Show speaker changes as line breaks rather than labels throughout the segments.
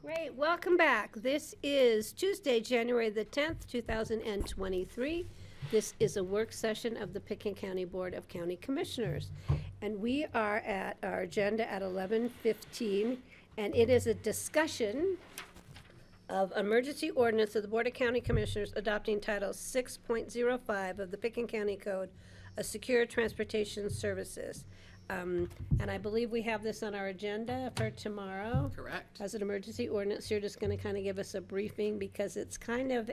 Great, welcome back. This is Tuesday, January the 10th, 2023. This is a work session of the Pickens County Board of County Commissioners. And we are at our agenda at 11:15, and it is a discussion of emergency ordinance of the Board of County Commissioners adopting Title 6.05 of the Pickens County Code of Secure Transportation Services. And I believe we have this on our agenda for tomorrow.
Correct.
As an emergency ordinance, you're just gonna kind of give us a briefing because it's kind of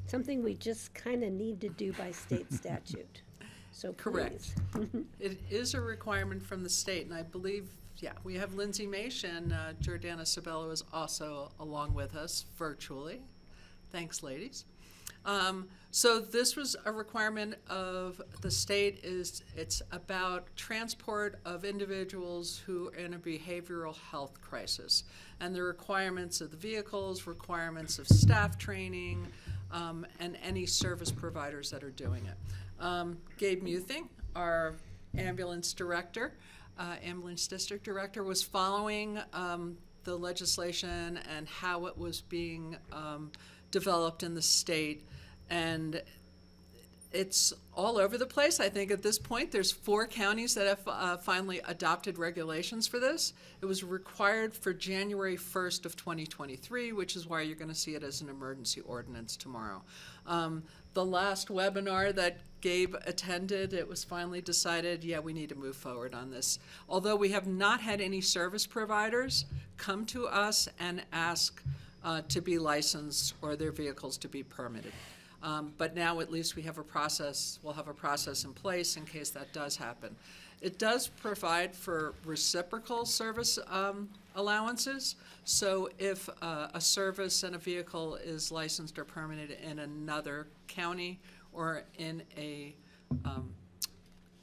something we just kind of need to do by state statute. So
Correct.
please.
It is a requirement from the state, and I believe, we have Lindsay Maish and Jordana Sabello is also along with us virtually. Thanks, ladies. So this was a requirement of the state. It's about transport of individuals who are in a behavioral health crisis, and the requirements of the vehicles, requirements of staff training, and any service providers that are doing it. Gabe Muthing, our ambulance director, ambulance district director, was following the legislation and how it was being developed in the state, and it's all over the place. I think at this point there's 4 counties that have finally adopted regulations for this. It was required for January 1st of 2023, which is why you're going to see it as an emergency ordinance tomorrow. The last webinar that Gabe attended, it was finally decided, we need to move forward on this. Although we have not had any service providers come to us and ask to be licensed or their vehicles to be permitted. But now at least we have a process, we'll have a process in place in case that does happen. It does provide for reciprocal service allowances. So if a service and a vehicle is licensed or permitted in another county or in a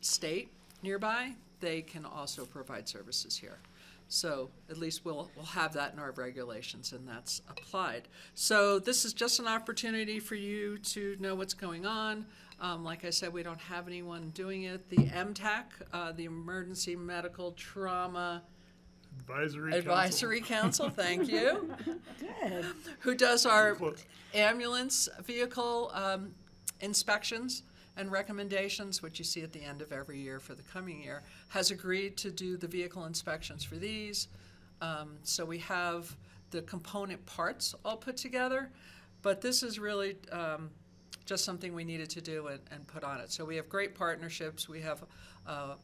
state nearby, they can also provide services here. So at least we'll have that in our regulations, and that's applied. So this is just an opportunity for you to know what's going on. Like I said, we don't have anyone doing it. The MTAC, the Emergency Medical Trauma Advisory Council, thank you, who does our ambulance vehicle inspections and recommendations, which you see at the end of every year for the coming year, has agreed to do the vehicle inspections for these. So we have the component parts all put together, but this is really just something we needed to do and put on it. So we have great partnerships. We have a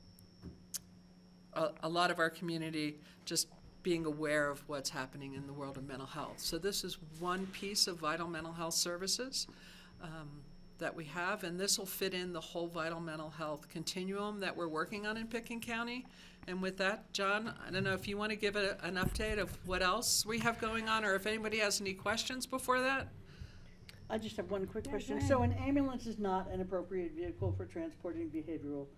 lot of our community just being aware of what's happening in the world of mental health. So this is one piece of vital mental health services that we have, and this will fit in the whole vital mental health continuum that we're working on in Pickens County. And with that, John, I don't know if you want to give an update of what else we have going on, or if anybody has any questions before that.
I just have one quick question. So an ambulance is not an appropriate vehicle for transporting behavioral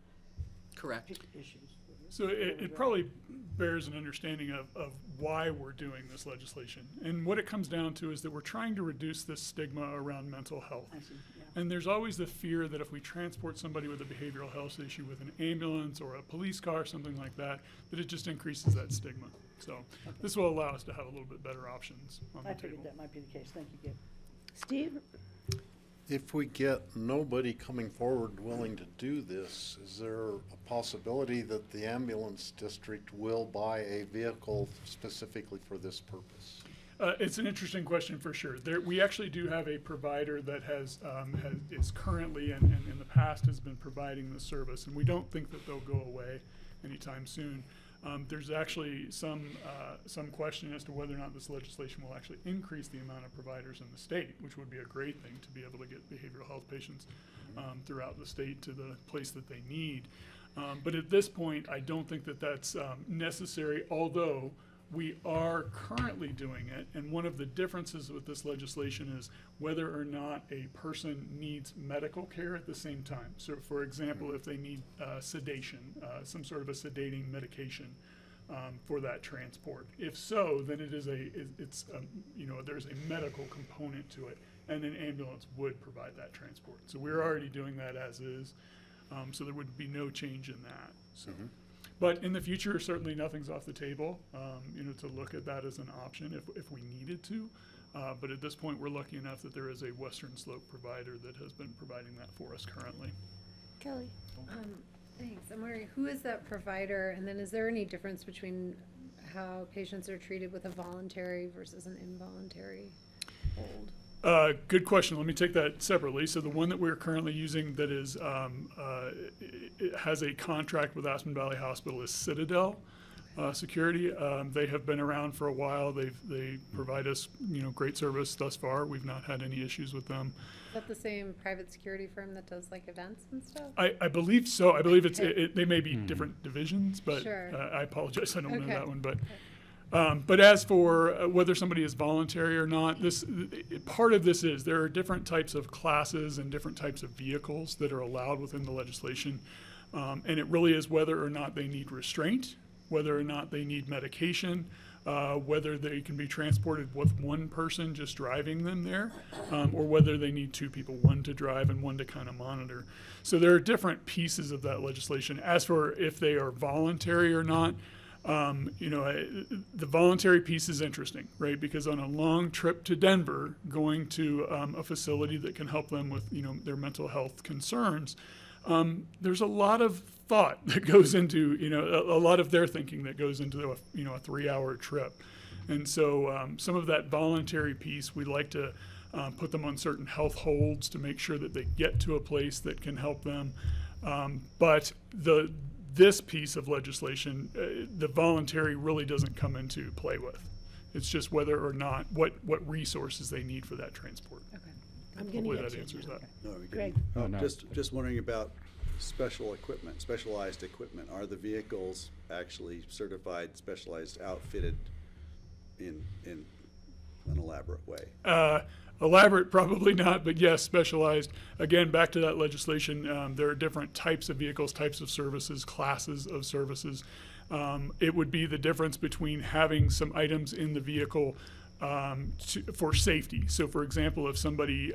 Correct.
issues?
So it probably bears an understanding of why we're doing this legislation. And what it comes down to is that we're trying to reduce this stigma around mental health.
I see, yeah.
And there's always the fear that if we transport somebody with a behavioral health issue with an ambulance or a police car, something like that, that it just increases that stigma. So this will allow us to have a little bit better options on the
I
table.
figured that might be the case. Thank you, Gabe.
Steve?
If we get nobody coming forward willing to do this, is there a possibility that the ambulance district will buy a vehicle specifically for this purpose?
It's an interesting question for sure. We actually do have a provider that is currently and in the past has been providing the service, and we don't think that they'll go away anytime soon. There's actually some question as to whether or not this legislation will actually increase the amount of providers in the state, which would be a great thing to be able to get behavioral health patients throughout the state to the place that they need. But at this point, I don't think that that's necessary, although we are currently doing it, and one of the differences with this legislation is whether or not a person needs medical care at the same time. So for example, if they need sedation, some sort of a sedating medication for that transport. If so, then there's a medical component to it, and an ambulance would provide that transport. So we're already doing that as is, so there would be no change in that. So. But in the future, certainly nothing's off the table, to look at that as an option if we needed to. But at this point, we're lucky enough that there is a Western Slope provider that has been providing that for us currently.
Kelly?
Thanks. I'm wondering, who is that provider? And then is there any difference between how patients are treated with a voluntary versus an involuntary hold?
Good question. Let me take that separately. So the one that we're currently using that is it has a contract with Aspen Valley Hospital is Citadel Security. They have been around for a while. They provide us great service thus far. We've not had any issues with them.
Is that the same private security firm that does like events and stuff?
I believe so. I believe
Okay.
they may be different divisions, but
Sure.
I apologize. I don't know
Okay.
that one. But as for whether somebody is voluntary or not, part of this is there are different types of classes and different types of vehicles that are allowed within the legislation. And it really is whether or not they need restraint, whether or not they need medication, whether they can be transported with one person just driving them there, or whether they need two people, one to drive and one to kind of monitor. So there are different pieces of that legislation. As for if they are voluntary or not, the voluntary piece is interesting, right? Because on a long trip to Denver, going to a facility that can help them with, their mental health concerns, there's a lot of thought that goes into, a lot of their thinking that goes into a 3-hour trip. And so some of that voluntary piece, we like to put them on certain health holds to make sure that they get to a place that can help them. But this piece of legislation, the voluntary really doesn't come into play with. It's just whether or not, what resources they need for that transport.
Okay.
I'm getting
Hopefully
it
that
to you
answers
now.
that.
No, we
Greg?
didn't.
Oh, no.
Just wondering about specialized equipment. Are the vehicles actually certified, specialized, outfitted in an elaborate way?
Elaborate, probably not, but yes, specialized. Again, back to that legislation, there are different types of vehicles, types of services, classes of services. It would be the difference between having some items in the vehicle for safety. So, for example, if somebody,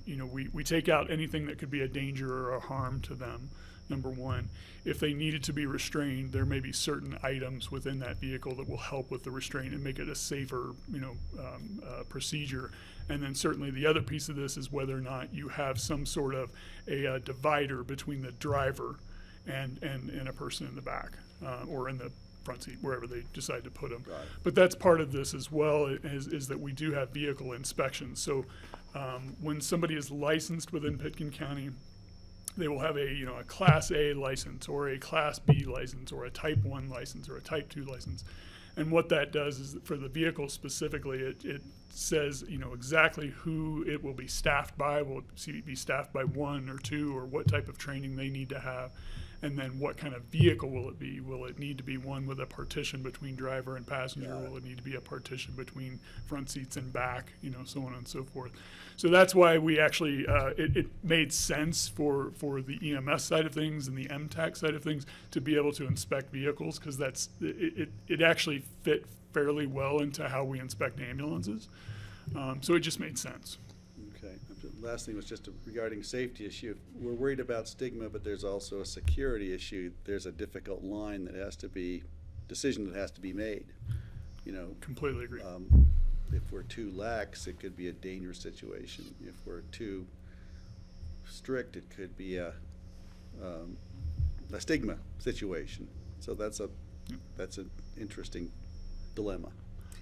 we take out anything that could be a danger or a harm to them, number one. If they needed to be restrained, there may be certain items within that vehicle that will help with the restraint and make it a safer, procedure. And then certainly the other piece of this is whether or not you have some sort of a divider between the driver and a person in the back or in the front seat, wherever they decide to put them.
Got it.
But that's part of this as well, is that we do have vehicle inspections. So when somebody is licensed within Pitkin County, they will have a Class A license or a Class B license or a Type 1 license or a Type 2 license. And what that does is that for the vehicle specifically, it says exactly who it will be staffed by. Will it be staffed by 1 or 2, or what type of training they need to have? And then what kind of vehicle will it be? Will it need to be one with a partition between driver and passenger?
Got it.
Will it need to be a partition between front seats and back? So on and so forth. So that's why we actually, it made sense for the EMS side of things and the MTAC side of things to be able to inspect vehicles, because it actually fit fairly well into how we inspect ambulances. So it just made sense.
Okay. The last thing was just regarding safety issue. We're worried about stigma, but there's also a security issue. There's a difficult line that has to be, decision that has to be made.
Completely agree.
If we're too lax, it could be a dangerous situation. If we're too strict, it could be a stigma situation. So that's an interesting dilemma.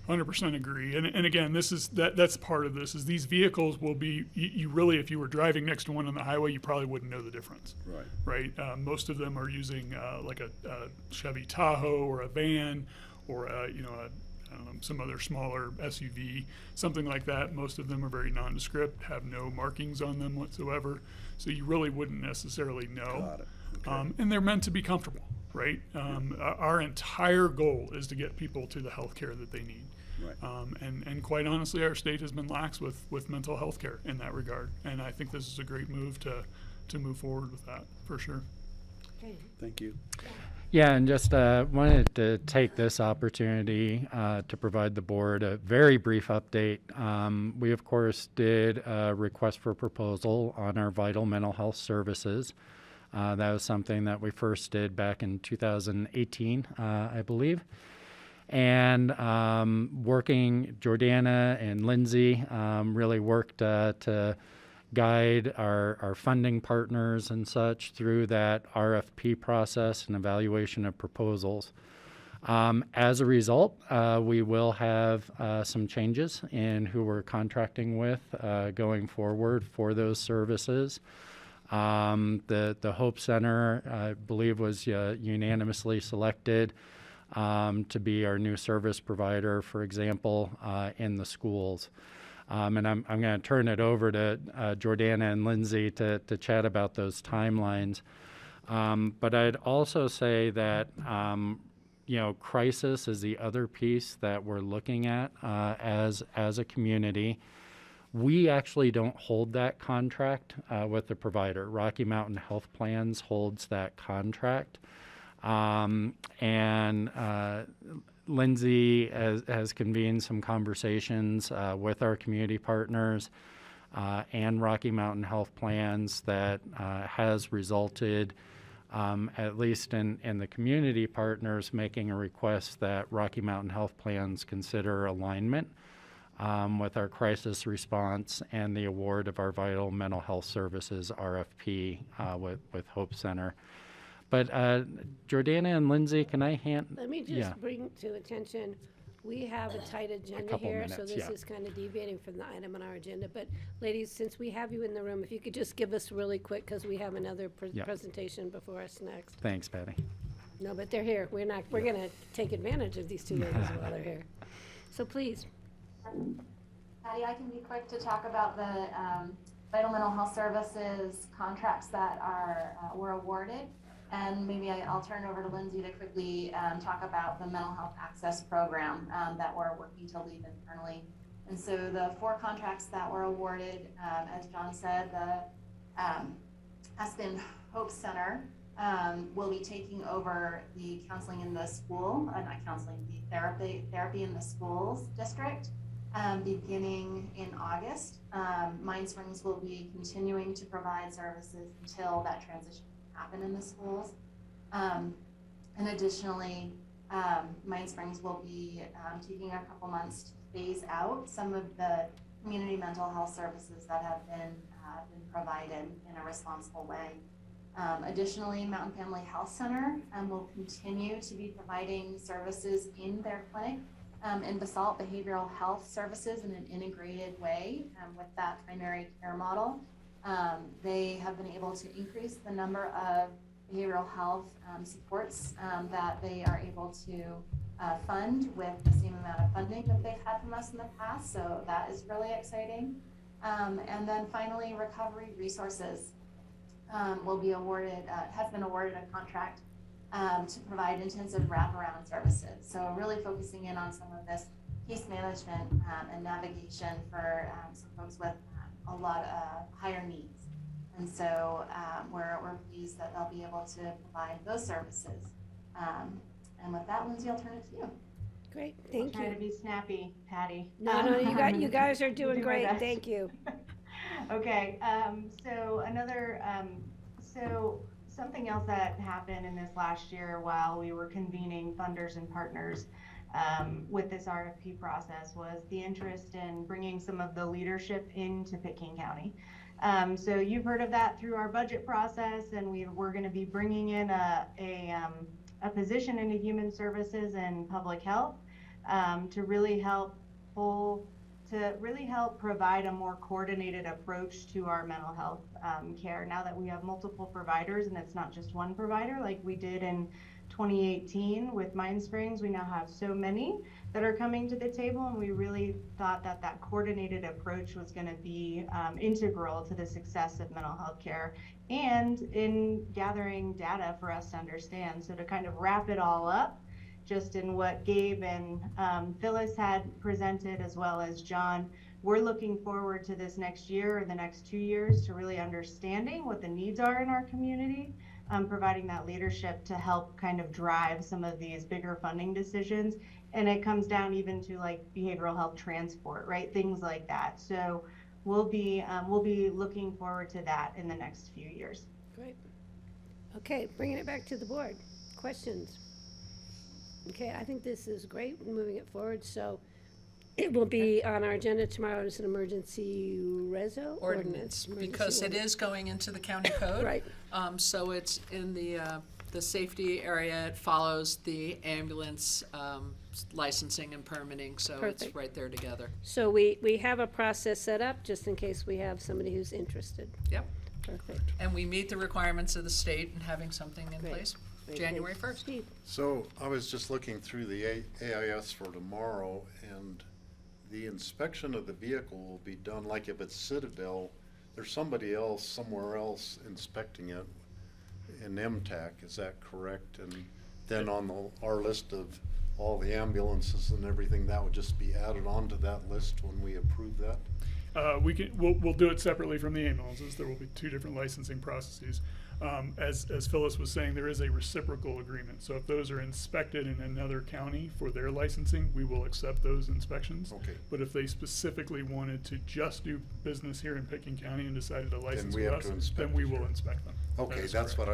100% agree. And again, that's part of this, is these vehicles will be, you really, if you were driving next to one on the highway, you probably wouldn't know the difference.
Right.
Right? Most of them are using like a Chevy Tahoe or a van or some other smaller SUV, something like that. Most of them are very nondescript, have no markings on them whatsoever. So you really wouldn't necessarily know.
Got it. Okay.
And they're meant to be comfortable, right? Our entire goal is to get people to the health care that they need.
Right.
And quite honestly, our state has been lax with mental health care in that regard. And I think this is a great move to move forward with that, for sure.
Okay.
Thank you.
Yeah, and just wanted to take this opportunity to provide the board a very brief update. We, of course, did a request for proposal on our vital mental health services. That was something that we first did back in 2018, I believe. And working, Jordana and Lindsay really worked to guide our funding partners and such through that RFP process and evaluation of proposals. As a result, we will have some changes in who we're contracting with going forward for those services. The Hope Center, I believe, was unanimously selected to be our new service provider, for example, in the schools. And I'm going to turn it over to Jordana and Lindsay to chat about those timelines. But I'd also say that crisis is the other piece that we're looking at as a community. We actually don't hold that contract with the provider. Rocky Mountain Health Plans holds that contract. And Lindsay has convened some conversations with our community partners and Rocky Mountain Health Plans that has resulted, at least in the community partners, making a request that Rocky Mountain Health Plans consider alignment with our crisis response and the award of our vital mental health services RFP with Hope Center. But Jordana and Lindsay, can I
Let me just bring to attention, we have a tight agenda
couple
here, so
minutes,
this
yeah.
is kind of deviating from the item on our agenda. But ladies, since we have you in the room, if you could just give us really quick, because we have another
Yeah.
presentation before us next.
Thanks, Patty.
No, but they're here. We're going to take advantage of these two ladies while they're here. So please.
Patty, I can be quick to talk about the vital mental health services contracts that were awarded. And maybe I'll turn over to Lindsay to quickly talk about the mental health access program that we're working to lead internally. And so the 4 contracts that were awarded, as John said, the Aspen Hope Center will be taking over the counseling in the school, not counseling, the therapy in the schools district beginning in August. Mind Springs will be continuing to provide services until that transition happen in the schools. And additionally, Mind Springs will be taking a couple months to phase out some of the community mental health services that have been provided in a responsible way. Additionally, Mountain Family Health Center will continue to be providing services in their clinic in Basalt behavioral health services in an integrated way with that primary care model. They have been able to increase the number of behavioral health supports that they are able to fund with the same amount of funding that they've had from us in the past. So that is really exciting. And then finally, Recovery Resources will be awarded, has been awarded a contract to provide intensive wraparound services. So really focusing in on some of this case management and navigation for some folks with a lot of higher needs. And so we're pleased that they'll be able to provide those services. And with that, Lindsay, I'll turn it to you.
Great, thank
Try to
you.
be snappy, Patty.
No, you guys are doing
do my
great.
best.
Thank you.
Okay, so something else that happened in this last year while we were convening funders and partners with this RFP process was the interest in bringing some of the leadership into Pitkin County. So you've heard of that through our budget process, and we're going to be bringing in a position into human services and public health to really help provide a more coordinated approach to our mental health care. Now that we have multiple providers and it's not just one provider like we did in 2018 with Mind Springs, we now have so many that are coming to the table, and we really thought that that coordinated approach was going to be integral to the success of mental health care and in gathering data for us to understand. So to kind of wrap it all up, just in what Gabe and Phyllis had presented, as well as John, we're looking forward to this next year or the next 2 years to really understanding what the needs are in our community, providing that leadership to help kind of drive some of these bigger funding decisions. And it comes down even to like behavioral health transport, right? Things like that. So we'll be looking forward to that in the next few years.
Great. Okay, bringing it back to the board. Questions? Okay, I think this is great, moving it forward, so it will be on our agenda tomorrow as an emergency
Ordinance, because it is going into the county code.
Right.
So it's in the safety area. It follows the ambulance licensing and permitting, so it's
Perfect.
right there together.
So we have a process set up, just in case we have somebody who's interested.
Yep.
Perfect.
And we meet the requirements of the state in having something in
Great.
place
Great.
January
Thanks.
1st.
Steve?
So I was just looking through the AIS for tomorrow, and the inspection of the vehicle will be done, like if it's Citadel, there's somebody else somewhere else inspecting it in MTAC, is that correct? And then on our list of all the ambulances and everything, that would just be added onto that list when we approve that?
We'll do it separately from the ambulances. There will be two different licensing processes. As Phyllis was saying, there is a reciprocal agreement. So if those are inspected in another county for their licensing, we will accept those inspections.
Okay.
But if they specifically wanted to just do business here in Pickens County and decided to license
we
with
have
us,
to inspect
then we
it
will
here.
inspect them.
Okay,
That is
that's
correct.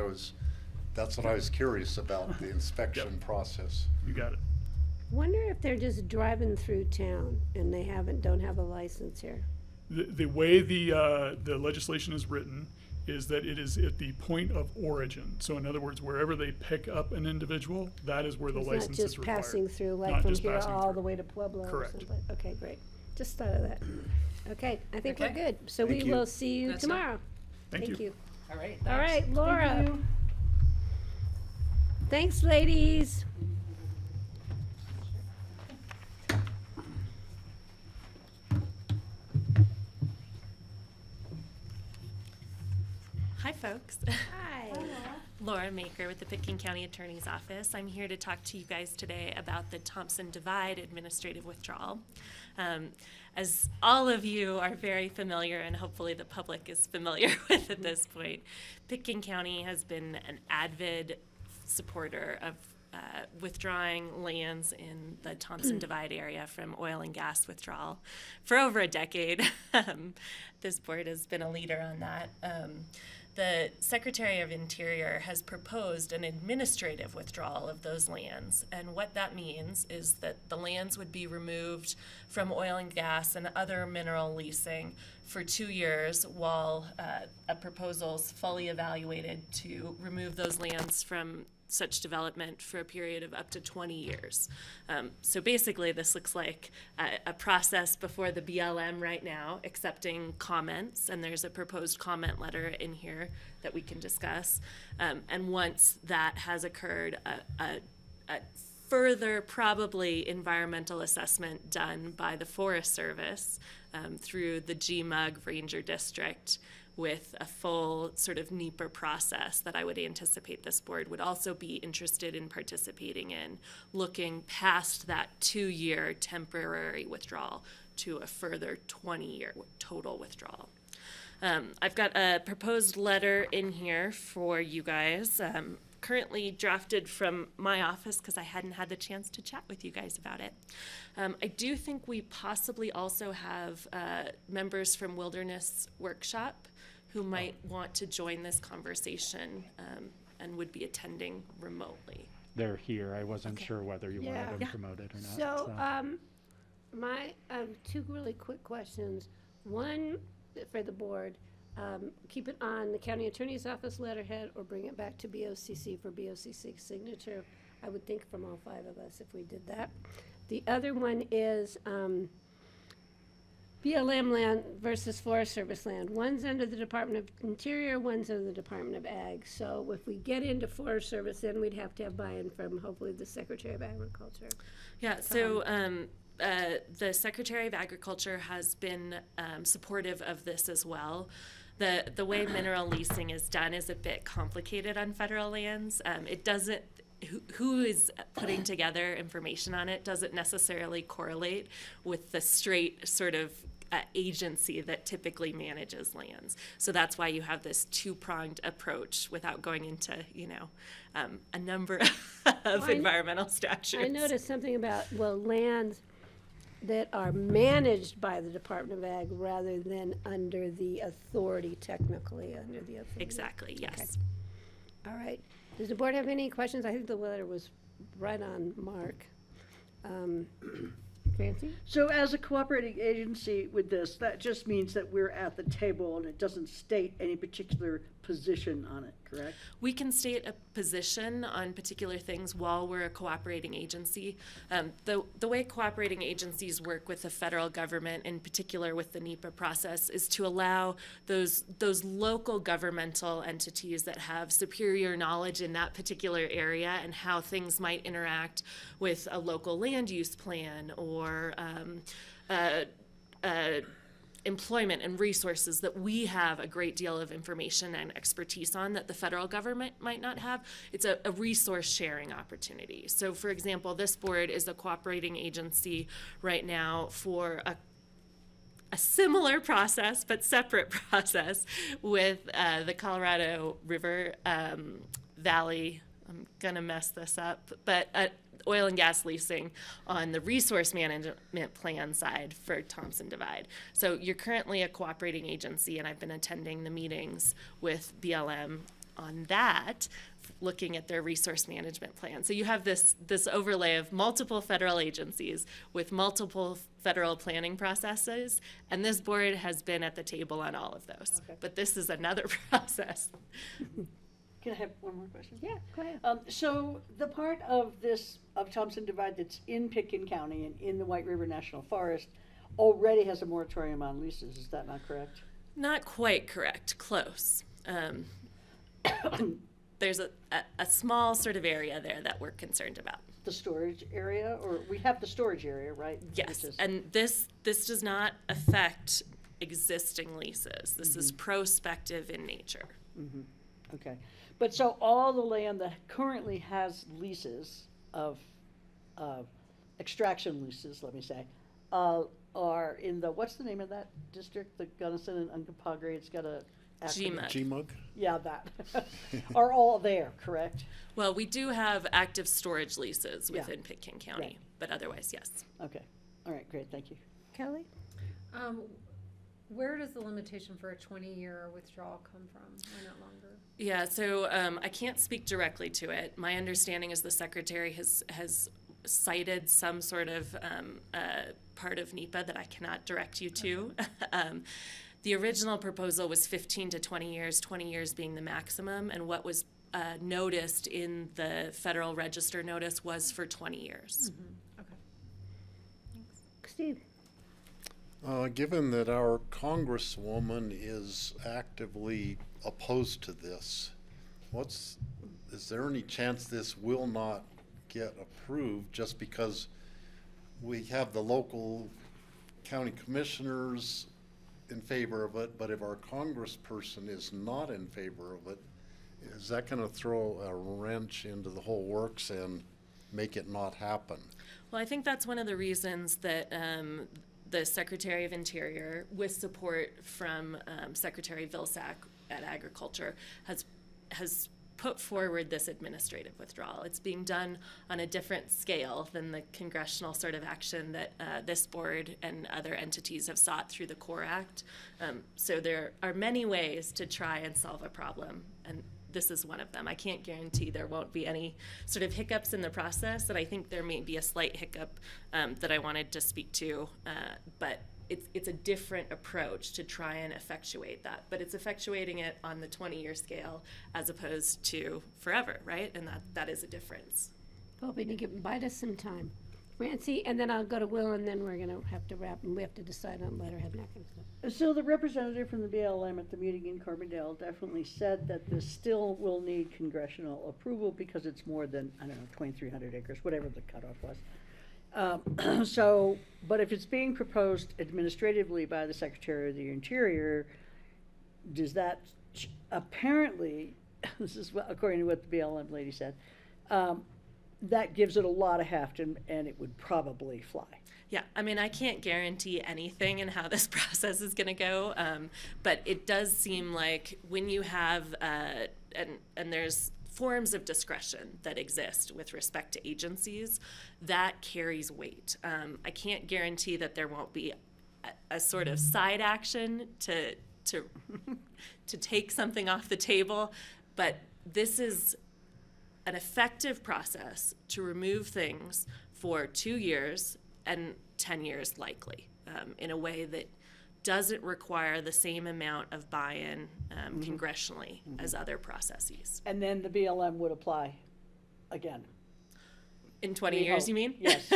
what I was curious about, the inspection process.
You got it.
Wonder if they're just driving through town and they don't have a license here.
The way the legislation is written is that it is at the point of origin. So in other words, wherever they pick up an individual, that is where the
It's
license
not
is
just
required.
passing through, like
Not
from
just
here
passing
all
through.
the way to Pueblo or
Correct.
something. Okay, great. Just thought of that. Okay, I think we're
Okay.
good. So we
Thank you.
will see you
That's it.
tomorrow.
Thank you.
All right.
All
thanks.
right, Laura.
Thank you.
Thanks, ladies.
Hi, folks.
Hi.
Laura Maker with the Pickens County Attorney's Office. I'm here to talk to you guys today about the Thompson Divide administrative withdrawal. As all of you are very familiar, and hopefully the public is familiar with at this point, Pickens County has been an avid supporter of withdrawing lands in the Thompson Divide area from oil and gas withdrawal for over a decade. This board has been a leader on that. The Secretary of Interior has proposed an administrative withdrawal of those lands. And what that means is that the lands would be removed from oil and gas and other mineral leasing for 2 years while a proposal's fully evaluated to remove those lands from such development for a period of up to 20 years. So basically, this looks like a process before the BLM right now, accepting comments, and there's a proposed comment letter in here that we can discuss. And once that has occurred, a further probably environmental assessment done by the Forest Service through the GMUG Ranger District, with a full sort of NEPA process that I would anticipate this board would also be interested in participating in, looking past that 2-year temporary withdrawal to a further 20-year total withdrawal. I've got a proposed letter in here for you guys, currently drafted from my office because I hadn't had the chance to chat with you guys about it. I do think we possibly also have members from Wilderness Workshop who might want to join this conversation and would be attending remotely.
They're here. I wasn't
Okay.
sure whether you
Yeah.
wanted them
Yeah.
promoted or not.
So, my, two really quick questions. One, for the board, keep it on the county attorney's office letterhead or bring it back to BOCC for BOCC signature. I would think from all 5 of us if we did that. The other one is, BLM land versus Forest Service land. One's under the Department of Interior, one's under the Department of Ag. So if we get into Forest Service, then we'd have to have buy-in from hopefully the Secretary of Agriculture.
Yeah, so the Secretary of Agriculture has been supportive of this as well. The way mineral leasing is done is a bit complicated on federal lands. It doesn't, who is putting together information on it doesn't necessarily correlate with the straight sort of agency that typically manages lands. So that's why you have this 2-pronged approach without going into, a number of environmental statutes.
I noticed something about, lands that are managed by the Department of Ag rather than under the authority, technically under the authority.
Exactly, yes.
All right. Does the board have any questions? I think the letter was right on mark. Fancy?
So as a cooperating agency with this, that just means that we're at the table and it doesn't state any particular position on it, correct?
We can state a position on particular things while we're a cooperating agency. The way cooperating agencies work with the federal government, in particular with the NEPA process, is to allow those local governmental entities that have superior knowledge in that particular area and how things might interact with a local land use plan or employment and resources that we have a great deal of information and expertise on that the federal government might not have. It's a resource sharing opportunity. So for example, this board is a cooperating agency right now for a similar process, but separate process with the Colorado River Valley, I'm gonna mess this up, but oil and gas leasing on the resource management plan side for Thompson Divide. So you're currently a cooperating agency, and I've been attending the meetings with BLM on that, looking at their resource management plan. So you have this overlay of multiple federal agencies with multiple federal planning processes, and this board has been at the table on all of those.
Okay.
But this is another process.
Can I have one more question?
Yeah, go ahead.
So the part of Thompson Divide that's in Pitkin County and in the White River National Forest already has a moratorium on leases, is that not correct?
Not quite correct, close. There's a small sort of area there that we're concerned about.
The storage area, or we have the storage area, right?
Yes,
Which is-
and this does not affect existing leases. This is prospective in nature.
Okay, but so all the land that currently has leases of extraction leases, let me say, are in the, what's the name of that district? The Gunnison and Uncompahgre, it's got a acronym.
GMUG.
G-Mug?
Yeah, that. Are all there, correct?
Well, we do have active storage leases
Yeah.
within Pitkin County,
Right.
but otherwise, yes.
Okay, all right, great, thank you.
Kelly?
Where does the limitation for a 20-year withdrawal come from? Why not longer?
Yeah, so I can't speak directly to it. My understanding is the secretary has cited some sort of part of NEPA that I cannot direct you to. The original proposal was 15 to 20 years, 20 years being the maximum, and what was noticed in the Federal Register notice was for 20 years.
Okay.
Steve?
Given that our congresswoman is actively opposed to this, is there any chance this will not get approved just because we have the local county commissioners in favor of it, but if our congressperson is not in favor of it, is that gonna throw a wrench into the whole works and make it not happen?
Well, I think that's one of the reasons that the Secretary of Interior, with support from Secretary Vilsack at Agriculture, has put forward this administrative withdrawal. It's being done on a different scale than the congressional sort of action that this board and other entities have sought through the CORE Act. So there are many ways to try and solve a problem, and this is one of them. I can't guarantee there won't be any sort of hiccups in the process, and I think there may be a slight hiccup that I wanted to speak to, but it's a different approach to try and effectuate that. But it's effectuating it on the 20-year scale as opposed to forever, right? And that is a difference.
Hoping to bite us some time. Francie, and then I'll go to Will, and then we're gonna have to wrap, and we have to decide on letterhead and that kind of stuff.
So the representative from the BLM at the meeting in Carbondale definitely said that this still will need congressional approval because it's more than, 2,300 acres, whatever the cutoff was. But if it's being proposed administratively by the Secretary of the Interior, does that apparently, this is according to what the BLM lady said, that gives it a lot of heft and it would probably fly.
Yeah, I mean, I can't guarantee anything in how this process is going to go, but it does seem like when you have, and there's forms of discretion that exist with respect to agencies, that carries weight. I can't guarantee that there won't be a sort of side action to take something off the table, but this is an effective process to remove things for 2 years and 10 years likely, in a way that doesn't require the same amount of buy-in congressionally as other processes.
And then the BLM would apply again.
In 20
We
years,
hope.
you mean?
Yes.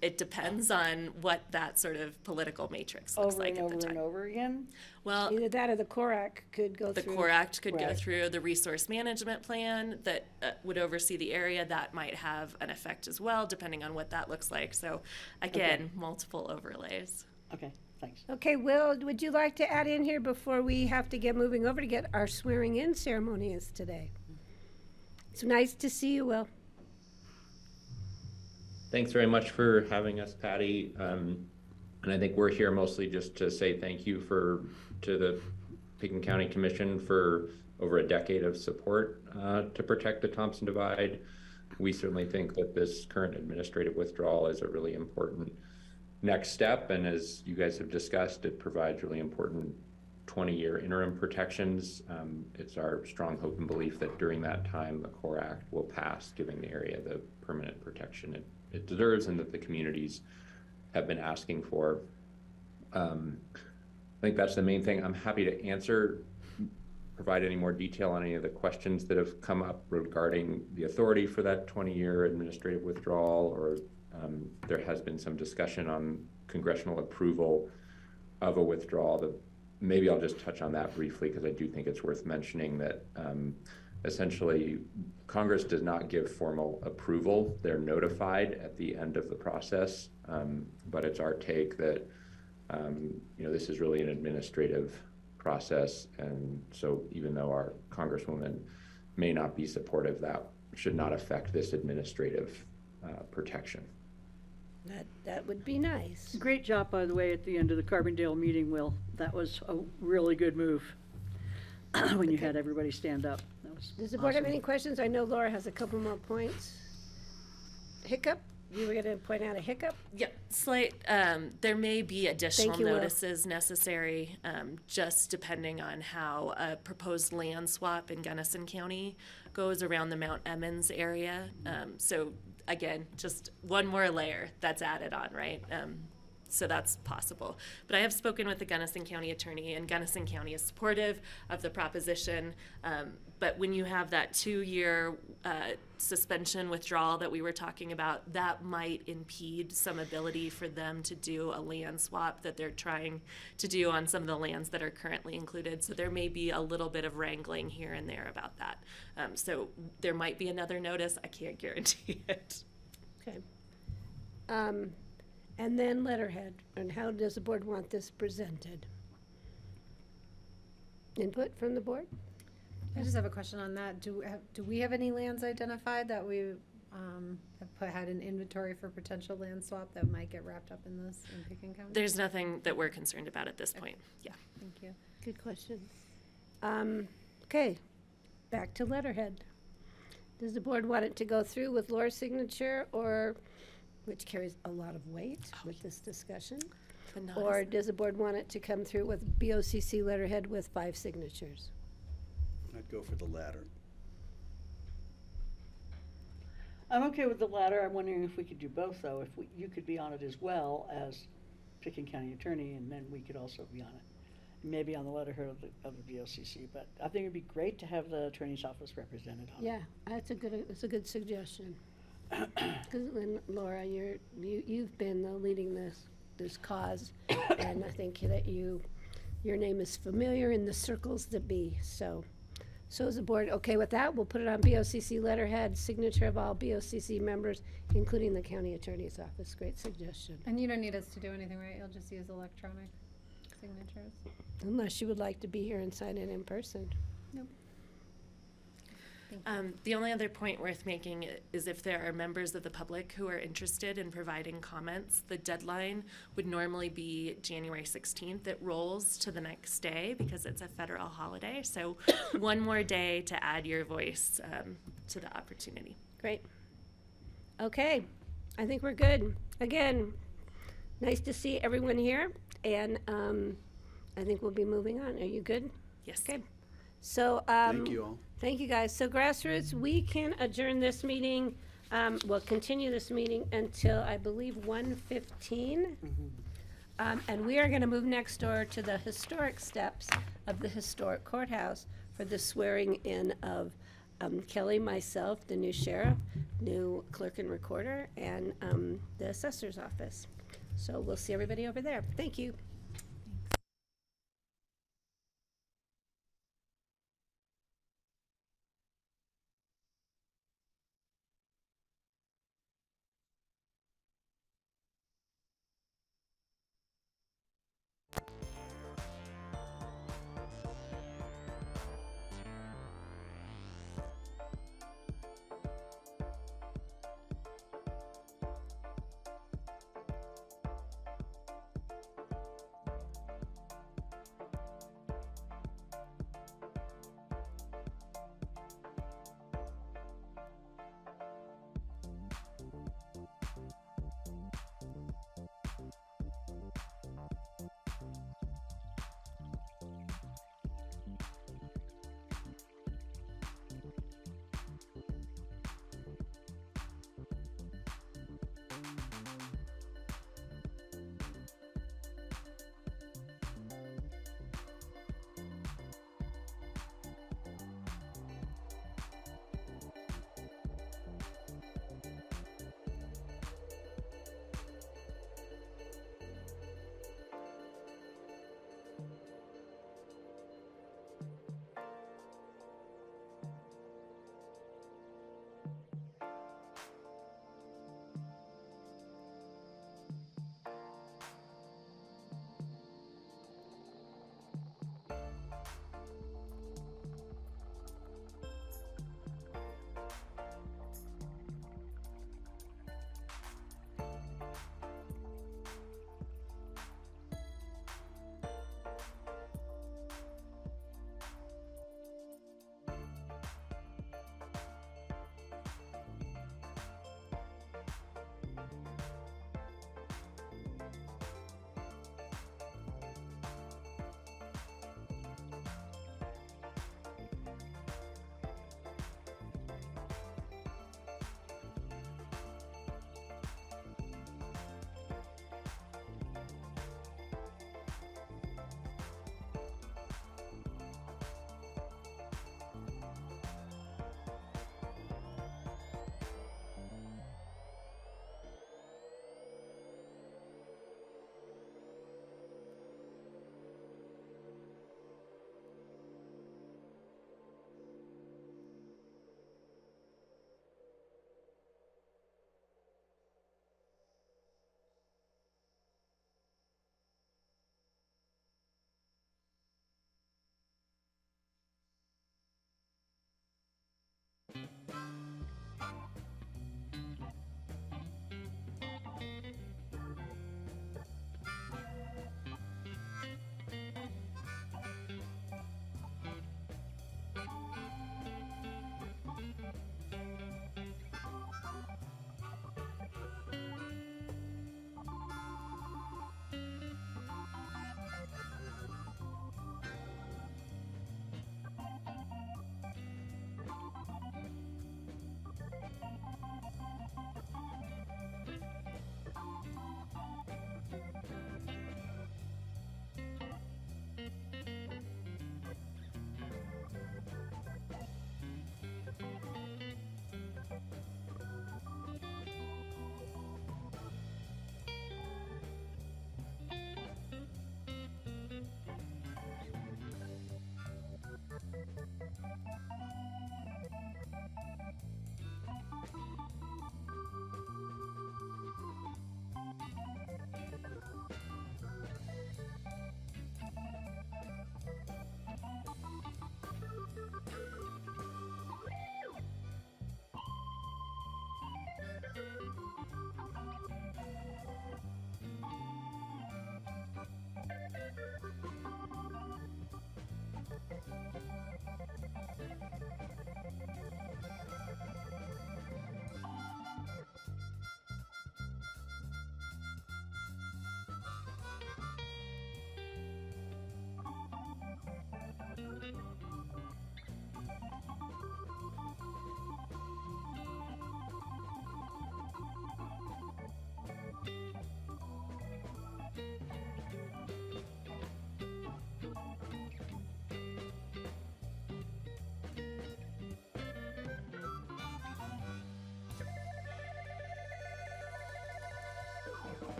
It depends on what that sort of political matrix looks
Over
like
and
at the
over
time.
and over again?
Well,
Either that or the CORE Act could go
the
through.
CORE Act could go
Right.
through, the resource management plan that would oversee the area, that might have an effect as well, depending on what that looks like. So again, multiple overlays.
Okay, thanks.
Okay, Will, would you like to add in here before we have to get moving over to get our swearing-in ceremony is today? It's nice to see you, Will.
Thanks very much for having us, Patty. And I think we're here mostly just to say thank you to the Pekin County Commission for over a decade of support to protect the Thompson Divide. We certainly think that this current administrative withdrawal is a really important next step. And as you guys have discussed, it provides really important 20-year interim protections. It's our strong hope and belief that during that time, the CORE Act will pass, giving the area the permanent protection it deserves and that the communities have been asking for. I think that's the main thing. I'm happy to provide any more detail on any of the questions that have come up regarding the authority for that 20-year administrative withdrawal, or there has been some discussion on congressional approval of a withdrawal. Maybe I'll just touch on that briefly because I do think it's worth mentioning that essentially Congress does not give formal approval. They're notified at the end of the process, but it's our take that this is really an administrative process, and so even though our Congresswoman may not be supportive, that should not affect this administrative protection.
That would be nice.
Great job, by the way, at the end of the Carbondale meeting, Will. That was a really good move when you had everybody stand up. That was
Does the board have
awesome.
any questions? I know Laura has a couple more points. Hiccup? You were gonna point out a hiccup?
Yep, slight, there may be additional
you, Will.
notices necessary, just depending on how a proposed land swap in Gunnison County goes around the Mount Emmons area. So again, just one more layer that's added on, right? So that's possible. But I have spoken with the Gunnison County attorney, and Gunnison County is supportive of the proposition. But when you have that 2-year suspension withdrawal that we were talking about, that might impede some ability for them to do a land swap that they're trying to do on some of the lands that are currently included. So there may be a little bit of wrangling here and there about that. So there might be another notice. I can't guarantee it.
Okay. And then letterhead, and how does the board want this presented? Input from the board?
I just have a question on that. Do we have any lands identified that we had an inventory for potential land swap that might get wrapped up in this in Pekin County?
There's nothing that we're concerned about at this point. Yeah.
Thank you.
Good question. Okay, back to letterhead. Does the board want it to go through with Laura's signature, or, which carries a lot of weight with this discussion?
But not
Or
as-
does the board want it to come through with BOCC letterhead with 5 signatures?
I'd go for the latter.
I'm okay with the latter. I'm wondering if we could do both, though. If you could be on it as well as Pekin County Attorney, and then we could also be on it. Maybe on the letterhead of the BOCC, but I think it'd be great to have the Attorney's Office represented on it.
Yeah, that's a good suggestion. Because Laura, you've been leading this cause, and I think that your name is familiar in the circles that be. So is the board okay with that? We'll put it on BOCC letterhead, signature of all BOCC members, including the County Attorney's Office. Great suggestion.
And you don't need us to do anything, right? You'll just use electronic signatures?
Unless you would like to be here and sign it in person.
Nope.
The only other point worth making is if there are members of the public who are interested in providing comments, the deadline would normally be January 16th. It rolls to the next day because it's a federal holiday. So one more day to add your voice to the opportunity.
Great. Okay, I think we're good. Again, nice to see everyone here, and I think we'll be moving on. Are you good?
Yes.
Okay. So,
Thank you all.
thank you, guys. So Grassroots, we can adjourn this meeting, we'll continue this meeting until, I believe, 1:15. And we are gonna move next door to the historic steps of the historic courthouse for the swearing in of Kelly, myself, the new sheriff, new clerk and recorder, and the assessor's office. So we'll see everybody over there. Thank you.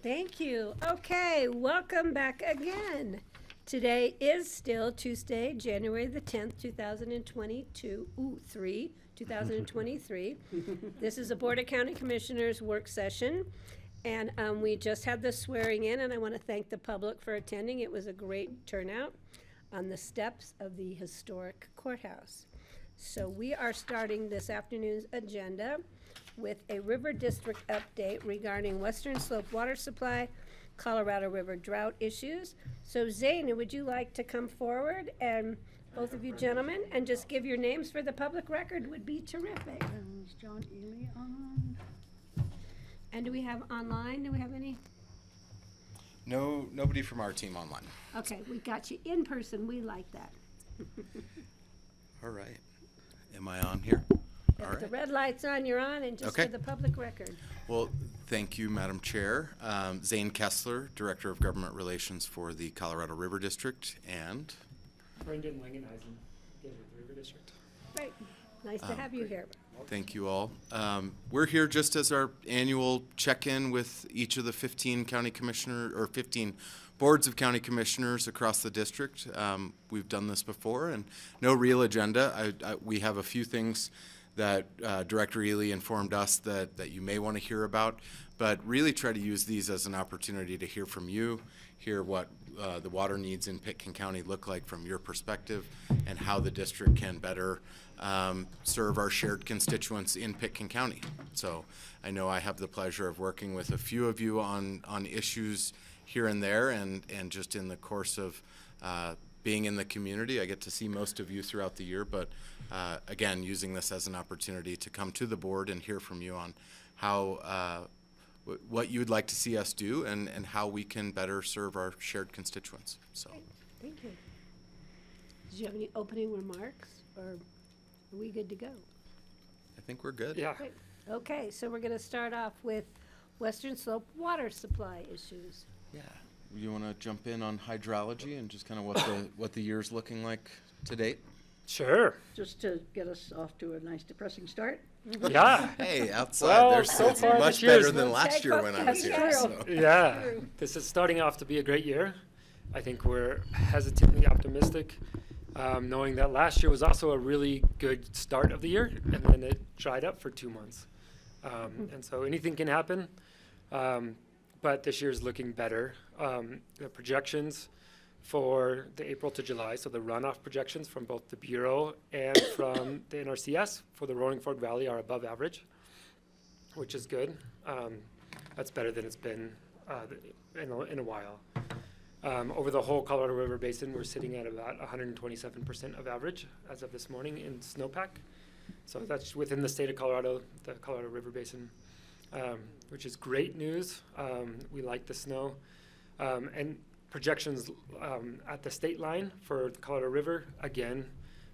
Thank you. Okay, welcome back again. Today is still Tuesday, January the 10th, 2023. This is a Board of County Commissioners work session. And we just had the swearing in, and I want to thank the public for attending. It was a great turnout on the steps of the historic courthouse. So we are starting this afternoon's agenda with a River District update regarding Western Slope water supply, Colorado River drought issues. So Zane, would you like to come forward, and both of you gentlemen, and just give your names for the public record would be terrific.
Is John Ely on?
And do we have online? Do we have any?
No, nobody from our team online.
Okay, we got you in person. We like that.
All right. Am I on here? All
If the
right.
red light's on, you're on, and just for
Okay.
the public record.
Well, thank you, Madam Chair. Zane Kessler, Director of Government Relations for the Colorado River District, and
Brendan Langenheisen, River District.
Great. Nice to have you here.
thank you all. We're here just as our annual check-in with each of the 15 county commissioner, or 15 boards of county commissioners across the district. We've done this before, and no real agenda. We have a few things that Director Ely informed us that you may want to hear about, but really try to use these as an opportunity to hear from you, hear what the water needs in Pitkin County look like from your perspective, and how the district can better serve our shared constituents in Pitkin County. So I know I have the pleasure of working with a few of you on issues here and there, and just in the course of being in the community, I get to see most of you throughout the year, but again, using this as an opportunity to come to the board and hear from you on how what you would like to see us do, and how we can better serve our shared constituents. So,
Thank you. Did you have any opening remarks, or are we good to go?
I think we're good.
Yeah.
Great. Okay, so we're going to start off with Western Slope water supply issues.
Yeah. You want to jump in on hydrology and just kind of what the year's looking like to date?
Sure.
Just to get us off to a nice depressing start.
Yeah.
Hey, outside
Well,
there's
so
it's
far
much
this year's-
better than last year when I was here.
That's
So.
Yeah. This is starting off to be a great year. I think we're hesitantly optimistic, knowing that last year was also a really good start of the year, and then it dried up for 2 months. And so anything can happen, but this year's looking better. The projections for the April to July, so the runoff projections from both the Bureau and from the NRCS for the Roaring Fork Valley are above average, which is good. That's better than it's been in a while. Over the whole Colorado River Basin, we're sitting at about 127% of average as of this morning in snowpack. So that's within the state of Colorado, the Colorado River Basin, which is great news. We like the snow. And projections at the state line for the Colorado River, again,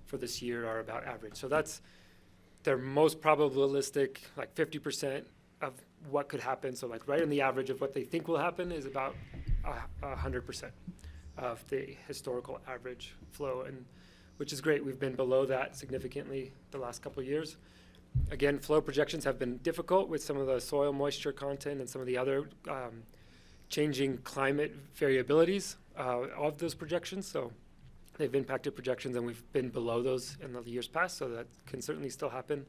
for this year are about average. So that's their most probabilistic, like 50% of what could happen. So like right in the average of what they think will happen is about 100% of the historical average flow, and which is great. We've been below that significantly the last couple of years. Again, flow projections have been difficult with some of the soil moisture content and some of the other changing climate variabilities of those projections. So they've impacted projections, and we've been below those in the years past, so that can certainly still happen.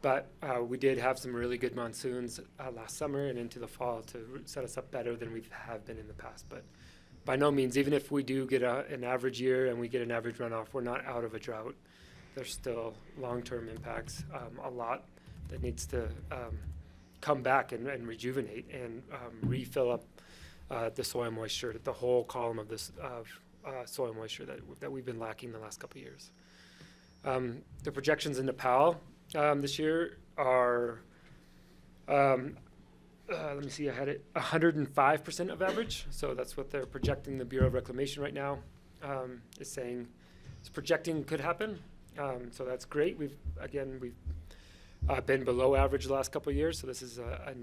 But we did have some really good monsoons last summer and into the fall to set us up better than we have been in the past. But by no means, even if we do get an average year and we get an average runoff, we're not out of a drought. There's still long-term impacts, a lot that needs to come back and rejuvenate and refill up the soil moisture, the whole column of this soil moisture that we've been lacking the last couple of years. The projections in Nepal this year are, let me see, I had it 105% of average. So that's what they're projecting. The Bureau of Reclamation right now is saying it's projecting could happen. So that's great. We've been below average the last couple of years, so this is a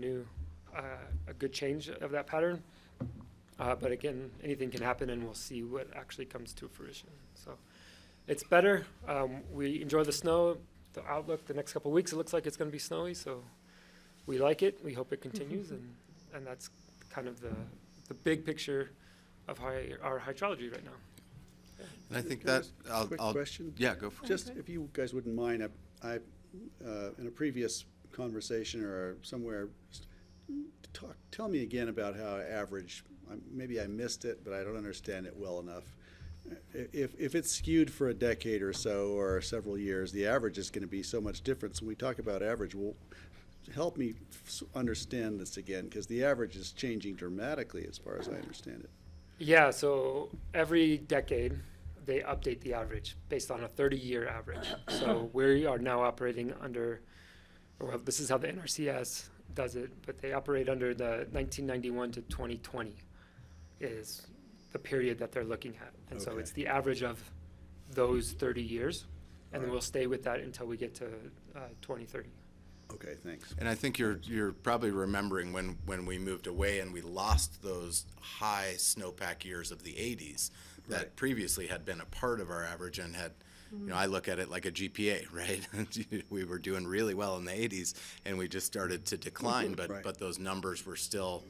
good change of that pattern. But again, anything can happen, and we'll see what actually comes to fruition. So it's better. We enjoy the snow. The outlook the next couple of weeks, it looks like it's going to be snowy, so we like it. We hope it continues, and and that's kind of the big picture of our hydrology right now.
And I think
Can I
that,
ask a
I'll,
quick
I'll,
question?
yeah, go for it.
Just if you guys wouldn't mind, I in a previous conversation or somewhere, tell me again about how average, maybe I missed it, but I don't understand it well enough. If it's skewed for a decade or so or several years, the average is going to be so much different. So when we talk about average, well, help me understand this again, because the average is changing dramatically as far as I understand it.
Yeah, so every decade they update the average based on a 30-year average. So we are now operating under, well, this is how the NRCS does it, but they operate under the 1991 to 2020 is the period that they're looking at. And so
Okay.
it's the average of those 30 years, and then we'll stay with that until we get to 2030.
Okay, thanks.
And I think you're probably remembering when we moved away and we lost those high snowpack years of the 80s that
Right.
previously had been a part of our average and had, you know, I look at it like a GPA, right? We were doing really well in the 80s and we just started to decline, but
Right.
but those numbers were still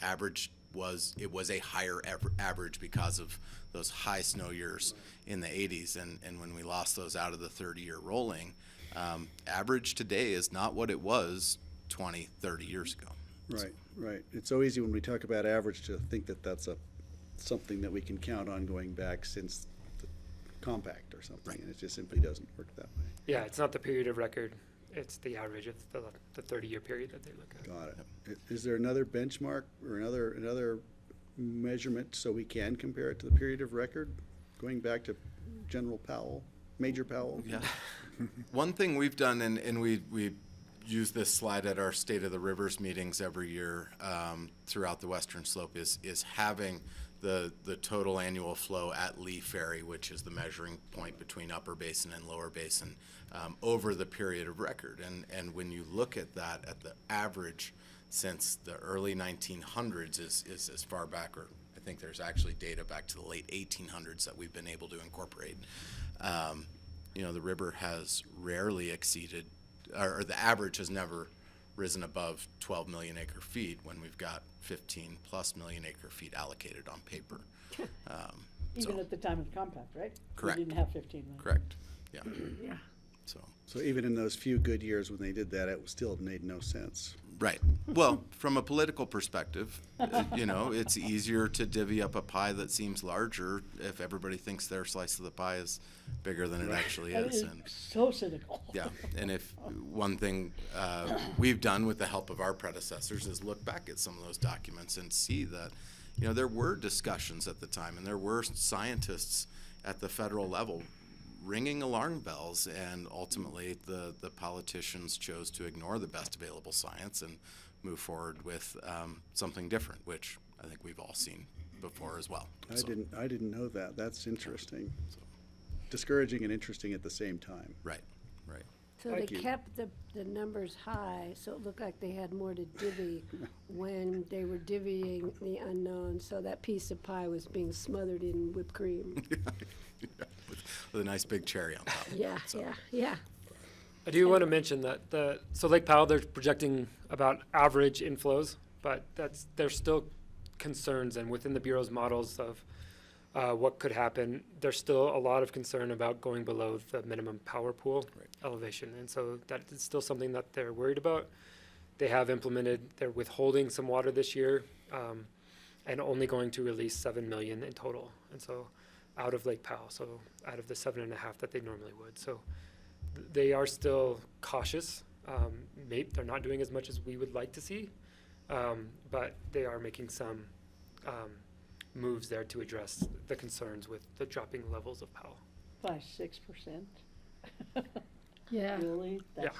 average was a higher average because of those high snow years in the 80s, and when we lost those out of the 30-year rolling, average today is not what it was 20, 30 years ago.
Right, right. It's so easy when we talk about average to think that that's something that we can count on going back since the compact or something, and it just simply doesn't work that way.
Yeah, it's not the period of record, it's the average of the 30-year period that they look at.
Got it. Is there another benchmark or another measurement so we can compare it to the period of record, going back to General Powell, Major Powell?
Yeah. One thing we've done, and we use this slide at our State of the Rivers meetings every year throughout the Western Slope, is having the total annual flow at Lee Ferry, which is the measuring point between upper basin and lower basin, over the period of record. And when you look at that, at the average since the early 1900s is as far back, or I think there's actually data back to the late 1800s that we've been able to incorporate. You know, the river has rarely exceeded, or the average has never risen above 12 million acre feet when we've got 15 plus million acre feet allocated on paper.
Even
So-
at the time of the compact, right?
Correct.
We didn't have 15 million.
Correct, yeah.
Yeah.
So even in those few good years when they did that, it still made no sense.
Right. Well, from a political perspective, you know, it's easier to divvy up a pie that seems larger if everybody thinks their slice of the pie is bigger than it actually
That
is.
is
And
so cynical.
yeah, and if one thing we've done with the help of our predecessors is look back at some of those documents and see that, you know, there were discussions at the time and there were scientists at the federal level ringing alarm bells, and ultimately the politicians chose to ignore the best available science and move forward with something different, which I think we've all seen before as well.
I
So,
didn't know that. That's interesting. Discouraging and interesting at the same time.
right, right.
So they
Thank you.
kept the numbers high, so it looked like they had more to divvy when they were divvying the unknown, so that piece of pie was being smothered in whipped cream.
with a nice big cherry on top.
Yeah,
So,
yeah, yeah.
I do want to mention that so Lake Powell, they're projecting about average inflows, but there's still concerns, and within the Bureau's models of what could happen, there's still a lot of concern about going below the minimum power pool elevation, and so that is still something that they're worried about. They have implemented, they're withholding some water this year, and only going to release 7 million in total, and so out of Lake Powell, so out of the 7.5 that they normally would. So they are still cautious. Maybe they're not doing as much as we would like to see, but they are making some moves there to address the concerns with the dropping levels of Powell.
By 6%?
Yeah.
Really?
Yeah.
That's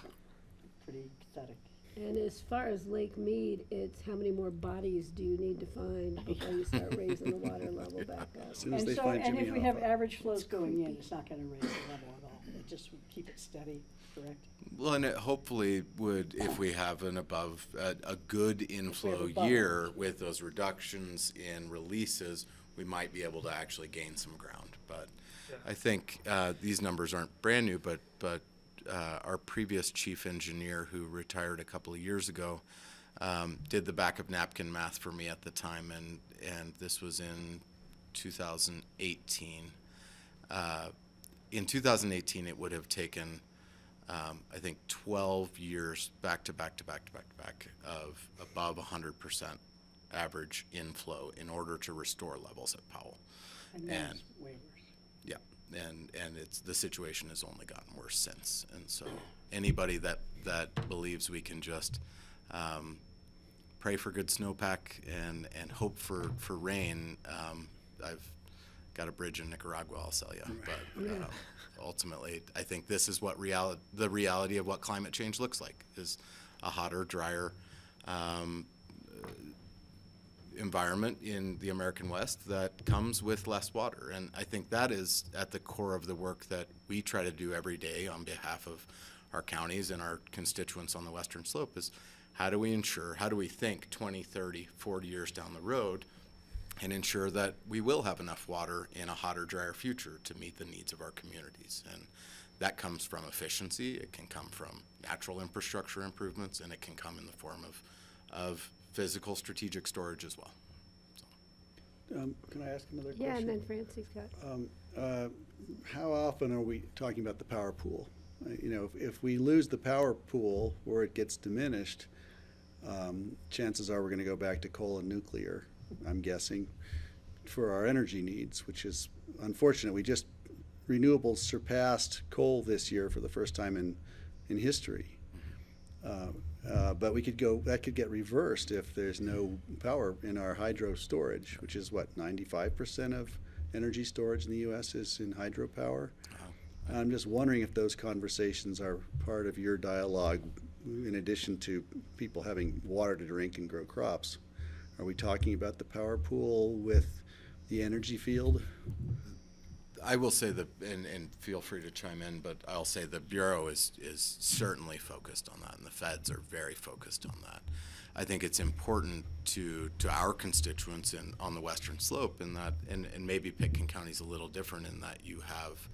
pretty pathetic.
And as far as Lake Mead, it's how many more bodies do you need to find before you start raising the water level back up?
As soon as
And
they
so,
find
and
Jimmy
if we
Hoffa.
have average flows going in, it's not gonna raise the level at all. It just would keep it steady, correct?
Well, and it hopefully would, if we have an above, a good inflow
above
year
average.
with those reductions in releases, we might be able to actually gain some ground. But
Yeah.
I think these numbers aren't brand new, but our previous chief engineer who retired a couple of years ago did the back of napkin math for me at the time, and this was in 2018. In 2018, it would have taken, I think, 12 years back to back of above 100% average inflow in order to restore levels at Powell.
And those waivers.
Yeah, and the situation has only gotten worse since. And so anybody that believes we can just pray for good snowpack and hope for rain, I've got a bridge in Nicaragua, I'll sell you. But ultimately, I think this is what the reality of what climate change looks like, is a hotter, drier environment in the American West that comes with less water. And I think that is at the core of the work that we try to do every day on behalf of our counties and our constituents on the Western Slope, is how do we think 20, 30, 40 years down the road and ensure that we will have enough water in a hotter, drier future to meet the needs of our communities. And that comes from efficiency, it can come from natural infrastructure improvements, and it can come in the form of physical strategic storage as well.
Can I ask another question?
Yeah, and then Francie's got.
How often are we talking about the power pool? If we lose the power pool or it gets diminished, chances are we're going to go back to coal and nuclear, I'm guessing, for our energy needs, which is unfortunate. Renewables surpassed coal this year for the first time in history. But that could get reversed if there's no power in our hydro storage, which is what, 95% of energy storage in the U.S. is in hydropower. I'm just wondering if those conversations are part of your dialogue, in addition to people having water to drink and grow crops. Are we talking about the power pool with the energy field?
I will say that, and feel free to chime in, but I'll say the Bureau is certainly focused on that, and the feds are very focused on that. I think it's important to our constituents on the Western Slope, and maybe Pitkin County's a little different in that you have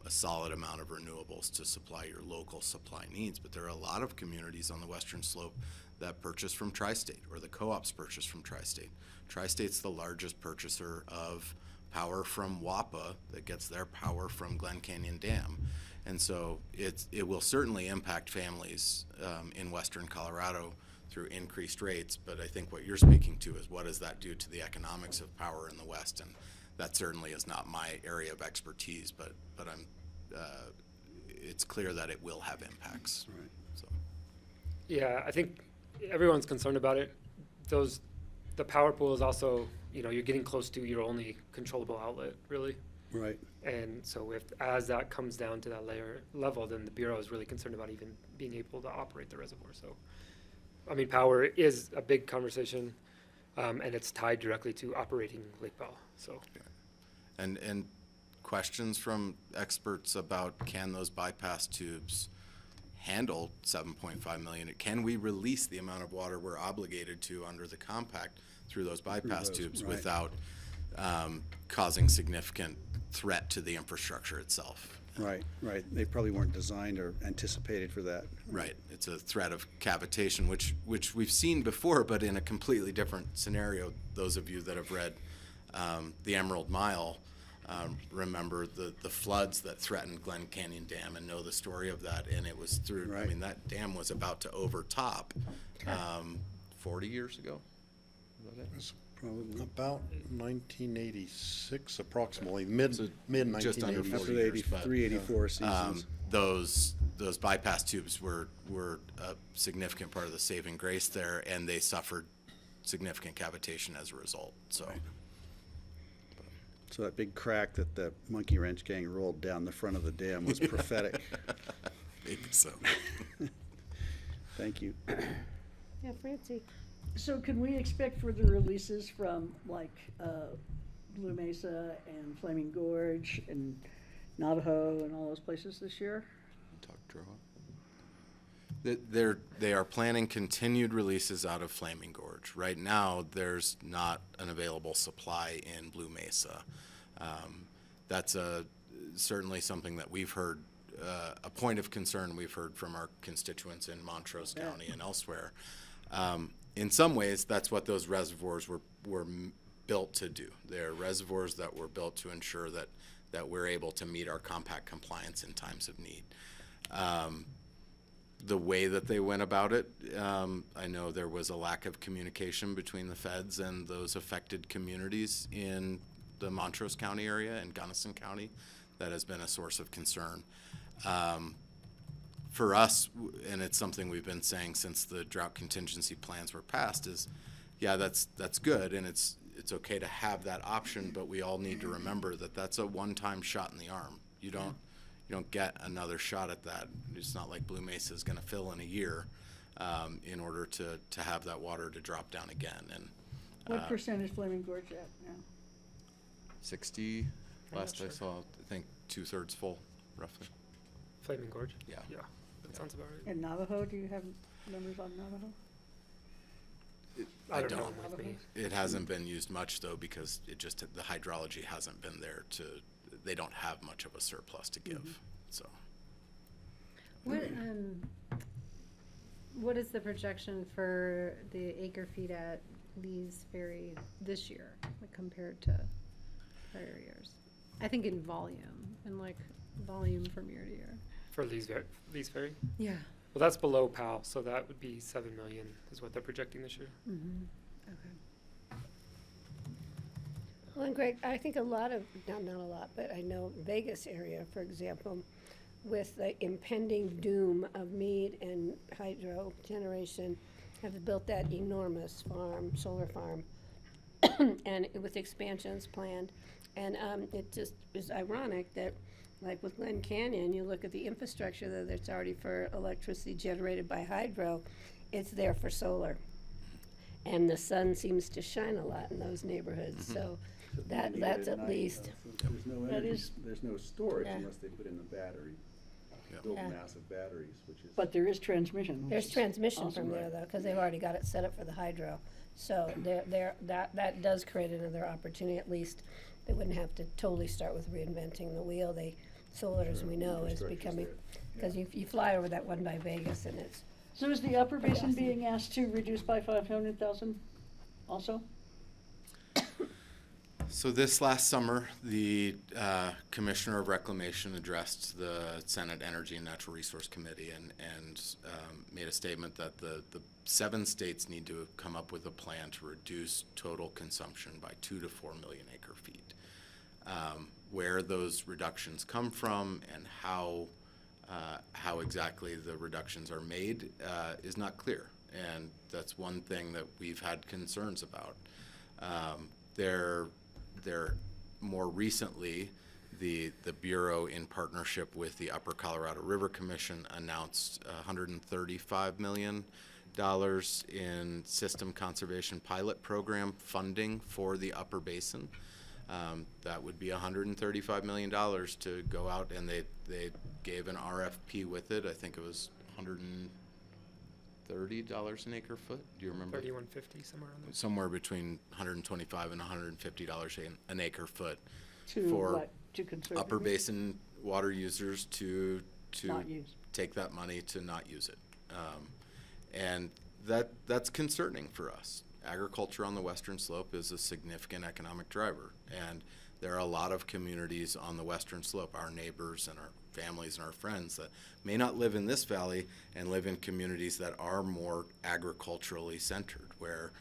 a solid amount of renewables to supply your local supply needs, but there are a lot of communities on the Western Slope that purchase from Tri-State, or the co-ops purchase from Tri-State. Tri-State's the largest purchaser of power from WAPA that gets their power from Glen Canyon Dam. And so it will certainly impact families in Western Colorado through increased rates, but I think what you're speaking to is what does that do to the economics of power in the West, and that certainly is not my area of expertise, but it's clear that it will have impacts.
Right.
So.
Yeah, I think everyone's concerned about it. The power pool is also, you're getting close to your only controllable outlet, really.
Right.
And so as that comes down to that level, then the Bureau is really concerned about even being able to operate the reservoir. So, power is a big conversation, and it's tied directly to operating Lake Powell. So,
yeah. And questions from experts about, can those bypass tubes handle 7.5 million? Can we release the amount of water we're obligated to under the compact through those bypass tubes, right, without causing significant threat to the infrastructure itself?
Right. They probably weren't designed or anticipated for that.
Right. It's a threat of cavitation, which we've seen before, but in a completely different scenario. Those of you that have read the Emerald Mile remember the floods that threatened Glen Canyon Dam and know the story of that. And it was through,
right,
that dam was about to overtop 40 years ago. Is that it?
It's probably about 1986, approximately mid-1980s.
Just under 40
After the
years, but
83-84 seasons.
those bypass tubes were a significant part of the saving grace there, and they suffered significant cavitation as a result. So.
Right. So that big crack that the monkey wrench gang rolled down the front of the dam was prophetic.
Maybe so.
Thank you.
Yeah, Francie.
So can we expect further releases from Blue Mesa and Flaming Gorge and Navajo and all those places this year?
They are planning continued releases out of Flaming Gorge. Right now, there's not an available supply in Blue Mesa. That's certainly something that we've heard, a point of concern we've heard from our constituents in Montrose County and elsewhere. In some ways, that's what those reservoirs were built to do. They're reservoirs that were built to ensure that we're able to meet our compact compliance in times of need. The way that they went about it, I know there was a lack of communication between the feds and those affected communities in the Montrose County area and Gunnison County. That has been a source of concern. For us, and it's something we've been saying since the drought contingency plans were passed, is yeah, that's good, and it's okay to have that option, but we all need to remember that that's a one-time shot in the arm. You don't get another shot at that. It's not like Blue Mesa is going to fill in a year in order to have that water to drop down again. And
What percent is Flaming Gorge at now?
60, last I saw, I think 2/3 full, roughly.
Flaming Gorge?
Yeah.
Yeah, that sounds about right.
And Navajo, do you have numbers on Navajo?
I don't know with me.
It hasn't been used much though, because the hydrology hasn't been there they don't have much of a surplus to give, so.
What is the projection for the acre feet at Lee's Ferry this year, like compared to prior years? I think in volume, volume from year to year.
For Lee's Ferry?
Yeah.
Well, that's below PAL, so that would be 7 million is what they're projecting this year.
Mm-hmm. Okay.
Well, and Greg, I think not a lot, but I know Vegas area, for example, with the impending doom of Meade and hydro generation, have built that enormous solar farm, and with expansions planned. And it just is ironic that, like with Glen Canyon, you look at the infrastructure that's already for electricity generated by hydro, it's there for solar. And the sun seems to shine a lot in those neighborhoods, so that's at least.
There's no storage
Yeah.
unless they put in the battery, build massive batteries, which is.
But there is transmission.
There's transmission from there though, because they've already got it set up for the hydro. So that does create another opportunity, at least. They wouldn't have to totally start with reinventing the wheel. Solar, as we know, is becoming, because you fly over that one by Vegas and it's.
So is the Upper Basin being asked to reduce by 500,000 also?
So this last summer, the Commissioner of Reclamation addressed the Senate Energy and Natural Resource Committee and made a statement that the 7 states need to come up with a plan to reduce total consumption by 2 to 4 million acre feet. Where those reductions come from and how exactly the reductions are made is not clear, and that's one thing that we've had concerns about. More recently, the Bureau, in partnership with the Upper Colorado River Commission, announced $135 million in system conservation pilot program funding for the Upper Basin. That would be $135 million to go out, and they gave an RFP with it. I think it was $130 an acre foot. Do you remember?
3150, somewhere around there.
Somewhere between $125 and $150 an acre foot
To conserve
Upper
it?
Basin water users to
Not use.
take that money to not use it. And that's concerning for us. Agriculture on the western slope is a significant economic driver, and there are a lot of communities on the western slope, our neighbors and our families and our friends, that may not live in this valley and live in communities that are more agriculturally centered, where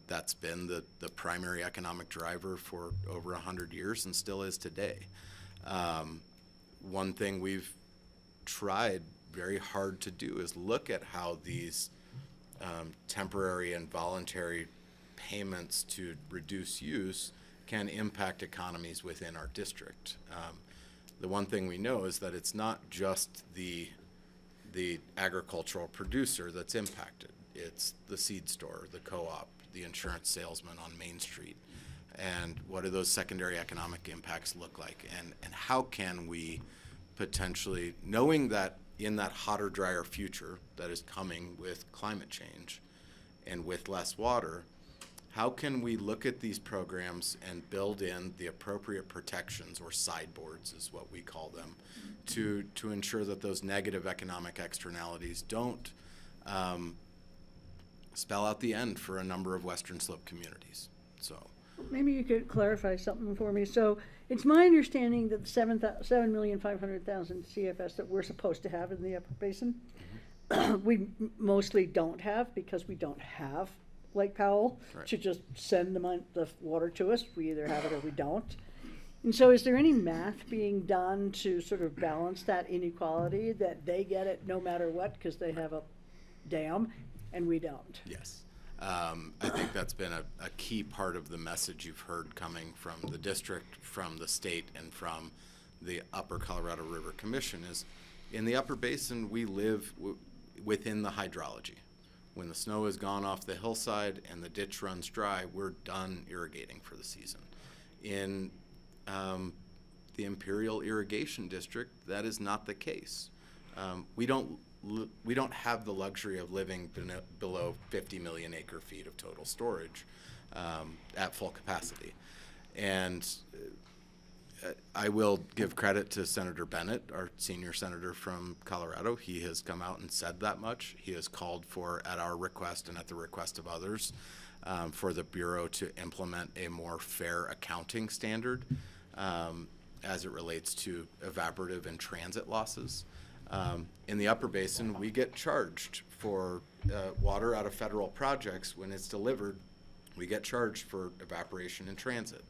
that's been the primary economic driver for over 100 years and still is today. One thing we've tried very hard to do is look at how these temporary and voluntary payments to reduce use can impact economies within our district. The one thing we know is that it's not just the agricultural producer that's impacted. It's the seed store, the co-op, the insurance salesman on Main Street. And what do those secondary economic impacts look like? And how can we potentially, knowing that in that hotter, drier future that is coming with climate change and with less water, how can we look at these programs and build in the appropriate protections, or sideboards is what we call them, to ensure that those negative economic externalities don't spell out the end for a number of Western Slope communities. So,
Maybe you could clarify something for me. So it's my understanding that the 7,500,000 CFS that we're supposed to have in the Upper Basin, we mostly don't have because we don't have Lake Powell
Right.
to just send the water to us. We either have it or we don't. And so is there any math being done to sort of balance that inequality, that they get it no matter what because they have a dam and we don't?
yes. I think that's been a key part of the message you've heard coming from the district, from the state, and from the Upper Colorado River Commission is in the Upper Basin, we live within the hydrology. When the snow is gone off the hillside and the ditch runs dry, we're done irrigating for the season. In the Imperial Irrigation District, that is not the case. We don't have the luxury of living below 50 million acre feet of total storage at full capacity. And I will give credit to Senator Bennett, our senior senator from Colorado. He has come out and said that much. He has called for, at our request and at the request of others, for the Bureau to implement a more fair accounting standard as it relates to evaporative and transit losses. In the Upper Basin, we get charged for water out of federal projects. When it's delivered, we get charged for evaporation and transit.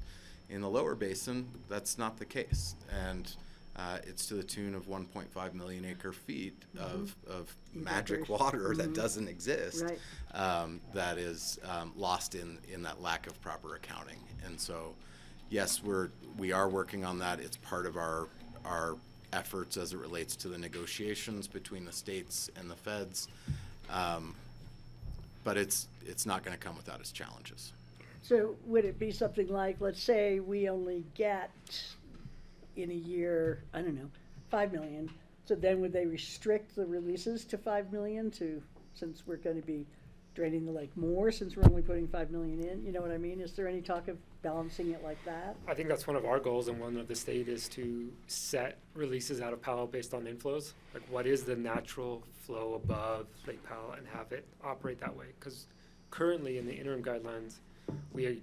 In the Lower Basin, that's not the case, and it's to the tune of 1.5 million acre feet of magic water that doesn't exist,
Right.
that is lost in that lack of proper accounting. And so, yes, we are working on that. It's part of our efforts as it relates to the negotiations between the states and the feds, but it's not going to come without its challenges.
So would it be something like, let's say we only get in a year, I don't know, 5 million. So then would they restrict the releases to 5 million since we're going to be draining the lake more since we're only putting 5 million in? You know what I mean? Is there any talk of balancing it like that?
I think that's one of our goals, and one of the state is to set releases out of Powell based on inflows. Like, what is the natural flow above Lake Powell, and have it operate that way? Because currently in the interim guidelines, it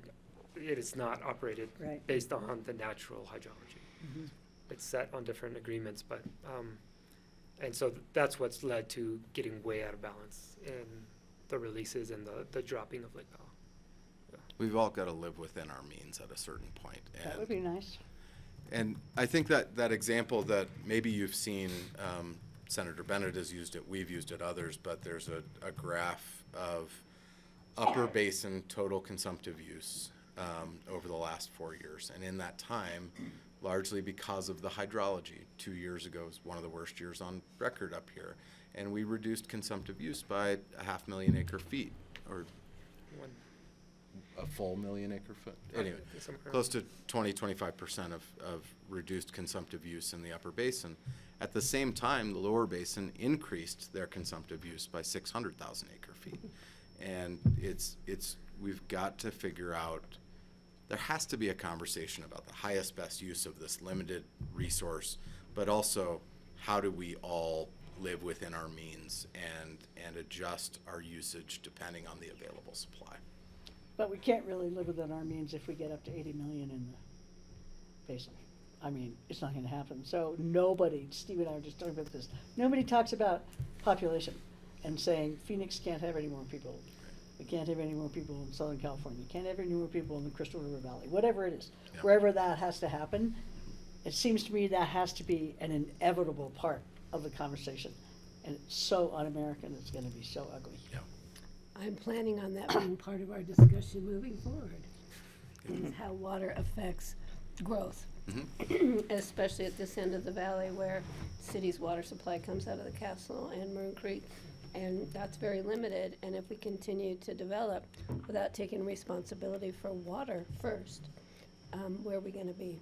is not operated
Right.
based on the natural hydrology.
Mm-hmm.
It's set on different agreements, but and so that's what's led to getting way out of balance in the releases and the dropping of Lake Powell.
We've all got to live within our means at a certain point.
That would be nice.
And I think that example that maybe you've seen, Senator Bennett has used it, we've used it, others, but there's a graph of Upper Basin total consumptive use over the last 4 years. And in that time, largely because of the hydrology, 2 years ago was one of the worst years on record up here. And we reduced consumptive use by 500,000 acre feet, or a full million acre foot. Anyway, close to 20-25% of reduced consumptive use in the Upper Basin. At the same time, the Lower Basin increased their consumptive use by 600,000 acre feet. And we've got to figure out, there has to be a conversation about the highest best use of this limited resource, but also how do we all live within our means and adjust our usage depending on the available supply.
But we can't really live within our means if we get up to 80 million in the basin. I mean, it's not going to happen. So Steve and I were just talking about this, nobody talks about population and saying Phoenix can't have any more people. We can't have any more people in Southern California. Can't have any more people in the Crystal River Valley, whatever it is.
Yep.
Wherever that has to happen, it seems to me that has to be an inevitable part of the conversation. And it's so un-American, it's going to be so ugly.
Yeah.
I'm planning on that being part of our discussion moving forward, is how water affects growth, especially at this end of the valley where city's water supply comes out of the Castle and Maroon Creek, and that's very limited. And if we continue to develop without taking responsibility for water first, where are we going to be?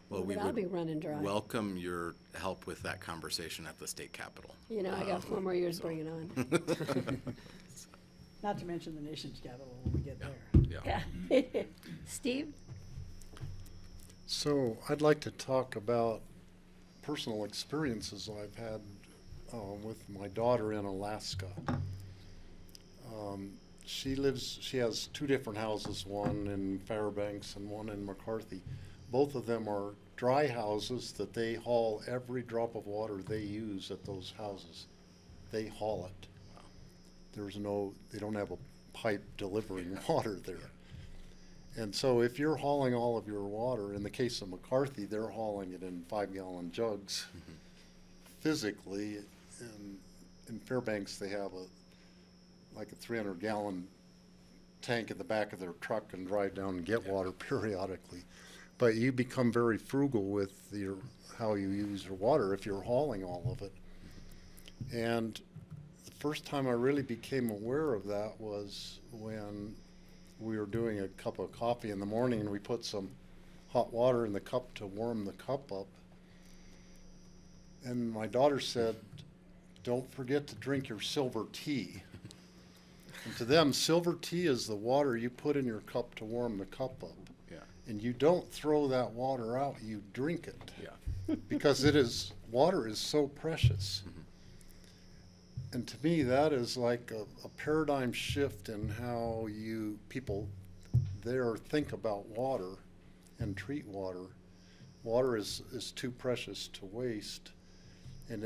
Well, we
That'll
would
be running dry.
welcome your help with that conversation at the state capitol.
You know, I got 4 more years to bring it on.
Not to mention the nation's capital when we get there.
Yeah.
Yeah. Steve?
So I'd like to talk about personal experiences I've had with my daughter in Alaska. She has two different houses, one in Fairbanks and one in McCarthy. Both of them are dry houses that they haul every drop of water they use at those houses. They haul it. They don't have a pipe delivering water there. And so if you're hauling all of your water, in the case of McCarthy, they're hauling it in 5-gallon jugs. Physically, in Fairbanks, they have like a 300-gallon tank in the back of their truck and drive down and get water periodically. But you become very frugal with how you use your water if you're hauling all of it. And the first time I really became aware of that was when we were doing a cup of coffee in the morning and we put some hot water in the cup to warm the cup up. And my daughter said, "Don't forget to drink your silver tea." And to them, silver tea is the water you put in your cup to warm the cup up.
Yeah.
And you don't throw that water out, you drink it.
Yeah.
Because water is so precious. And to me, that is like a paradigm shift in how people there think about water and treat water. Water is too precious to waste. And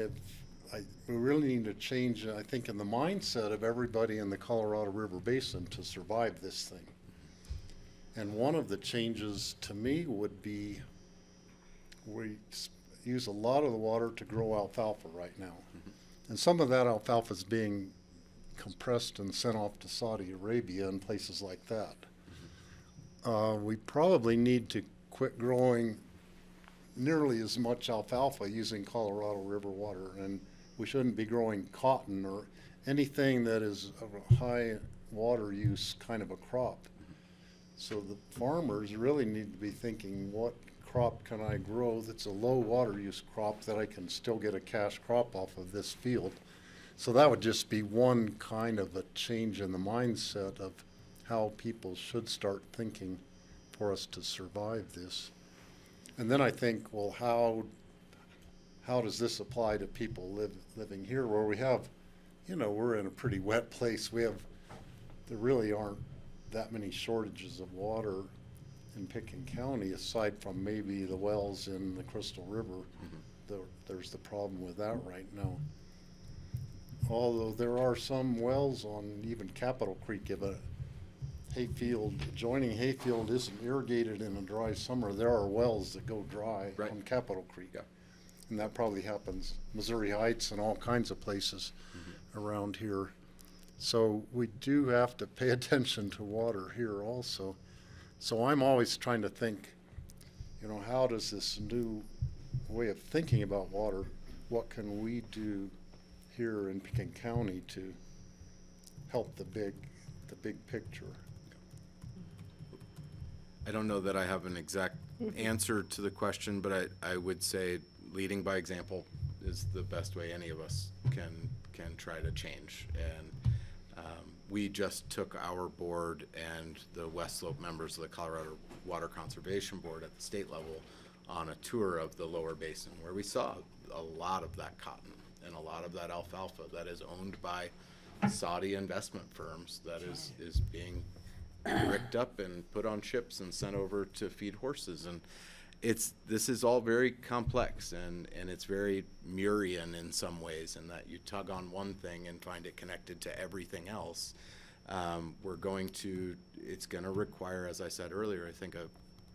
we really need to change, I think, in the mindset of everybody in the Colorado River Basin to survive this thing. And one of the changes to me would be we use a lot of the water to grow alfalfa right now. And some of that alfalfa is being compressed and sent off to Saudi Arabia and places like that. We probably need to quit growing nearly as much alfalfa using Colorado River water, and we shouldn't be growing cotton or anything that is of a high water use kind of a crop. So the farmers really need to be thinking, what crop can I grow that's a low water use crop that I can still get a cash crop off of this field? So that would just be one kind of a change in the mindset of how people should start thinking for us to survive this. And then I think, well, how does this apply to people living here where we have, we're in a pretty wet place. There really aren't that many shortages of water in Pickens County, aside from maybe the wells in the Crystal River. There's the problem with that right now. Although there are some wells on even Capitol Creek. If a adjoining hayfield isn't irrigated in a dry summer, there are wells that go dry on Capitol Creek. Yeah. And that probably happens Missouri Heights and all kinds of places around here. So we do have to pay attention to water here also. So I'm always trying to think, how does this new way of thinking about water, what can we do here in Pickens County to help the big picture?
I don't know that I have an exact answer to the question, but I would say leading by example is the best way any of us can try to change. And we just took our board and the West Slope members of the Colorado Water Conservation Board at the state level on a tour of the lower basin, where we saw a lot of that cotton and a lot of that alfalfa that is owned by Saudi investment firms that is being ricked up and put on ships and sent over to feed horses. And this is all very complex and it's very Muirian in some ways, in that you tug on one thing and find it connected to everything else. It's gonna require, as I said earlier, I think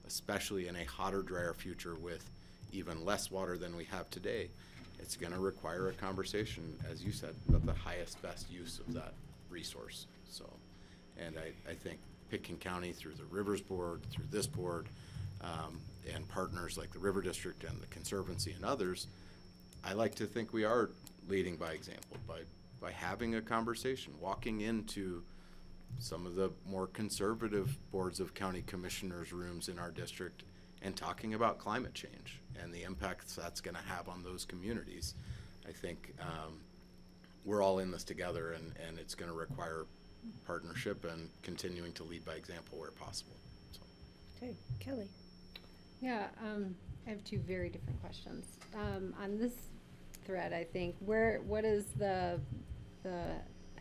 especially in a hotter, drier future with even less water than we have today, it's gonna require a conversation, as you said, about the highest, best use of that resource. So, and I think Pickens County, through the Rivers Board, through this board, and partners like the River District and the Conservancy and others, I like to think we are leading by example by having a conversation, walking into some of the more conservative boards of county commissioners' rooms in our district and talking about climate change and the impacts that's going to have on those communities. I think we're all in this together, and it's going to require partnership and continuing to lead by example where possible. So.
Okay, Kelly.
Yeah, I have two very different questions. On this thread, I think, what is the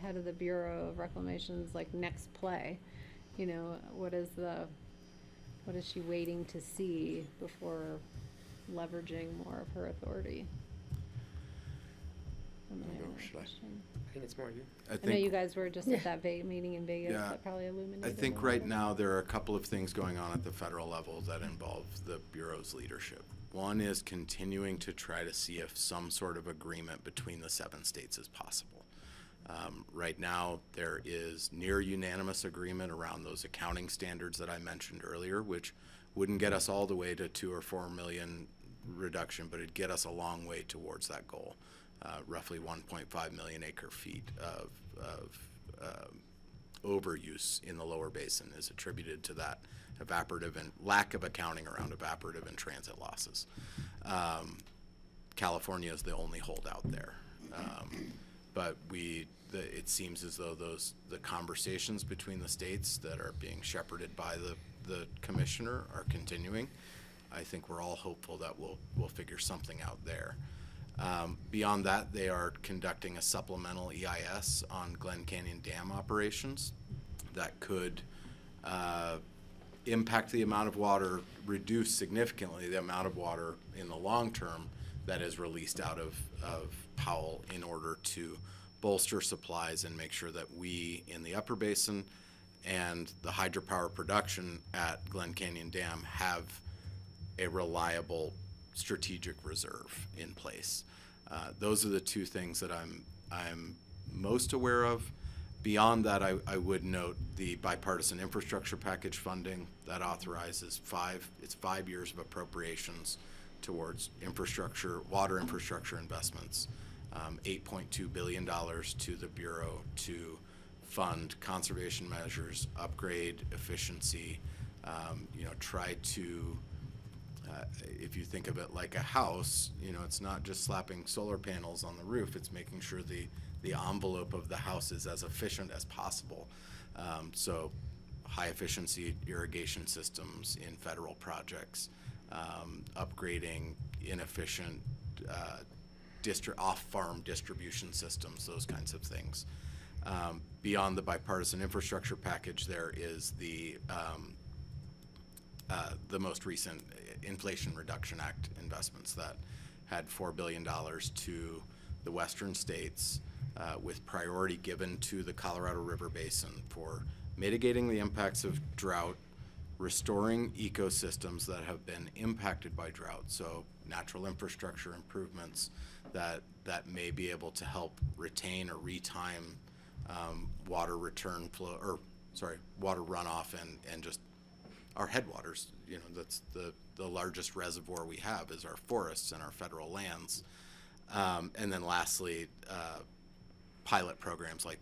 head of the Bureau of Reclamation's like next play? You know, what is she waiting to see before leveraging more of her authority?
I think it's more you.
I know you guys were just at that meeting in Vegas
Yeah.
that probably illuminated.
I think
a lot
right
of it.
now there are a couple of things going on at the federal level that involve the Bureau's leadership. One is continuing to try to see if some sort of agreement between the 7 states is possible. Right now, there is near unanimous agreement around those accounting standards that I mentioned earlier, which wouldn't get us all the way to 2 or 4 million reduction, but it'd get us a long way towards that goal. Roughly 1.5 million acre feet of overuse in the lower basin is attributed to that evaporative and lack of accounting around evaporative and transit losses. California is the only holdout there. But it seems as though the conversations between the states that are being shepherded by the commissioner are continuing. I think we're all hopeful that we'll figure something out there. Beyond that, they are conducting a supplemental EIS on Glen Canyon Dam operations that could impact the amount of water, reduce significantly the amount of water in the long term that is released out of Powell in order to bolster supplies and make sure that we in the upper basin and the hydropower production at Glen Canyon Dam have a reliable strategic reserve in place. Those are the 2 things that I'm most aware of. Beyond that, I would note the bipartisan infrastructure package funding that authorizes 5 years of appropriations towards infrastructure, water infrastructure investments, $8.2 billion to the Bureau to fund conservation measures, upgrade efficiency, try to if you think of it like a house, it's not just slapping solar panels on the roof, it's making sure the envelope of the house is as efficient as possible. So high efficiency irrigation systems in federal projects, upgrading inefficient off-farm distribution systems, those kinds of things. Beyond the bipartisan infrastructure package, there is the most recent Inflation Reduction Act investments that had $4 billion to the western states with priority given to the Colorado River Basin for mitigating the impacts of drought, restoring ecosystems that have been impacted by drought, so natural infrastructure improvements that may be able to help retain or retime water return flow, water runoff and just our headwaters. That's the largest reservoir we have is our forests and our federal lands. And then lastly, pilot programs like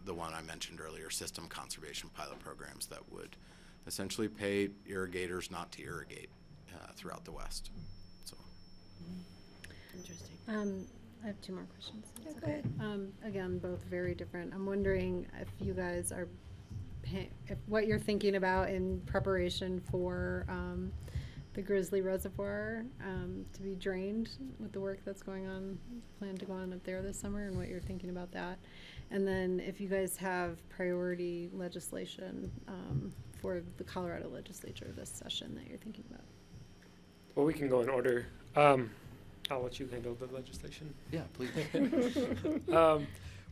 the one I mentioned earlier, system conservation pilot programs that would essentially pay irrigators not to irrigate throughout the West. So.
Interesting.
I have 2 more questions.
Yeah,
That's
go ahead.
Again, both very different. I'm wondering if you guys are, if what you're thinking about in preparation for the Grizzly Reservoir to be drained with the work that's going on, planned to go on up there this summer, and what you're thinking about that. And then if you guys have priority legislation for the Colorado legislature this session that you're thinking about.
Well, we can go in order. I'll let you handle the legislation.
Yeah, please.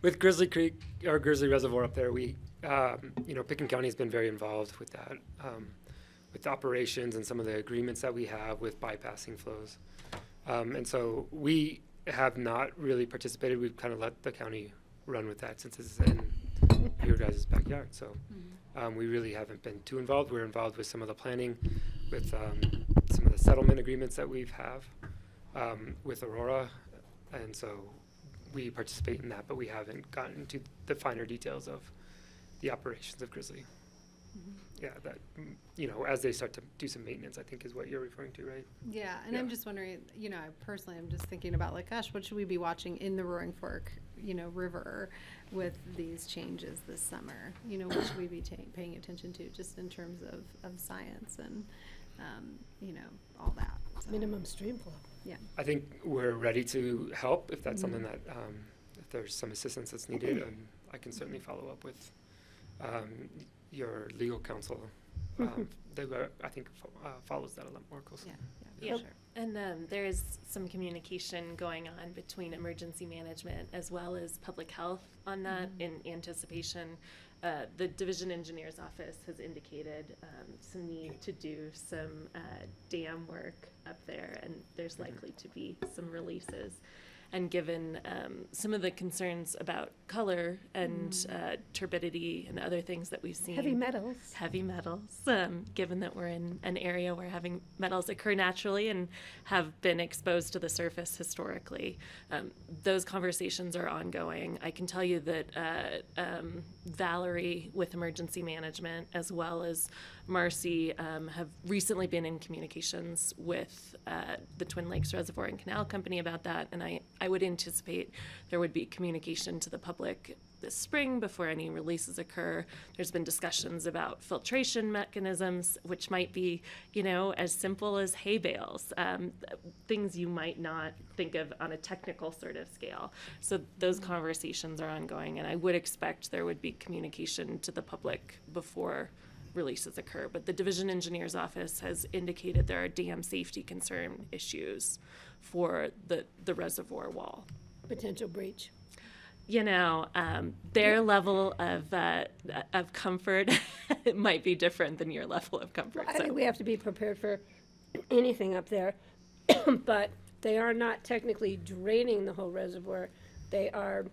With Grizzly Creek or Grizzly Reservoir up there, we, Pickens County has been very involved with that, with the operations and some of the agreements that we have with bypassing flows. And so we have not really participated. We've kind of let the county run with that since it's in your guys' backyard. So we really haven't been too involved. We're involved with some of the planning, with some of the settlement agreements that we have with Aurora. And so we participate in that, but we haven't gotten into the finer details of the operations of Grizzly. Yeah, that, as they start to do some maintenance, I think is what you're referring to, right?
Yeah, and
Yeah.
I'm just wondering, personally, I'm just thinking about like, gosh, what should we be watching in the Roaring Fork, River with these changes this summer? What should we be paying attention to just in terms of science and, all that. So,
Minimum stream flow.
yeah.
I think we're ready to help if that's something that, if there's some assistance that's needed. And I can certainly follow up with your legal counsel. They were, I think, follows that a lot more closely.
Yeah, sure. And there is some communication going on between emergency management as well as public health on that in anticipation. The division engineer's office has indicated some need to do some dam work up there, and there's likely to be some releases. And given some of the concerns about color and turbidity and other things that we've seen.
Heavy metals.
Heavy metals, given that we're in an area where heavy metals occur naturally and have been exposed to the surface historically. Those conversations are ongoing. I can tell you that Valerie with emergency management as well as Marcy have recently been in communications with the Twin Lakes Reservoir and Canal Company about that, and I would anticipate there would be communication to the public this spring before any releases occur. There's been discussions about filtration mechanisms, which might be, as simple as hay bales, things you might not think of on a technical sort of scale. So those conversations are ongoing, and I would expect there would be communication to the public before releases occur. But the division engineer's office has indicated there are dam safety concern issues for the reservoir wall.
Potential breach.
Their level of comfort might be different than your level of comfort.
I think we have to be prepared for anything up there, but they are not technically draining the whole reservoir. They are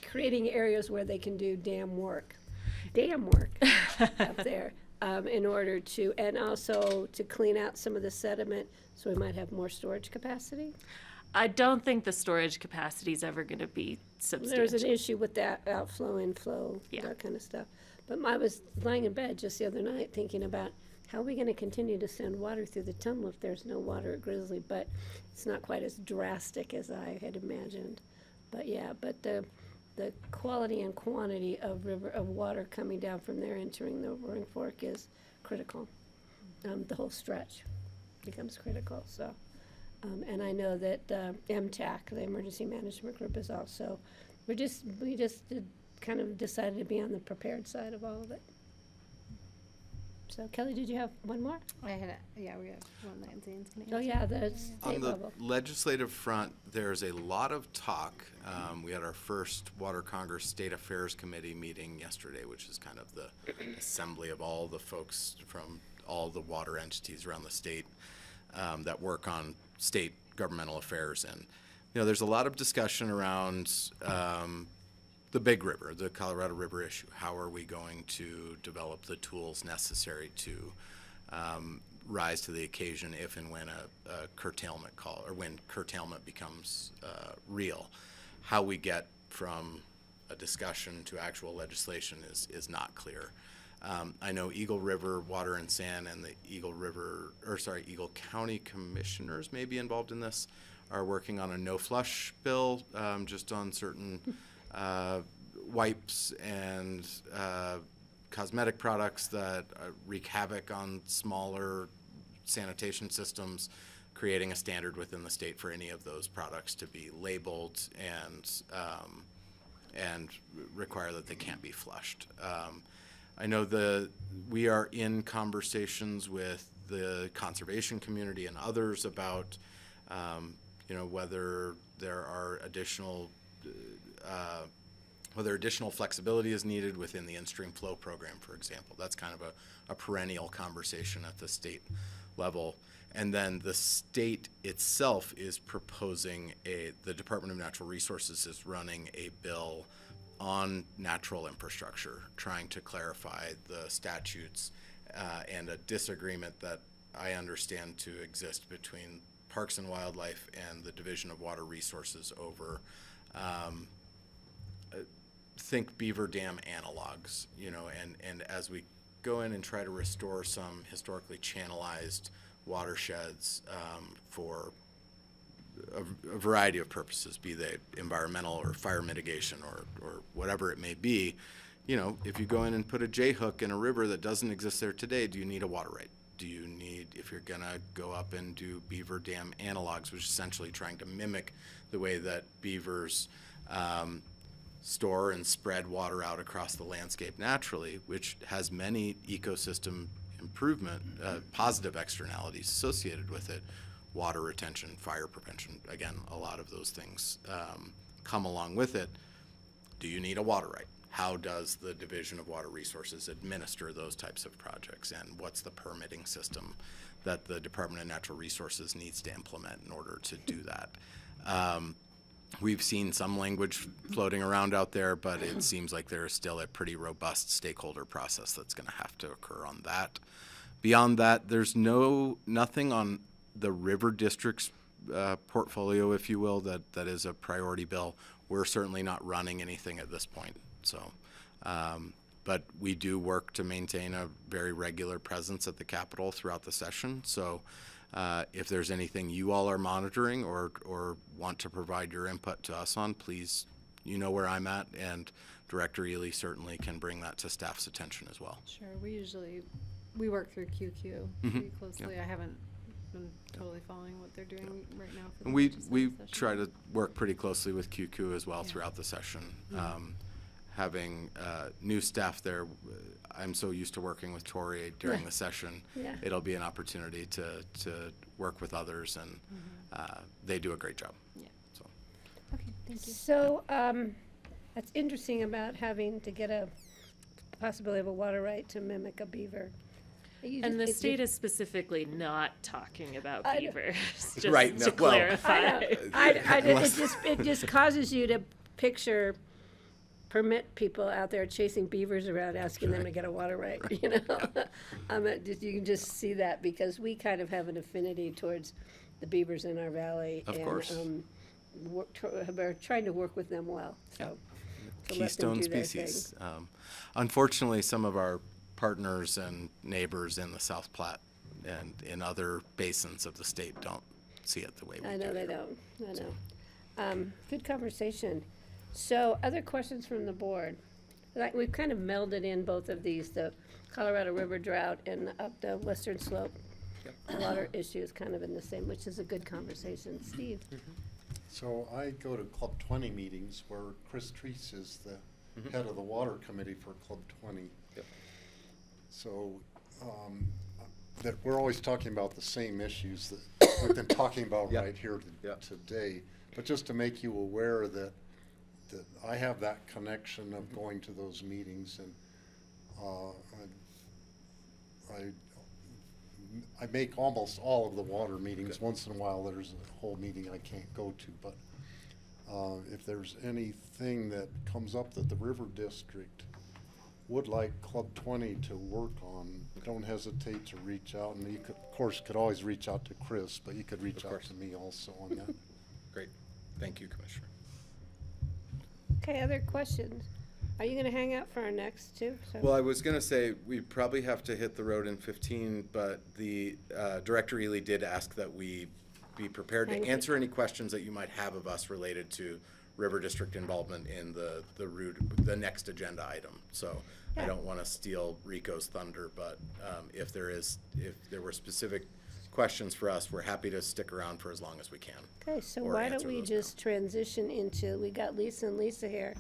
creating areas where they can do dam work up there in order to, and also to clean out some of the sediment, so we might have more storage capacity.
I don't think the storage capacity is ever going to be substantial.
There's an issue with that outflow, inflow, that kind of stuff. But I was lying in bed just the other night thinking about how are we going to continue to send water through the tunnel if there's no water at Grizzly, but it's not quite as drastic as I had imagined. But yeah, but the quality and quantity of water coming down from there entering the Roaring Fork is critical. The whole stretch becomes critical. So, and I know that MTAC, the Emergency Management Group, is also. We just kind of decided to be on the prepared side of all of it. So Kelly, did you have one more?
We have one that Zane's going to
Oh
answer.
yeah, the state
On the
level.
legislative front, there's a lot of talk. We had our first Water Congress State Affairs Committee meeting yesterday, which is kind of the assembly of all the folks from all the water entities around the state that work on state governmental affairs. And, there's a lot of discussion around the big river, the Colorado River issue. How are we going to develop the tools necessary to rise to the occasion if and when a curtailment call, or when curtailment becomes real? How we get from a discussion to actual legislation is not clear. I know Eagle River Water and Sand and the Eagle County Commissioners may be involved in this, are working on a no flush bill, just on certain wipes and cosmetic products that wreak havoc on smaller sanitation systems, creating a standard within the state for any of those products to be labeled and require that they can't be flushed. I know we are in conversations with the conservation community and others about whether there are whether additional flexibility is needed within the in-stream flow program, for example. That's kind of a perennial conversation at the state level. And then the state itself is proposing the Department of Natural Resources is running a bill on natural infrastructure, trying to clarify the statutes and a disagreement that I understand to exist between Parks and Wildlife and the Division of Water Resources over think beaver dam analogs, and as we go in and try to restore some historically channelized watersheds for a variety of purposes, be they environmental or fire mitigation or whatever it may be, if you go in and put a J-hook in a river that doesn't exist there today, do you need a water right? Do you need, if you're gonna go up and do beaver dam analogs, which is essentially trying to mimic the way that beavers store and spread water out across the landscape naturally, which has many ecosystem improvement, positive externalities associated with it. Water retention, fire prevention, again, a lot of those things come along with it. Do you need a water right? How does the Division of Water Resources administer those types of projects, and what's the permitting system that the Department of Natural Resources needs to implement in order to do that? We've seen some language floating around out there, but it seems like there is still a pretty robust stakeholder process that's going to have to occur on that. Beyond that, there's nothing on the river district's portfolio, if you will, that is a priority bill. We're certainly not running anything at this point. So, but we do work to maintain a very regular presence at the Capitol throughout the session. So if there's anything you all are monitoring or want to provide your input to us on, please, you know where I'm at, and Director Ely certainly can bring that to staff's attention as well.
Sure, we work through QQ pretty closely.
Yep.
I haven't been totally following what they're doing right now. For the
And we
legislative session.
try to work pretty closely with QQ as well throughout the session. Having new staff there, I'm so used to working with Tori during the session.
Yeah.
It'll be an opportunity to work with others, and they do a great job.
Yeah.
So.
Okay, thank you.
So, that's interesting about having to get a possibility of a water right to mimic a beaver.
And the state is specifically not talking about
I know.
beavers, just
Right,
to
no, well,
clarify.
It just causes you to picture permit people out there chasing beavers around, asking them to get a water right, you know? You can just see that, because we kind of have an affinity towards the beavers in our valley.
Of course.
We're trying to work with them well, so. to let them
Keystone
do their
species. Unfortunately, some of our partners and neighbors in the South Platte and in other basins of the state don't see it the way we do.
I know they
here.
don't, I know. Good conversation. So, other questions from the board? Like, we've kind of melded in both of these, the Colorado River drought and up the western slope. Water issues kind of in the same, which is a good conversation. Steve?
So I go to Club 20 meetings where Chris Treese is the head of the water committee for Club 20.
Yep.
So that we're always talking about the same issues that we've been talking about right here today. But just to make you aware that I have that connection of going to those meetings, and I make almost all of the water meetings. Once in a while, there's a whole meeting I can't go to, but if there's anything that comes up that the River District would like Club 20 to work on, don't hesitate to reach out. And you could, of course, could always reach out to Chris, but you could reach out to me also on that.
Great. Thank you, Commissioner.
Okay, other questions? Are you gonna hang out for our next too? So-
Well, I was going to say we probably have to hit the road in 15, but the Director Ely did ask that we be prepared to answer any questions that you might have of us related to River District involvement in the next agenda item. So I don't want to steal Rico's thunder, but if there were specific questions for us, we're happy to stick around for as long as we can.
Okay, so
or
why don't
answer
we
those
just transition into, we got Lisa and Lisa here,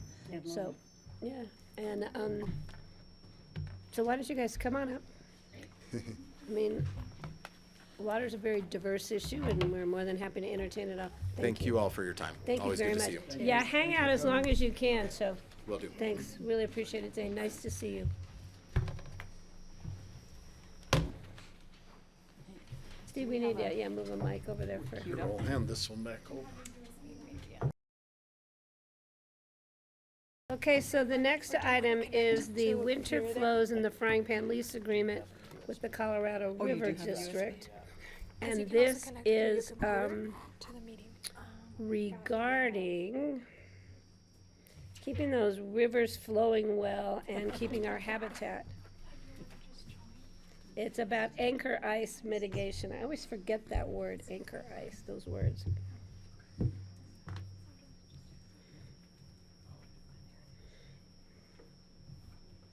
so, yeah, and, so why don't you guys come on up? I mean, water's a very diverse issue, and we're more than happy to entertain it all.
Thank you all for your time.
Thank you
Always
very
good
much.
to see you.
Yeah, hang out as long as you can, so,
Will do.
thanks, really appreciate it, Zane, nice to see you. Steve, we need to, move a mic over there for.
Here, I'll hand this one back over.
Okay, so the next item is the winter flows in the frying pan lease agreement with the Colorado River District. And this is, regarding keeping those rivers flowing well and keeping our habitat. It's about anchor ice mitigation. I always forget that word, anchor ice, those words.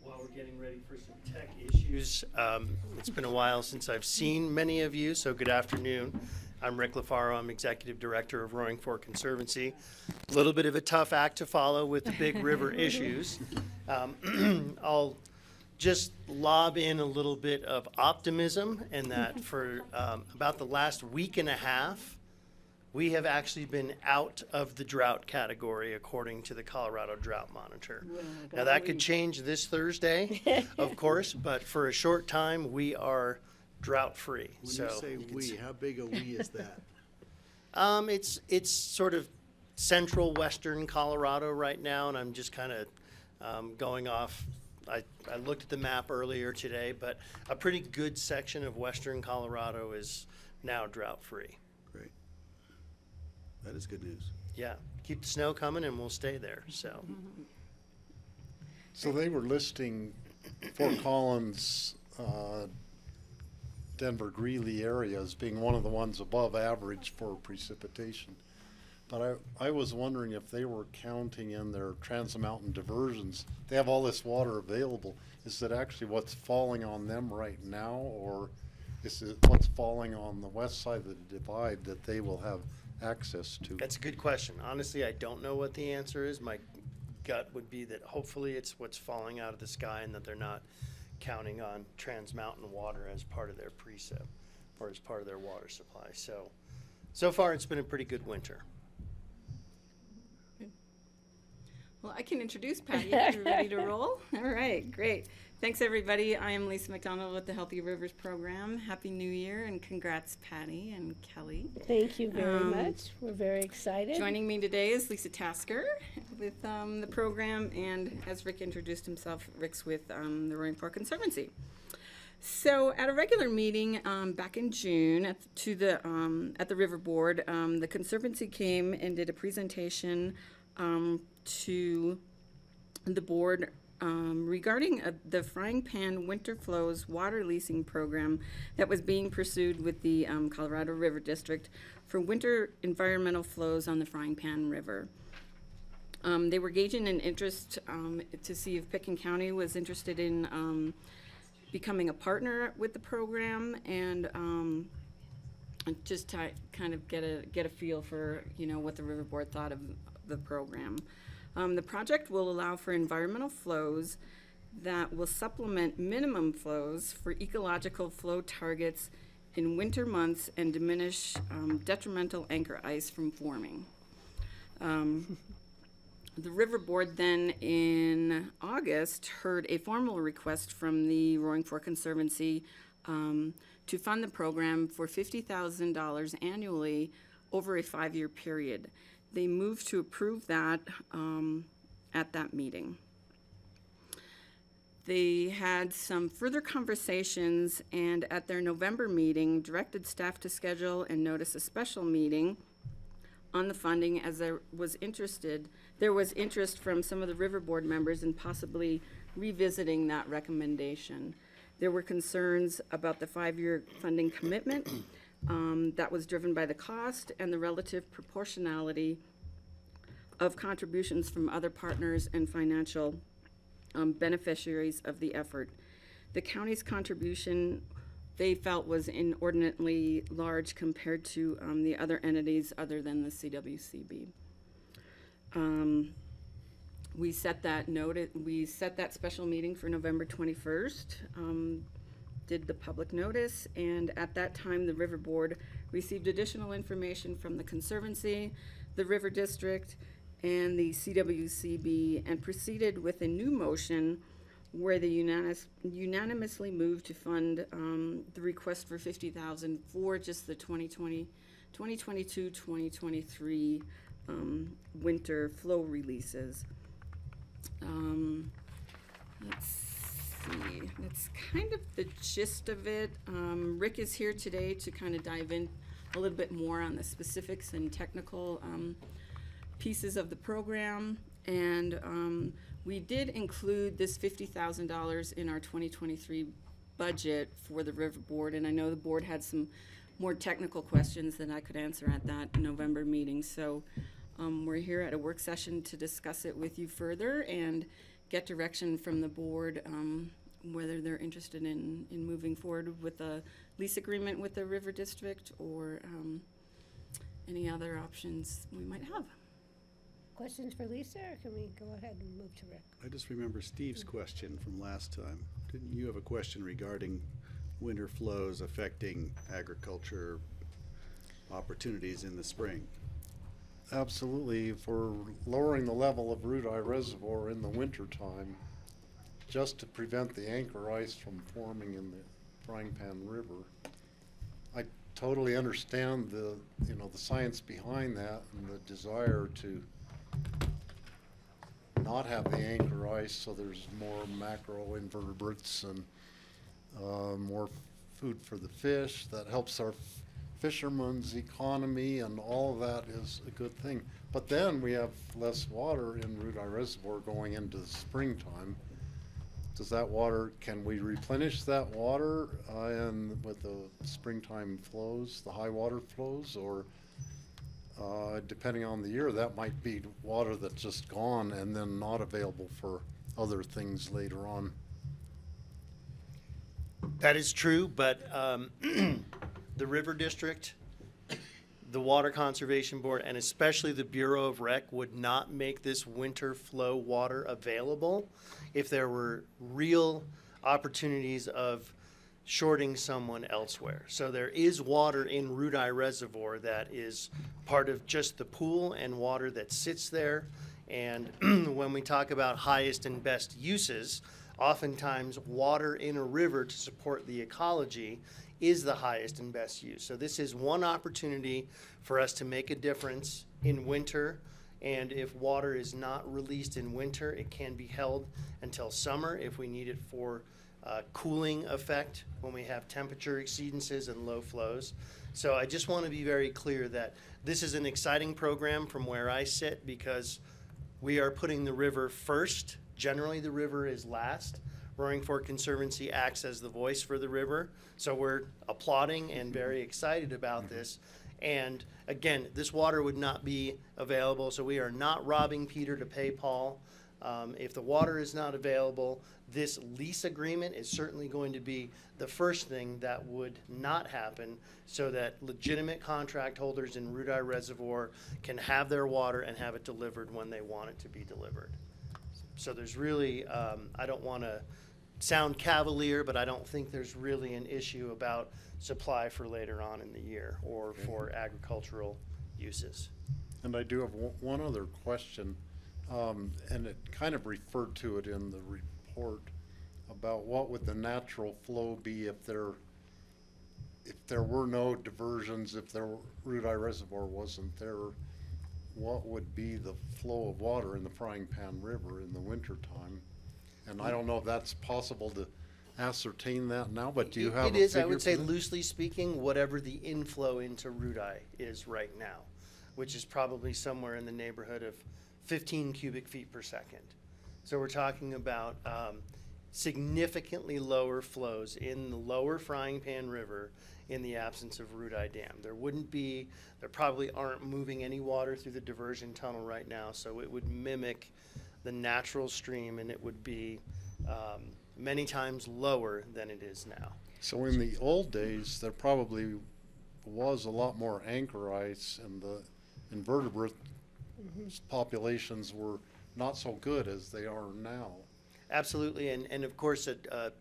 While we're getting ready for some tech issues, it's been a while since I've seen many of you, so good afternoon.
I'm Rick LaFaro. I'm Executive Director of Roaring Fork Conservancy. A little bit of a tough act to follow with the big river issues. I'll just lob in a little bit of optimism in that for about the last week and a half, we have actually been out of the drought category according to the Colorado Drought Monitor. Now that could change this Thursday, of course, but for a short time, we are drought-free.
When
So
you say we, how big a we is that?
it's sort of central western Colorado right now, and I'm just kind of going off. I looked at the map earlier today, but a pretty good section of western Colorado is now drought-free.
Great. That is good news.
Yeah, keep the snow coming, and we'll stay there. So.
So they were listing Fort Collins, Denver, Greeley area as being one of the ones above average for precipitation. But I was wondering if they were counting in their Trans-Mountain diversions. They have all this water available. Is it actually what's falling on them right now, or is it what's falling on the west side of the divide that they will have access to?
That's a good question. Honestly, I don't know what the answer is. My gut would be that hopefully it's what's falling out of the sky and that they're not counting on Trans-Mountain water as part of their precip or as part of their water supply. So far it's been a pretty good winter.
Well, I can introduce Patty if you're ready to roll. All right, great. Thanks, everybody. I am Lisa McDonald with the Healthy Rivers Program. Happy New Year, and congrats, Patty and Kelly.
Thank you very much. We're very excited.
Joining me today is Lisa Tasker with the program, and as Rick introduced himself, Rick's with the Roaring Fork Conservancy. So at a regular meeting back in June at the River Board, the Conservancy came and did a presentation to the board regarding the Frying Pan Winter Flows water leasing program that was being pursued with the Colorado River District for winter environmental flows on the Frying Pan River. They were gauging an interest to see if Pickens County was interested in becoming a partner with the program, and just to kind of get a feel for what the River Board thought of the program. The project will allow for environmental flows that will supplement minimum flows for ecological flow targets in winter months and diminish detrimental anchor ice from forming. The River Board then in August heard a formal request from the Roaring Fork Conservancy to fund the program for $50,000 annually over a 5-year period. They moved to approve that at that meeting. They had some further conversations, and at their November meeting, directed staff to schedule and notice a special meeting on the funding, as there was interest from some of the River Board members in possibly revisiting that recommendation. There were concerns about the 5-year funding commitment that was driven by the cost and the relative proportionality of contributions from other partners and financial beneficiaries of the effort. The county's contribution, they felt, was inordinately large compared to the other entities other than the CWCB. We set that special meeting for November 21st. Did the public notice, and at that time the River Board received additional information from the Conservancy, the River District, and the CWCB, and proceeded with a new motion where they unanimously moved to fund the request for $50,000 for just the 2022-2023 winter flow releases. Let's see, that's kind of the gist of it. Rick is here today to kind of dive in a little bit more on the specifics and technical pieces of the program, and we did include this $50,000 in our 2023 budget for the River Board, and I know the board had some more technical questions that I could answer at that November meeting, so we're here at a work session to discuss it with you further and get direction from the board whether they're interested in moving forward with a lease agreement with the River District or any other options we might have.
Questions for Lisa, or can we go ahead and move to Rick?
I just remember Steve's question from last time. Didn't you have a question regarding winter flows affecting agriculture opportunities in the spring?
Absolutely. If we're lowering the level of Root Eye Reservoir in the wintertime, just to prevent the anchor ice from forming in the Frying Pan River, I totally understand the science behind that and the desire to not have the anchor ice, so there's more macroinvertebrates and more food for the fish. That helps our fishermen's economy, and all of that is a good thing. But then we have less water in Root Eye Reservoir going into the springtime. Does that water, can we replenish that water with the springtime flows, the high water flows, or depending on the year, that might be water that's just gone and then not available for other things later on?
That is true, but the River District, the Water Conservation Board, and especially the Bureau of Rec would not make this winter flow water available if there were real opportunities of shorting someone elsewhere. So there is water in Root Eye Reservoir that is part of just the pool and water that sits there. And when we talk about highest and best uses, oftentimes water in a river to support the ecology is the highest and best use. So this is one opportunity for us to make a difference in winter. And if water is not released in winter, it can be held until summer if we need it for cooling effect when we have temperature exceedances and low flows. So I just want to be very clear that this is an exciting program from where I sit, because we are putting the river first. Generally, the river is last. Roaring Fork Conservancy acts as the voice for the river. So we're applauding and very excited about this. And again, this water would not be available, so we are not robbing Peter to pay Paul. If the water is not available, this lease agreement is certainly going to be the first thing that would not happen, so that legitimate contract holders in Root Eye Reservoir can have their water and have it delivered when they want it to be delivered. So there's really, I don't want to sound cavalier, but I don't think there's really an issue about supply for later on in the year or for agricultural uses.
And I do have one other question, and it kind of referred to it in the report about what would the natural flow be if there were no diversions, if the Root Eye Reservoir wasn't there. What would be the flow of water in the Frying Pan River in the wintertime? And I don't know if that's possible to ascertain that now, but do you have a figure?
It is, I would say,
for that?
loosely speaking, whatever the inflow into Root Eye is right now, which is probably somewhere in the neighborhood of 15 cubic feet per second. So we're talking about significantly lower flows in the lower Frying Pan River in the absence of Root Eye Dam. There probably aren't moving any water through the diversion tunnel right now, so it would mimic the natural stream, and it would be many times lower than it is now.
So in the old days, there probably was a lot more anchor ice, and the invertebrate populations were not so good as they are now.
Absolutely, and of course, a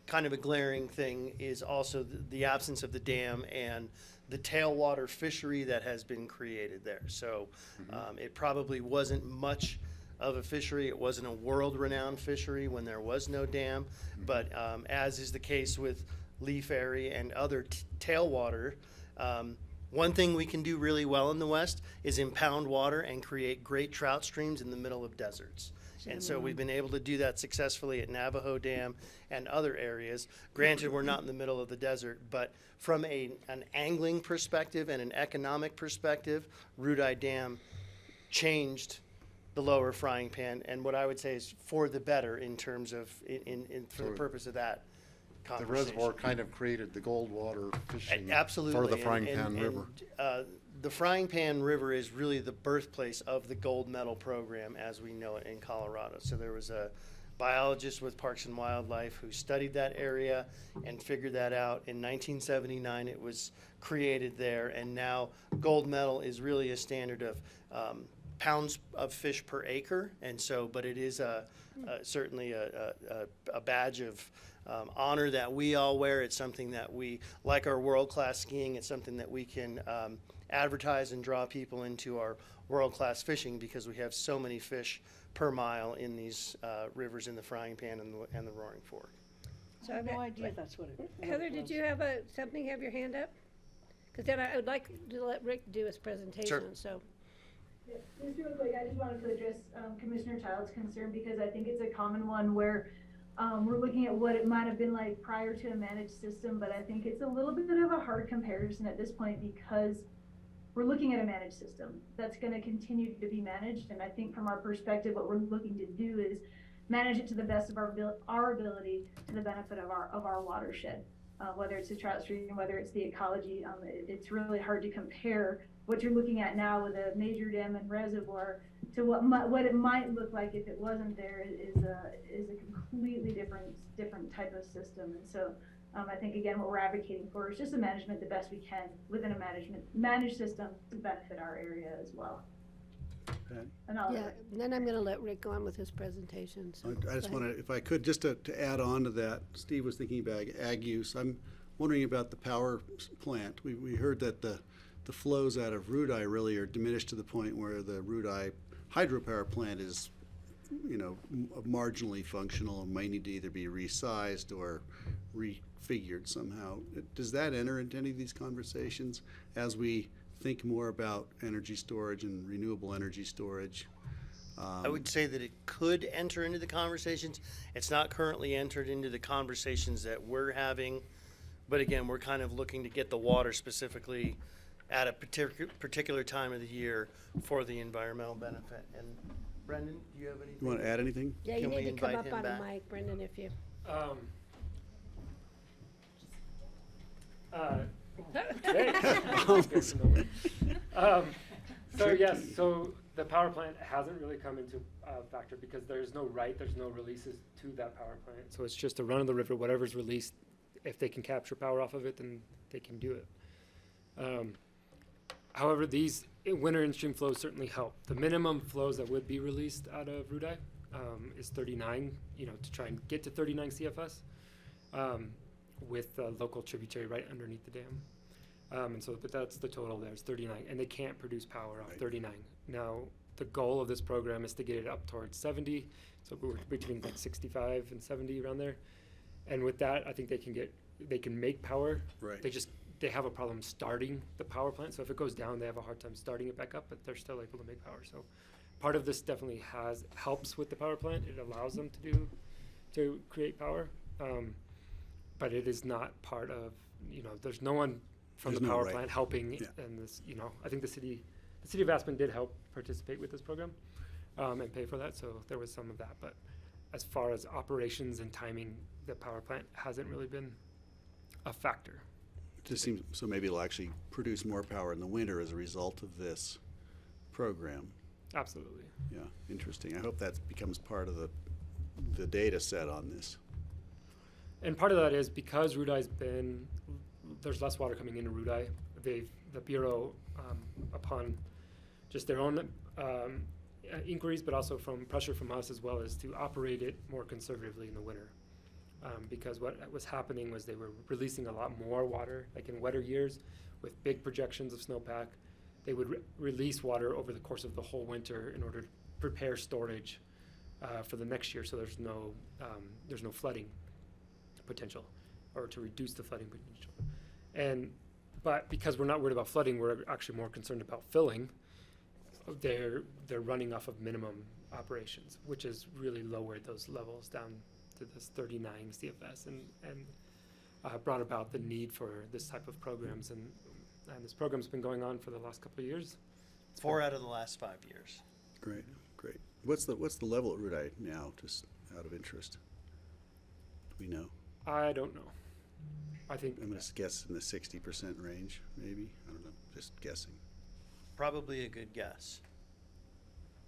kind of a glaring thing is also the absence of the dam and the tailwater fishery that has been created there. So it probably wasn't much of a fishery. It wasn't a world-renowned fishery when there was no dam, but as is the case with Lee Ferry and other tailwater, one thing we can do really well in the West is impound water and create great trout streams in the middle of deserts. And so we've been able to do that successfully at Navajo Dam and other areas. Granted, we're not in the middle of the desert, but from an angling perspective and an economic perspective, Root Eye Dam changed the lower Frying Pan, and what I would say is for the better in terms of, for the purpose of that
The
conversation.
reservoir kind of created the Goldwater fishing
Absolutely.
for the Frying Pan River.
The Frying Pan River is really the birthplace of the gold medal program as we know it in Colorado. So there was a biologist with Parks and Wildlife who studied that area and figured that out. In 1979, it was created there, and now gold medal is really a standard of pounds of fish per acre, and so, but it is certainly a badge of honor that we all wear. It's something that we, like our world-class skiing, it's something that we can advertise and draw people into our world-class fishing because we have so many fish per mile in these rivers in the Frying Pan and the Roaring Fork.
So I have no idea if that's what it.
Heather, did you have something, have your hand up? Because then I would like to let Rick do his presentation, so.
Yeah, just real quick, I just wanted to address Commissioner Child's concern because I think it's a common one where we're looking at what it might have been like prior to a managed system, but I think it's a little bit of a hard comparison at this point because we're looking at a managed system that's going to continue to be managed, and I think from our perspective, what we're looking to do is manage it to the best of our ability to the benefit of our watershed, whether it's the trout stream, whether it's the ecology. It's really hard to compare what you're looking at now with a major dam and reservoir to what it might look like if it wasn't there is a completely different type of system. And so I think again what we're advocating for is just a management the best we can within a managed system to benefit our area as well. And
then I'm going to let Rick go on with his presentation. So
I just want to, if I could, just to add on to that, Steve was thinking about ag use. I'm wondering about the power plant. We heard that the flows out of Rudai really are diminished to the point where the Rudai hydropower plant is, marginally functional and might need to either be resized or refigured somehow. Does that enter into any of these conversations as we think more about energy storage and renewable energy storage?
I would say that it could enter into the conversations. It's not currently entered into the conversations that we're having, but again, we're kind of looking to get the water specifically at a particular time of the year for the environmental benefit. And Brendan, do you have anything?
You want to add anything?
Yeah, you
Can we
need to come
invite
up
him
on
back?
a mic, Brendan, if you.
So yes, so the power plant hasn't really come into factor because there's no releases to that power plant. So it's just a run of the river, whatever's released, if they can capture power off of it, then they can do it. However, these winter in-stream flows certainly help. The minimum flows that would be released out of Rudai is 39, to try and get to 39 CFS with a local tributary right underneath the dam. But that's the total there, is 39, and they can't produce power off 39. Now, the goal of this program is to get it up towards 70, so we're between like 65 and 70 around there. And with that, I think they can make power.
Right.
They have a problem starting the power plant, so if it goes down, they have a hard time starting it back up, but they're still able to make power. So part of this definitely helps with the power plant. It allows them to create power, but it is not part of, there's no one from the power plant helping.
Yeah.
And this, I think the city of Aspen did help participate with this program and pay for that, so there was some of that. But as far as operations and timing, the power plant hasn't really been a factor.
It just seems, so maybe it'll actually produce more power in the winter as a result of this program.
Absolutely.
Yeah, interesting. I hope that becomes part of the data set on this.
And part of that is because there's less water coming into Rudai. The Bureau, upon just their own inquiries, but also from pressure from us as well, is to operate it more conservatively in the winter. Because what was happening was they were releasing a lot more water, like in wetter years, with big projections of snowpack. They would release water over the course of the whole winter in order to prepare storage for the next year, so there's no flooding potential, or to reduce the flooding potential. But because we're not worried about flooding, we're actually more concerned about filling. They're running off of minimum operations, which has really lowered those levels down to this 39 CFS and brought about the need for this type of programs. And this program's been going on for the last couple of years.
4 out of the last 5 years.
Great. What's the level at Rudai now, just out of interest? Do we know?
I don't know. I think
I'm going to guess in the 60% range, maybe. I don't know. Just guessing.
Probably a good guess.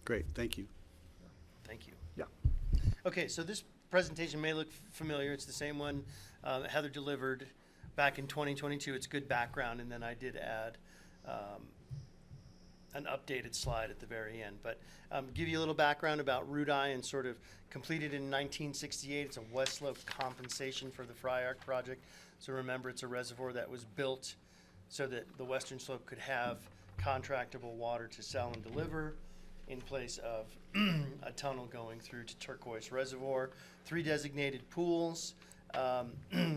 Great. Thank you.
Thank you.
Yeah.
Okay, so this presentation may look familiar. It's the same one Heather delivered back in 2022. It's good background, and then I did add an updated slide at the very end. But give you a little background about Rudai and sort of completed in 1968. It's a West Slope compensation for the Fry Arc project. So remember, it's a reservoir that was built so that the Western Slope could have contractable water to sell and deliver in place of a tunnel going through to Turquoise Reservoir. 3 designated pools,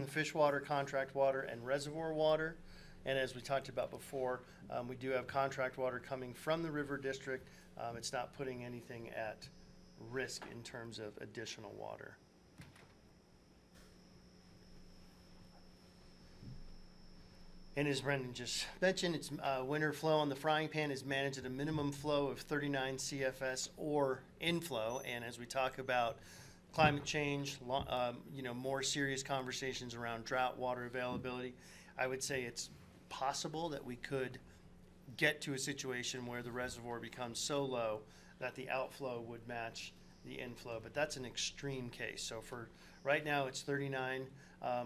fish water, contract water, and reservoir water. And as we talked about before, we do have contract water coming from the river district. It's not putting anything at risk in terms of additional water. And as Brendan just mentioned, its winter flow on the frying pan is managed at a minimum flow of 39 CFS or inflow. And as we talk about climate change, more serious conversations around drought, water availability, I would say it's possible that we could get to a situation where the reservoir becomes so low that the outflow would match the inflow. But that's an extreme case. So for right now, it's 39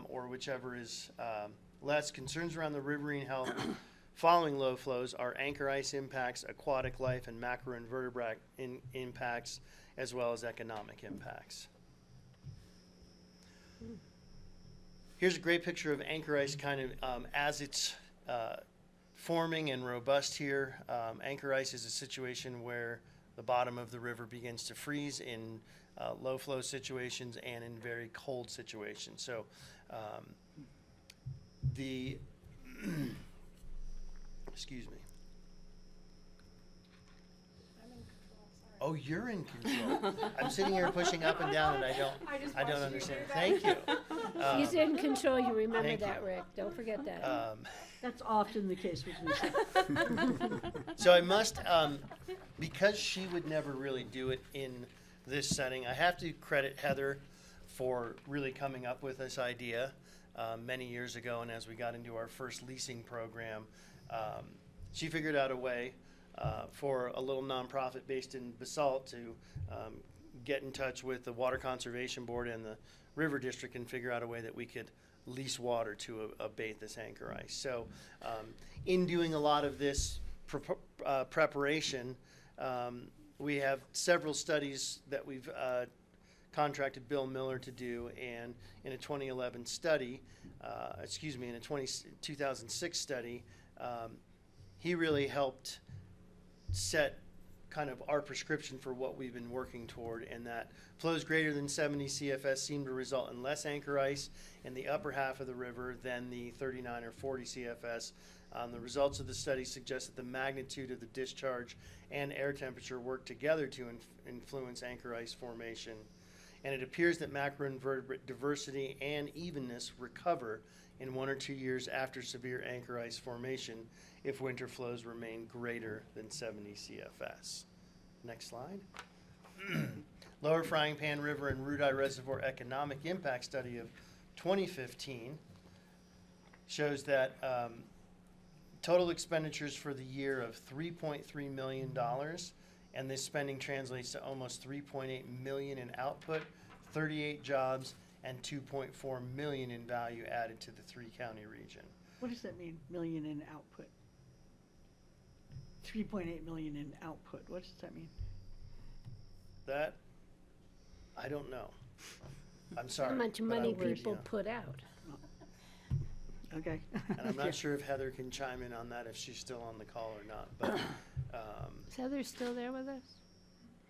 or whichever is less. Concerns around the riverine health following low flows are anchor ice impacts, aquatic life, and macroinvertebrate impacts, as well as economic impacts. Here's a great picture of anchor ice kind of as it's forming and robust here. Anchor ice is a situation where the bottom of the river begins to freeze in low flow situations and in very cold situations. So excuse me. Oh, you're in control. I'm sitting here pushing up and down, and I don't understand. Thank you.
He's in control. You remember
thank
that,
you.
Rick. Don't forget that.
That's often the case with Lisa.
So I must, because she would never really do it in this setting, I have to credit Heather for really coming up with this idea many years ago. And as we got into our first leasing program, she figured out a way for a little nonprofit based in Basalt to get in touch with the Water Conservation Board and the River District and figure out a way that we could lease water to abate this anchor ice. So in doing a lot of this preparation, we have several studies that we've contracted Bill Miller to do, and in a 2011 study, in a 2006 study, he really helped set kind of our prescription for what we've been working toward, and that flows greater than 70 CFS seem to result in less anchor ice in the upper half of the river than the 39 or 40 CFS. The results of the study suggest that the magnitude of the discharge and air temperature work together to influence anchor ice formation. And it appears that macroinvertebrate diversity and evenness recover in 1 or 2 years after severe anchor ice formation if winter flows remain greater than 70 CFS. Next slide. Lower Frying Pan River and Rudai Reservoir Economic Impact Study of 2015 shows that total expenditures for the year of $3.3 million, and this spending translates to almost $3.8 million in output, 38 jobs, and $2.4 million in value added to the 3-county region.
What does that mean, million in output? 3.8 million in output, what does that mean?
That, I don't know. I'm sorry.
How much
but
money
I'm-
people
yeah.
put out.
Okay.
And I'm not sure if Heather can chime in on that, if she's still on the call or not, but,
Is Heather still there with us?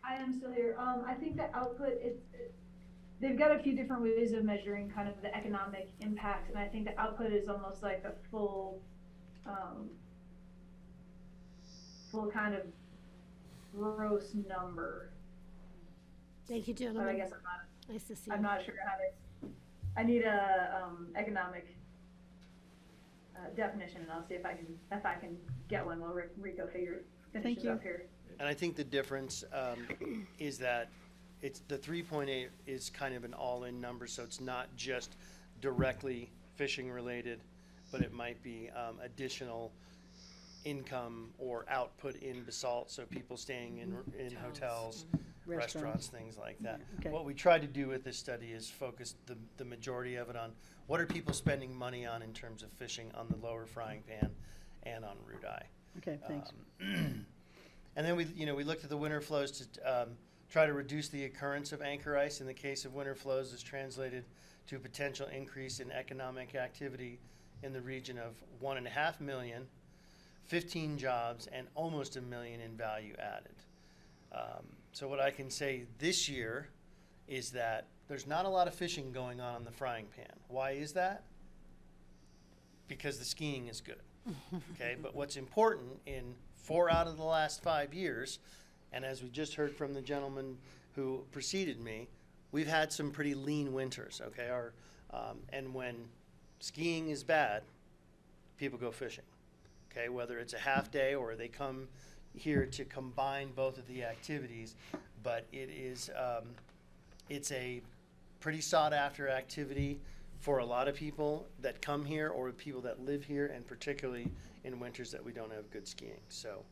I am still here. I think the output they've got a few different ways of measuring kind of the economic impact, and I think the output is almost like a full kind of gross number.
Thank you,
But
gentlemen.
I guess I'm not.
Nice to see
I'm
you.
not sure how to. I need a economic definition, and I'll see if I can get one while Rico finishes up here.
and I think the difference is that it's the 3.8 is kind of an all-in number, so it's not just directly fishing related, but it might be additional income or output in Basalt, so people staying in hotels, restaurants, things like that.
Okay.
What we tried to do with this study is focus the majority of it on what are people spending money on in terms of fishing on the lower frying pan and on root eye.
Okay, thanks.
And then we looked at the winter flows to try to reduce the occurrence of anchor ice. In the case of winter flows, is translated to a potential increase in economic activity in the region of 1.5 million, 15 jobs, and almost 1 million in value added. So what I can say this year is that there's not a lot of fishing going on the frying pan. Why is that? Because the skiing is good. Okay, but what's important in 4 out of the last 5 years, and as we just heard from the gentleman who preceded me, we've had some pretty lean winters. Okay, and when skiing is bad, people go fishing. Okay, whether it's a half day or they come here to combine both of the activities, but it's a pretty sought after activity for a lot of people that come here or people that live here, and particularly in winters that we don't have good skiing. So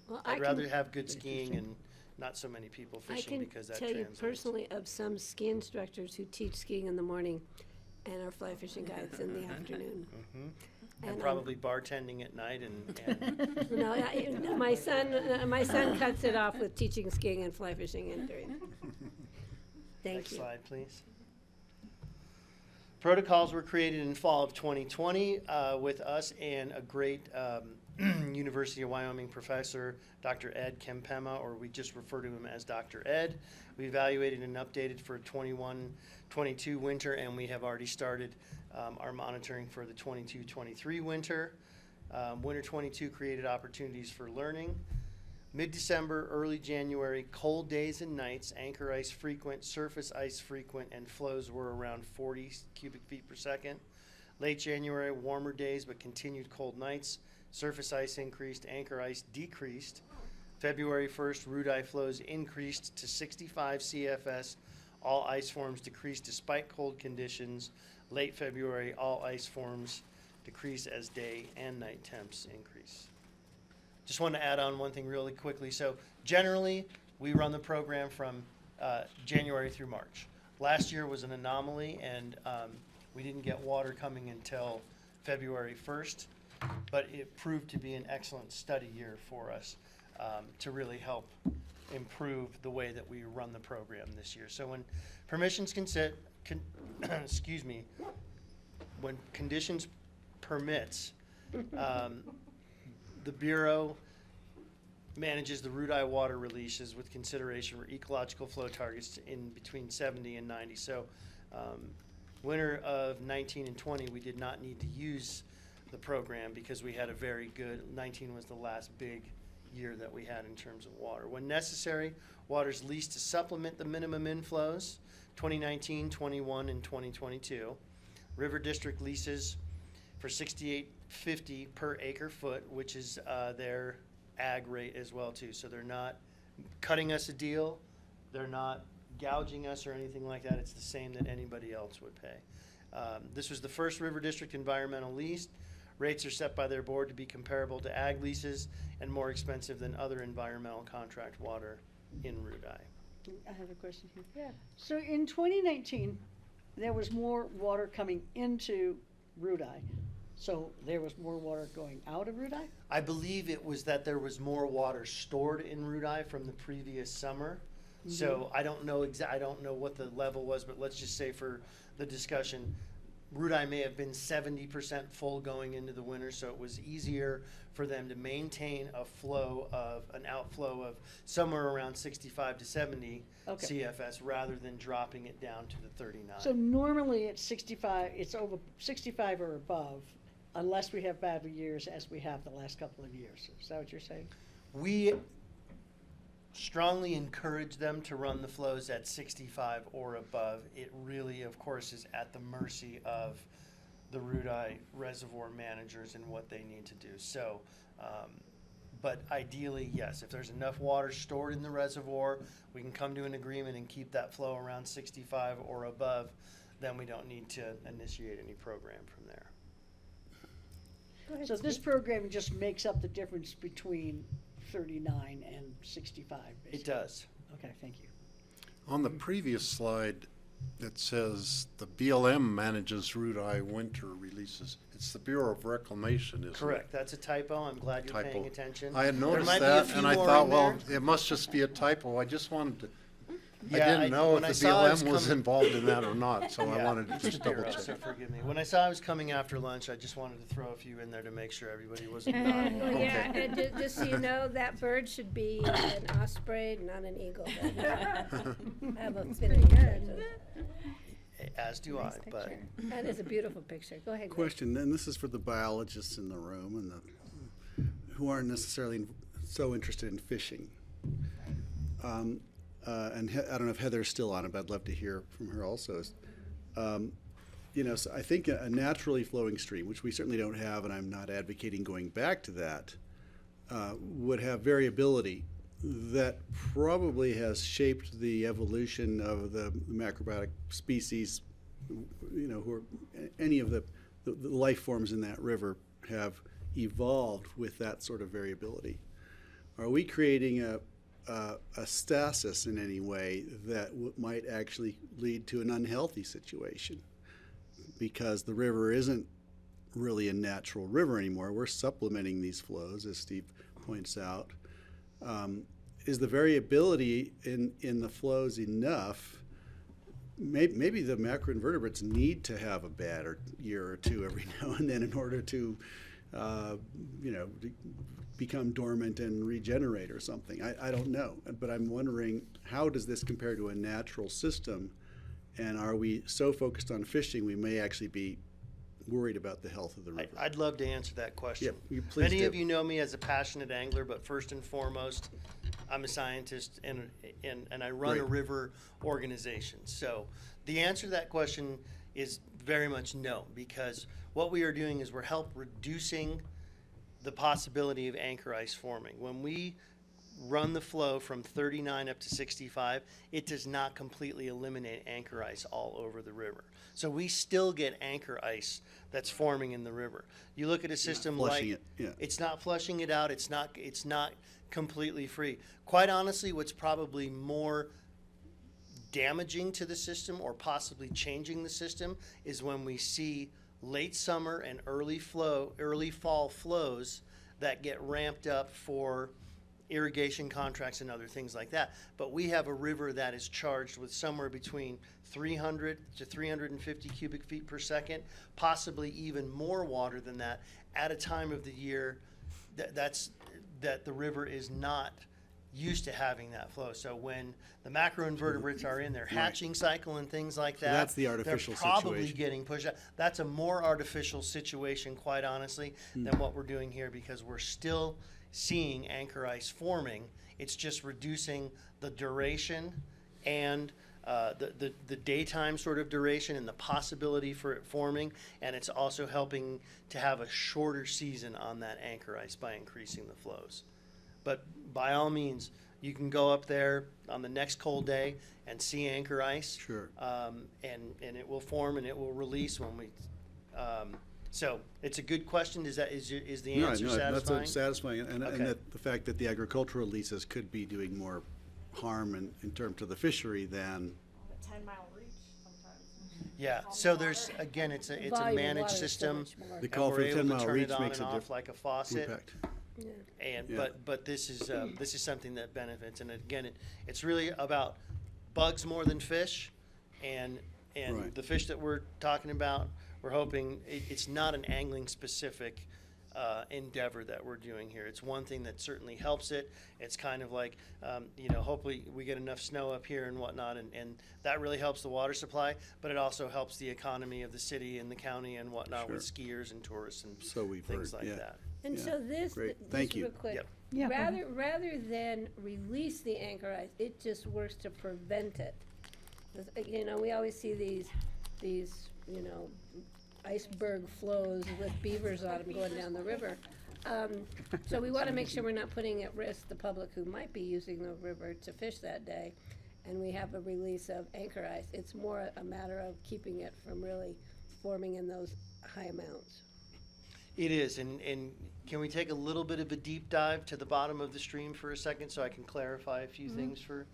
Well,
I'd rather have good skiing and not so many people
I
fishing
can
because that
tell you
translates.
personally of some ski instructors who teach skiing in the morning and are fly fishing guides in the afternoon.
Mhm.
And
And probably bartending at night and
No, my son cuts it off with teaching skiing and fly fishing and during. Thank
Next
you.
slide, please. Protocols were created in fall of 2020 with us and a great University of Wyoming professor, Dr. Ed Kempema, or we just refer to him as Dr. Ed. We evaluated and updated for 21-22 winter, and we have already started our monitoring for the 22-23 winter. Winter 22 created opportunities for learning. Mid-December, early January, cold days and nights, anchor ice frequent, surface ice frequent, and flows were around 40 cubic feet per second. Late January, warmer days but continued cold nights. Surface ice increased, anchor ice decreased. February 1st, root eye flows increased to 65 CFS. All ice forms decreased despite cold conditions. Late February, all ice forms decrease as day and night temps increase. Just want to add on one thing really quickly. So generally, we run the program from January through March. Last year was an anomaly, and we didn't get water coming until February 1st, but it proved to be an excellent study year for us to really help improve the way that we run the program this year. So when permissions excuse me, when conditions permits, the Bureau manages the root eye water releases with consideration for ecological flow targets in between 70 and 90. So winter of 19 and 20, we did not need to use the program because we had a very good, 19 was the last big year that we had in terms of water. When necessary, water is leased to supplement the minimum inflows, 2019, 21, and 2022. River District leases for $68.50 per acre foot, which is their ag rate as well too. So they're not cutting us a deal, they're not gouging us or anything like that. It's the same that anybody else would pay. This was the first River District environmental lease. Rates are set by their board to be comparable to ag leases and more expensive than other environmental contract water in root eye.
I have a question here.
Yeah.
So in 2019, there was more water coming into root eye. So there was more water going out of root eye?
I believe it was that there was more water stored in root eye from the previous summer. So I don't know I don't know what the level was, but let's just say for the discussion, root eye may have been 70% full going into the winter, so it was easier for them to maintain a flow of an outflow of somewhere around 65 to 70 CFS rather than dropping it down to the 39.
So normally it's 65, it's over 65 or above, unless we have bad years as we have the last couple of years. Is that what you're saying?
We strongly encourage them to run the flows at 65 or above. It really, of course, is at the mercy of the root eye reservoir managers and what they need to do. So, but ideally, yes, if there's enough water stored in the reservoir, we can come to an agreement and keep that flow around 65 or above, then we don't need to initiate any program from there.
So this program just makes up the difference between 39 and 65, basically?
It does.
Okay, thank you.
On the previous slide, it says the BLM manages Route I winter releases. It's the Bureau of Reclamation, isn't it?
Correct, that's a typo, I'm glad you're
Typo.
paying attention.
I had
There
noticed
might be a
that,
few
and I
more
thought,
in
well,
there.
it must just be a typo. I just wanted to, I
Yeah,
didn't know
when
if
I
the
saw it was
BLM was
coming-
involved in that or not, so I
Yeah,
wanted to
it's the
just double
Bureau,
check.
so forgive me. When I saw I was coming after lunch, I just wanted to throw a few in there to make sure everybody wasn't nodding.
Well, yeah, and just so you know, that bird should be an osprey, not an eagle. I have a feeling
As do I, but.
that is a beautiful picture. Go ahead, Greg.
Question, and this is for the biologists in the room and who aren't necessarily so interested in fishing. And I don't know if Heather's still on it, but I'd love to hear from her also. You know, so I think a naturally flowing stream, which we certainly don't have, and I'm not advocating going back to that, would have variability that probably has shaped the evolution of the macrobiotic species. You know, who are, any of the life forms in that river have evolved with that sort of variability. Are we creating a stasis in any way that might actually lead to an unhealthy situation? Because the river isn't really a natural river anymore. We're supplementing these flows, as Steve points out. Is the variability in the flows enough? Maybe the macroinvertebrates need to have a bad year or two every now and then in order to, you know, become dormant and regenerate or something. I don't know, but I'm wondering, how does this compare to a natural system? And are we so focused on fishing we may actually be worried about the health of the river?
I'd love to answer that question.
Yeah, please
Many
do.
of you know me as a passionate angler, but first and foremost, I'm a scientist and I run a
Great.
river organization. So the answer to that question is very much no, because what we are doing is we're reducing the possibility of anchor ice forming. When we run the flow from 39 up to 65, it does not completely eliminate anchor ice all over the river. So we still get anchor ice that's forming in the river. You look at a system like
flushing it, yeah.
it's not flushing it out. It's not completely free. Quite honestly, what's probably more damaging to the system or possibly changing the system is when we see late summer and early fall flows that get ramped up for irrigation contracts and other things like that. But we have a river that is charged with somewhere between 300 to 350 cubic feet per second, possibly even more water than that at a time of the year that the river is not used to having that flow. So when the macroinvertebrates are in their hatching cycle and things like that,
that's the artificial
they're probably
situation.
getting pushed out. That's a more artificial situation, quite honestly, than what we're doing here, because we're still seeing anchor ice forming. It's just reducing the duration and the daytime sort of duration and the possibility for it forming, and it's also helping to have a shorter season on that anchor ice by increasing the flows. But by all means, you can go up there on the next cold day and see anchor ice.
Sure.
And it will form and it will release when we. So it's a good question. Is the answer satisfying?
That's satisfying, and
Okay.
that the fact that the agricultural leases could be doing more harm in terms of the fishery than.
10-mile reach sometimes.
Yeah. So there's again, it's a
Volume of
managed
water is so
system.
much more.
The call
and
for
we're
the
able
10
to
mile
turn
reach
it on
makes
and
a
off like a faucet.
impact.
Yeah.
And
Yeah.
but this is something that benefits, and again, it's really about bugs more than fish, and
Right.
the fish that we're talking about, we're hoping it's not an angling specific endeavor that we're doing here. It's one thing that certainly helps it. It's kind of like, hopefully we get enough snow up here and whatnot, and that really helps the water supply, but it also helps the economy of the city and the county and whatnot with skiers and tourists and
So we've
things
heard,
like
yeah.
that.
And
Yeah,
so this,
great.
just
Thank you.
real quick,
Yep.
Yeah, go
rather than release the anchor ice, it just works to prevent it. We always see these iceberg flows with beavers on them going down the river. So we want to make sure we're not putting at risk the public who might be using the river to fish that day, and we have a release of anchor ice. It's more a matter of keeping it from really forming in those high amounts.
It is, and can we take a little bit of a deep dive to the bottom of the stream for a second so I can clarify a few things for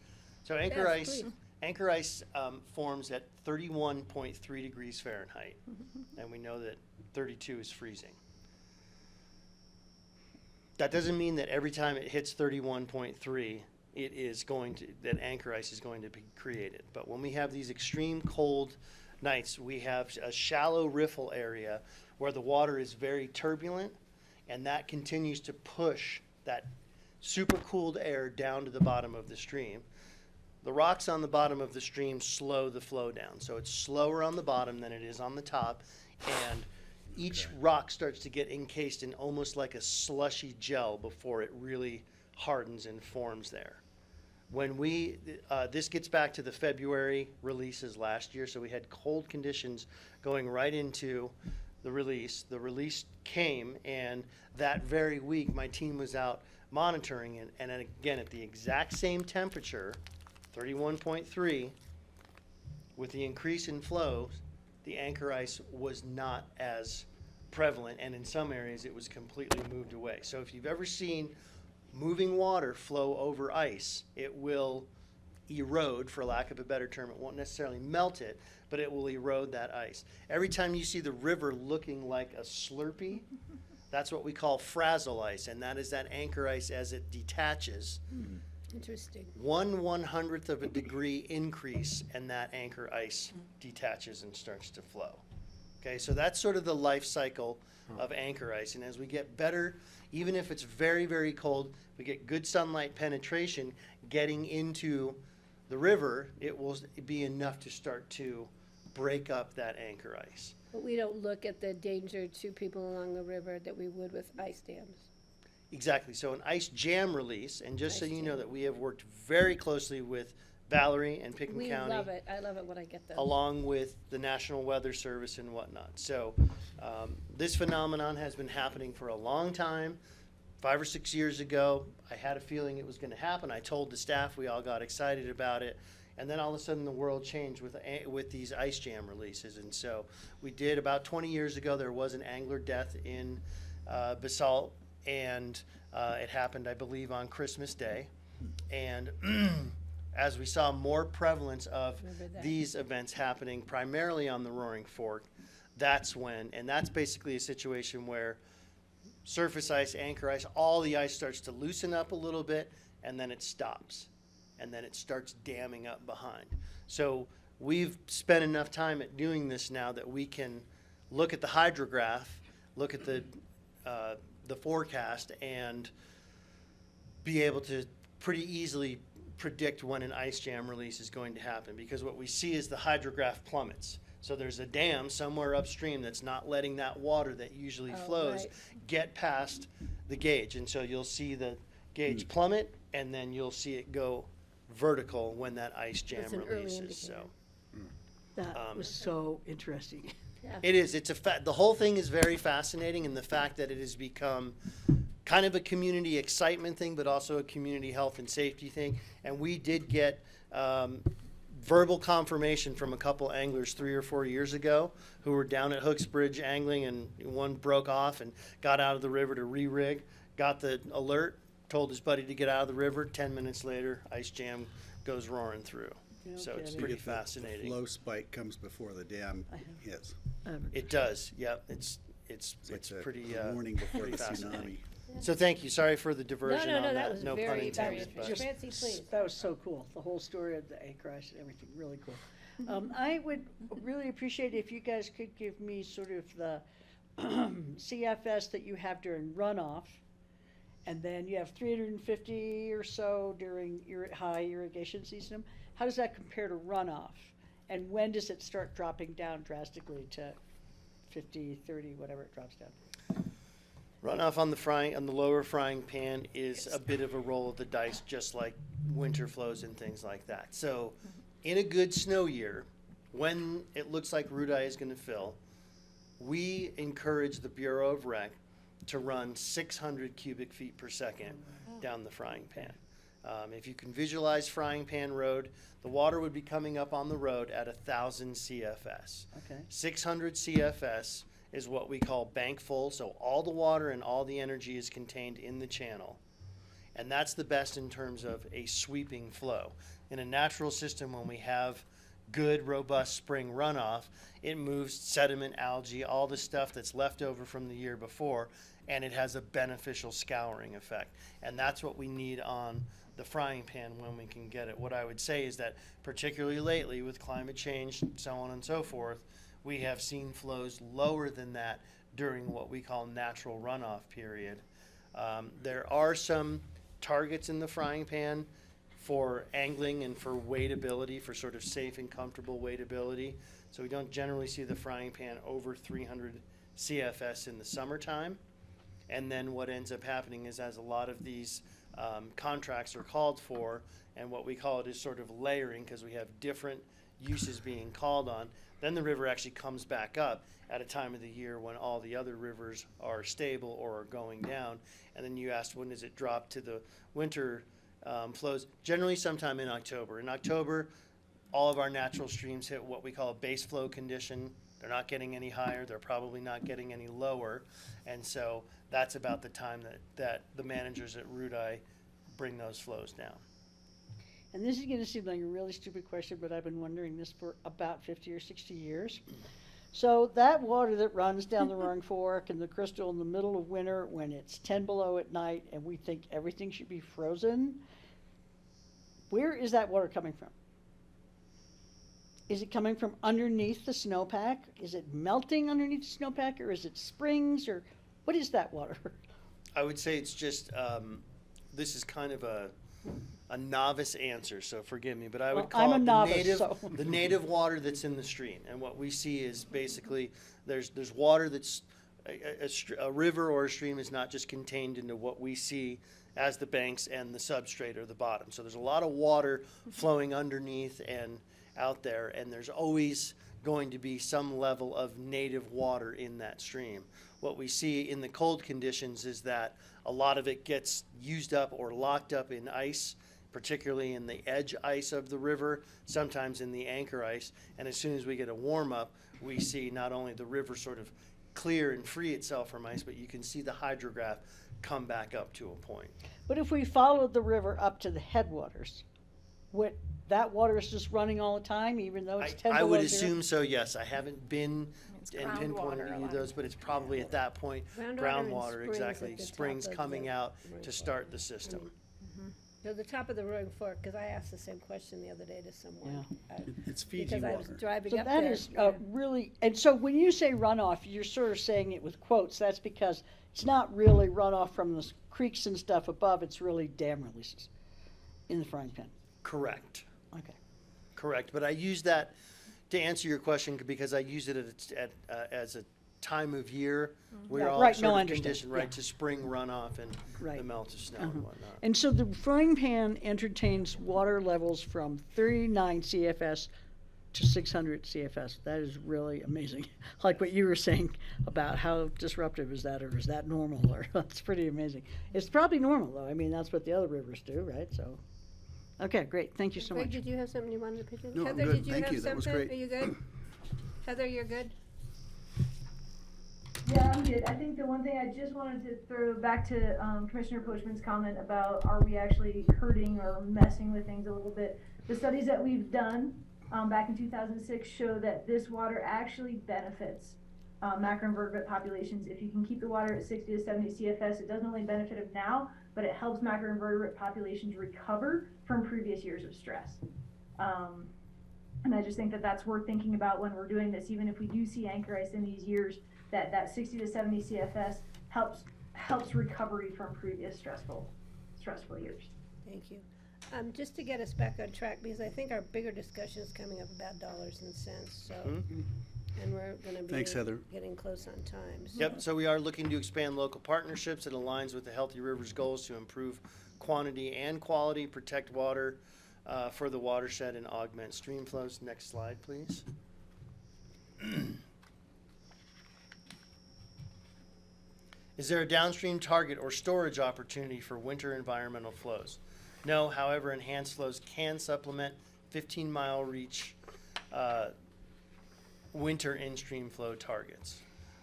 So anchor
Yes,
ice,
please.
anchor ice forms at 31.3 degrees Fahrenheit, and we know that 32 is freezing. That doesn't mean that every time it hits 31.3, it is going to, that anchor ice is going to be created. But when we have these extreme cold nights, we have a shallow riffle area where the water is very turbulent, and that continues to push that super cooled air down to the bottom of the stream. The rocks on the bottom of the stream slow the flow down. So it's slower on the bottom than it is on the top, and each rock starts to get encased in almost like a slushy gel before it really hardens and forms there. When we, this gets back to the February releases last year, so we had cold conditions going right into the release. The release came, and that very week my team was out monitoring it, and again at the exact same temperature, 31.3, with the increase in flow, the anchor ice was not as prevalent, and in some areas it was completely moved away. So if you've ever seen moving water flow over ice, it will erode, for lack of a better term. It won't necessarily melt it, but it will erode that ice. Every time you see the river looking like a Slurpee, that's what we call frazzle ice, and that is that anchor ice as it detaches.
Interesting.
1/100th of a degree increase, and that anchor ice detaches and starts to flow. Okay, so that's sort of the life cycle of anchor ice. And as we get better, even if it's very, very cold, we get good sunlight penetration getting into the river, it will be enough to start to break up that anchor ice.
But we don't look at the danger to people along the river that we would with ice dams.
Exactly. So an ice jam release, and just so
Ice
you know
jam.
that we have worked very closely with Valerie and Pickens
We
County.
love it. I love it when I get those.
Along with the National Weather Service and whatnot. So this phenomenon has been happening for a long time. 5 or 6 years ago, I had a feeling it was going to happen. I told the staff, we all got excited about it. And then all of a sudden the world changed with these ice jam releases. And so we did about 20 years ago, there was an angler death in Basalt. And it happened, I believe, on Christmas Day. And as we saw more prevalence of these events happening primarily on the Roaring Fork, that's when, and that's basically a situation where surface ice, anchor ice, all the ice starts to loosen up a little bit, and then it stops. And then it starts damming up behind. So we've spent enough time at doing this now that we can look at the hydrograph, look at the forecast, and be able to pretty easily predict when an ice jam release is going to happen, because what we see is the hydrograph plummets. So there's a dam somewhere upstream that's not letting that water that usually flows get past the gauge. And so you'll see the gauge plummet, and then you'll see it go vertical when that ice jam
That's an early
releases. So
indicator.
That was so interesting.
Yeah.
it is. It's the whole thing is very fascinating, and the fact that it has become kind of a community excitement thing, but also a community health and safety thing. And we did get verbal confirmation from a couple anglers 3 or 4 years ago who were down at Hooks Bridge angling, and one broke off and got out of the river to re-rig, got the alert, told his buddy to get out of the river. 10 minutes later, ice jam goes roaring through. So it's
kidding.
pretty
The
fascinating.
flow spike comes before the dam hits.
It does. Yep. It's
like the
pretty
warning before
pretty
the
fascinating.
tsunami.
So thank you. Sorry for the diversion
No,
on
that
that.
was
No pun
very,
intended.
very
but-
Fancy, please.
That was so cool. The whole story of the anchor ice and everything, really cool. I would really appreciate if you guys could give me sort of the CFS that you have during runoff, and then you have 350 or so during your high irrigation season. How does that compare to runoff? And when does it start dropping down drastically to 50, 30, whatever it drops down?
Runoff on the lower frying pan is a bit of a roll of the dice, just like winter flows and things like that. So in a good snow year, when it looks like root eye is going to fill, we encourage the Bureau of Rec to run 600 cubic feet per second down the frying pan. If you can visualize frying pan road, the water would be coming up on the road at 1,000 CFS.
Okay.
600 CFS is what we call bank full, so all the water and all the energy is contained in the channel. And that's the best in terms of a sweeping flow. In a natural system, when we have good, robust spring runoff, it moves sediment, algae, all the stuff that's left over from the year before, and it has a beneficial scouring effect. And that's what we need on the frying pan when we can get it. What I would say is that particularly lately with climate change, so on and so forth, we have seen flows lower than that during what we call natural runoff period. There are some targets in the frying pan for angling and for wadeability, for sort of safe and comfortable wadeability. So we don't generally see the frying pan over 300 CFS in the summertime. And then what ends up happening is, as a lot of these contracts are called for, and what we call it is sort of layering, because we have different uses being called on, then the river actually comes back up at a time of the year when all the other rivers are stable or are going down. And then you asked, when does it drop to the winter flows? Generally sometime in October. In October, all of our natural streams hit what we call a base flow condition. They're not getting any higher. They're probably not getting any lower. And so that's about the time that the managers at Rudai bring those flows down.
And this is going to seem like a really stupid question, but I've been wondering this for about 50 or 60 years. So that water that runs down the Roaring Fork and the Crystal in the middle of winter when it's 10 below at night and we think everything should be frozen, where is that water coming from? Is it coming from underneath the snowpack? Is it melting underneath the snowpack, or is it springs, or what is that water?
I would say it's just, this is kind of a novice answer, so forgive me, but I would call it the native water that's in the stream. And what we see is basically there's water that's a river or a stream is not just contained into what we see as the banks and the substrate or the bottom. So there's a lot of water flowing underneath and out there, and there's always going to be some level of native water in that stream. What we see in the cold conditions is that a lot of it gets used up or locked up in ice, particularly in the edge ice of the river, sometimes in the anchor ice. And as soon as we get a warm up, we see not only the river sort of clear and free itself from ice, but you can see the hydrograph come back up to a point.
But if we followed the river up to the headwaters, that water is just running all the time, even though it's 10
I
below
would
zero?
assume so, yes. I haven't been and pinpointed any of those, but it's probably at that point groundwater, exactly. Springs coming out to start the system.
So the top of the Roaring Fork, because I asked the same question the other day to someone.
It's Fiji
because
water.
I was driving
So
up
that
there.
is really, and so when you say runoff, you're sort of saying it with quotes. That's because it's not really runoff from the creeks and stuff above. It's really dam releases in the frying pan.
Correct.
Okay.
Correct. But I use that to answer your question because I use it as a time of year where all
Right,
sort
no, I
of
understand.
conditioned, right,
Yeah.
to spring runoff and the melt of snow and whatnot.
And so the frying pan entertains water levels from 39 CFS to 600 CFS. That is really amazing. Like what you were saying about how disruptive is that, or is that normal, or that's pretty amazing. It's probably normal though. I mean, that's what the other rivers do, right? So, okay, great. Thank you so
Greg,
much.
did you have something you wanted to pitch in?
No, I'm
Heather,
good.
did you
Thank
have
you. That was
something?
great.
Are you good? Heather, you're good?
Yeah, I'm good. I think the one thing I just wanted to throw back to Commissioner Pochman's comment about are we actually hurting or messing with things a little bit. The studies that we've done back in 2006 show that this water actually benefits macroinvertebrate populations. If you can keep the water at 60 to 70 CFS, it doesn't only benefit them now, but it helps macroinvertebrate populations recover from previous years of stress. And I just think that that's worth thinking about when we're doing this, even if we do see anchor ice in these years, that 60 to 70 CFS helps recovery from previous stressful years.
Thank you. Just to get us back on track, because I think our bigger discussion is coming up about dollars and cents, so, and we're gonna be
Thanks, Heather.
getting close on time.
Yep, so we are looking to expand local partnerships that aligns with the Healthy Rivers goals to improve quantity and quality, protect water for the watershed, and augment stream flows. Next slide, please. Is there a downstream target or storage opportunity for winter environmental flows? No, however, enhanced flows can supplement 15-mile reach winter in-stream flow targets.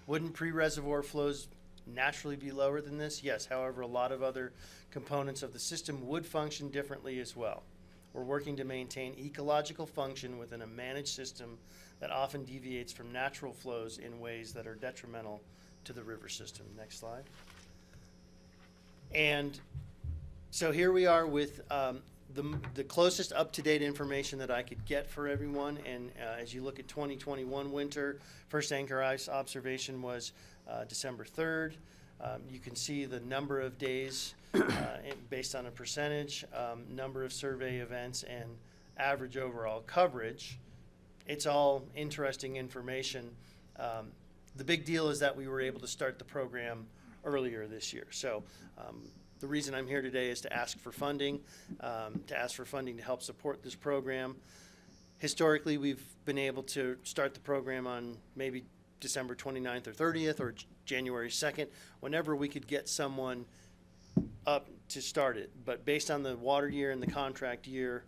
Wouldn't pre-reservoir flows naturally be lower than this? Yes, however, a lot of other components of the system would function differently as well. We're working to maintain ecological function within a managed system that often deviates from natural flows in ways that are detrimental to the river system. Next slide. And so here we are with the closest up-to-date information that I could get for everyone. And as you look at 2021 winter, first anchor ice observation was December 3rd. You can see the number of days based on a percentage, number of survey events, and average overall coverage. It's all interesting information. The big deal is that we were able to start the program earlier this year. So the reason I'm here today is to ask for funding, to help support this program. Historically, we've been able to start the program on maybe December 29th or 30th or January 2nd, whenever we could get someone up to start it. But based on the water year and the contract year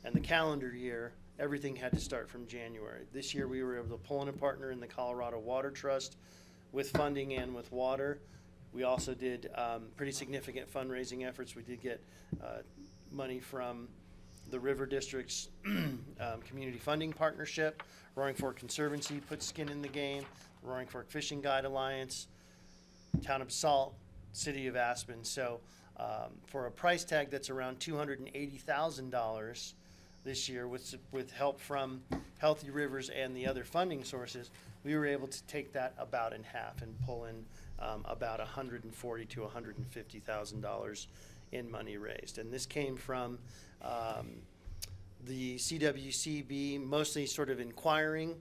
and the calendar year, everything had to start from January. This year we were able to pull in a partner in the Colorado Water Trust with funding and with water. We also did pretty significant fundraising efforts. We did get money from the River District's Community Funding Partnership. Roaring Fork Conservancy put skin in the game. Roaring Fork Fishing Guide Alliance, Town of Salt, City of Aspen. So for a price tag that's around $280,000 this year, with help from Healthy Rivers and the other funding sources, we were able to take that about in half and pull in about $140,000 to $150,000 in money raised. And this came from the CWCB, mostly sort of inquiring.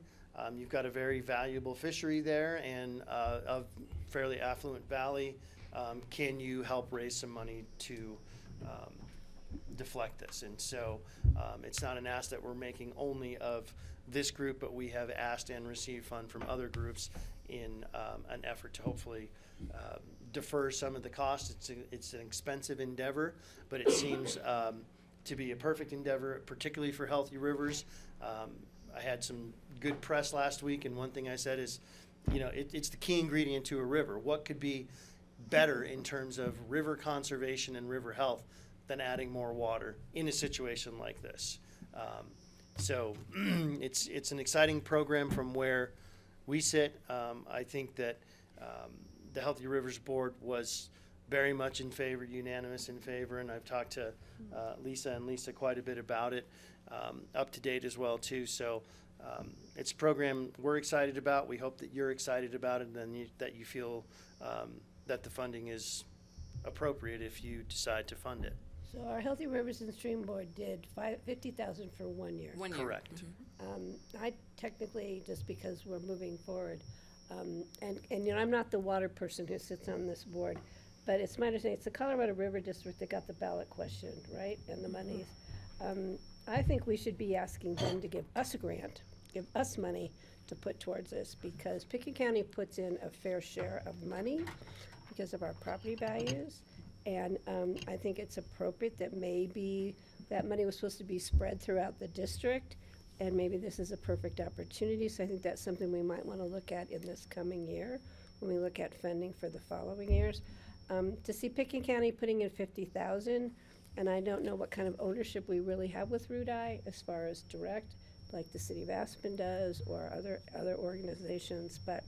You've got a very valuable fishery there and a fairly affluent valley. Can you help raise some money to deflect this? And so it's not an ask that we're making only of this group, but we have asked and received fund from other groups in an effort to hopefully defer some of the costs. It's an expensive endeavor, but it seems to be a perfect endeavor, particularly for Healthy Rivers. I had some good press last week, and one thing I said is, it's the key ingredient to a river. What could be better in terms of river conservation and river health than adding more water in a situation like this? So it's an exciting program from where we sit. I think that the Healthy Rivers Board was very much in favor, unanimous in favor, and I've talked to Lisa quite a bit about it, up to date as well too. So it's a program we're excited about. We hope that you're excited about it, and then that you feel that the funding is appropriate if you decide to fund it.
So our Healthy Rivers and Stream Board did $50,000 for 1 year.
Correct.
I technically, just because we're moving forward, and I'm not the water person who sits on this board, but it's my understanding it's the Colorado River District that got the ballot question, right, and the monies. I think we should be asking them to give us a grant, give us money to put towards this, because Pickett County puts in a fair share of money because of our property values. And I think it's appropriate that maybe that money was supposed to be spread throughout the district, and maybe this is a perfect opportunity. So I think that's something we might want to look at in this coming year when we look at funding for the following years. To see Pickett County putting in $50,000, and I don't know what kind of ownership we really have with RUDI as far as direct, like the City of Aspen does or other organizations, but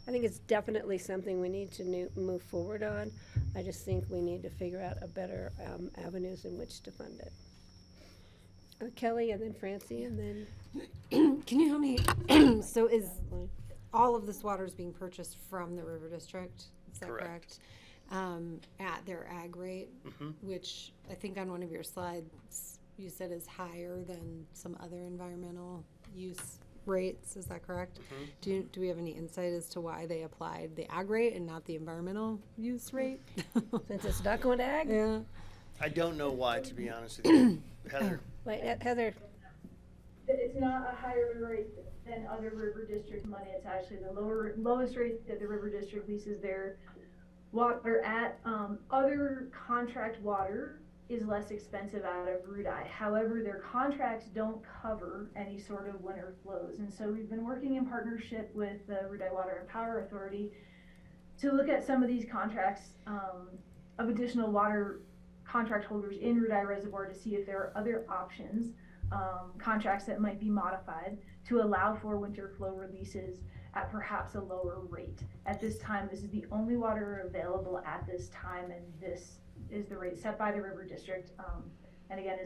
I think it's definitely something we need to move forward on. I just think we need to figure out a better avenues in which to fund it. Kelly, and then Francie, and then.
Can you help me? So is all of this water is being purchased from the River District? Is that correct? At their ag rate, which I think on one of your slides you said is higher than some other environmental use rates. Is that correct? Do we have any insight as to why they applied the ag rate and not the environmental use rate?
Since it's not going to ag?
Yeah.
I don't know why, to be honest with you. Heather.
Wait, Heather.
It's not a higher rate than other river district money. It's actually the lowest rate that the river district leases their water at. Other contract water is less expensive out of RUDI. However, their contracts don't cover any sort of winter flows. And so we've been working in partnership with the RUDI Water and Power Authority to look at some of these contracts of additional water contract holders in Rudai Reservoir to see if there are other options, contracts that might be modified to allow for winter flow releases at perhaps a lower rate. At this time, this is the only water available at this time, and this is the rate set by the River District. And again,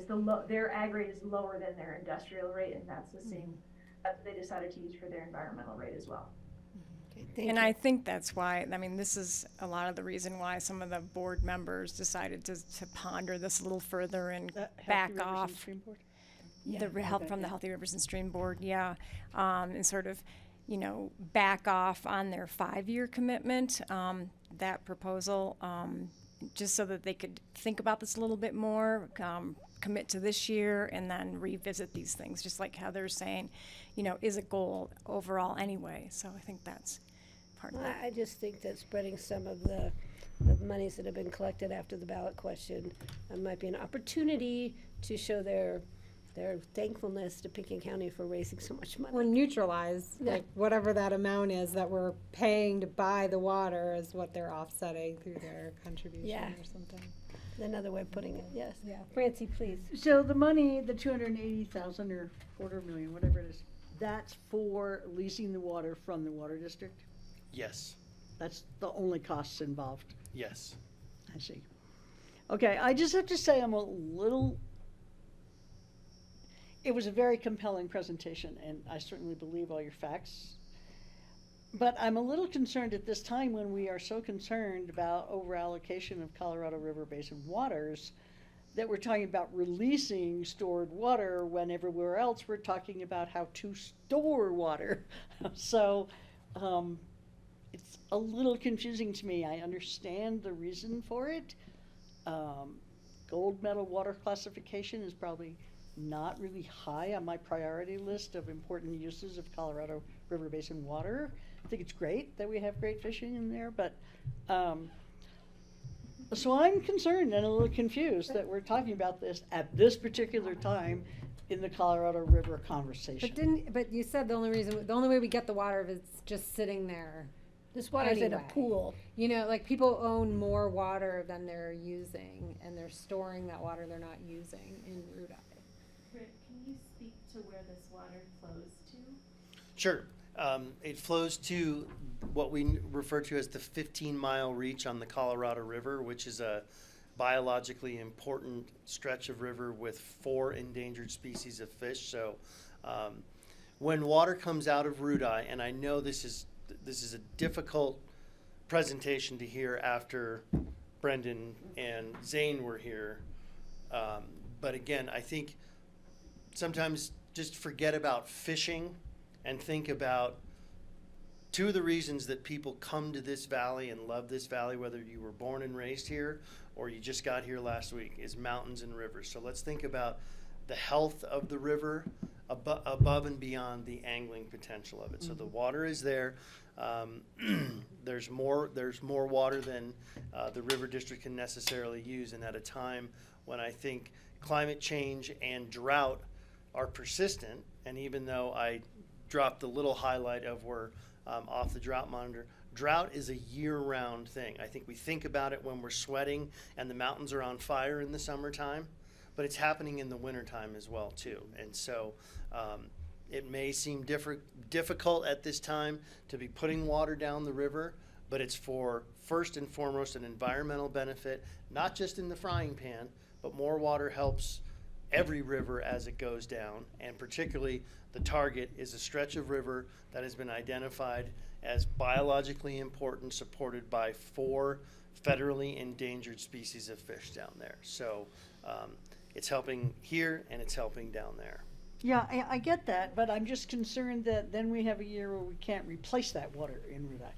their ag rate is lower than their industrial rate, and that's the same. That's what they decided to use for their environmental rate as well.
And I think that's why, I mean, this is a lot of the reason why some of the board members decided to ponder this a little further and back off. The help from the Healthy Rivers and Stream Board, and sort of, you know, back off on their 5-year commitment, that proposal, just so that they could think about this a little bit more, commit to this year, and then revisit these things, just like Heather's saying, you know, is a goal overall anyway. So I think that's part of it.
I just think that spreading some of the monies that have been collected after the ballot question might be an opportunity to show their thankfulness to Pickens County for raising so much money.
Or neutralize, like whatever that amount is that we're paying to buy the water is what they're offsetting through their contribution or something.
Another way of putting it, yes. Yeah. Francie, please.
So the money, the 280,000 or $250,000, whatever it is, that's for leasing the water from the water district?
Yes.
That's the only costs involved?
Yes.
I see. Okay, I just have to say I'm a little, it was a very compelling presentation, and I certainly believe all your facts. But I'm a little concerned at this time when we are so concerned about overallocation of Colorado River Basin waters that we're talking about releasing stored water when everywhere else we're talking about how to store water. So it's a little confusing to me. I understand the reason for it. Gold medal water classification is probably not really high on my priority list of important uses of Colorado River Basin water. I think it's great that we have great fishing in there, but so I'm concerned and a little confused that we're talking about this at this particular time in the Colorado River conversation.
But you said the only way we get the water is it's just sitting there.
This water's in a pool.
You know, like people own more water than they're using, and they're storing that water they're not using in Rudai.
Rick, can you speak to where this water flows to?
Sure. It flows to what we refer to as the 15-mile reach on the Colorado River, which is a biologically important stretch of river with 4 endangered species of fish. So when water comes out of Rudai, and I know this is a difficult presentation to hear after Brendan and Zane were here, but again, I think sometimes just forget about fishing and think about 2 of the reasons that people come to this valley and love this valley, whether you were born and raised here or you just got here last week, is mountains and rivers. So let's think about the health of the river above and beyond the angling potential of it. So the water is there. There's more water than the river district can necessarily use, and at a time when I think climate change and drought are persistent, and even though I dropped a little highlight of we're off the drought monitor, drought is a year-round thing. I think we think about it when we're sweating and the mountains are on fire in the summertime, but it's happening in the wintertime as well too. And so it may seem difficult at this time to be putting water down the river, but it's for first and foremost an environmental benefit, not just in the frying pan, but more water helps every river as it goes down, and particularly the target is a stretch of river that has been identified as biologically important, supported by 4 federally endangered species of fish down there. So it's helping here and it's helping down there.
Yeah, I get that, but I'm just concerned that then we have a year where we can't replace that water in Rudai.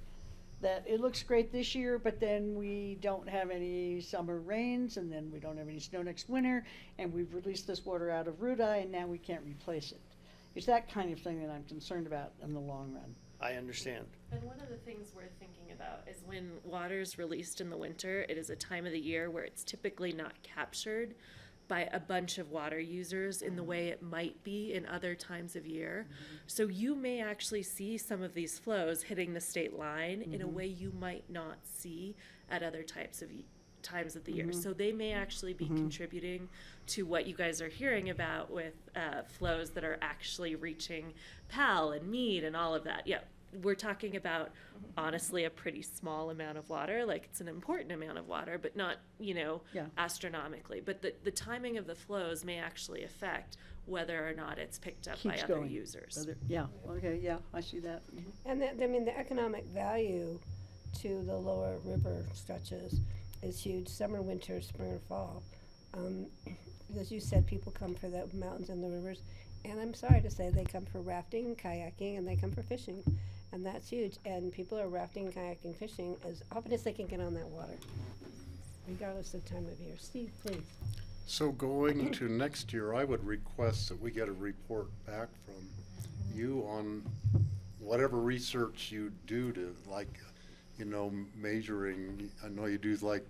That it looks great this year, but then we don't have any summer rains, and then we don't have any snow next winter, and we've released this water out of Rudai, and now we can't replace it. It's that kind of thing that I'm concerned about in the long run.
I understand.
And one of the things we're thinking about is when water is released in the winter, it is a time of the year where it's typically not captured by a bunch of water users in the way it might be in other times of year. So you may actually see some of these flows hitting the state line in a way you might not see at other types of times of the year. So they may actually be contributing to what you guys are hearing about with flows that are actually reaching Pal and Mead and all of that. Yeah, we're talking about honestly a pretty small amount of water. Like, it's an important amount of water, but not, astronomically. But the timing of the flows may actually affect whether or not it's picked up by
Keeps
other
going.
users.
Yeah, okay, yeah, I see that.
And the economic value to the lower river stretches is huge, summer, winter, spring, or fall. As you said, people come for the mountains and the rivers, and I'm sorry to say, they come for rafting, kayaking, and they come for fishing, and that's huge. And people are rafting, kayaking, fishing as often as they can get on that water, regardless of time of year. Steve, please.
So going to next year, I would request that we get a report back from you on whatever research you do to, like, measuring. I know you do like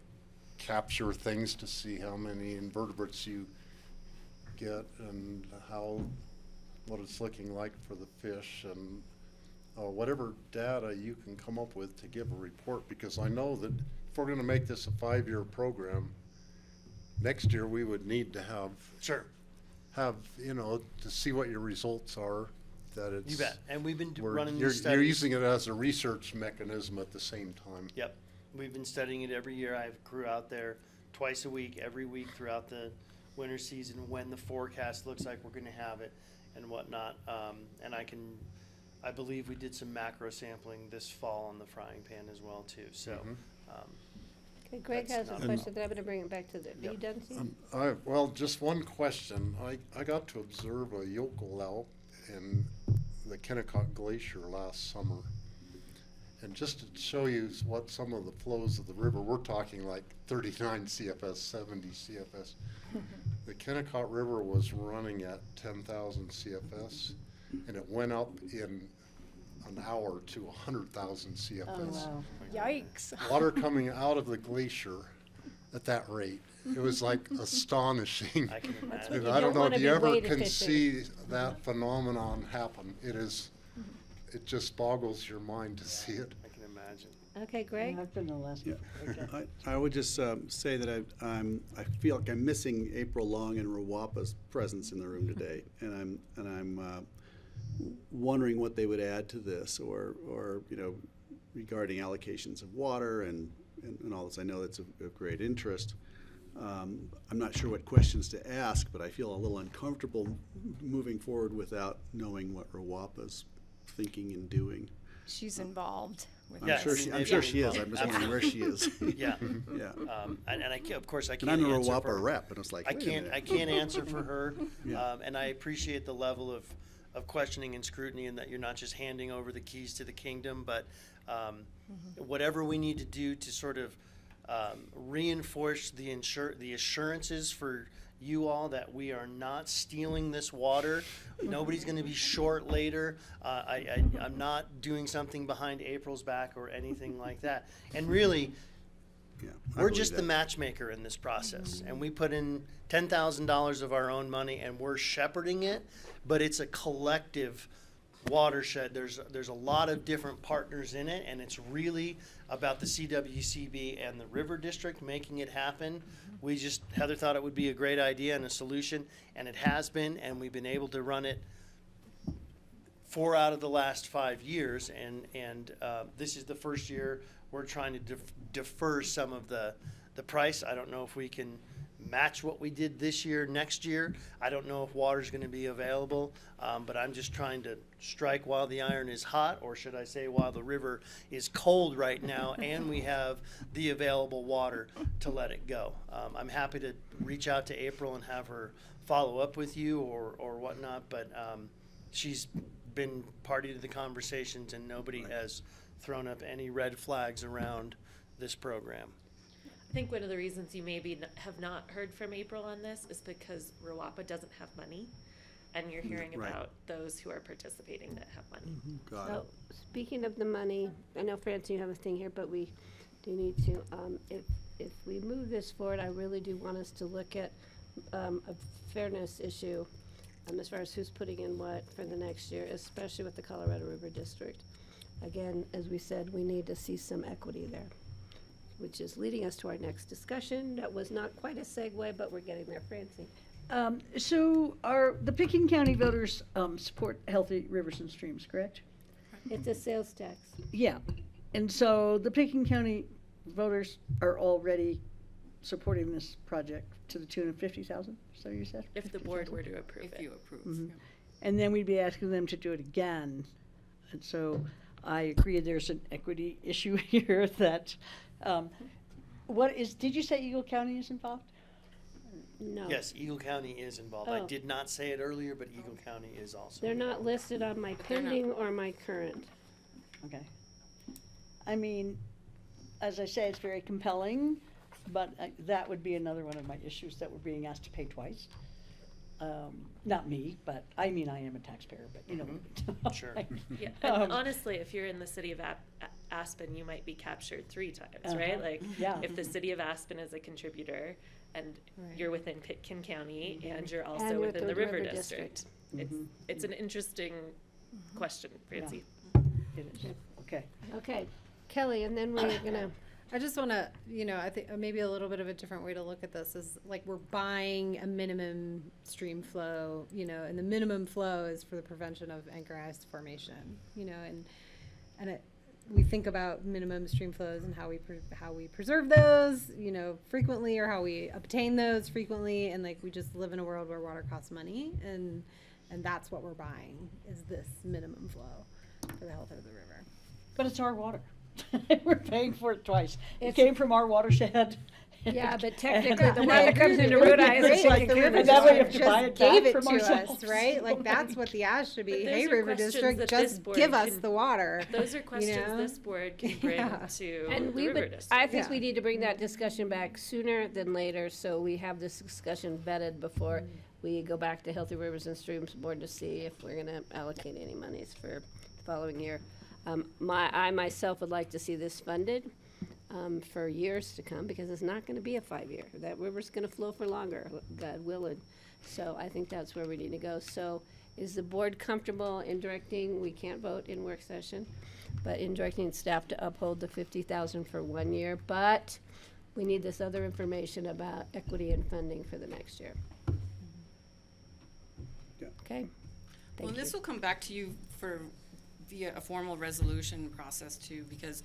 capture things to see how many invertebrates you get and what it's looking like for the fish, and whatever data you can come up with to give a report, because I know that if we're going to make this a 5-year program, next year we would need to have to see what your results are. That it's,
You bet. And we've been running
you're,
these studies.
you're using it as a research mechanism at the same time.
Yep. We've been studying it every year. I have a crew out there twice a week, every week throughout the winter season, when the forecast looks like we're going to have it and whatnot. And I believe we did some macro sampling this fall on the frying pan as well too. So.
Okay, Greg has a question, then I'm gonna bring it back to the, are you done, Steve?
Well, just one question. I got to observe a yokel out in the Kennecott Glacier last summer. And just to show you what some of the flows of the river, we're talking like 39 CFS, 70 CFS. The Kennecott River was running at 10,000 CFS, and it went up in an hour to 100,000 CFS.
Oh, wow.
Yikes.
Water coming out of the glacier at that rate. It was like astonishing.
I can imagine.
And
You
I don't know
don't
if you
wanna be
ever
weight
can
efficient.
see that phenomenon happen. It just boggles your mind to see it.
I can imagine.
Okay, Greg?
I've been the last
Yeah.
one. Okay.
I would just say that I feel like I'm missing April Long and Rawapa's presence in the room today, and I'm wondering what they would add to this, or regarding allocations of water and all this. I know that's of great interest. I'm not sure what questions to ask, but I feel a little uncomfortable moving forward without knowing what Rawapa's thinking and doing.
She's involved with
Yeah,
this.
I'm sure she is. I'm just wondering where she is.
Yeah.
Yeah.
Of course I
And
can't
I'm a
answer
Rawapa
for her.
rep, and it's like,
I
wait a
can't
minute.
answer for her.
Yeah.
And I appreciate the level of questioning and scrutiny, and that you're not just handing over the keys to the kingdom, but whatever we need to do to sort of reinforce the assurances for you all that we are not stealing this water. Nobody's going to be short later. I'm not doing something behind April's back or anything like that. And really,
Yeah, I
we're
believe
just the
that.
matchmaker in this process, and we put in $10,000 of our own money, and we're shepherding it. But it's a collective watershed. There's a lot of different partners in it, and it's really about the CWCB and the River District making it happen. Heather thought it would be a great idea and a solution, and it has been, and we've been able to run it 4 out of the last 5 years, and this is the first year we're trying to defer some of the price. I don't know if we can match what we did this year, next year. I don't know if water's going to be available, but I'm just trying to strike while the iron is hot, or should I say while the river is cold right now and we have the available water to let it go. I'm happy to reach out to April and have her follow up with you or whatnot, but she's been party to the conversations, and nobody has thrown up any red flags around this program.
I think one of the reasons you maybe have not heard from April on this is because Rawapa doesn't have money, and you're hearing
Right.
about those who are participating that have money.
Got
So, speaking of the money, I know, Francie, you have a thing here, but we do need to, if we move this forward, I really do want us to look at a fairness issue as far as who's putting in what for the next year, especially with the Colorado River District. Again, as we said, we need to see some equity there. which is leading us to our next discussion. That was not quite a segue, but we're getting there, Francie.
So the Pickens County voters support healthy rivers and streams, correct?
It's a sales tax.
Yeah. And so the Pickens County voters are already supporting this project to the tune of 50,000, so you said?
If the board were to approve it. If you approve.
Mhm. And then we'd be asking them to do it again. And so I agree there's an equity issue here that, did you say Eagle County is involved?
No.
Yes, Eagle County is involved. I
Oh.
did not say it earlier, but Eagle County is also.
They're not listed on my pending or my current.
Okay. I mean, as I say, it's very compelling, but that would be another one of my issues that we're being asked to pay twice. Not me, but I mean, I am a taxpayer, but you know.
Sure.
Yeah, and honestly, if you're in the city of Aspen, you might be captured 3 times, right? Like,
Yeah.
if the city of Aspen is a contributor, and you're within Pitkin County, and you're also
And
within the river
River
district.
Mhm.
It's an interesting question, Francie.
It is. Okay.
Okay, Kelly, and then we're gonna,
I just want to, I think maybe a little bit of a different way to look at this is like we're buying a minimum stream flow, and the minimum flow is for the prevention of anchor ice formation, and we think about minimum stream flows and how we preserve those, frequently, or how we obtain those frequently, and like we just live in a world where water costs money, and that's what we're buying is this minimum flow for the health of the river.
But it's our water. We're paying for it twice. It
It's-
came from our watershed.
yeah, but technically the water comes into Rhode Island.
It's like
and
the
River
river that way you have
District
to buy
just
it back
gave it
from
to
ourselves.
us, right? Like that's what the ask should be.
But those
Hey,
are
River
questions
District,
that this
just
board
give us
can-
the water.
Those are questions
know?
this board can bring
Yeah.
to
And
the
we
river
would,
district.
I think
Yeah.
we need to bring that discussion back sooner than later, so we have this discussion vetted before we go back to Healthy Rivers and Streams Board to see if we're gonna allocate any monies for the following year. I myself would like to see this funded, for years to come, because it's not gonna be a 5-year. That river's gonna flow for longer, God willing. So I think that's where we need to go. So is the board comfortable in directing, we can't vote in work session, but in directing staff to uphold the 50,000 for 1 year, but we need this other information about equity and funding for the next year.
Yeah.
Okay?
Well,
Thank
this
you.
will come back to you via a formal resolution process too, because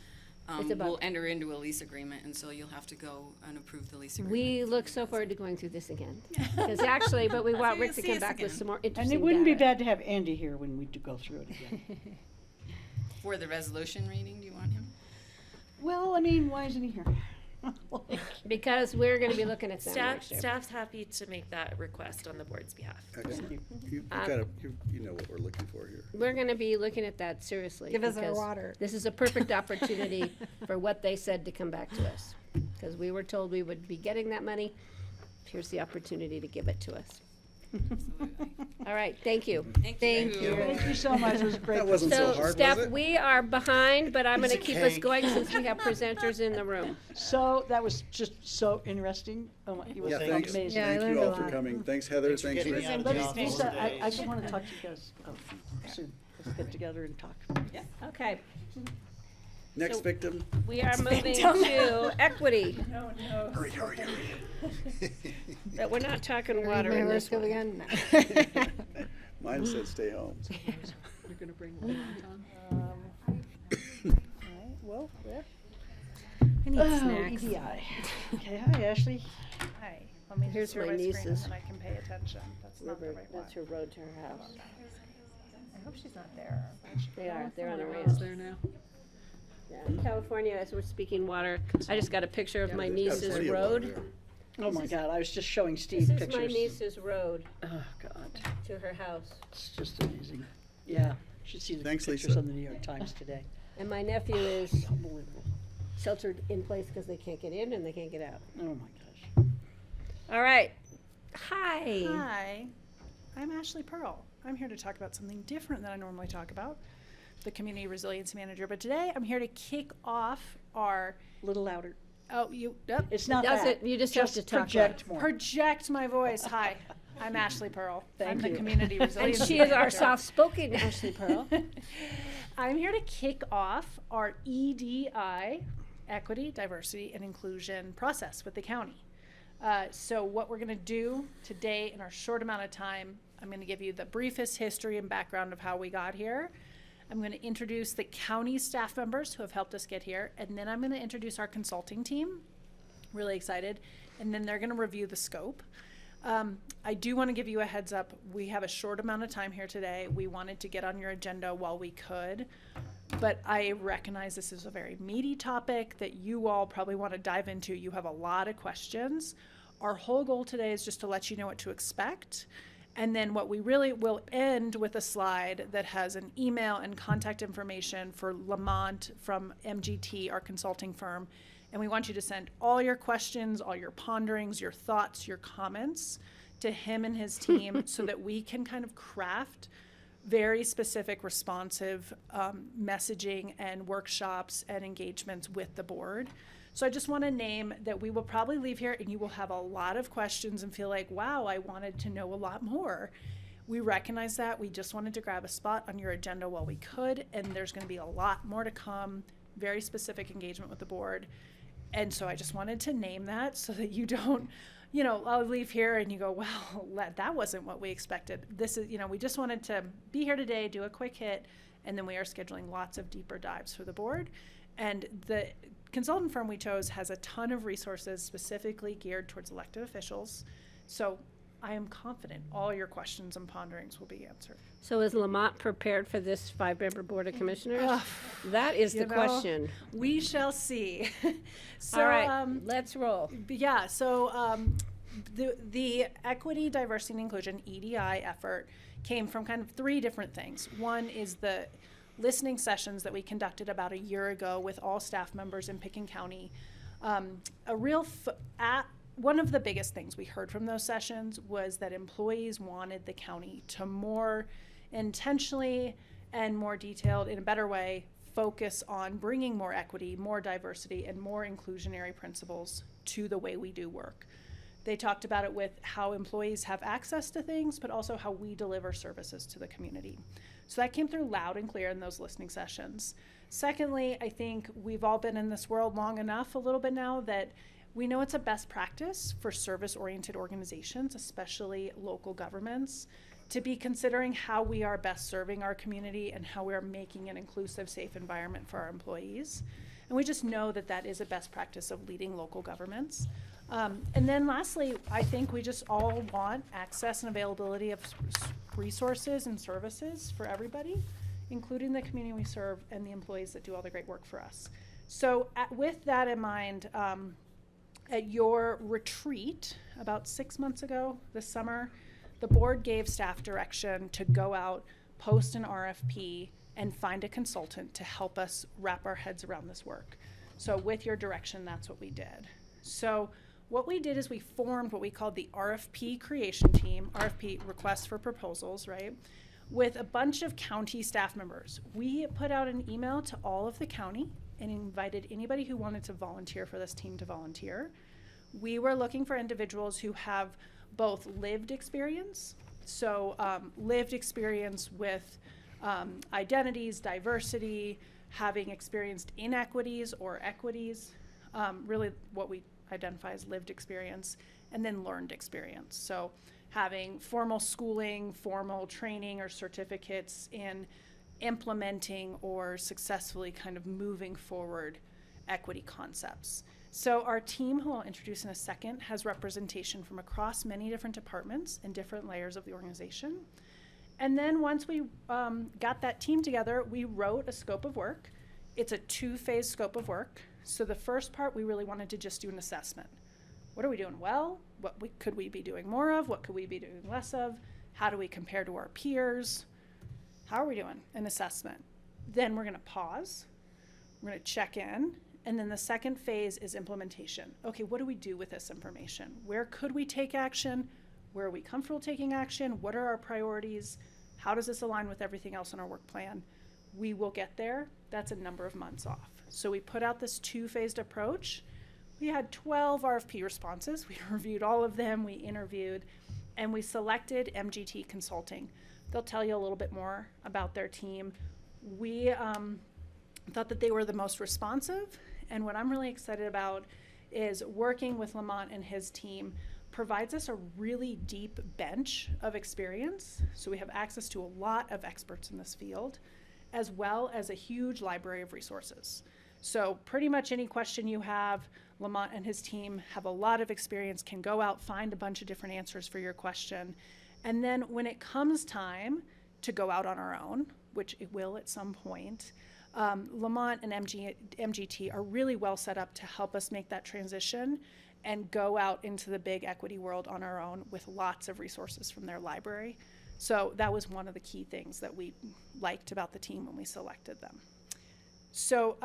It's about-
we'll enter into a lease agreement, and so you'll have to go and approve the lease agreement.
We look so forward to going through this again. Because actually, but we want
So
Rick
you'll
to
see
come
us
back with
again.
some more
And
interesting
it wouldn't be
data.
bad to have Andy here when we do go through it again.
For the resolution reading, do you want him?
Well, I mean, why isn't he here? Like,
Because we're gonna be looking at that next year.
Staff's happy to make that request on the board's behalf.
Excellent. You
Um,
kind of, you know what we're looking for here.
We're gonna be looking at that seriously.
Give us our
because
water.
This is a perfect opportunity for what they said to come back to us. Because we were told we would be getting that money. Here's the opportunity to give it to us. All right, thank you.
Thank
Thank
you.
you.
Thank you so much, it was great.
That wasn't so
So,
hard,
staff,
was it?
we are behind, but I'm gonna
Piece of
keep us
cake.
going since we have presenters in the room.
So, that was just so interesting. Oh my, it was
Yeah, thanks.
amazing.
Yeah, I
Thank
learned
you
a
all for
lot.
coming. Thanks, Heather.
Thanks for
Thanks,
getting
Rick.
me out of
But
the
it's,
office
Lisa,
today.
I just wanna talk to you guys soon. Let's get together and talk.
Okay,
Next
So-
victim.
we are moving to equity,
Oh, no.
Hurry, hurry, hurry.
but we're not talking
Read
water
my
in this
horoscope
one.
again? No.
Mine said stay home.
You're gonna bring one on?
Well, yeah.
I need
Oh,
snacks.
EDI. Okay, hi, Ashley.
Hi, let me
Here's
just share
my
my screen
niece's
and then I can pay attention. That's not the
River,
right one.
that's her road to her house.
I hope she's not there.
They're on the
It's
range.
there now.
Yeah, in California, as we're speaking water, I just got a picture of my
Got
niece's
plenty of water
road.
there.
Oh my God, I was just showing
This
Steve
is
pictures.
my niece's road
Oh, God,
to her house.
it's just amazing. Yeah, you should see the
Thanks,
pictures
Lisa.
on the New York Times today.
And my nephew is
Unbelievable.
sheltered in place because they can't get in and they can't get out.
Oh, my gosh.
All right. Hi.
Hi, I'm Ashley Pearl. I'm here to talk about something different than I normally talk about, the Community Resilience Manager. But today I'm here to kick off our,
A little louder.
yep,
It's not
Does
that.
it? You just have to talk
project more.
project my voice. Hi, I'm Ashley Pearl. I'm
Thank
the
you.
Community
And
Resilience
she is our
Manager.
soft-spoken Ashley Pearl.
I'm here to kick off our EDI
equity, diversity, and inclusion process with the county. So what we're going to do today in our short amount of time, I'm going to give you the briefest history and background of how we got here. I'm going to introduce the county staff members who have helped us get here, and then I'm going to introduce our consulting team. Really excited. And then they're going to review the scope. I do want to give you a heads up. We have a short amount of time here today. We wanted to get on your agenda while we could, but I recognize this is a very meaty topic that you all probably want to dive into. You have a lot of questions. Our whole goal today is just to let you know what to expect. And then what we really will end with a slide that has an email and contact information for Lamont from MGT, our consulting firm. And we want you to send all your questions, all your ponderings, your thoughts, your comments to him and his team so that we can kind of craft very specific responsive messaging and workshops and engagements with the board. So I just want to name that we will probably leave here and you will have a lot of questions and feel like, wow, I wanted to know a lot more. We recognize that. We just wanted to grab a spot on your agenda while we could, and there's going to be a lot more to come, very specific engagement with the board. And so I just wanted to name that so that you don't, I'll leave here and you go, well, that wasn't what we expected. This is, we just wanted to be here today, do a quick hit, and then we are scheduling lots of deeper dives for the board. And the consultant firm we chose has a ton of resources specifically geared towards elected officials. So I am confident all your questions and ponderings will be answered.
So is Lamont prepared for this 5-member Board of Commissioners? That is the question.
We shall see. So,
all right, let's roll.
Yeah, so the Equity, Diversity, and Inclusion, EDI effort came from kind of 3 different things. One is the listening sessions that we conducted about a year ago with all staff members in Pickens County. One of the biggest things we heard from those sessions was that employees wanted the county to more intentionally and more detailed, in a better way, focus on bringing more equity, more diversity, and more inclusionary principles to the way we do work. They talked about it with how employees have access to things, but also how we deliver services to the community. So that came through loud and clear in those listening sessions. Secondly, I think we've all been in this world long enough a little bit now that we know it's a best practice for service-oriented organizations, especially local governments, to be considering how we are best serving our community and how we are making an inclusive, safe environment for our employees. And we just know that that is a best practice of leading local governments. And then lastly, I think we just all want access and availability of resources and services for everybody, including the community we serve and the employees that do all the great work for us. So with that in mind, at your retreat about 6 months ago this summer, the board gave staff direction to go out, post an RFP, and find a consultant to help us wrap our heads around this work. So with your direction, that's what we did. So what we did is we formed what we called the RFP creation team, RFP requests for proposals, right? With a bunch of county staff members. We put out an email to all of the county and invited anybody who wanted to volunteer for this team to volunteer. We were looking for individuals who have both lived experience, so lived experience with identities, diversity, having experienced inequities or equities, really what we identify as lived experience, and then learned experience. So having formal schooling, formal training or certificates in implementing or successfully kind of moving forward equity concepts. So our team, who I'll introduce in a second, has representation from across many different departments and different layers of the organization. And then once we got that team together, we wrote a scope of work. It's a 2-phase scope of work. So the first part, we really wanted to just do an assessment. What are we doing well? What could we be doing more of? What could we be doing less of? How do we compare to our peers? How are we doing? An assessment. Then we're going to pause. We're going to check in. And then the second phase is implementation. Okay, what do we do with this information? Where could we take action? Where are we comfortable taking action? What are our priorities? How does this align with everything else in our work plan? We will get there. That's a number of months off. So we put out this 2-phased approach. We had 12 RFP responses. We reviewed all of them. We interviewed, and we selected MGT Consulting. They'll tell you a little bit more about their team. We thought that they were the most responsive And what I'm really excited about is working with Lamont and his team provides us a really deep bench of experience. So we have access to a lot of experts in this field, as well as a huge library of resources. So pretty much any question you have, Lamont and his team have a lot of experience, can go out, find a bunch of different answers for your question. And then when it comes time to go out on our own, which it will at some point, Lamont and MGT are really well set up to help us make that transition and go out into the big equity world on our own with lots of resources from their library. So that was one of the key things that we liked about the team when we selected them. So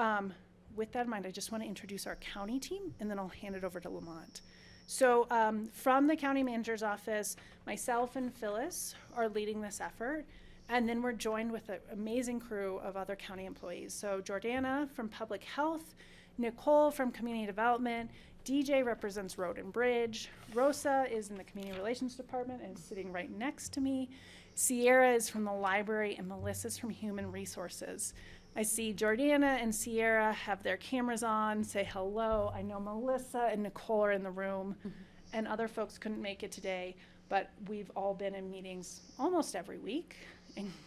with that in mind, I just want to introduce our county team, and then I'll hand it over to Lamont. So from the county manager's office, myself and Phyllis are leading this effort. And then we're joined with an amazing crew of other county employees. So Jordana from Public Health, Nicole from Community Development, DJ represents Road and Bridge, Rosa is in the Community Relations Department and is sitting right next to me, Sierra is from the library, and Melissa's from Human Resources. I see Jordana and Sierra have their cameras on, say hello. I know Melissa and Nicole are in the room, and other folks couldn't make it today, but we've all been in meetings almost every week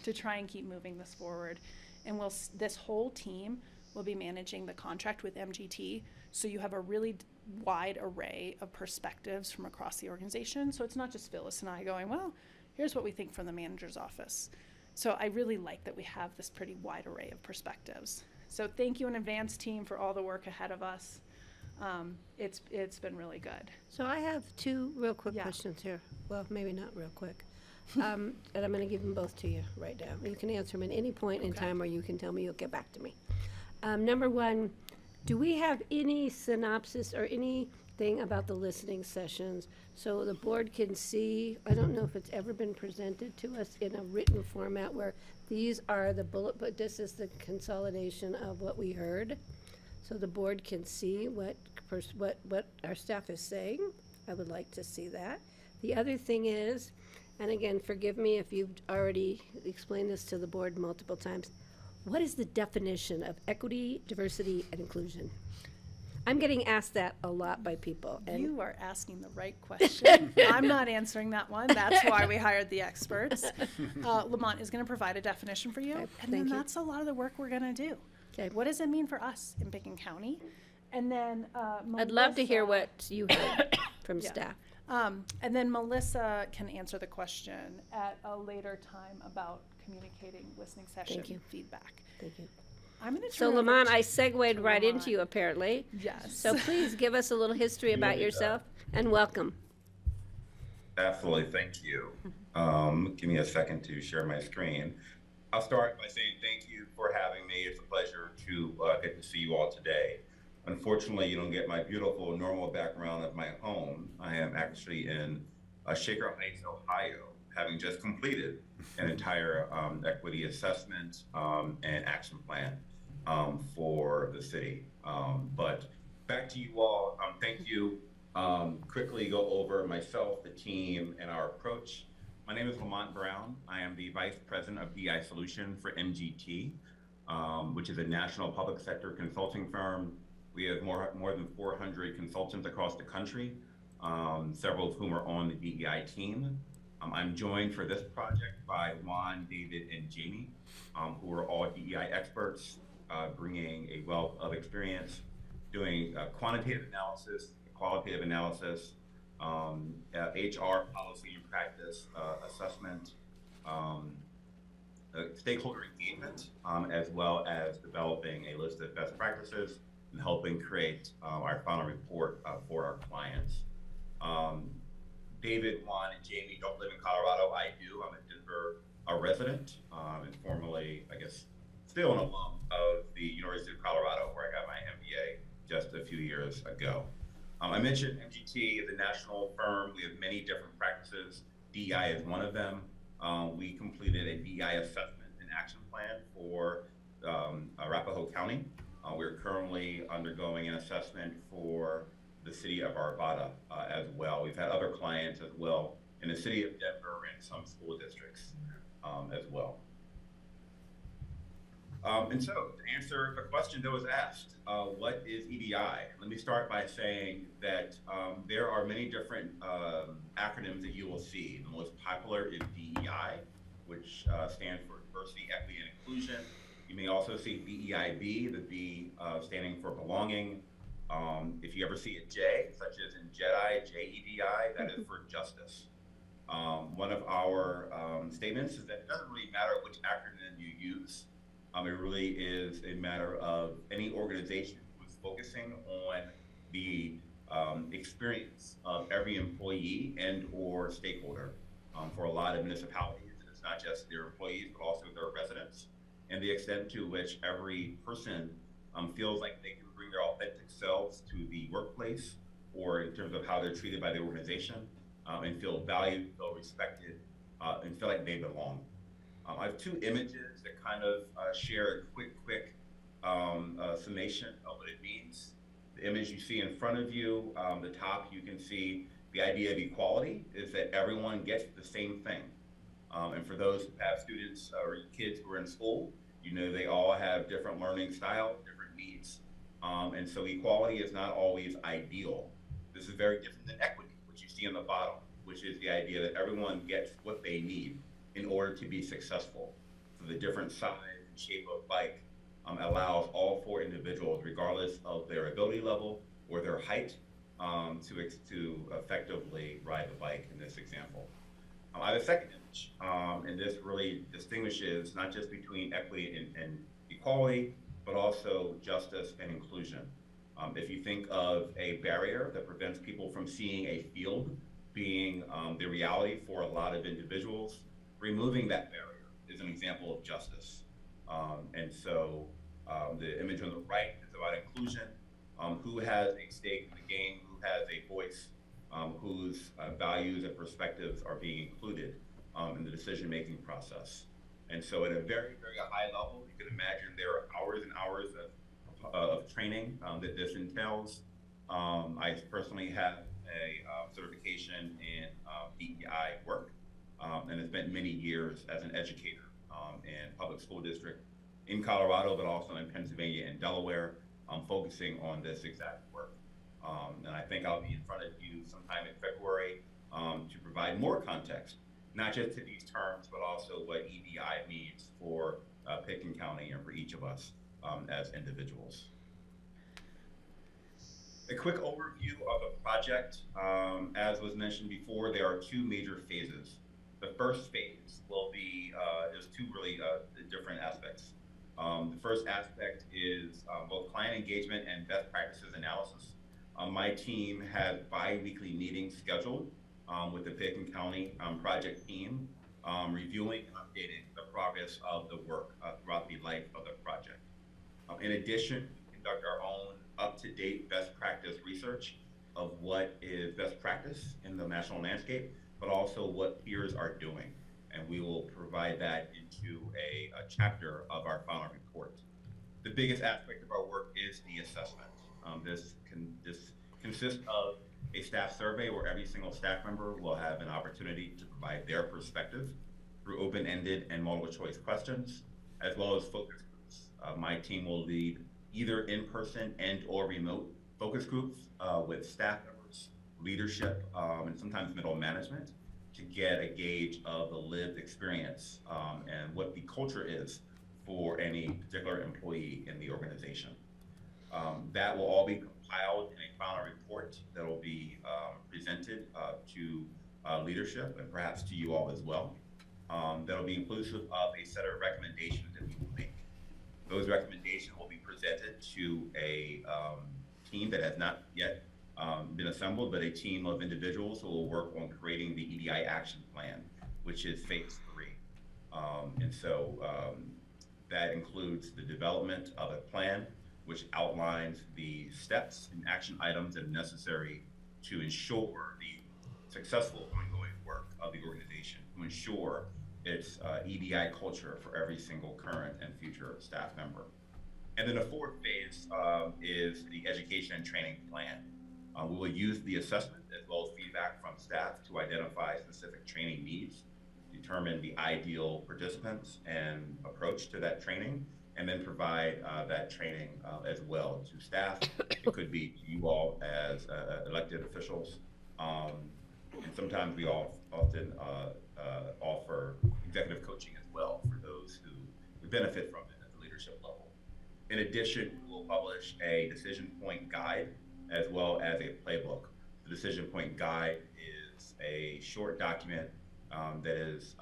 to try and keep moving this forward. And this whole team will be managing the contract with MGT, so you have a really wide array of perspectives from across the organization. So it's not just Phyllis and I going, well, here's what we think from the manager's office. So I really like that we have this pretty wide array of perspectives. So thank you in advance, team, for all the work ahead of us. It's been really good.
So I have two real quick questions here. Well, maybe not real quick. And I'm going to give them both to you right now. You can answer them at any point in time, or you can tell me you'll get back to me. Number one, do we have any synopsis or anything about the listening sessions so the board can see? I don't know if it's ever been presented to us in a written format where these are the bullet, but this is the consolidation of what we heard, so the board can see what our staff is saying. I would like to see that. The other thing is, and again, forgive me if you've already explained this to the board multiple times, what is the definition of equity, diversity, and inclusion? I'm getting asked that a lot by people. And
you are asking the right question. I'm not answering that one. That's why we hired the experts. Lamont is going to provide a definition for you,
Okay,
and then that's a lot of the work we're going to do.
Okay.
What does it mean for us in Pickens County? And then
I'd love to hear what you heard from staff.
And then Melissa can answer the question at a later time about communicating listening session feedback.
Thank you.
I'm going to
So Lamont, I segued right into you apparently.
Yes.
So please give us a little history about yourself and welcome.
Absolutely, thank you. Give me a second to share my screen. I'll start by saying thank you for having me. It's a pleasure to get to see you all today. Unfortunately, you don't get my beautiful normal background of my home. I am actually in Shaker Heights, Ohio, having just completed an entire equity assessment and action plan for the city. But back to you all, thank you. Quickly go over myself, the team, and our approach. My name is Lamont Brown. I am the Vice President of BI Solution for MGT, which is a national public sector consulting firm. We have more than 400 consultants across the country, several of whom are on the DEI team. I'm joined for this project by Juan, David, and Jamie, who are all DEI experts, bringing a wealth of experience, doing quantitative analysis, qualitative analysis, HR policy and practice assessment, stakeholder engagement, as well as developing a list of best practices and helping create our final report for our clients. David, Juan, and Jamie don't live in Colorado. I do. I'm a Denver resident and formerly, I guess, still an alum of the University of Colorado, where I got my MBA just a few years ago. I mentioned MGT is a national firm. We have many different practices. DEI is one of them. We completed a DEI assessment and action plan for Arapahoe County. We're currently undergoing an assessment for the city of Arvada as well. We've had other clients as well in the city of Denver and some school districts as well. And so, to answer the question that was asked, what is EDI? Let me start by saying that there are many different acronyms that you will see. The most popular is DEI, which stands for Diversity, Equity, and Inclusion. You may also see DEIB, the B standing for belonging. If you ever see a J, such as in JEDI, JEDI, that is for justice. One of our statements is that it doesn't really matter which acronym you use. It really is a matter of any organization who's focusing on the experience of every employee and or stakeholder. For a lot of municipalities, it's not just their employees, but also their residents, and the extent to which every person feels like they can bring their authentic selves to the workplace, or in terms of how they're treated by the organization, and feel valued, feel respected, and feel like they belong. I have two images that kind of share a quick summation of what it means. The image you see in front of you, the top, you can see the idea of equality is that everyone gets the same thing. And for those who have students or kids who are in school, you know they all have different learning styles, different needs. And so equality is not always ideal. This is very different than equity, which you see in the bottom, which is the idea that everyone gets what they need in order to be successful. So the different size and shape of bike allows all four individuals, regardless of their ability level or their height, to effectively ride the bike in this example. I have a second image, and this really distinguishes not just between equity and equality, but also justice and inclusion. If you think of a barrier that prevents people from seeing a field being the reality for a lot of individuals, removing that barrier is an example of justice. And so the image on the right is about inclusion. Who has a stake in the game, who has a voice, whose values and perspectives are being included in the decision-making process. And so at a very, very high level, you can imagine there are hours and hours of training that this entails. I personally have a certification in DEI work, and have spent many years as an educator in public school district in Colorado, but also in Pennsylvania and Delaware, focusing on this exact work. And I think I'll be in front of you sometime in February to provide more context, not just to these terms, but also what EDI means for Pitkin County and for each of us as individuals. A quick overview of the project. As was mentioned before, there are two major phases. The first phase will be, there's two really different aspects. The first aspect is both client engagement and best practices analysis. My team has bi-weekly meetings scheduled with the Pitkin County project team, reviewing and updating the progress of the work throughout the life of the project. In addition, we conduct our own up-to-date best practice research of what is best practice in the national landscape, but also what peers are doing. And we will provide that into a chapter of our final report. The biggest aspect of our work is the assessment. This consists of a staff survey where every single staff member will have an opportunity to provide their perspective through open-ended and multiple choice questions, as well as focus groups. My team will lead either in-person and or remote focus groups with staff members, leadership, and sometimes middle management to get a gauge of the lived experience and what the culture is for any particular employee in the organization. That will all be compiled in a final report that will be presented to leadership and perhaps to you all as well. That'll be inclusive of a set of recommendations that we will make. Those recommendations will be presented to a team that has not yet been assembled, but a team of individuals who will work on creating the EDI action plan, which is phase 3. And so that includes the development of a plan, which outlines the steps and action items that are necessary to ensure the successful ongoing work of the organization, to ensure its EDI culture for every single current and future staff member. And then the fourth phase is the education and training plan. We will use the assessment as well as feedback from staff to identify specific training needs, determine the ideal participants and approach to that training, and then provide that training as well to staff. It could be to you all as elected officials. And sometimes we often offer executive coaching as well for those who would benefit from it at the leadership level. In addition, we'll publish a decision point guide as well as a playbook. The decision point guide is a short document that is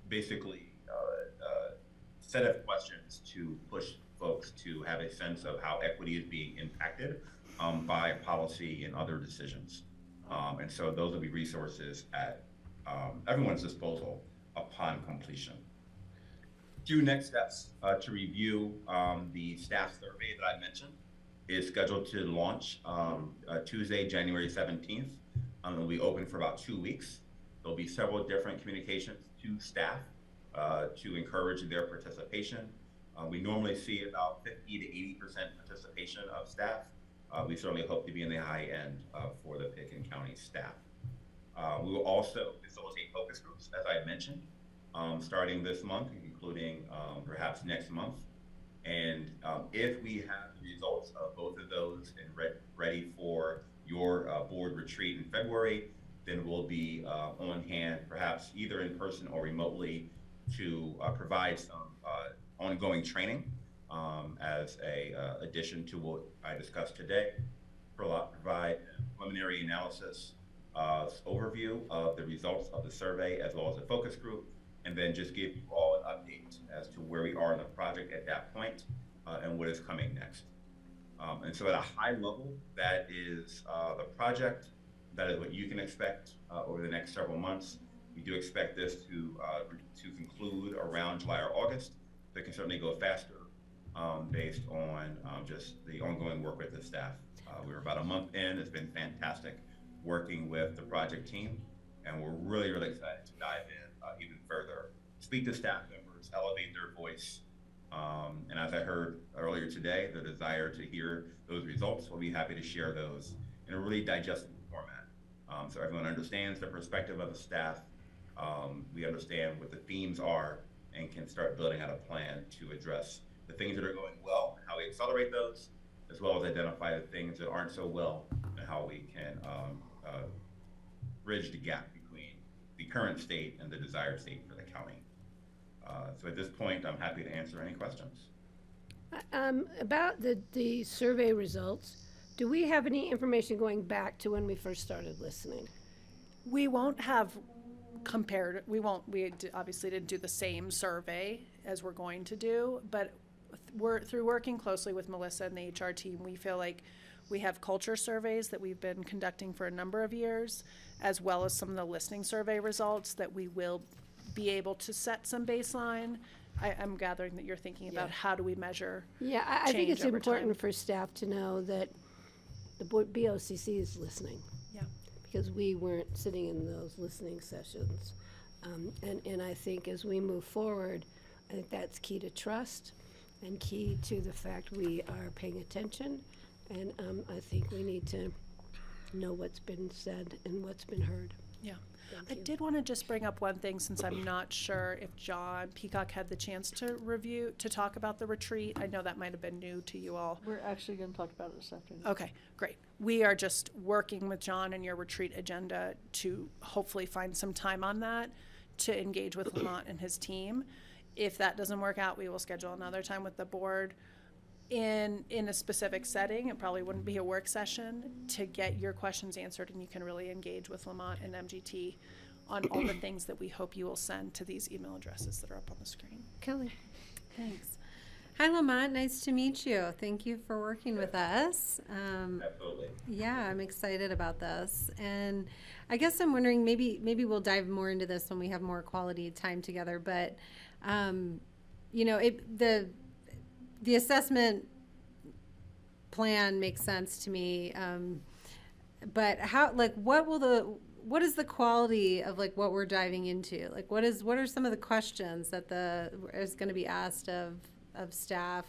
basically a set of questions to push folks to have a sense of how equity is being impacted by policy and other decisions. And so those will be resources at everyone's disposal upon completion. Few next steps to review the staff survey that I mentioned is scheduled to launch Tuesday, January 17th. It'll be open for about 2 weeks. There'll be several different communications to staff to encourage their participation. We normally see about 50 to 80% participation of staff. We certainly hope to be in the high end for the Pickens County staff. We will also facilitate focus groups, as I mentioned, starting this month, including perhaps next month. And if we have the results of both of those and ready for your board retreat in February, then we'll be on hand, perhaps either in person or remotely, to provide some ongoing training as a addition to what I discussed today. Provide preliminary analysis overview of the results of the survey as well as a focus group, and then just give you all an update as to where we are in the project at that point and what is coming next. And so at a high level, that is the project. That is what you can expect over the next several months. We do expect this to conclude around July or August. It can certainly go faster based on just the ongoing work with the staff. We're about a month in. It's been fantastic working with the project team, and we're really, really excited to dive in even further, speak to staff members, elevate their voice, and as I heard earlier today, the desire to hear those results. We'll be happy to share those in a really digestible format, so everyone understands the perspective of the staff. We understand what the themes are and can start building out a plan to address the things that are going well, how we accelerate those, as well as identify the things that aren't so well and how we can bridge the gap between the current state and the desired state for the county. So at this point, I'm happy to answer any questions.
About the survey results, do we have any information going back to when we first started listening?
We won't have compared, we obviously didn't do the same survey as we're going to do, but through working closely with Melissa and the HR team, we feel like we have culture surveys that we've been conducting for a number of years, as well as some of the listening survey results that we will be able to set some baseline. I'm gathering that you're thinking about how do we measure
Yeah, I think it's
over
important
time.
for staff to know that the BOCC is listening.
Yeah.
Because we weren't sitting in those listening sessions. And I think as we move forward, I think that's key to trust and key to the fact we are paying attention. And I think we need to know what's been said and what's been heard.
Yeah. I did want to just bring up one thing, since I'm not sure if John Peacock had the chance to talk about the retreat. I know that might have been new to you all.
We're actually going to talk about it this afternoon.
Okay, great. We are just working with John and your retreat agenda to hopefully find some time on that to engage with Lamont and his team. If that doesn't work out, we will schedule another time with the board in a specific setting. It probably wouldn't be a work session, to get your questions answered, and you can really engage with Lamont and MGT on all the things that we hope you will send to these email addresses that are up on the screen.
Kelly.
Thanks. Hi, Lamont. Nice to meet you. Thank you for working with us.
Absolutely.
Yeah, I'm excited about this. And I guess I'm wondering, maybe we'll dive more into this when we have more quality time together. But, you know, the assessment plan makes sense to me. But how, like, what is the quality of, like, what we're diving into? Like, what are some of the questions that is going to be asked of staff?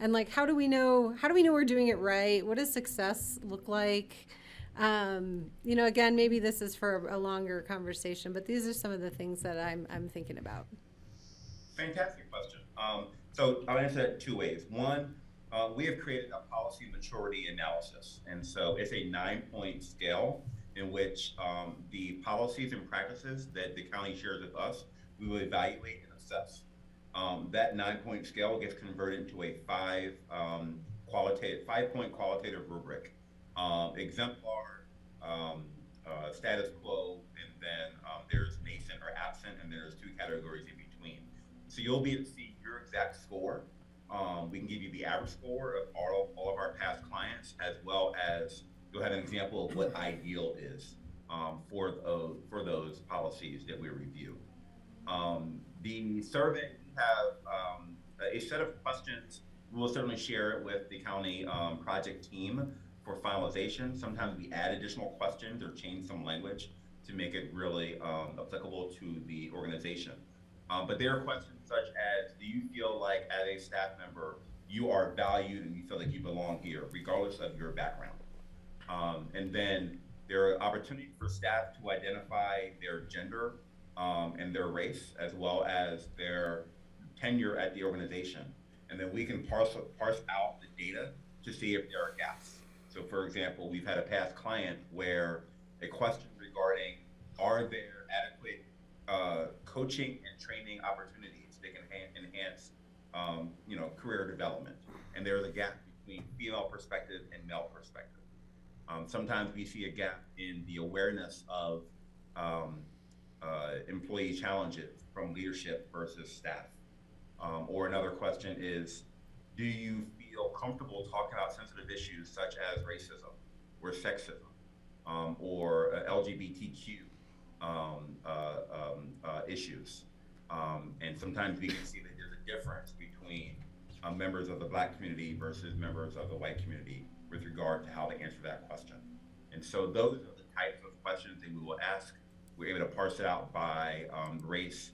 And, like, how do we know we're doing it right? What does success look like? You know, again, maybe this is for a longer conversation, but these are some of the things that I'm thinking about.
Fantastic question. So I'll answer that two ways. One, we have created a policy maturity analysis. And so it's a 9-point scale in which the policies and practices that the county shares with us, we will evaluate and assess. That 9-point scale gets converted into a 5-point qualitative rubric. Exemplar, status quo, and then there's nascent or absent, and there's 2 categories in between. So you'll be able to see your exact score. We can give you the average score of all of our past clients, as well as you'll have an example of what ideal is for those policies that we review. The survey, we have a set of questions. We'll certainly share it with the county project team for finalization. Sometimes we add additional questions or change some language to make it really applicable to the organization. But there are questions such as, do you feel like as a staff member, you are valued and you feel like you belong here, regardless of your background? And then there are opportunities for staff to identify their gender and their race, as well as their tenure at the organization. And then we can parse out the data to see if there are gaps. So for example, we've had a past client where a question regarding, are there adequate coaching and training opportunities that can enhance career development? And there's a gap between female perspective and male perspective. Sometimes we see a gap in the awareness of employee challenges from leadership versus staff. Or another question is, do you feel comfortable talking about sensitive issues such as racism or sexism or LGBTQ issues? And sometimes we can see that there's a difference between members of the Black community versus members of the white community with regard to how to answer that question. And so those are the types of questions that we will ask. We're able to parse it out by race,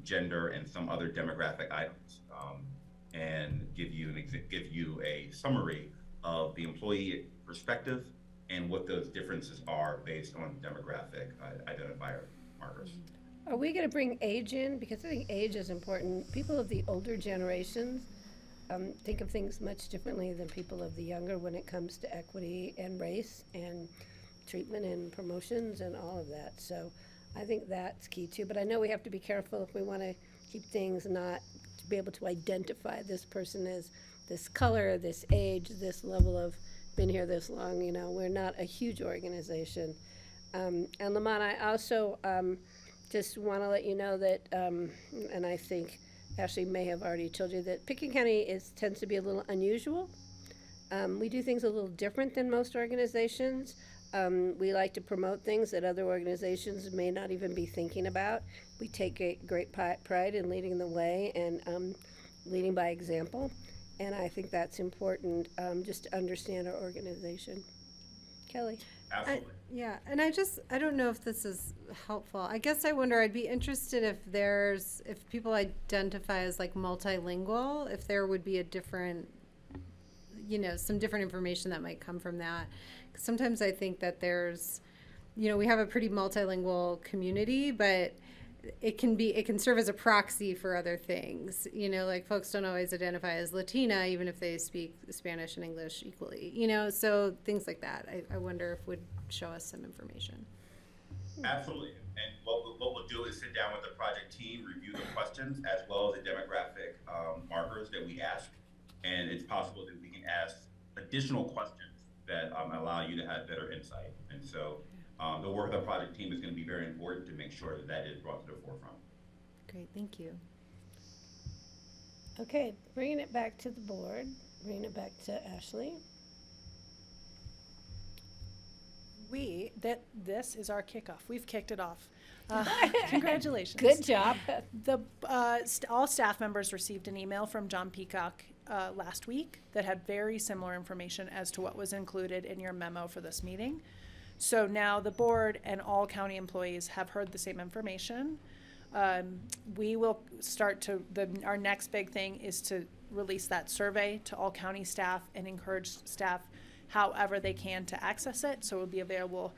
gender, and some other demographic items, and give you a summary of the employee perspective and what those differences are based on demographic identifier markers.
Are we going to bring age in? Because I think age is important. People of the older generations think of things much differently than people of the younger when it comes to equity and race and treatment and promotions and all of that. So I think that's key too. But I know we have to be careful if we want to keep things not to be able to identify this person as this color, this age, this level of been here this long. You know, we're not a huge organization. And Lamont, I also just want to let you know that, and I think Ashley may have already told you that Pickett County tends to be a little unusual. We do things a little different than most organizations. We like to promote things that other organizations may not even be thinking about. We take great pride in leading the way and leading by example. And I think that's important, just to understand our organization. Kelly?
Absolutely.
Yeah, and I don't know if this is helpful. I guess I wonder, I'd be interested if people identify as like multilingual, if there would be a different, some different information that might come from that. 'Cause sometimes I think that there's, we have a pretty multilingual community, but it can serve as a proxy for other things. Like folks don't always identify as Latina, even if they speak Spanish and English equally, so things like that. I wonder if would show us some information.
Absolutely. And what we'll do is sit down with the project team, review the questions, as well as the demographic markers that we ask. And it's possible that we can ask additional questions that allow you to have better insight. And so the work of the project team is going to be very important to make sure that is brought to the forefront.
Great, thank you.
Okay, bringing it back to the board, bringing it back to Ashley.
This is our kickoff. We've kicked it off. Congratulations.
Good job.
All staff members received an email from John Peacock last week that had very similar information as to what was included in your memo for this meeting. So now the board and all county employees have heard the same information. We will start our next big thing is to release that survey to all county staff and encourage staff however they can to access it. So it will be available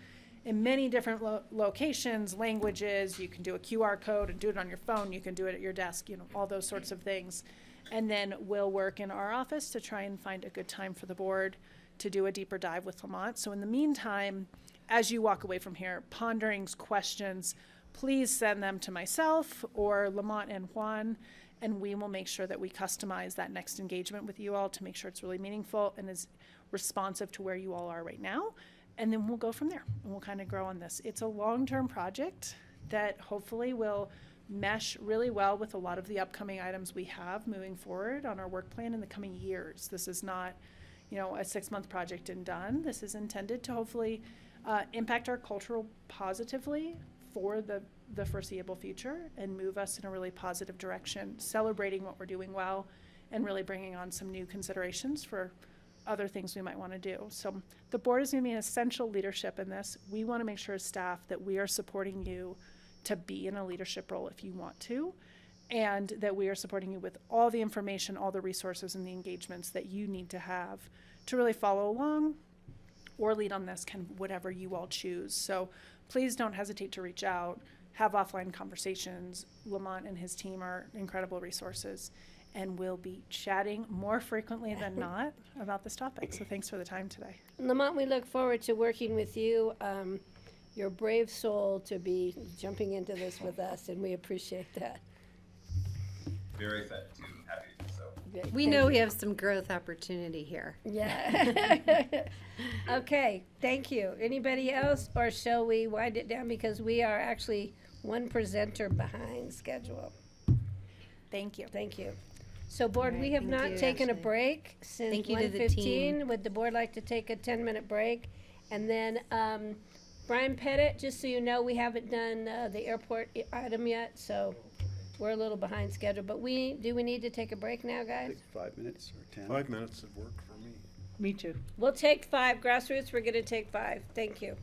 in many different locations, languages. You can do a QR code and do it on your phone. You can do it at your desk, all those sorts of things. And then we'll work in our office to try and find a good time for the board to do a deeper dive with Lamont. So in the meantime, as you walk away from here, ponderings, questions, please send them to myself or Lamont and Juan, and we will make sure that we customize that next engagement with you all to make sure it's really meaningful and is responsive to where you all are right now. And then we'll go from there, and we'll kind of grow on this. It's a long-term project that hopefully will mesh really well with a lot of the upcoming items we have moving forward on our work plan in the coming years. This is not, a 6-month project and done. This is intended to hopefully impact our culture positively for the foreseeable future and move us in a really positive direction, celebrating what we're doing well and really bringing on some new considerations for other things we might want to do. So the board is going to be an essential leadership in this. We want to make sure as staff that we are supporting you to be in a leadership role if you want to, and that we are supporting you with all the information, all the resources, and the engagements that you need to have to really follow along or lead on this, kind of whatever you all choose. So please don't hesitate to reach out, have offline conversations. Lamont and his team are incredible resources, and we'll be chatting more frequently than not about this topic. So thanks for the time today.
Lamont, we look forward to working with you. Your brave soul to be jumping into this with us, and we appreciate that.
Very excited too. Happy to do so.
Great,
We
thank
know
you.
we have some growth opportunity here.
Yeah. Okay, thank you. Anybody else, or shall we wind it down because we are actually one presenter behind schedule?
Thank you.
Thank you. So board,
All
we
right,
have
thank
not
you,
taken a
Ashley.
break since
Thank you to the
1:15.
team.
Would the board like to take a 10-minute break? And then Brian Pettit, just so you know, we haven't done the airport item yet, so we're a little behind schedule. But do we need to take a break now, guys?
5 minutes or 10?
5 minutes would work for me.
Me too.
We'll take 5. Grassroots, we're going to take 5. Thank you.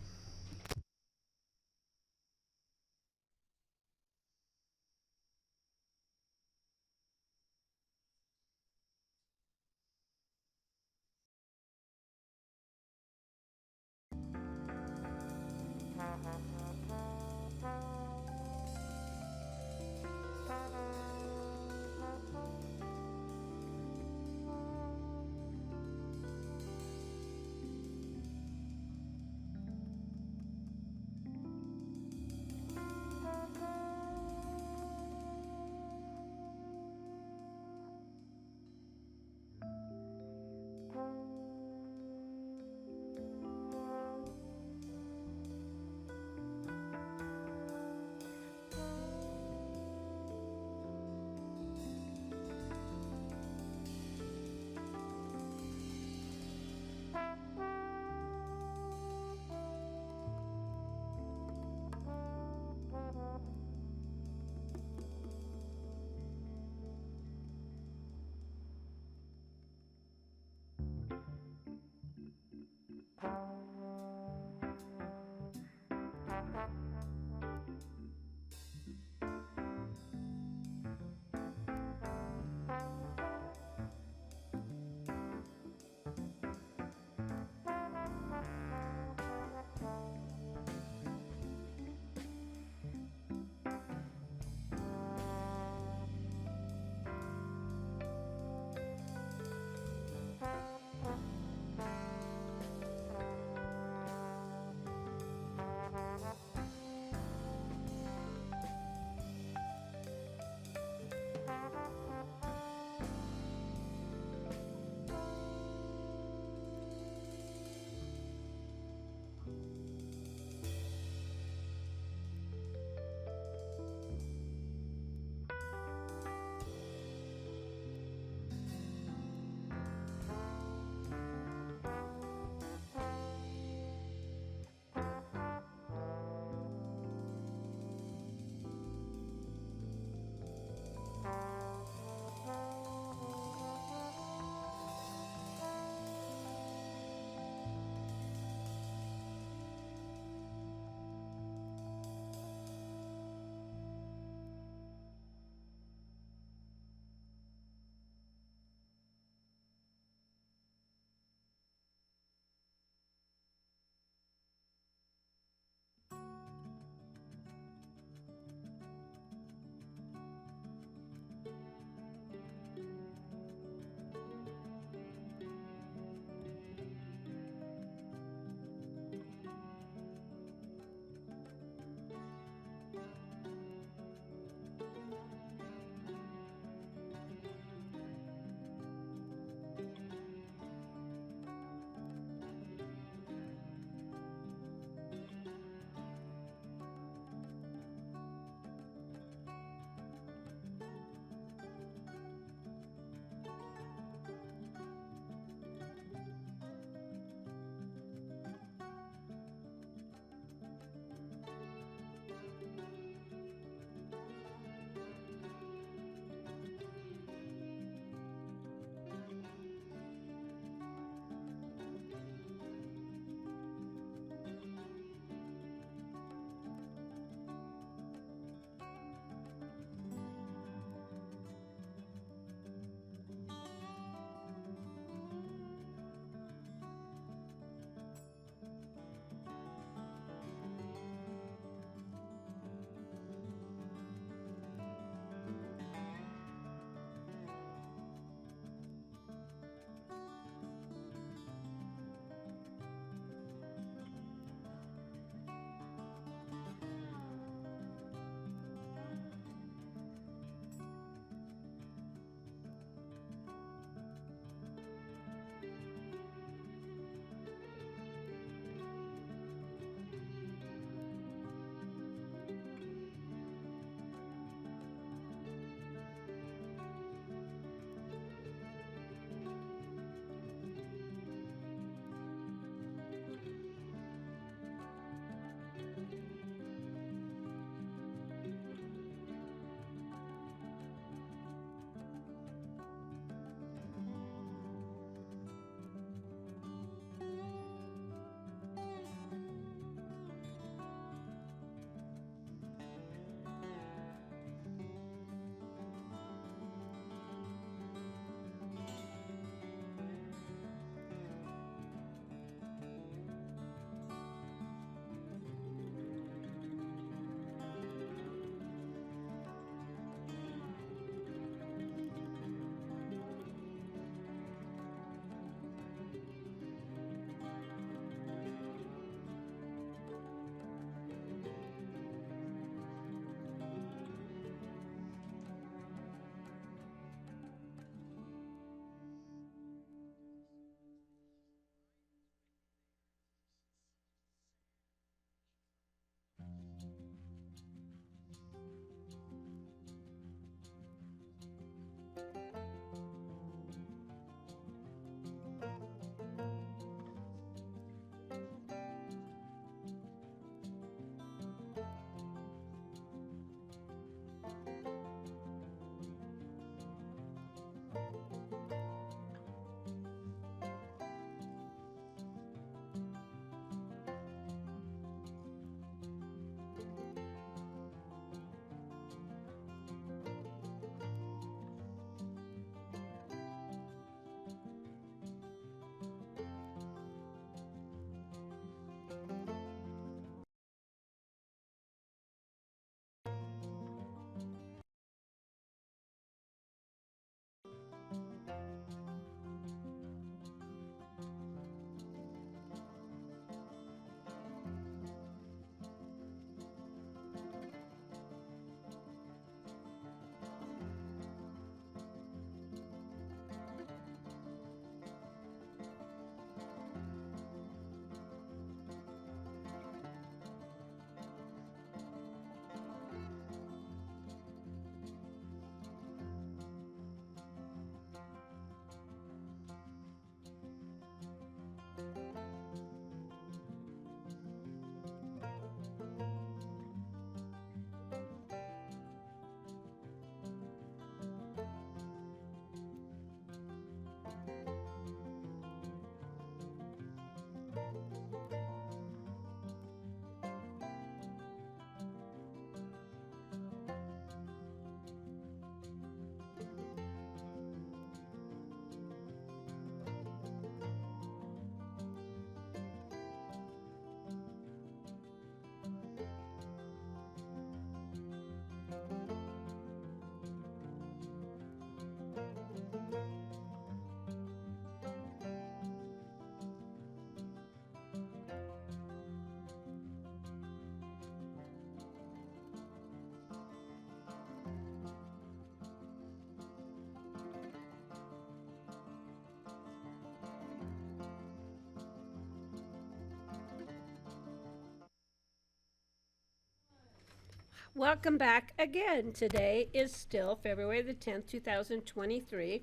Welcome back again. Today is still February the 10th, 2023,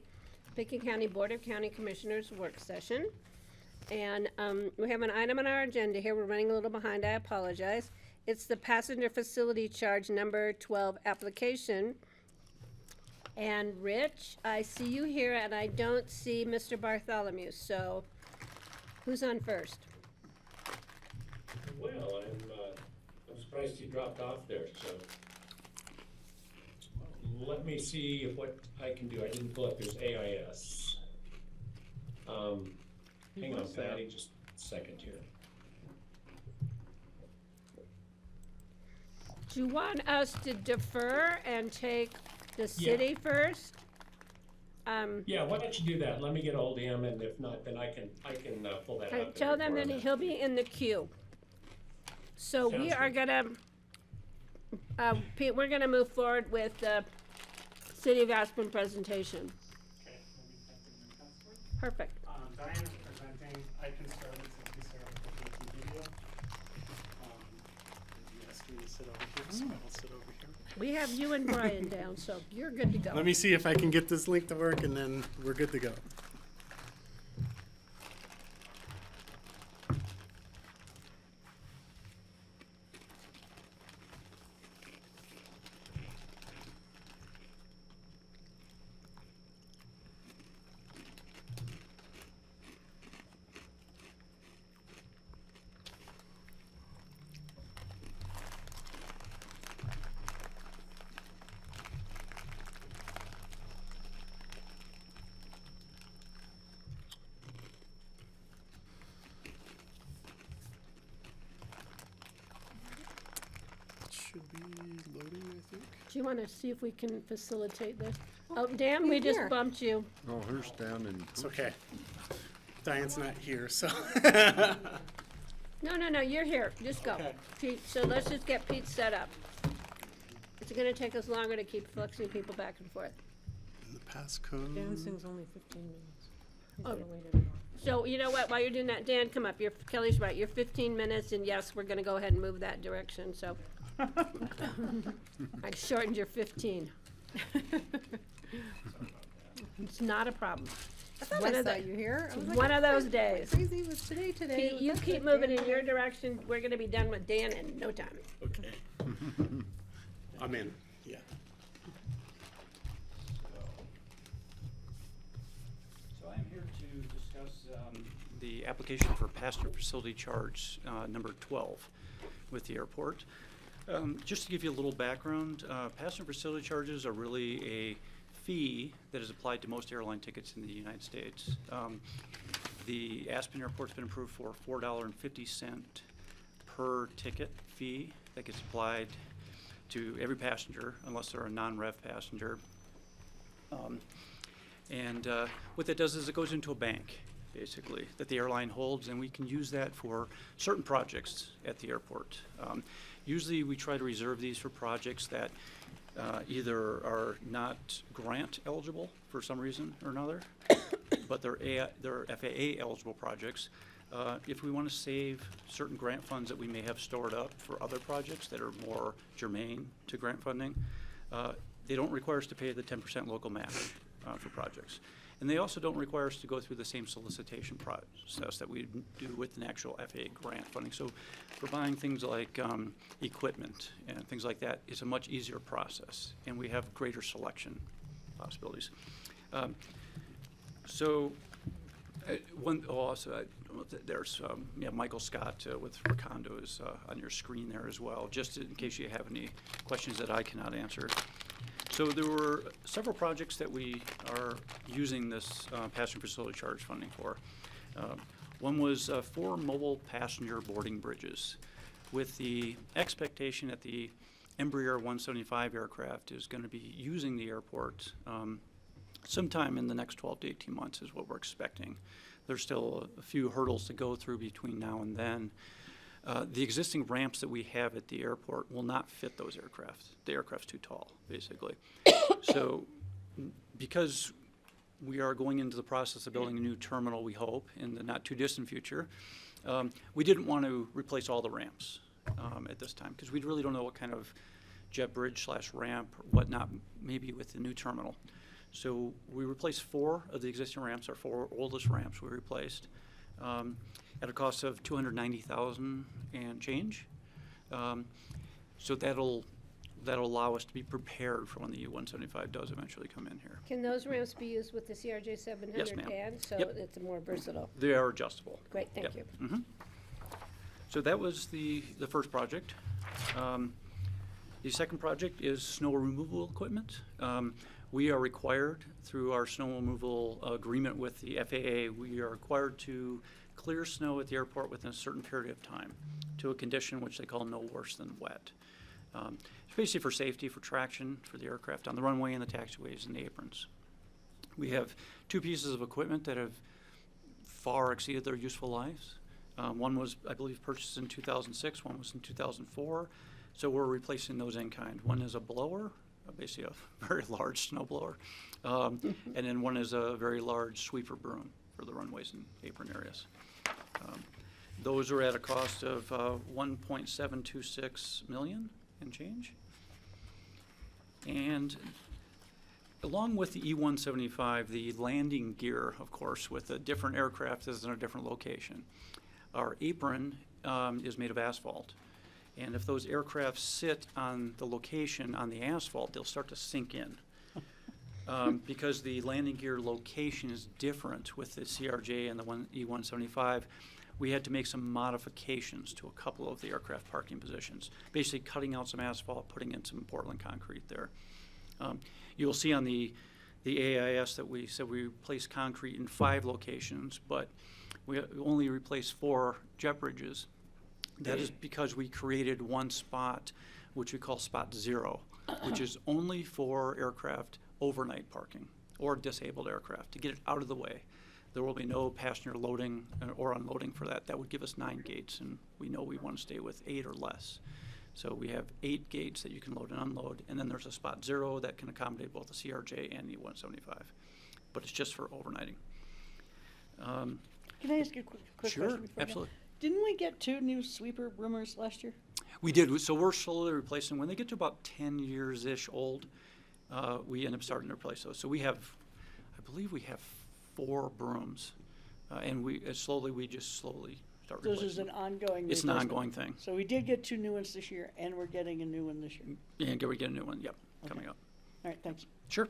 Pickens County Board of County Commissioners work session. And we have an item on our agenda here. We're running a little behind. I apologize. It's the passenger facility charge number 12 application. And Rich, I see you here and I don't see Mr. Bartholomew. So who's on first?
Well, I'm surprised you dropped off there, so. Let me see what I can do. I didn't pull up, there's AIS. Hang on, Patty, just a second here.
Do you want us to defer and take the city first?
Yeah, why don't you do that? Let me get ahold of him, and if not, then I can pull that up.
Tell them that he'll be in the queue. So we
Sounds
are gonna, Pete, we're gonna move forward with the City of Aspen presentation.
Okay,
Perfect.
Diane is presenting. I can start it since we started with the video. You asked me to sit over here, so I'll sit over here.
We have you and Brian down, so you're good to go.
Let me see if I can get this link to work, and then we're good to go. Should be loading, I think.
Do you want to see if we can facilitate this? Oh, Dan, we just bumped you.
Oh, who's down in?
It's okay. Diane's not here, so.
No, you're here. Just go.
Okay.
Pete, so let's just get Pete set up. It's gonna take us longer to keep flexing people back and forth.
The passcode.
Dancing's only 15 minutes. He's
Oh.
gonna wait an hour.
So you know what, while you're doing that, Dan, come up. Kelly's right. You're 15 minutes, and yes, we're gonna go ahead and move that direction, so. I shortened your 15. It's not a problem.
I thought
One
I
of
saw
the-
you here. I was like,
One of those
what
days.
crazy was today?
Pete, you keep moving in your direction. We're gonna be done with Dan in no time.
Okay. I'm in, yeah.
So I'm here to discuss the application for passenger facility charge number 12 with the airport. Just to give you a little background, passenger facility charges are really a fee that is applied to most airline tickets in the United States. The Aspen Airport's been approved for $4.50 per ticket fee that gets applied to every passenger unless they're a non-rev passenger. What that does is it goes into a bank, basically, that the airline holds, and we can use that for certain projects at the airport. Usually we try to reserve these for projects that either are not grant eligible for some reason or another, but they're FAA eligible projects. If we want to save certain grant funds that we may have stored up for other projects that are more germane to grant funding, they don't require us to pay the 10% local match for projects. And they also don't require us to go through the same solicitation process that we do with an actual FAA grant funding. So for buying things like equipment and things like that, it's a much easier process, and we have greater selection possibilities. There's Michael Scott with Recondo is on your screen there as well, just in case you have any questions that I cannot answer. So there were several projects that we are using this passenger facility charge funding for. One was 4 mobile passenger boarding bridges, with the expectation that the Embraer 175 aircraft is going to be using the airport sometime in the next 12 to 18 months is what we're expecting. There's still a few hurdles to go through between now and then. The existing ramps that we have at the airport will not fit those aircraft. The aircraft's too tall, basically. So because we are going into the process of building a new terminal, we hope, in the not too distant future, we didn't want to replace all the ramps at this time, because we really don't know what kind of jet bridge / ramp, whatnot, maybe with the new terminal. So we replaced 4 of the existing ramps, our 4 oldest ramps we replaced, at a cost of $290,000 and change. So that'll allow us to be prepared for when the U-175 does eventually come in here.
Can those ramps be used with the CRJ 700
Yes, ma'am.
and so
Yep.
it's more versatile?
They are adjustable.
Great, thank
Yep.
you.
Mhm. So that was the first project. The second project is snow removal equipment. We are required, through our snow removal agreement with the FAA, we are required to clear snow at the airport within a certain period of time to a condition which they call no worse than wet. It's basically for safety, for traction, for the aircraft on the runway and the taxiways and the aprons. We have 2 pieces of equipment that have far exceeded their useful lives. One was, I believe, purchased in 2006, one was in 2004. So we're replacing those in kind. One is a blower, basically a very large snow blower, and then one is a very large sweeper broom for the runways and apron areas. Those are at a cost of $1.726 million and change. And along with the E-175, the landing gear, of course, with a different aircraft is in a different location. Our apron is made of asphalt. And if those aircraft sit on the location on the asphalt, they'll start to sink in. Because the landing gear location is different with the CRJ and the E-175, we had to make some modifications to a couple of the aircraft parking positions, basically cutting out some asphalt, putting in some Portland concrete there. You'll see on the AIS that we said we replaced concrete in 5 locations, but we only replaced 4 jet bridges. That is because we created one spot, which we call Spot 0, which is only for aircraft overnight parking or disabled aircraft, to get it out of the way. There will be no passenger loading or unloading for that. That would give us 9 gates, and we know we want to stay with 8 or less. So we have 8 gates that you can load and unload, and then there's a Spot 0 that can accommodate both the CRJ and the 175, but it's just for overnighting.
Can I ask you a quick
Sure,
question? Sure,
absolutely.
Didn't we get 2 new sweeper broomers last year?
We did. So we're slowly replacing. When they get to about 10 years-ish old, we end up starting to replace those. So we have, I believe we have 4 brooms, and we just slowly start
So
replacing
this is an
them.
ongoing
It's an
replacement.
ongoing thing.
So we did get 2 new ones this year, and we're getting a new one this year.
And we get a new one, yep, coming up.
All right, thanks.
Sure.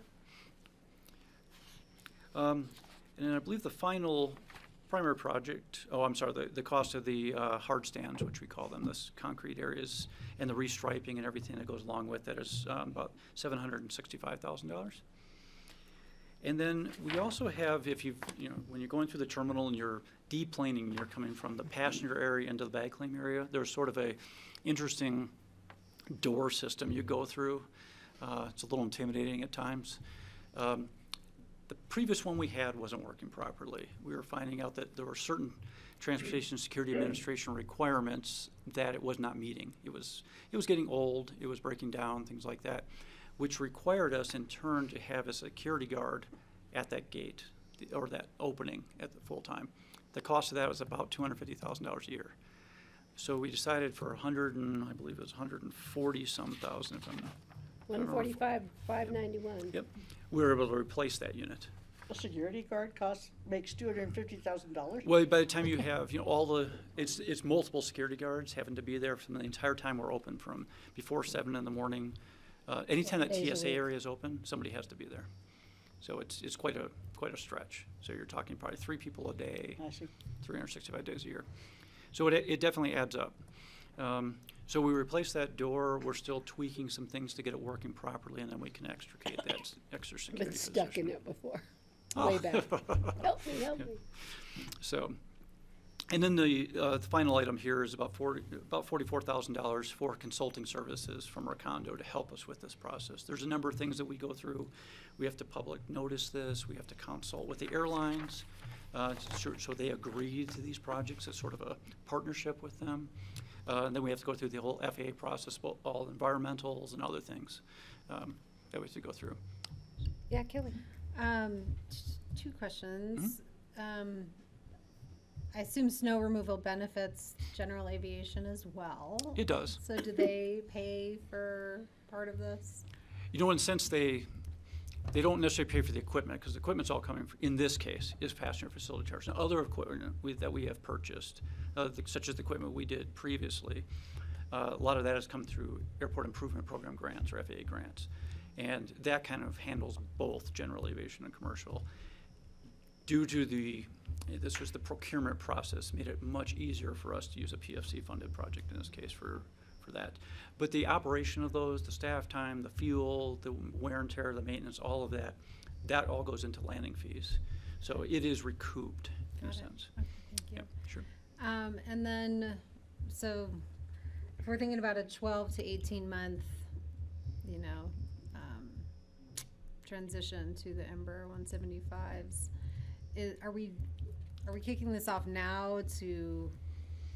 And then I believe the final primary project, the cost of the hard stands, which we call them, this concrete areas, and the restriping and everything that goes along with it is about $765,000. And then we also have, when you're going through the terminal and you're deplaning, you're coming from the passenger area into the bag claim area, there's sort of a interesting door system you go through. It's a little intimidating at times. The previous one we had wasn't working properly. We were finding out that there were certain Transportation Security Administration requirements that it was not meeting. It was getting old, it was breaking down, things like that, which required us in turn to have a security guard at that gate or that opening at the full time. The cost of that was about $250,000 a year. So we decided for I believe it was 140 some thousand. If I'm not,
145, 591.
Yep, we were able to replace that unit.
A security guard makes $250,000?
Well, by the time you have, it's multiple security guards having to be there from the entire time we're open, from before 7 in the morning. Anytime that
Days a
TSA
week.
area is open, somebody has to be there. So it's quite a stretch. So you're talking probably 3 people a day,
I see.
365 days a year. So it definitely adds up. So we replaced that door. We're still tweaking some things to get it working properly, and then we can extricate that extra security.
Been stuck in it before.
Oh.
Way back. Help me.
So, and then the final item here is about $44,000 for consulting services from Recondo to help us with this process. There's a number of things that we go through. We have to public notice this. We have to consult with the airlines, so they agree to these projects. It's sort of a partnership with them. And then we have to go through the whole FAA process, all environmentals and other things that we have to go through.
Yeah, Kelly.
2 questions. I assume snow removal benefits general aviation as well.
It does.
So do they pay for part of this?
You know, in a sense, they don't necessarily pay for the equipment, because the equipment's all coming, in this case, is passenger facility charge. Now, other equipment that we have purchased, such as the equipment we did previously, a lot of that has come through Airport Improvement Program grants or FAA grants. And that kind of handles both general aviation and commercial. Due to this was the procurement process, made it much easier for us to use a PFC-funded project in this case for that. But the operation of those, the staff time, the fuel, the wear and tear, the maintenance, all of that all goes into landing fees. So it is recouped in a sense.
Okay, thank you.
Yeah, sure.
And then, so if we're thinking about a 12 to 18 month, transition to the Ember 175s, are we kicking this off now to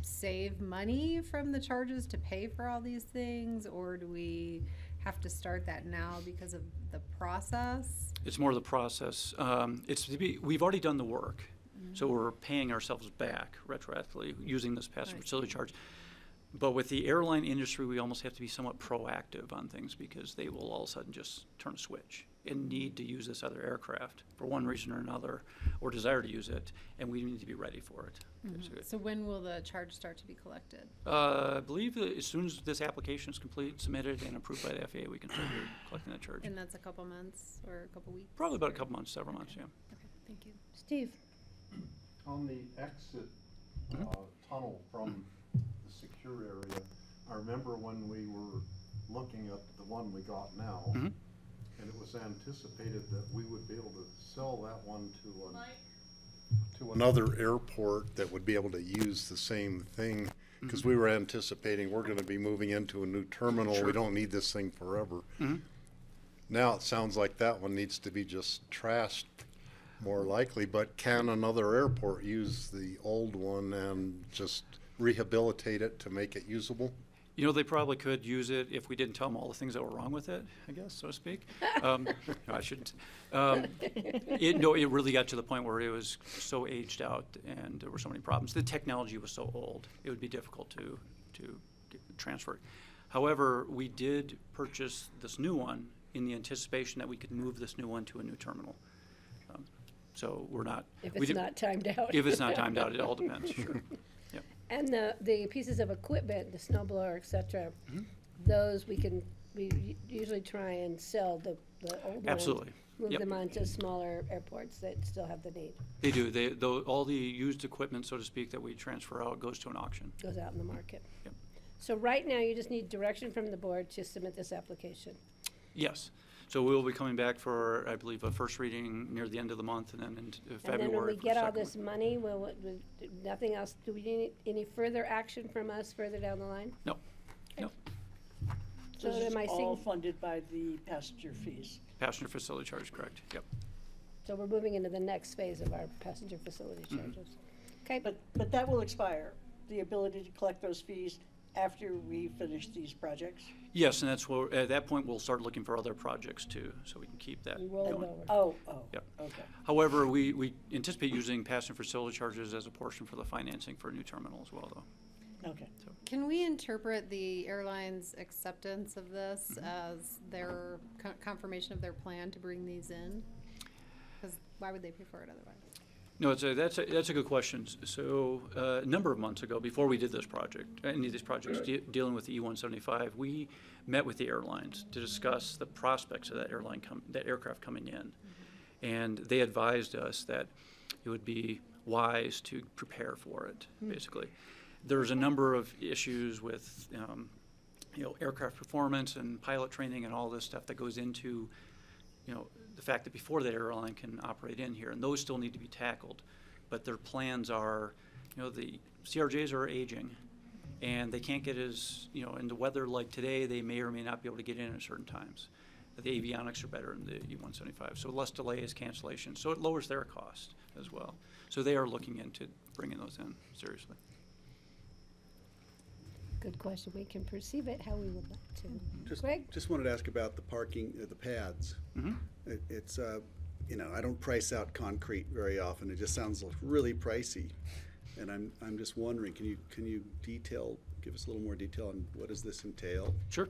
save money from the charges to pay for all these things, or do we have to start that now because of the process?
It's more the process. We've already done the work, so we're paying ourselves back retroactively using this passenger facility charge. But with the airline industry, we almost have to be somewhat proactive on things, because they will all of a sudden just turn a switch and need to use this other aircraft for one reason or another, or desire to use it, and we need to be ready for it.
So when will the charge start to be collected?
I believe that as soon as this application is complete, submitted, and approved by the FAA, we can start collecting that charge.
And that's a couple months or a couple weeks?
Probably about a couple months, several months, yeah.
Okay, thank you.
Steve?
On the exit tunnel from the secure area, I remember when we were looking at the one we got now, and it was anticipated that we would be able to sell that one to another airport that would be able to use the same thing, because we were anticipating we're going to be moving into a new terminal. We don't need this thing forever. Now it sounds like that one needs to be just trashed, more likely, but can another airport use the old one and just rehabilitate it to make it usable?
You know, they probably could use it if we didn't tell them all the things that were wrong with it, I guess, so to speak. No, I shouldn't. It really got to the point where it was so aged out and there were so many problems. The technology was so old, it would be difficult to transfer it. However, we did purchase this new one in the anticipation that we could move this new one to a new terminal. So we're not.
If it's not timed out.
If it's not timed out, it all depends, sure. Yep.
And the pieces of equipment, the snow blower, et cetera, those we usually try and sell the old
Absolutely.
ones. Move them onto smaller airports that still have the need.
They do. All the used equipment, so to speak, that we transfer out goes to an auction.
Goes out in the market.
Yep.
So right now, you just need direction from the board to submit this application.
Yes. So we'll be coming back for, I believe, a first reading near the end of the month, and then into February.
And then when we
for
get
the
all
second
this money, will nothing else, do we need any further action from us further down the line?
No. No.
So
This is
am I
all
seeing,
funded by the passenger fees.
Passenger facility charge, correct. Yep.
so we're moving into the next phase of our passenger facility charges. Okay,
But that will expire, the ability to collect those fees after we finish these projects?
Yes, and that's where, at that point, we'll start looking for other projects too, so we can keep that
roll it
going.
over.
Yep.
Okay.
However, we anticipate using passenger facility charges as a portion for the financing for a new terminal as well, though.
Okay.
So,
Can we interpret the airline's acceptance of this as their confirmation of their plan to bring these in? Because why would they pay for it otherwise?
no, that's a good question. So a number of months ago, before we did this project, any of these projects dealing with the E-175, we met with the airlines to discuss the prospects of that aircraft coming in. And they advised us that it would be wise to prepare for it, basically. There's a number of issues with aircraft performance and pilot training and all this stuff that goes into the fact that before that airline can operate in here, and those still need to be tackled. But their plans are, the CRJs are aging, and they can't get as, in the weather like today, they may or may not be able to get in at certain times. The avionics are better in the E-175, so less delays, cancellations, so it lowers their cost as well. So they are looking into bringing those in seriously.
Good question. We can perceive it how we would like to. Greg?
Just wanted to ask about the parking, the pads. It's, I don't price out concrete very often. It just sounds really pricey. And I'm just wondering, can you give us a little more detail on what does this entail?
Sure.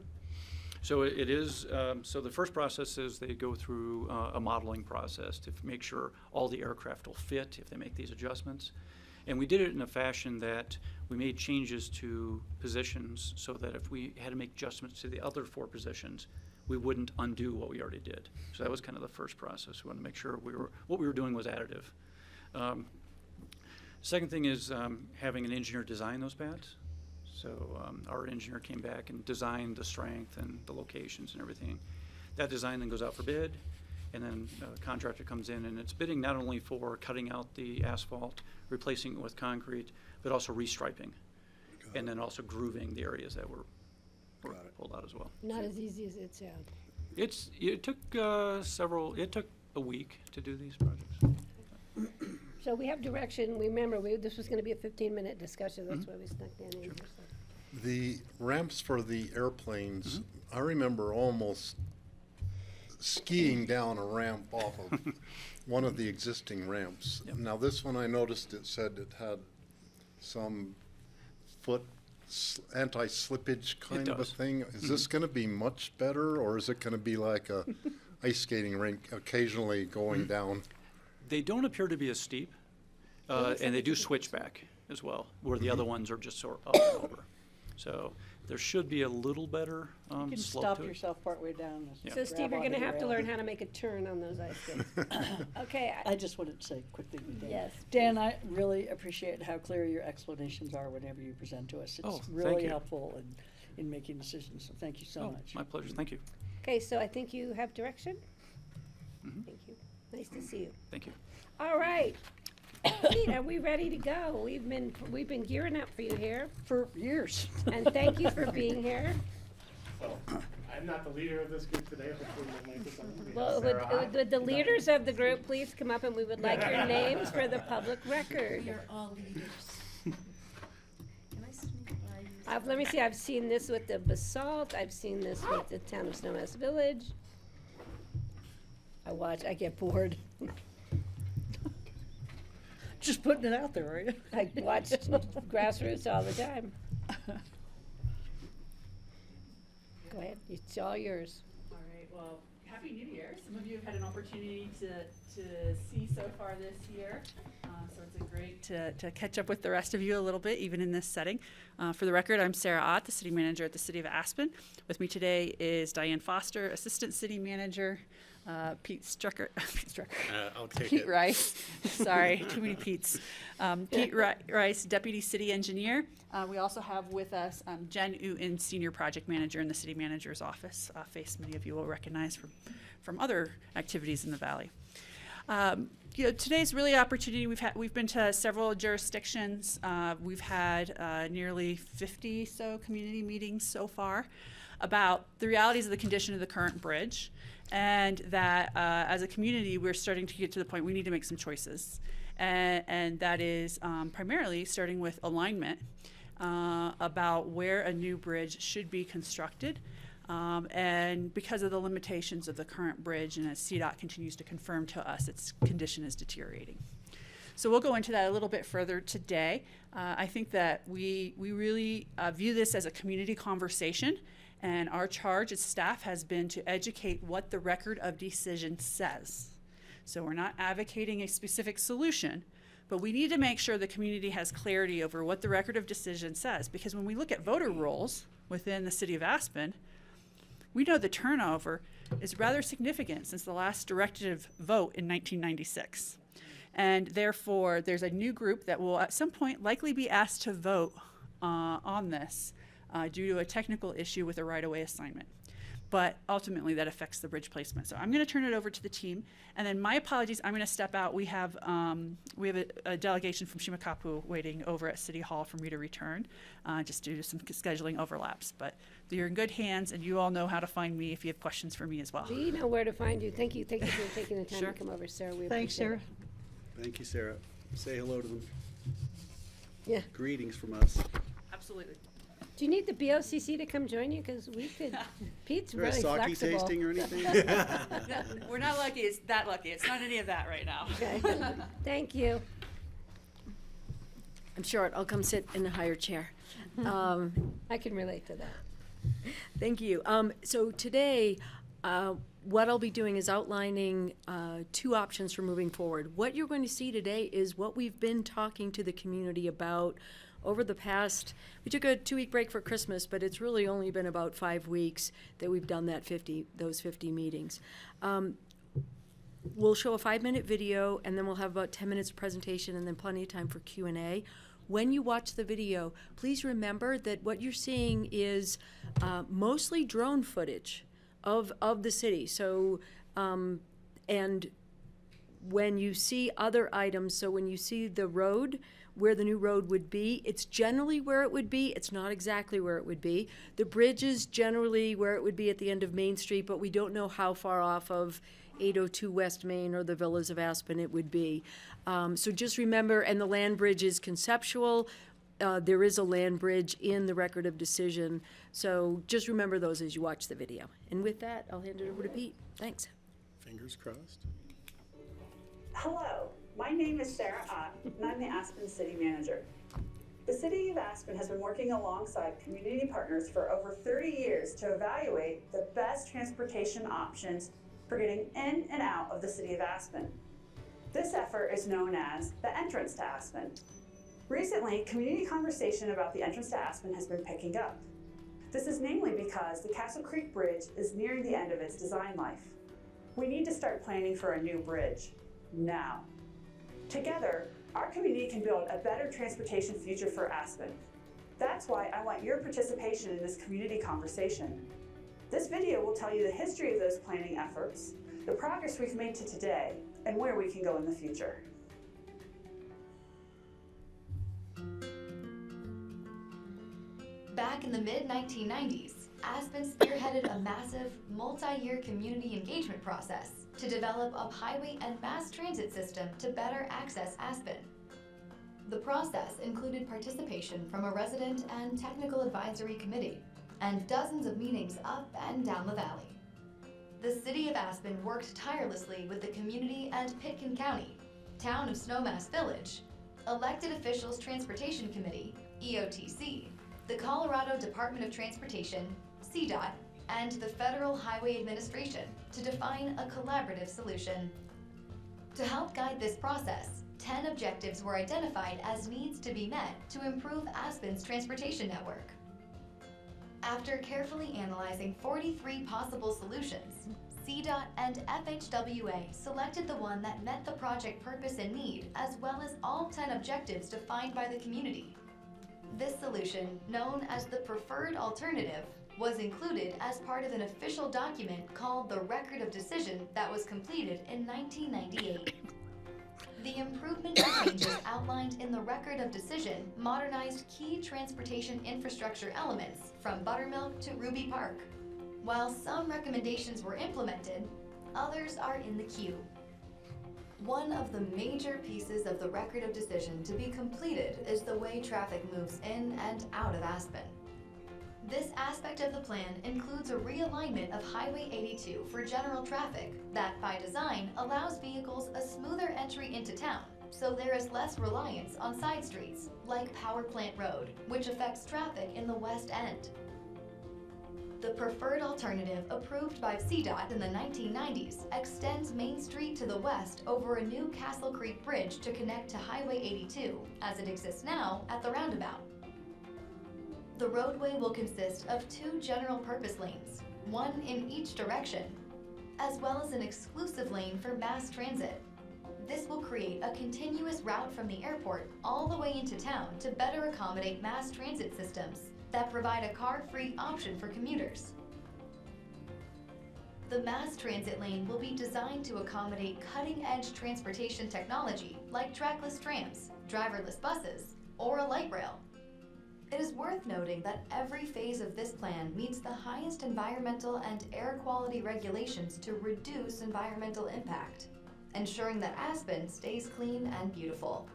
So it is, so the first process is they go through a modeling process to make sure all the aircraft will fit if they make these adjustments. And we did it in a fashion that we made changes to positions so that if we had to make adjustments to the other 4 positions, we wouldn't undo what we already did. So that was kind of the first process. We wanted to make sure what we were doing was additive. Second thing is having an engineer design those pads. So our engineer came back and designed the strength and the locations and everything. That design then goes out for bid, and then a contractor comes in, and it's bidding not only for cutting out the asphalt, replacing it with concrete, but also restriping, and then also grooving the areas that were pulled out as well.
Not as easy as it sounds.
It took it took a week to do these projects.
So we have direction. Remember, this was going to be a 15-minute discussion. That's why we snuck that in here. So.
The ramps for the airplanes, I remember almost skiing down a ramp off of one of the existing ramps.
Yep.
Now this one, I noticed it said it had some foot anti-slippage kind of a
does.
thing. Is this going to be much better, or is it going to be like a ice skating rink occasionally going down?
They don't appear to be as steep, and they do switch back as well, where the other ones are just sort of up and over. So there should be a little better
You can
slope
stop
to it.
yourself partway down.
Yeah.
So Steve, you're going to have to learn how to make a turn on those ice skates. Okay.
I just wanted to say quickly to Dan.
Yes.
Dan, I really appreciate how clear your explanations are whenever you present to us.
Oh,
It's
thank
really
you.
helpful in making decisions, so thank you so
Oh,
much.
my pleasure. Thank you.
Okay, so I think you have direction.
Mhm.
Thank you. Nice to see you.
Thank you.
All right. Pete, are we ready to go? We've been gearing up for you here.
For years.
And thank you for being here.
So, I'm not the leader of this group today, hopefully we'll make this on. We have
Well,
Sarah Hott.
would the leaders of the group please come up, and we would like your names for the public record.
We are all leaders. Can I sneak by you?
Let me see, I've seen this with the basalt, I've seen this with the town of Snowmass Village. I get bored.
Just putting it out there, are you?
I watch Grassroots all the time. Go ahead, it's all yours.
All right, well, Happy New Year. Some of you have had an opportunity to see so far this year. So it's great to catch up with the rest of you a little bit, even in this setting. For the record, I'm Sarah Ott, the city manager at the City of Aspen. With me today is Diane Foster, assistant city manager, Pete Strucker,
I'll take
Pete
it.
Rice, sorry, too many Pete's. Pete Rice, deputy city engineer. We also have with us Jen Uten, senior project manager in the city manager's office, a face many of you will recognize from other activities in the valley. Today's really an opportunity. We've been to several jurisdictions. We've had nearly 50 so community meetings so far about the realities of the condition of the current bridge, and that as a community we're starting to get to the point we need to make some choices, and that is primarily starting with alignment about where a new bridge should be constructed. And because of the limitations of the current bridge, and as CDOT continues to confirm to us, its condition is deteriorating. So we'll go into that a little bit further today. I think that we really view this as a community conversation, and our charge as staff has been to educate what the record of decision says. So we're not advocating a specific solution, but we need to make sure the community has clarity over what the record of decision says, because when we look at voter rolls within the city of Aspen, we know the turnover is rather significant since the last directive vote in 1996. And therefore, there's a new group that will at some point likely be asked to vote on this due to a technical issue with a right-of-way assignment. But ultimately, that affects the bridge placement. So I'm going to turn it over to the team. And then my apologies, I'm going to step out. We have a delegation from Shimakapu waiting over at City Hall for me to return, just due to some scheduling overlaps. But you're in good hands, and you all know how to find me if you have questions for me as well.
We know where to find you. Thank you for taking the time to come over, Sarah. We
Thanks,
appreciate
Sarah.
Thank you, Sarah. Say hello to them.
Yeah.
Greetings from us.
Absolutely.
Do you need the BOCC to come join you? Because we could, Pete's
Is there a
really
sake
flexible.
tasting or anything?
No, we're not lucky. It's that lucky. It's not any of that right now.
Okay. Thank you.
I'm short, I'll come sit in a higher chair.
I can relate to that.
Thank you. So today, what I'll be doing is outlining 2 options for moving forward. What you're going to see today is what we've been talking to the community about over the past, we took a 2-week break for Christmas, but it's really only been about 5 weeks that we've done those 50 meetings. We'll show a 5-minute video, and then we'll have about 10 minutes of presentation and then plenty of time for Q&A. When you watch the video, please remember that what you're seeing is mostly drone footage of the city. So, and when you see other items, so when you see the road, where the new road would be, it's generally where it would be. It's not exactly where it would be. The bridge is generally where it would be at the end of Main Street, but we don't know how far off of 802 West Main or the Villas of Aspen it would be. So just remember, and the land bridge is conceptual. There is a land bridge in the record of decision. So just remember those as you watch the video. And with that, I'll hand it over to Pete. Thanks.
Fingers crossed.
Hello, my name is Sarah Ott, and I'm the Aspen City Manager. The City of Aspen has been working alongside community partners for over 30 years to evaluate the best transportation options for getting in and out of the City of Aspen. This effort is known as the Entrance to Aspen. Recently, community conversation about the entrance to Aspen has been picking up. This is namely because the Castle Creek Bridge is nearing the end of its design life. We need to start planning for a new bridge, now. Together, our community can build a better transportation future for Aspen. That's why I want your participation in this community conversation. This video will tell you the history of those planning efforts, the progress we've made to today, and where we can go in the future.
Back in the mid-1990s, Aspen spearheaded a massive, multi-year community engagement process to develop a highway and mass transit system to better access Aspen. The process included participation from a resident and technical advisory committee, and dozens of meetings up and down the valley. The City of Aspen worked tirelessly with the community and Pitkin County, Town of Snowmass Village, Elected Officials Transportation Committee, EOTC, the Colorado Department of Transportation, CDOT, and the Federal Highway Administration to define a collaborative solution. To help guide this process, 10 objectives were identified as needs to be met to improve Aspen's transportation network. After carefully analyzing 43 possible solutions, CDOT and FHWA selected the one that met the project purpose and need, as well as all 10 objectives defined by the community. This solution, known as the preferred alternative, was included as part of an official document called the Record of Decision that was completed in 1998. The improvement and changes outlined in the Record of Decision modernized key transportation infrastructure elements from Buttermilk to Ruby Park. While some recommendations were implemented, others are in the queue. One of the major pieces of the Record of Decision to be completed is the way traffic moves in and out of Aspen. This aspect of the plan includes a realignment of Highway 82 for general traffic that, by design, allows vehicles a smoother entry into town, so there is less reliance on side streets, like Power Plant Road, which affects traffic in the West End. The preferred alternative approved by CDOT in the 1990s extends Main Street to the west over a new Castle Creek Bridge to connect to Highway 82, as it exists now at the roundabout. The roadway will consist of 2 general purpose lanes, one in each direction, as well as an exclusive lane for mass transit. This will create a continuous route from the airport all the way into town to better accommodate mass transit systems that provide a car-free option for commuters. The mass transit lane will be designed to accommodate cutting-edge transportation technology like trackless trams, driverless buses, or a light rail. It is worth noting that every phase of this plan meets the highest environmental and air quality regulations to reduce environmental impact, ensuring that Aspen stays clean and beautiful.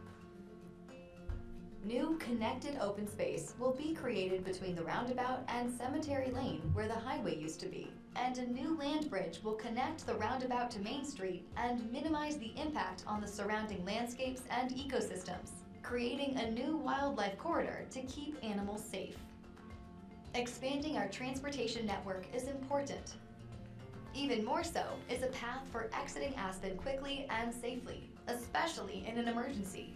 New connected open space will be created between the roundabout and Cemetery Lane, where the highway used to be, and a new land bridge will connect the roundabout to Main Street and minimize the impact on the surrounding landscapes and ecosystems. creating a new wildlife corridor to keep animals safe. Expanding our transportation network is important. Even more so is a path for exiting Aspen quickly and safely, especially in an emergency.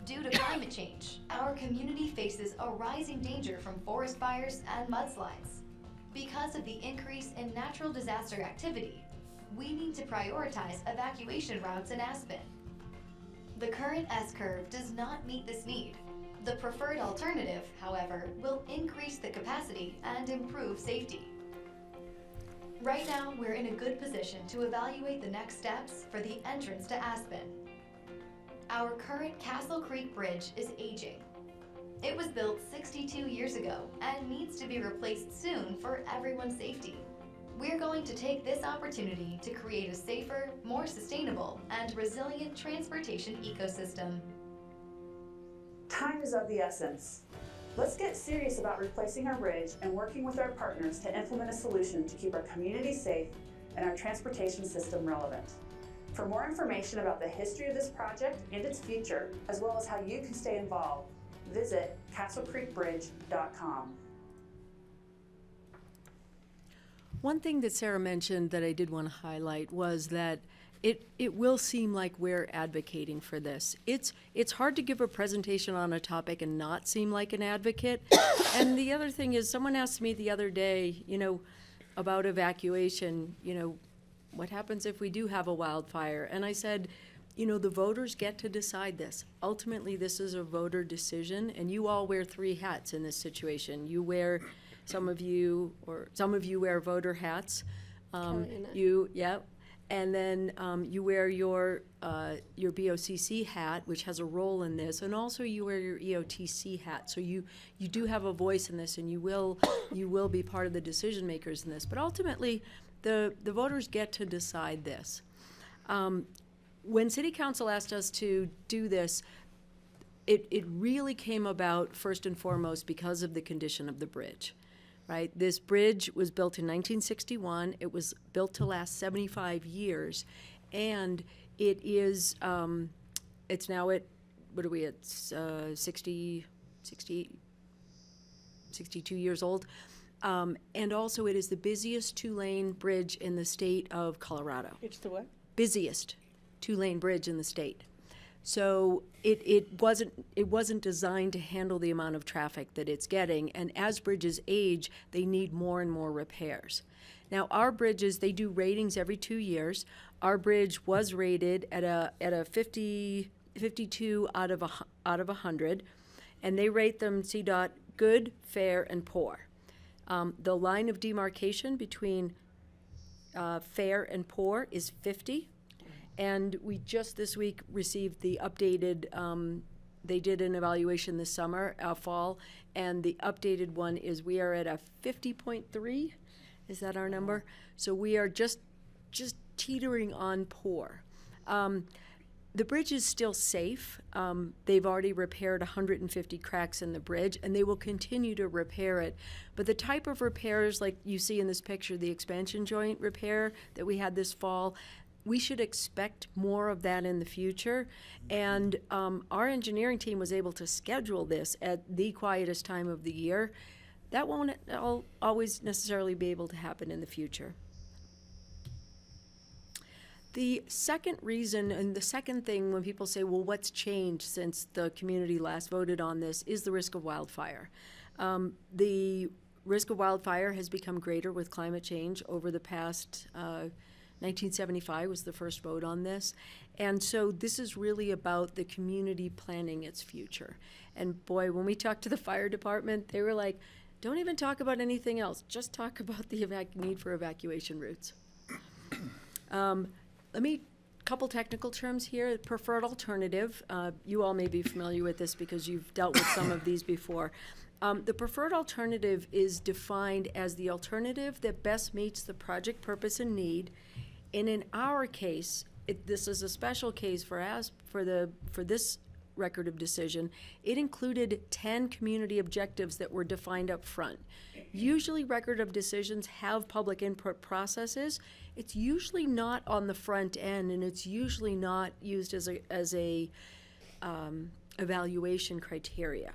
Due to climate change, our community faces a rising danger from forest fires and mudslides. Because of the increase in natural disaster activity, we need to prioritize evacuation routes in Aspen. The current S-curve does not meet this need. The preferred alternative, however, will increase the capacity and improve safety. Right now, we're in a good position to evaluate the next steps for the entrance to Aspen. Our current Castle Creek Bridge is aging. It was built 62 years ago and needs to be replaced soon for everyone's safety. We're going to take this opportunity to create a safer, more sustainable, and resilient transportation ecosystem.
Time is of the essence. Let's get serious about replacing our bridge and working with our partners to implement a solution to keep our community safe and our transportation system relevant. For more information about the history of this project and its future, as well as how you can stay involved, visit castlecreekbridge.com.
One thing that Sarah mentioned that I did want to highlight was that it will seem like we're advocating for this. It's hard to give a presentation on a topic and not seem like an advocate. And the other thing is, someone asked me the other day, about evacuation, what happens if we do have a wildfire? And I said, the voters get to decide this. Ultimately, this is a voter decision, and you all wear 3 hats in this situation. You wear, some of you wear voter hats. And then you wear your BOCC hat, which has a role in this, and also you wear your EOTC hat. So you do have a voice in this, and you will be part of the decision makers in this. But ultimately, the voters get to decide this. When City Council asked us to do this, it really came about first and foremost because of the condition of the bridge. Right? This bridge was built in 1961. It was built to last 75 years. And it is, it's now at, what are we at, 62 years old. And also it is the busiest 2-lane bridge in the state of Colorado.
It's the what?
Busiest 2-lane bridge in the state. So it wasn't designed to handle the amount of traffic that it's getting, and as bridges age, they need more and more repairs. Now, our bridges, they do ratings every 2 years. Our bridge was rated at a 52 out of 100, and they rate them CDOT good, fair, and poor. The line of demarcation between fair and poor is 50. And we just this week received the updated, they did an evaluation this summer, fall, and the updated one is we are at a 50.3. Is that our number? So we are just teetering on poor. The bridge is still safe. They've already repaired 150 cracks in the bridge, and they will continue to repair it. But the type of repairs, like you see in this picture, the expansion joint repair that we had this fall, we should expect more of that in the future. And our engineering team was able to schedule this at the quietest time of the year. That won't always necessarily be able to happen in the future. The second reason, and the second thing when people say, well, what's changed since the community last voted on this, is the risk of wildfire. The risk of wildfire has become greater with climate change over the past 1975 was the first vote on this. And so this is really about the community planning its future. And boy, when we talked to the fire department, they were like, don't even talk about anything else. Just talk about the need for evacuation routes. Couple technical terms here. Preferred alternative. You all may be familiar with this because you've dealt with some of these before. The preferred alternative is defined as the alternative that best meets the project purpose and need. And in our case, this is a special case for this record of decision. It included 10 community objectives that were defined up front. Usually record of decisions have public input processes. It's usually not on the front end, and it's usually not used as a evaluation criteria.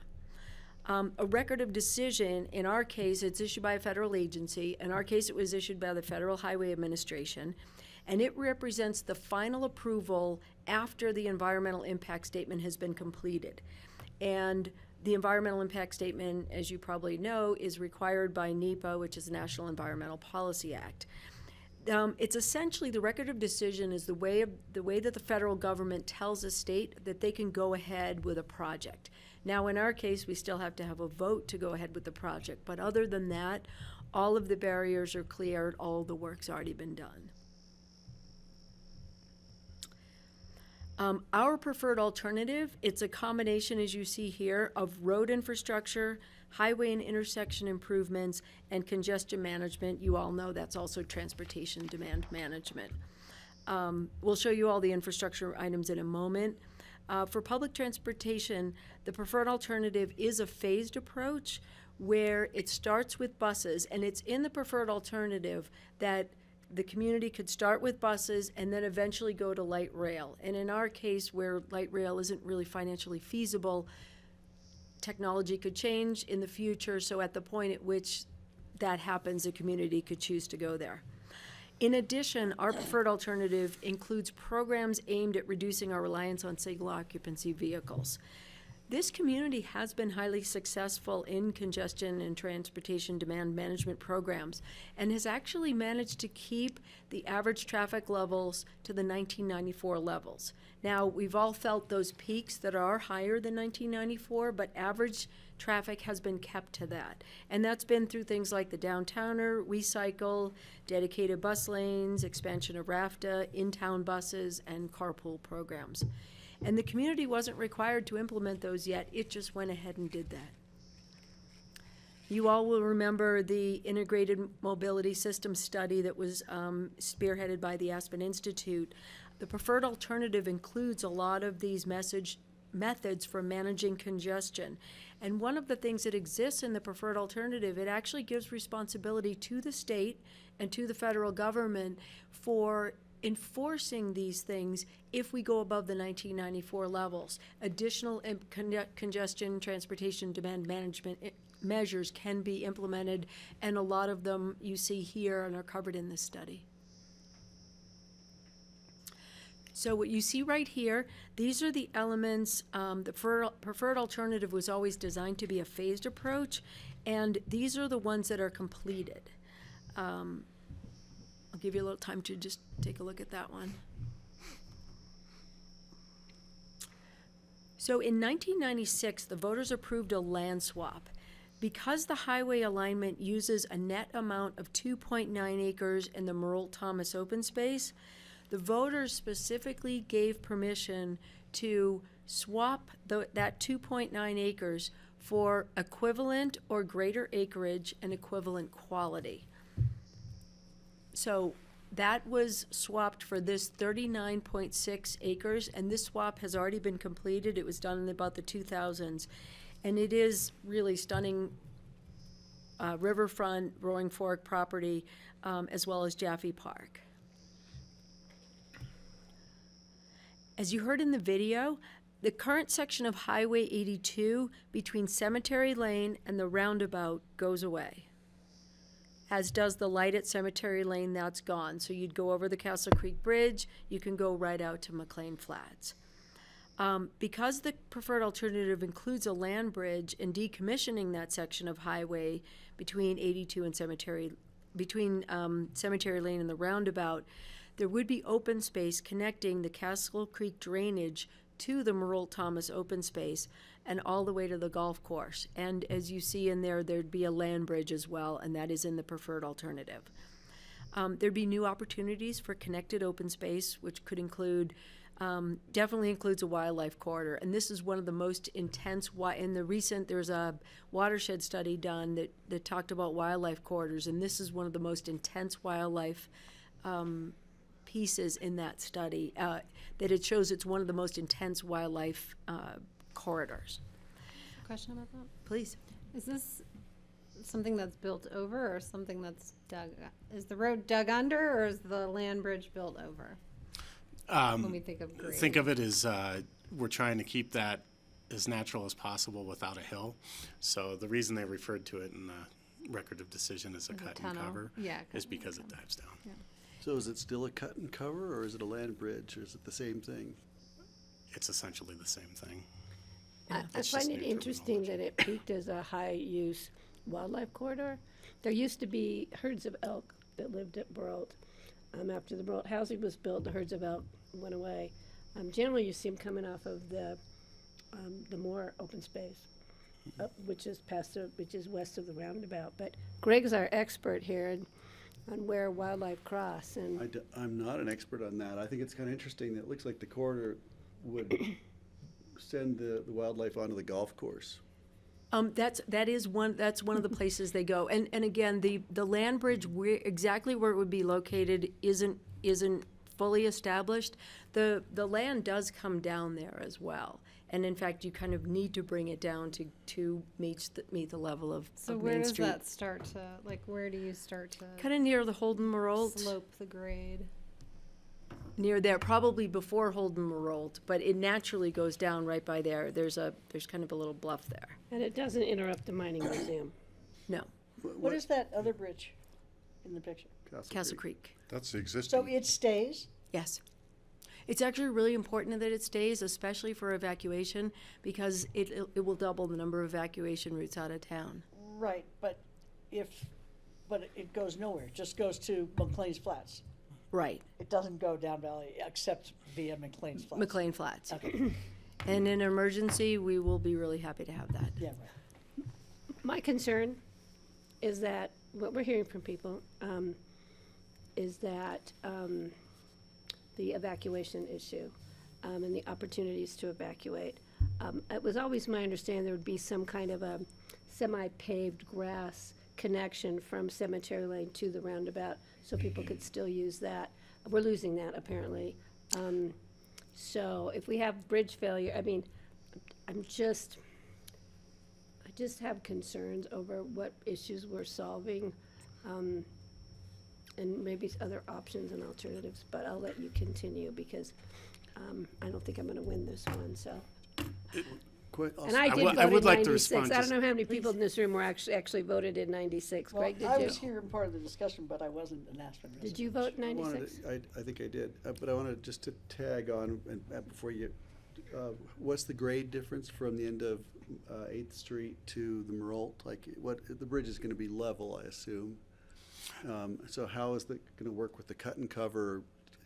A record of decision, in our case, it's issued by a federal agency. In our case, it was issued by the Federal Highway Administration, and it represents the final approval after the environmental impact statement has been completed. And the environmental impact statement, as you probably know, is required by NEPA, which is the National Environmental Policy Act. It's essentially the record of decision is the way that the federal government tells a state that they can go ahead with a project. Now, in our case, we still have to have a vote to go ahead with the project, but other than that, all of the barriers are cleared, all of the work's already been done. Our preferred alternative, it's a combination, as you see here, of road infrastructure, highway and intersection improvements, and congestion management. You all know that's also transportation demand management. We'll show you all the infrastructure items in a moment. For public transportation, the preferred alternative is a phased approach where it starts with buses, and it's in the preferred alternative that the community could start with buses and then eventually go to light rail. And in our case, where light rail isn't really financially feasible, technology could change in the future, so at the point at which that happens, the community could choose to go there. In addition, our preferred alternative includes programs aimed at reducing our reliance on single occupancy vehicles. This community has been highly successful in congestion and transportation demand management programs and has actually managed to keep the average traffic levels to the 1994 levels. Now, we've all felt those peaks that are higher than 1994, but average traffic has been kept to that. And that's been through things like the Downtowner, WeCycle, dedicated bus lanes, expansion of RAFTA, in-town buses, and carpool programs. And the community wasn't required to implement those yet, it just went ahead and did that. You all will remember the Integrated Mobility System study that was spearheaded by the Aspen Institute. The preferred alternative includes a lot of these methods for managing congestion. And one of the things that exists in the preferred alternative, it actually gives responsibility to the state and to the federal government for enforcing these things if we go above the 1994 levels. Additional congestion, transportation, demand management measures can be implemented, and a lot of them you see here and are covered in this study. So what you see right here, these are the elements. The preferred alternative was always designed to be a phased approach, and these are the ones that are completed. I'll give you a little time to just take a look at that one. So in 1996, the voters approved a land swap. Because the highway alignment uses a net amount of 2.9 acres in the Merle-Thomas open space, the voters specifically gave permission to swap that 2.9 acres for equivalent or greater acreage and equivalent quality. So that was swapped for this 39.6 acres, and this swap has already been completed. It was done in about the 2000s, and it is really stunning riverfront Roaring Fork property, as well as Jaffe Park. As you heard in the video, the current section of Highway 82 between Cemetery Lane and the roundabout goes away, as does the light at Cemetery Lane. That's gone. So you'd go over the Castle Creek Bridge, you can go right out to McLean Flats. Because the preferred alternative includes a land bridge, and decommissioning that section of highway between 82 and Cemetery Lane and the roundabout, there would be open space connecting the Castle Creek drainage to the Merle-Thomas open space and all the way to the golf course. And as you see in there, there'd be a land bridge as well, and that is in the preferred alternative. There'd be new opportunities for connected open space, which could include, definitely includes a wildlife corridor. And this is one of the most intense, there's a watershed study done that talked about wildlife corridors, and this is one of the most intense wildlife pieces in that study, that it shows it's one of the most intense wildlife corridors.
Question about that?
Please.
Is this something that's built over or something that's dug? Is the road dug under, or is the land bridge built over? When we think of grade.
Think of it as we're trying to keep that as natural as possible without a hill. So the reason they referred to it in the record of decision as a
As a
cut and
tunnel.
cover
Yeah,
is
cut and
because it
cover.
dives down.
Yeah.
So is it still a cut and cover, or is it a land bridge, or is it the same thing?
It's essentially the same thing.
I
It's just
find it
new
interesting that it peaked as a high-use wildlife corridor. There used to be herds of elk that lived at Burlt. After the Burlt housing was built, the herds of elk went away. Generally, you see them coming off of the more open space, which is west of the roundabout. But Greg's our expert here on where wildlife cross, and
I'm not an expert on that. I think it's kind of interesting that it looks like the corridor would send the wildlife onto the golf course.
That's one of the places they go. And again, the land bridge, exactly where it would be located isn't fully established. The land does come down there as well. And in fact, you kind of need to bring it down to meet the level of
So
of
where
Main
does
Street.
that start to, like, where do you start to?
Kind of near the Holden Maroldt.
Slope the grade.
Near there, probably before Holden Maroldt, but it naturally goes down right by there. There's kind of a little bluff there.
and it doesn't interrupt the mining museum.
No.
What is that other bridge in the picture?
Castle Creek.
That's the existing.
So it stays?
Yes. It's actually really important that it stays, especially for evacuation, because it will double the number of evacuation routes out of town.
Right, but it goes nowhere, it just goes to McLean's Flats.
Right.
It doesn't go down Valley except via McLean's Flats.
McLean Flats.
Okay.
And in an emergency, we will be really happy to have that.
Yeah, right.
My concern is that what we're hearing from people is that the evacuation issue and the opportunities to evacuate. It was always my understanding there would be some kind of a semi-paved grass connection from Cemetery Lane to the roundabout, so people could still use that. We're losing that apparently. So if we have bridge failure, I mean, I just have concerns over what issues we're solving, and maybe other options and alternatives, but I'll let you continue because I don't think I'm gonna win this one, so. And I did vote in
like to
96.
respond
I
to
don't know how many people in this room were actually voted in 96.
Well,
Greg, did
I
you?
was here in part of the discussion, but I wasn't an Aspen resident.
Did you vote in
I
96?
I think I did, but I wanted just to tag on, and before you, what's the grade difference from the end of 8th Street to the Maroldt? Like, the bridge is gonna be level, I assume. So how is that gonna work with the cut and cover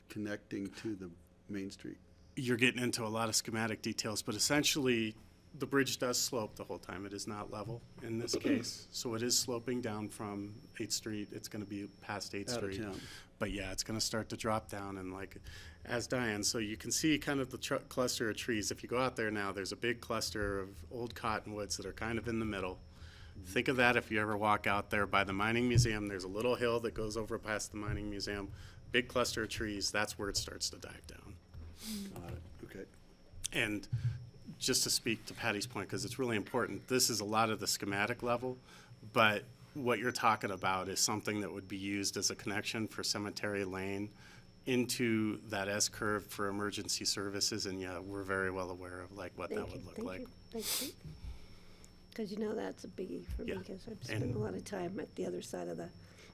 connecting to the Main Street?
You're getting into a lot of schematic details, but essentially, the bridge does slope the whole time. It is not level in this case. So it is sloping down from 8th Street. It's going to be past 8th
Out of
Street.
town.
But yeah, it's going to start to drop down and like, as Diane, so you can see kind of the cluster of trees. If you go out there now, there's a big cluster of old cottonwoods that are kind of in the middle. Think of that if you ever walk out there by the mining museum. There's a little hill that goes over past the mining museum. Big cluster of trees. That's where it starts to dive down.
Got it, okay.
And just to speak to Patty's point, because it's really important, this is a lot of the schematic level, but what you're talking about is something that would be used as a connection for Cemetery Lane into that S-curve for emergency services, and yeah, we're very well aware of like what that would look like.
Thank you. Because you know that's a biggie for me,
Yeah.
because I've spent
And-
a lot of time at the other side of the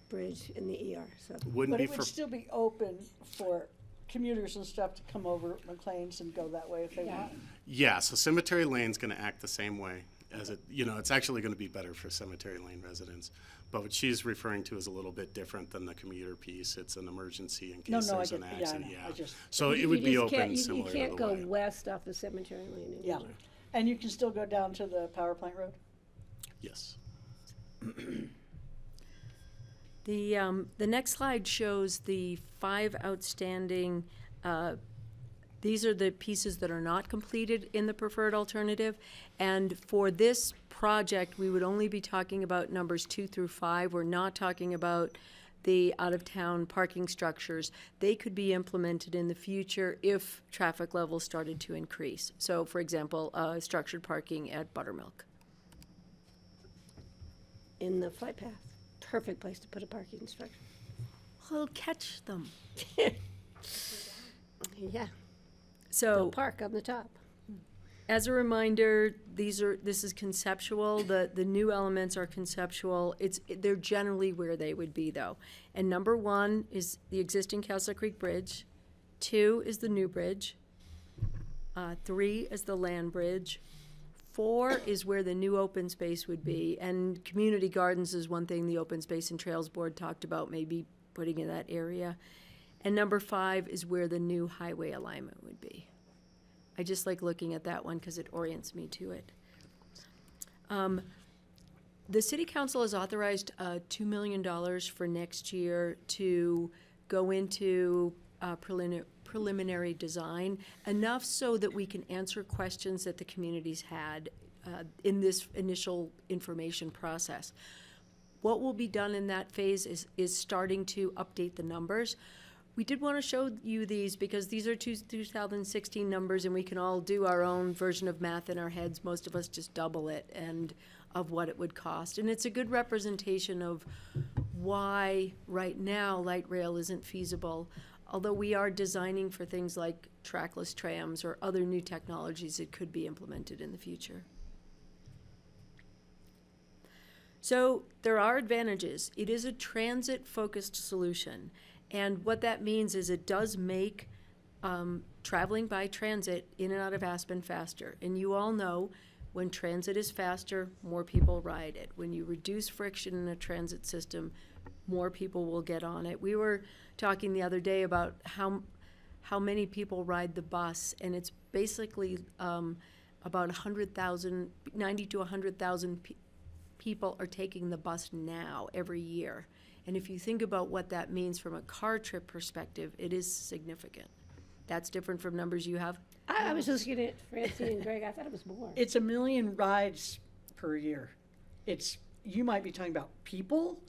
bridge in the ER, so.
Wouldn't
But
be
it would
for,
still be open for commuters and stuff to come over McLean's and go that way if they want.
yeah, so Cemetery Lane's gonna act the same way as it, it's actually gonna be better for Cemetery Lane residents. But what she's referring to is a little bit different than the commuter piece. It's an emergency in case
No, I
there's
get,
an
yeah, I
accident,
know,
yeah.
I just.
So
You
it would be
just can't-
open
you
similar to the
can't go
way.
west off of Cemetery Lane
Yeah,
anymore.
and you can still go down to the power plant road?
Yes.
The next slide shows the 5 outstanding, these are the pieces that are not completed in the preferred alternative. And for this project, we would only be talking about numbers 2 through 5. We're not talking about the out-of-town parking structures. They could be implemented in the future if traffic levels started to increase. So, for example, structured parking at Buttermilk.
In the flight path, perfect place to put a parking structure.
Well, catch them.
Yeah,
So.
park on the top.
As a reminder, this is conceptual. The new elements are conceptual. They're generally where they would be, though. And number 1 is the existing Castle Creek Bridge. 2 is the new bridge. 3 is the land bridge. 4 is where the new open space would be. And community gardens is one thing the Open Space and Trails Board talked about, maybe putting in that area. And number 5 is where the new highway alignment would be. I just like looking at that one because it orients me to it. The City Council has authorized $2 million for next year to go into preliminary design, enough so that we can answer questions that the communities had in this initial information process. What will be done in that phase is starting to update the numbers. We did want to show you these because these are 2016 numbers, and we can all do our own version of math in our heads. Most of us just double it and of what it would cost. And it's a good representation of why right now light rail isn't feasible, although we are designing for things like trackless trams or other new technologies that could be implemented in the future. So there are advantages. It is a transit-focused solution. And what that means is it does make traveling by transit in and out of Aspen faster. And you all know when transit is faster, more people ride it. When you reduce friction in a transit system, more people will get on it. We were talking the other day about how many people ride the bus, and it's basically about 100,000, 90 to 100,000 people are taking the bus now every year. And if you think about what that means from a car trip perspective, it is significant. That's different from numbers you have?
I was just looking at Francie and Greg. I thought it was more.
It's 1 million rides per year. You might be talking about people.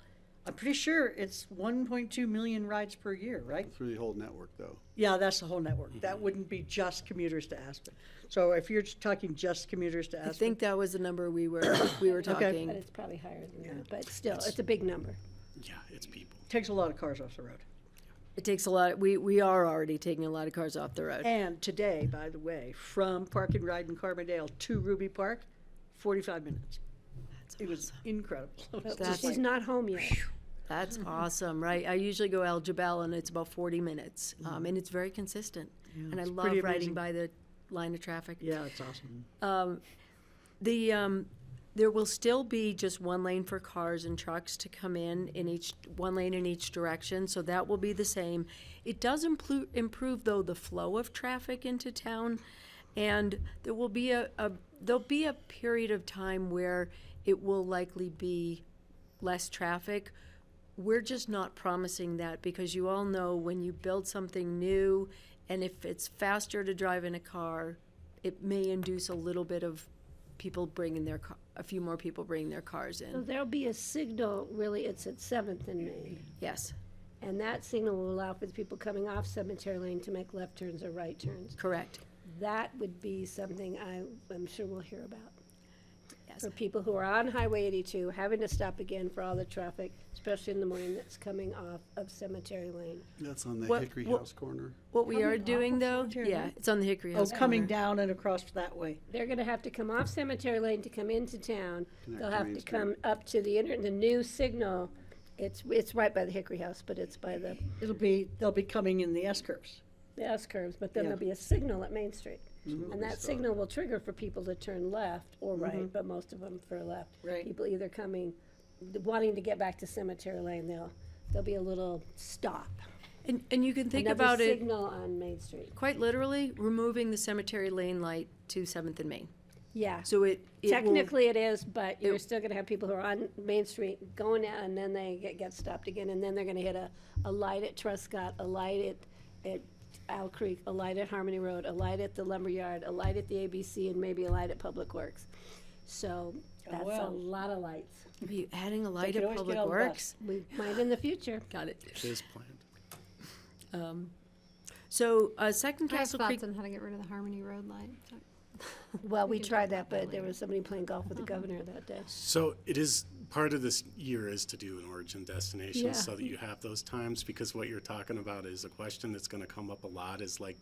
I'm pretty sure it's 1.2 million rides per year, right?
Through the whole network, though.
Yeah, that's the whole network. That wouldn't be just commuters to Aspen. So if you're talking just commuters to Aspen.
I think that was the number we were talking.
But it's probably higher than that. But still, it's a big number.
Yeah, it's people.
Takes a lot of cars off the road.
It takes a lot. We are already taking a lot of cars off the road.
And today, by the way, from Park and Ride in Carbondale to Ruby Park, 45 minutes. It was incredible.
She's not home yet.
That's awesome, right? I usually go El Jabal, and it's about 40 minutes, and it's very consistent.
Yeah,
and I
it's
love
pretty
riding
amazing.
by the line of traffic.
Yeah, it's awesome.
There will still be just one lane for cars and trucks to come in one lane in each direction, so that will be the same. It does improve, though, the flow of traffic into town, and there will be there'll be a period of time where it will likely be less traffic. We're just not promising that because you all know when you build something new, and if it's faster to drive in a car, it may induce a little bit of people bringing a few more people bringing their cars in.
So there'll be a signal, really, it's at 7th and Main.
Yes.
And that signal will allow for the people coming off Cemetery Lane to make left turns or right turns.
Correct.
That would be something I'm sure we'll hear about.
Yes.
For people who are on Highway 82, having to stop again for all the traffic, especially in the morning that's coming off of Cemetery Lane.
That's on the
What-
Hickory
what-
House corner.
What we are doing, though,
Cemetery
yeah,
Lane?
it's on the Hickory
Oh,
House
coming
corner.
down and across that way.
They're gonna have to come off Cemetery Lane to come into town.
Connect
They'll
to
have
Main
to
Street.
come up to the new signal. It's right by the Hickory House, but it's by the
They'll be coming in the S-curves.
S-curves, but then
Yeah.
there'll be a signal at Main Street.
Mhm.
And that signal will trigger for people to turn left or right, but most of them for left.
Right.
People either wanting to get back to Cemetery Lane, there'll be a little stop.
And you can think
Another
about it
signal on Main Street.
quite literally, removing the Cemetery Lane light to 7th and Main.
Yeah.
So it will-
Technically it is, but you're still gonna have people who are on Main Street going out, and then they get stopped again, and then they're gonna hit a light at Truscott, a light at Owl Creek, a light at Harmony Road, a light at the Lumberyard, a light at the ABC, and maybe a light at Public Works. So that's a
well.
lot of lights.
Are you adding a light
could
at
always get
Public
on the
Works?
We might in the future.
Got it.
It is planned.
So, Second
I have
Castle Creek.
thoughts on how to get rid of the Harmony Road light.
Well, we
can
tried
talk
that,
about
but
that
there
later.
was somebody playing golf with the governor that day.
So it is part of this year is to do an origin destination
Yeah.
so that you have those times, because what you're talking about is a question that's going to come up a lot is like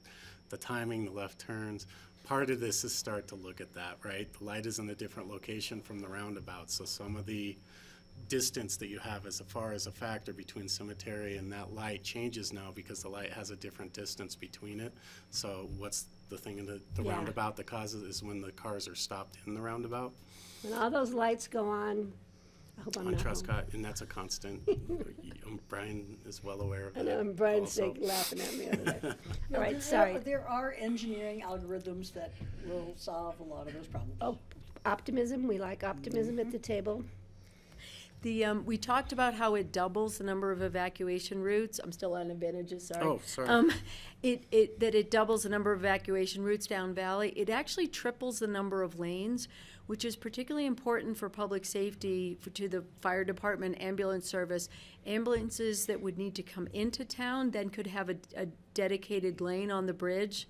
the timing, the left turns. Part of this is start to look at that, right? The light is in a different location from the roundabout, so some of the distance that you have as far as a factor between cemetery and that light changes now because the light has a different distance between it. So what's the thing in the
Yeah.
roundabout that causes is when the cars are stopped in the roundabout
When all those lights go on, I hope I'm
on
not home.
Trescott, and that's a constant. Brian is well aware of
I
that.
know, and Brian's
also.
laughing at me the other day. All
No,
right,
there
sorry.
There are engineering algorithms that will solve a lot of those problems.
Oh, optimism, we like optimism at the table.
We talked about how it doubles the number of evacuation routes. I'm still on advantages, sorry.
Oh, sorry.
That it doubles the number of evacuation routes down valley. It actually triples the number of lanes, which is particularly important for public safety, to the fire department, ambulance service. Ambulances that would need to come into town then could have a dedicated lane on the bridge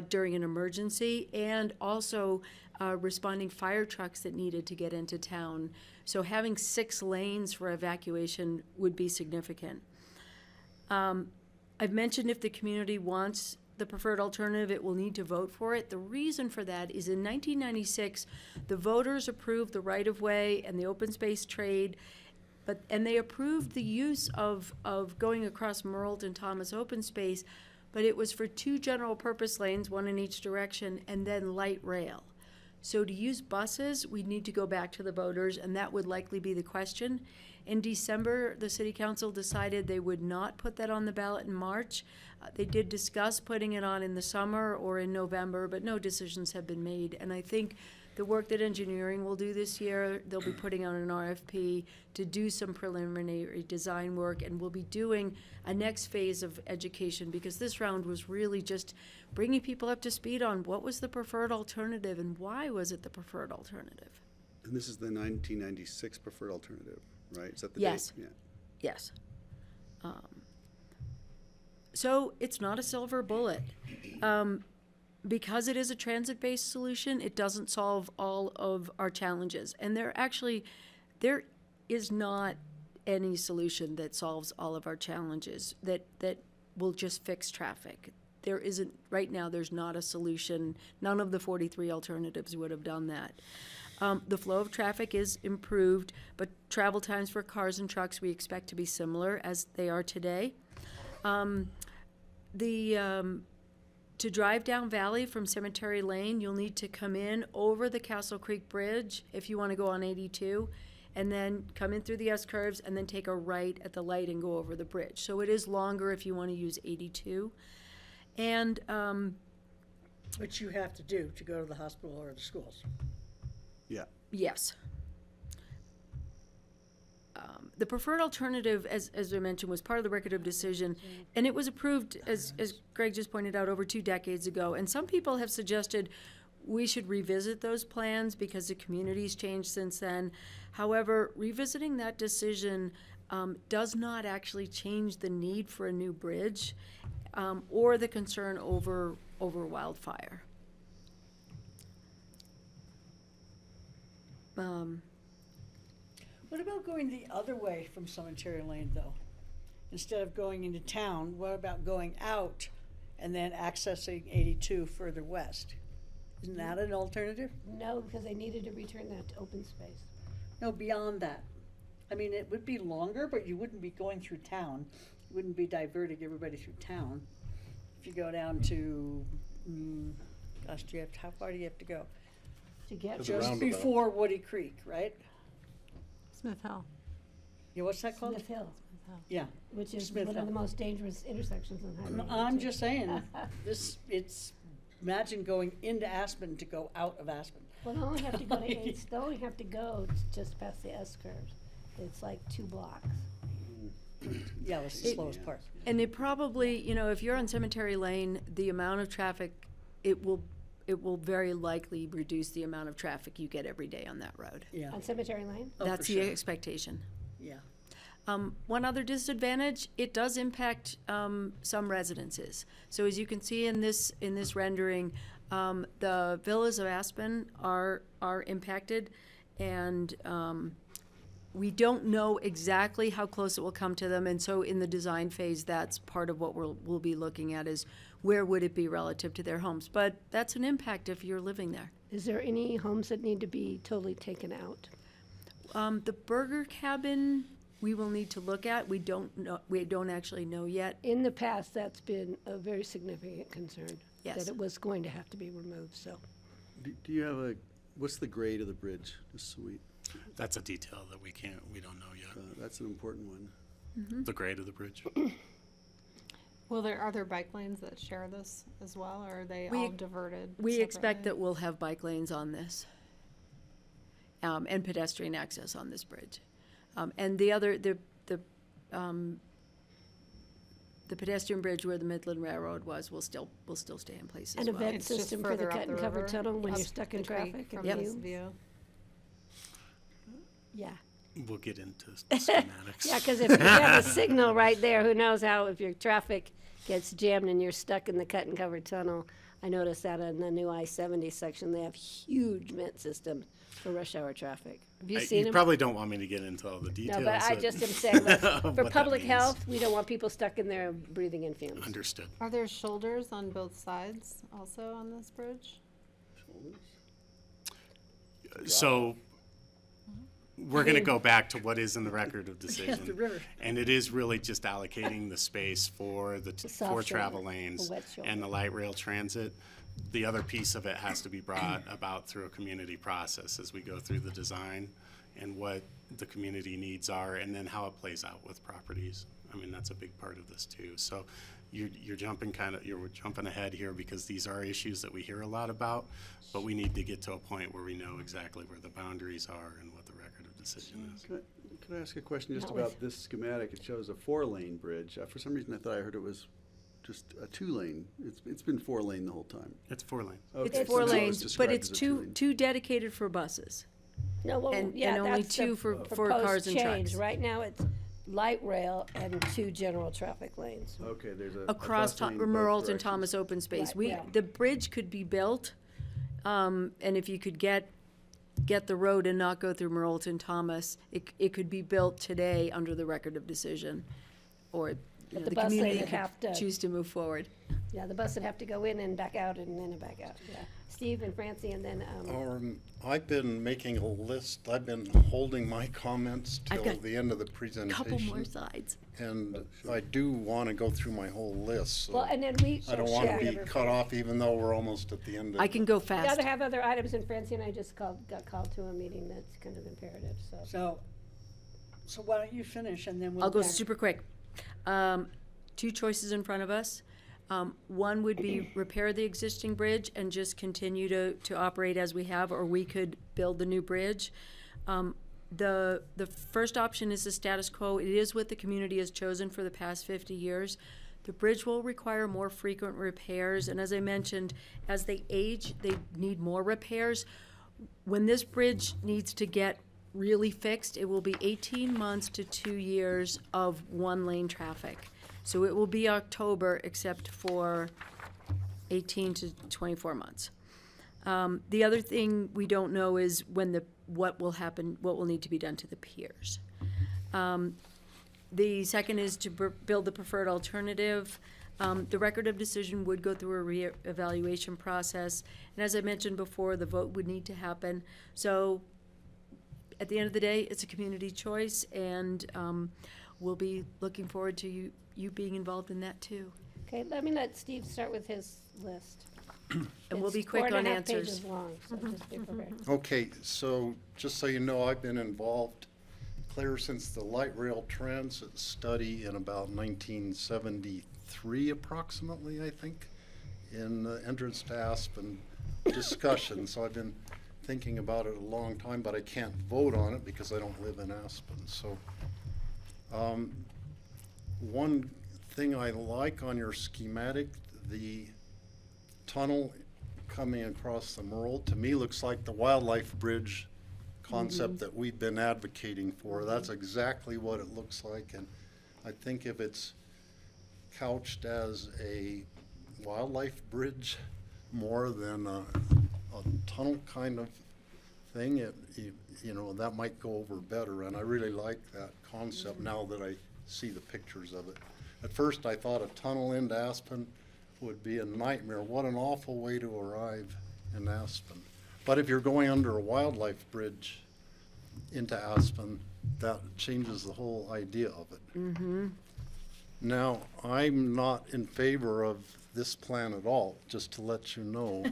during an emergency, and also responding fire trucks that needed to get into town. So having 6 lanes for evacuation would be significant. I've mentioned if the community wants the preferred alternative, it will need to vote for it. The reason for that is in 1996, the voters approved the right-of-way and the open space trade, and they approved the use of going across Merle and Thomas open space, but it was for 2 general purpose lanes, 1 in each direction, and then light rail. So to use buses, we need to go back to the voters, and that would likely be the question. In December, the city council decided they would not put that on the ballot in March. They did discuss putting it on in the summer or in November, but no decisions have been made. And I think the work that engineering will do this year, they'll be putting out an RFP to do some preliminary design work, and we'll be doing a next phase of education, because this round was really just bringing people up to speed on what was the preferred alternative and why was it the preferred alternative.
And this is the 1996 preferred alternative, right? Is that the
Yes.
date? Yeah.
Yes. So it's not a silver bullet. Because it is a transit-based solution, it doesn't solve all of our challenges. And there is not any solution that solves all of our challenges that will just fix traffic. There isn't, right now, there's not a solution. None of the 43 alternatives would have done that. The flow of traffic is improved, but travel times for cars and trucks we expect to be similar as they are today. To drive down Valley from Cemetery Lane, you'll need to come in over the Castle Creek Bridge if you want to go on 82, and then come in through the S-curves and then take a right at the light and go over the bridge. So it is longer if you want to use 82. And
Which you have to do to go to the hospital or the schools.
Yeah.
yes. The preferred alternative, as I mentioned, was part of the record of decision, and it was approved, as Greg just pointed out, over 2 decades ago. And some people have suggested we should revisit those plans because the community's changed since then. However, revisiting that decision does not actually change the need for a new bridge or the concern over wildfire.
What about going the other way from Cemetery Lane, though? Instead of going into town, what about going out and then accessing 82 further west? Isn't that an alternative?
No, because they needed to return that to open space.
No, beyond that. I mean, it would be longer, but you wouldn't be going through town. You wouldn't be diverting everybody through town. If you go down to, how far do you have to go?
To get
To the
Just
roundabout.
before Woody Creek, right?
Smith Hill.
Yeah, what's that called?
Smith Hill,
Yeah.
which is
Smith
one of
Hill.
the most dangerous intersections on Highway
No,
82.
I'm just saying, imagine going into Aspen to go out of Aspen.
Well, they only have to go to they only have to go just past the S-curves. It's like 2 blocks.
Yeah, that's the slowest part.
And it probably, if you're on Cemetery Lane, the amount of traffic, it will very likely reduce the amount of traffic you get every day on that road.
Yeah.
On Cemetery Lane?
Oh,
That's
for
the
sure.
expectation.
Yeah.
One other disadvantage, it does impact some residences. So as you can see in this rendering, the villas of Aspen are impacted, and we don't know exactly how close it will come to them, and so in the design phase, that's part of what we'll be looking at is where would it be relative to their homes? But that's an impact if you're living there.
Is there any homes that need to be totally taken out?
The burger cabin, we will need to look at. We don't know, we don't actually know yet.
In the past, that's been a very significant concern.
Yes.
That it was going to have to be removed, so.
Do you have what's the grade of the bridge, just so we?
That's a detail that we don't know yet.
That's an important one.
The grade of the bridge.
Are there bike lanes that share this as well, or are they all diverted?
We expect that we'll have bike lanes on this, and pedestrian access on this bridge. And the pedestrian bridge where the Midland Railroad was will still stay in place as
An
well.
event system for the cut and cover tunnel when you're stuck in traffic. and
Yep.
view. Yeah.
We'll get into schematics.
Yeah, because if you have a signal right there, who knows how, if your traffic gets jammed and you're stuck in the cut and cover tunnel. I noticed that in the new I-70 section, they have huge vent systems for rush hour traffic. Have you seen
You
them?
probably don't want me to get into all the details.
No, but I just am saying, like,
of
for
what that
public
means.
health, we don't want people stuck in there breathing in fumes.
Understood.
Are there shoulders on both sides also on this bridge?
So we're going to go back to what is in the record of decision.
the river.
And it is really just allocating the space for the
soft
four travel
shoulder,
lanes
the wet shoulder.
and the light rail transit. The other piece of it has to be brought about through a community process as we go through the design and what the community needs are, and then how it plays out with properties. I mean, that's a big part of this too. So you're jumping ahead here because these are issues that we hear a lot about, but we need to get to a point where we know exactly where the boundaries are and what the record of decision is.
Can I ask a question just
Not with-
about this schematic? It shows a 4-lane bridge. For some reason, I thought I heard it was just a 2-lane. It's been 4-lane the whole time.
It's 4 lanes.
Okay,
It's
so
4
it's
lanes, but
described
it's
as a
two
2-lane.
dedicated for buses.
No, well,
And-
yeah,
and only
that's
two
the
for
proposed
cars and
change.
trucks.
Right now, it's light rail and 2 general traffic lanes.
Okay, there's a
Across
bus lane both
Merle and
directions.
Thomas open space.
Right, yeah.
The bridge could be built, and if you could get the road and not go through Merleton Thomas, it could be built today under the record of decision, or you
But
know,
the
the
bus lane
community
would have
could
to-
choose to move forward.
Yeah, the bus would have to go in and back out and then back out, yeah. Steve and Francie, and then,
I've been making a list, I've been holding my comments
I've
till
got
the end of the presentation.
Couple more slides.
And I do want to go through my whole list, so
well, and then we.
I don't want to be cut off even though we're almost at the end of
I
it.
can go
We
fast.
gotta have other items, and Francie and I just got called to a meeting that's kind of imperative, so.
So why don't you finish and then we'll.
I'll go
back-
super quick. 2 choices in front of us. One would be repair the existing bridge and just continue to operate as we have, or we could build the new bridge. The first option is the status quo. It is what the community has chosen for the past 50 years. The bridge will require more frequent repairs, and as I mentioned, as they age, they need more repairs. When this bridge needs to get really fixed, it will be 18 months to 2 years of 1-lane traffic. So it will be October except for 18 to 24 months. The other thing we don't know is what will happen, what will need to be done to the piers. The second is to build the preferred alternative. The record of decision would go through a re-evaluation process. And as I mentioned before, the vote would need to happen. So at the end of the day, it's a community choice, and we'll be looking forward to you being involved in that too.
Okay, let Steve start with his list.
And we'll be
It's
quick on
4.5
answers.
pages long, so just be prepared.
Okay, so just so you know, I've been involved clear since the light rail transit study in about 1973 approximately, I think, in the entrance to Aspen discussion. So I've been thinking about it a long time, but I can't vote on it because I don't live in Aspen. So one thing I like on your schematic, the tunnel coming across the Merle, to me looks like the wildlife bridge concept that we've been advocating for. That's exactly what it looks like, and I think if it's couched as a wildlife bridge more than a tunnel kind of thing, you know, that might go over better, and I really like that concept now that I see the pictures of it. At first, I thought a tunnel into Aspen would be a nightmare. What an awful way to arrive in Aspen. But if you're going under a wildlife bridge into Aspen, that changes the whole idea of it.
Mm-hmm.
Now, I'm not in favor of this plan at all, just to let you know.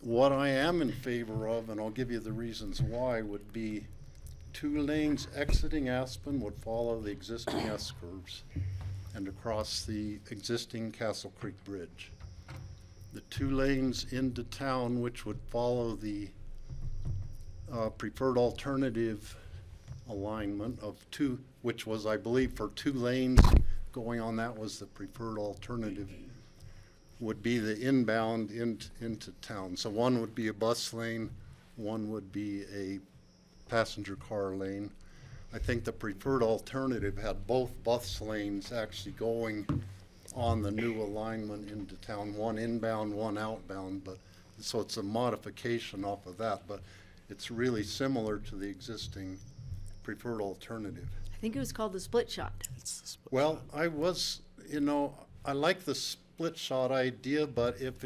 What I am in favor of, and I'll give you the reasons why, would be 2 lanes exiting Aspen would follow the existing S-curves and across the existing Castle Creek Bridge. The 2 lanes into town, which would follow the preferred alternative alignment of 2, which was, I believe, for 2 lanes going on, that was the preferred alternative, would be the inbound into town. So one would be a bus lane, one would be a passenger car lane. I think the preferred alternative had both bus lanes actually going on the new alignment into town, one inbound, one outbound, but so it's a modification off of that, but it's really similar to the existing preferred alternative.
I think it was called the split shot.
Well, I was, you know, I like the split shot idea, but if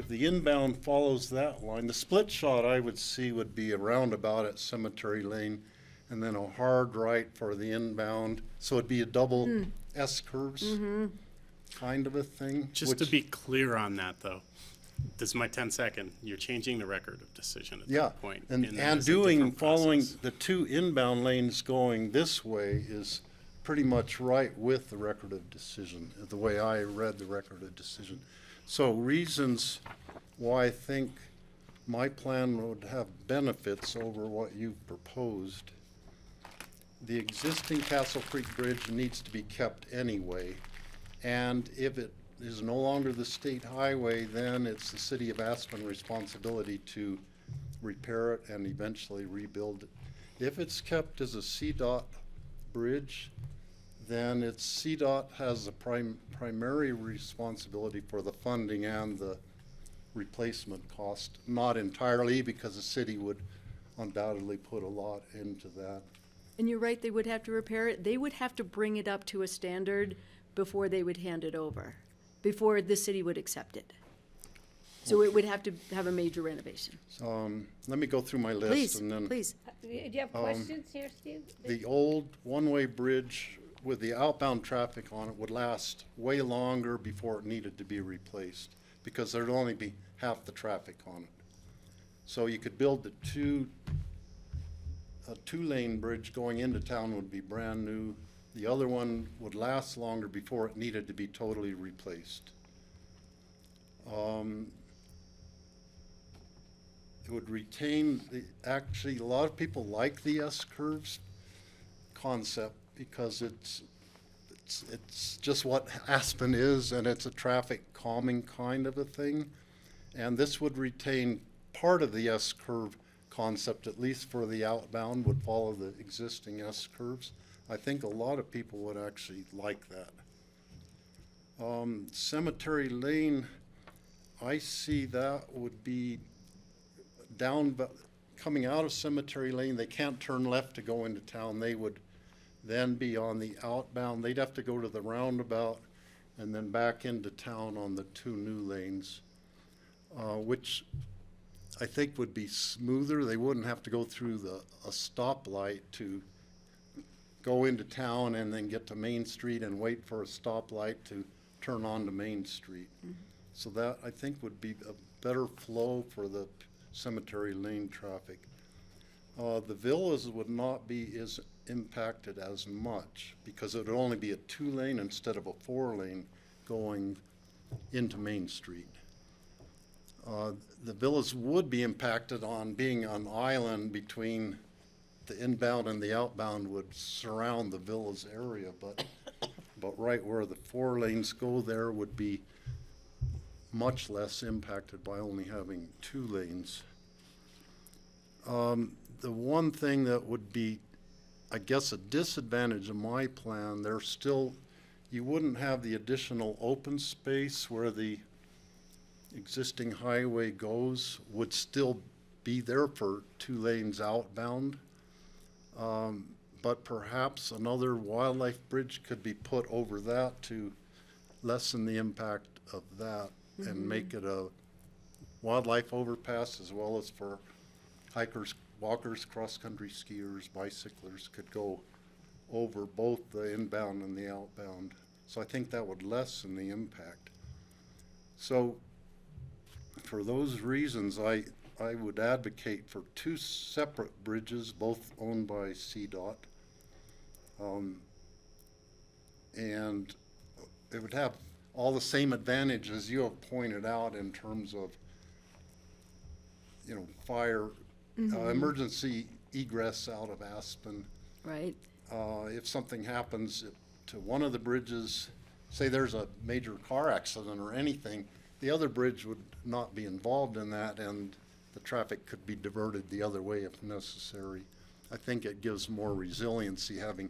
the inbound follows that line, the split shot I would see would be a roundabout at Cemetery Lane and then a hard right for the inbound. So it'd be a double S curves kind of a thing.
Just to be clear on that, though, this is my 10-second. You're changing the record of decision at that point.
And
that is a
doing,
different
following
process.
the 2 inbound lanes going this way is pretty much right with the record of decision, the way I read the record of decision. So reasons why I think my plan would have benefits over what you've proposed. The existing Castle Creek Bridge needs to be kept anyway, and if it is no longer the state highway, then it's the city of Aspen responsibility to repair it and eventually rebuild it. If it's kept as a CDOT bridge, then it's CDOT has the primary responsibility for the funding and the replacement cost. Not entirely, because the city would undoubtedly put a lot into that.
And you're right, they would have to repair it. They would have to bring it up to a standard before they would hand it over, before the city would accept it. So it would have to have a major renovation.
Let me go through my list.
Please,
and then
please.
Do you have questions here, Steve?
The old one-way bridge with the outbound traffic on it would last way longer before it needed to be replaced, because there'd only be half the traffic on it. So you could build a 2-lane bridge going into town would be brand new. The other one would last longer before it needed to be totally replaced. It would retain actually, a lot of people like the S-curves concept because it's just what Aspen is, and it's a traffic calming kind of a thing. And this would retain part of the S-curve concept, at least for the outbound, would follow the existing S-curves. I think a lot of people would actually like that. Cemetery Lane, I see that would be down, coming out of Cemetery Lane. They can't turn left to go into town. They would then be on the outbound. They'd have to go to the roundabout and then back into town on the 2 new lanes, which I think would be smoother. They wouldn't have to go through a stoplight to go into town and then get to Main Street and wait for a stoplight to turn on to Main Street. So that, I think, would be a better flow for the Cemetery Lane traffic. The villas would not be as impacted as much because it would only be a 2-lane instead of a 4-lane going into Main Street. The villas would be impacted on being an island between the inbound and the outbound would surround the villas area, but right where the 4 lanes go there would be much less impacted by only having 2 lanes. The one thing that would be, I guess, a disadvantage of my plan, you wouldn't have the additional open space where the existing highway goes would still be there for 2 lanes outbound. But perhaps another wildlife bridge could be put over that to lessen the impact of that and make it a wildlife overpass, as well as for hikers, walkers, cross-country skiers, bicyclers could go over both the inbound and the outbound. So I think that would lessen the impact. So for those reasons, I would advocate for 2 separate bridges, both owned by CDOT. And it would have all the same advantages you have pointed out in terms of, fire, emergency egress out of Aspen.
Right.
If something happens to one of the bridges, say there's a major car accident or anything, the other bridge would not be involved in that, and the traffic could be diverted the other way if necessary. I think it gives more resiliency having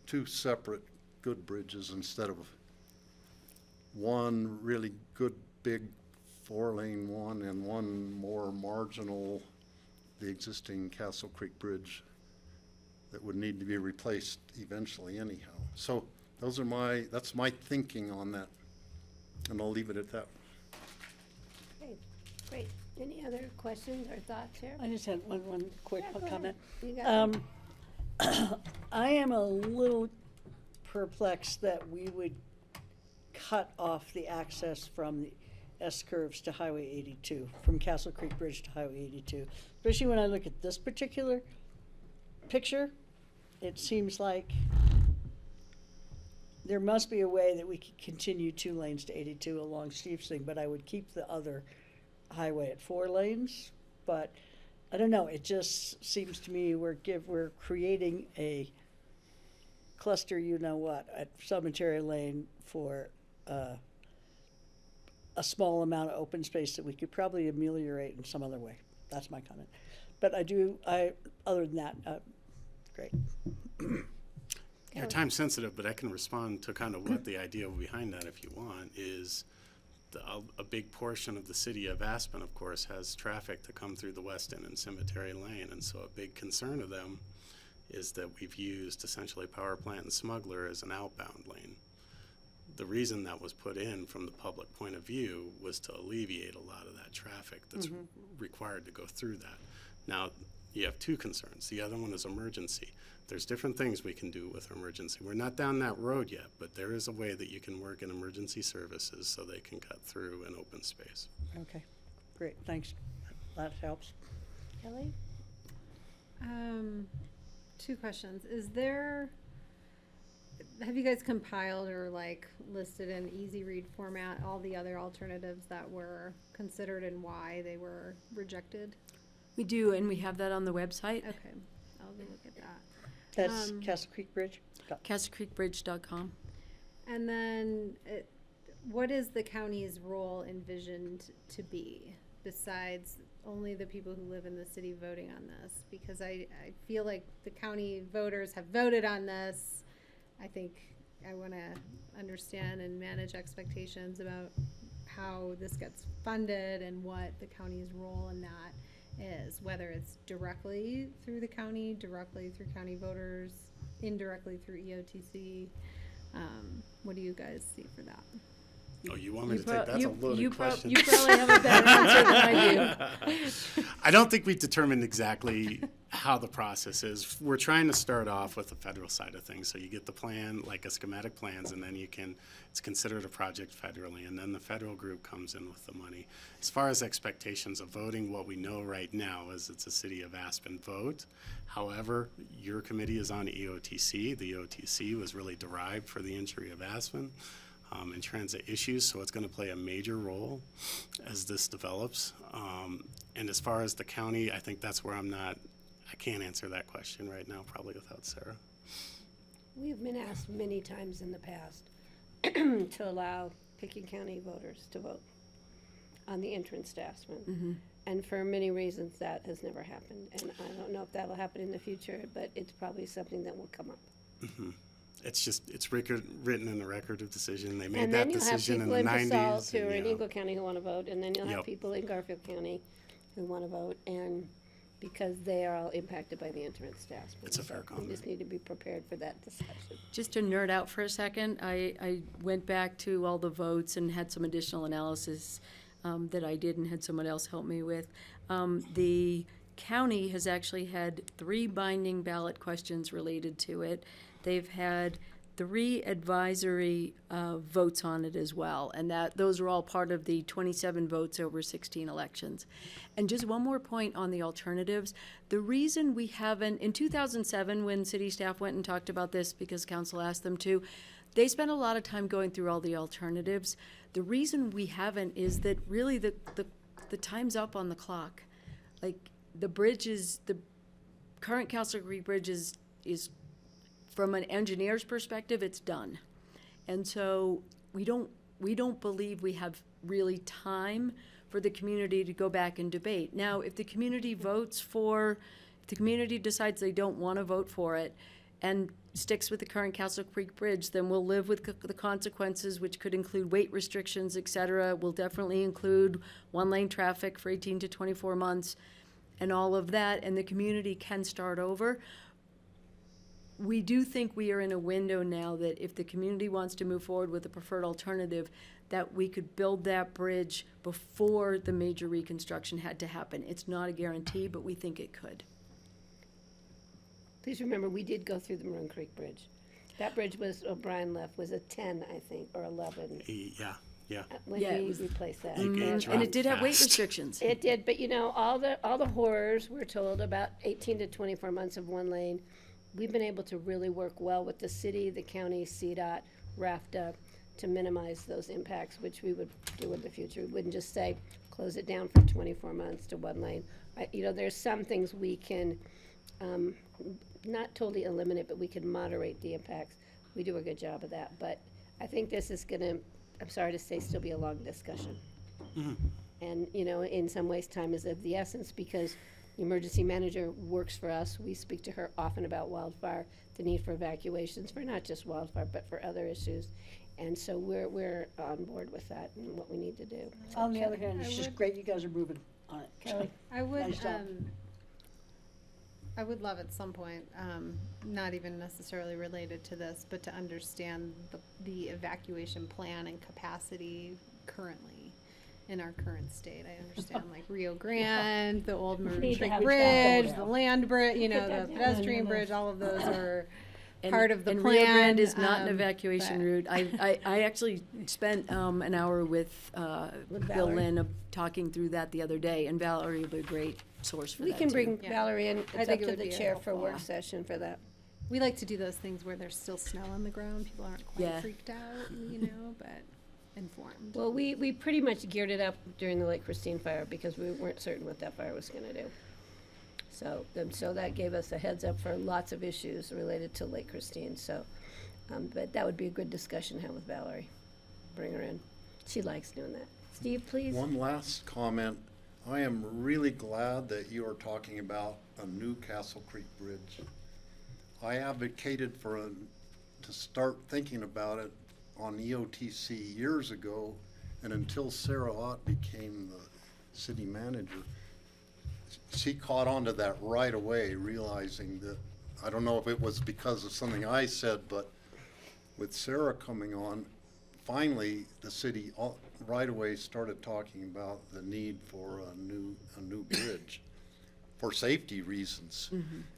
2 separate good bridges instead of one really good big 4-lane one and one more marginal, the existing Castle Creek Bridge that would need to be replaced eventually anyhow. So that's my thinking on that, and I'll leave it at that.
Okay, great. Any other questions or thoughts here?
I just had one quick
Yeah, go
comment.
ahead. You got it.
I am a little perplexed that we would cut off the access from the S-curves to Highway 82, from Castle Creek Bridge to Highway 82. Especially when I look at this particular picture, it seems like there must be a way that we could continue 2 lanes to 82 along Steve's thing, but I would keep the other highway at 4 lanes. But I don't know, it just seems to me we're creating a cluster, at Cemetery Lane for a small amount of open space that we could probably ameliorate in some other way. That's my comment. But other than that, great.
You're time sensitive, but I can respond to kind of what the idea behind that, if you want, is a big portion of the city of Aspen, of course, has traffic to come through the West End and Cemetery Lane, and so a big concern of them is that we've used essentially Power Plant and Smuggler as an outbound lane. The reason that was put in from the public point of view was to alleviate a lot of that traffic that's required to go through that. Now, you have 2 concerns. The other one is emergency. There's different things we can do with emergency. We're not down that road yet, but there is a way that you can work in emergency services so they can cut through an open space.
Okay, great, thanks. That helps.
Kelly?
2 questions. Have you guys compiled or listed in easy read format all the other alternatives that were considered and why they were rejected?
We do, and we have that on the website.
Okay, I'll go look at that.
That's Castle Creek Bridge?
CastleCreekBridge.com.
And then, what is the county's role envisioned to be, besides only the people who live in the city voting on this? Because I feel like the county voters have voted on this. I think I want to understand and manage expectations about how this gets funded and what the county's role in that is, whether it's directly through the county, directly through county voters, indirectly through EOTC. What do you guys see for that?
Oh, you want me to take that's a loaded question.
You probably have a better answer than I do.
I don't think we've determined exactly how the process is. We're trying to start off with the federal side of things. So you get the plan, like a schematic plans, and then it's considered a project federally, and then the federal group comes in with the money. As far as expectations of voting, what we know right now is it's a City of Aspen vote. However, your committee is on EOTC. The EOTC was really derived for the injury of Aspen. And transit issues, so it's going to play a major role as this develops. And as far as the county, I think that's where I can't answer that question right now, probably without Sarah.
We've been asked many times in the past to allow Pickett County voters to vote on the entrance to Aspen. And for many reasons, that has never happened. And I don't know if that'll happen in the future, but it's probably something that will come up.
It's written in the record of decision. They made that decision in the 90s.
And then you'll have people in Basalt who are in Eagle County who want to vote, and then you'll have people in Garfield County who want to vote, and because they are all impacted by the internet staff.
It's a fair
We
comment.
just need to be prepared for that discussion.
Just to nerd out for a second, I went back to all the votes and had some additional analysis that I did and had someone else help me with. The county has actually had 3 binding ballot questions related to it. They've had 3 advisory votes on it as well, and those are all part of the 27 votes over 16 elections. And just one more point on the alternatives. The reason we haven't, in 2007, when city staff went and talked about this because council asked them to, they spent a lot of time going through all the alternatives. The reason we haven't is that really the time's up on the clock. Like, the current Castle Creek Bridge is from an engineer's perspective, it's done. And so we don't believe we have really time for the community to go back and debate. Now, if the community decides they don't want to vote for it and sticks with the current Castle Creek Bridge, then we'll live with the consequences, which could include weight restrictions, et cetera. Will definitely include 1-lane traffic for 18 to 24 months and all of that, and the community can start over. We do think we are in a window now that if the community wants to move forward with a preferred alternative, that we could build that bridge before the major reconstruction had to happen. It's not a guarantee, but we think it could.
Please remember, we did go through the Maroon Creek Bridge. That bridge was, O'Brien left, was a 10, I think, or 11.
Yeah.
When we replaced that.
And it did have weight restrictions.
It did, but all the horrors, we're told, about 18 to 24 months of 1 lane. We've been able to really work well with the city, the county, CDOT, RAFTA, to minimize those impacts, which we would do in the future. We wouldn't just say, close it down for 24 months to 1 lane. There's some things we can, not totally eliminate, but we can moderate the impacts. We do a good job of that, but I think this is gonna, I'm sorry to say, still be a long discussion.
Mm-hmm.
And, in some ways, time is of the essence, because the emergency manager works for us. We speak to her often about wildfire, the need for evacuations for not just wildfire, but for other issues. And so we're on board with that and what we need to do.
On the other hand, it's just great you guys are moving on it.
Kelly?
I would,
Nice job.
I would love at some point, not even necessarily related to this, but to understand the evacuation plan and capacity currently in our current state. I understand like Rio Grande, the old Maroon
Need to
Creek
have a
Bridge,
track
the
over
land bridge,
Put that
the
down on
pedestrian
your
bridge,
list.
all of those are
And-
part of the
and
plan.
Rio Grande is not an evacuation
but-
route. I actually spent an hour with Bill
Valerie.
Lynn talking through that the other day, and Valerie will be a great source for
We
that
can
too.
bring
Yeah.
Valerie in.
I
It's
think
up
it
to
would
the
be
chair for a
helpful.
work session for that.
We like to do those things where there's still snow on the ground. People aren't quite
Yeah.
freaked out, but informed.
Well, we pretty much geared it up during the Lake Christine fire because we weren't certain what that fire was gonna do. So that gave us a heads up for lots of issues related to Lake Christine, so, but that would be a good discussion to have with Valerie. Bring her in. She likes doing that. Steve, please?
One last comment. I am really glad that you are talking about a new Castle Creek Bridge. I advocated to start thinking about it on EOTC years ago, and until Sarah Ott became the city manager, she caught on to that right away, realizing that, I don't know if it was because of something I said, but with Sarah coming on, finally, the city right away started talking about the need for a new bridge for safety reasons.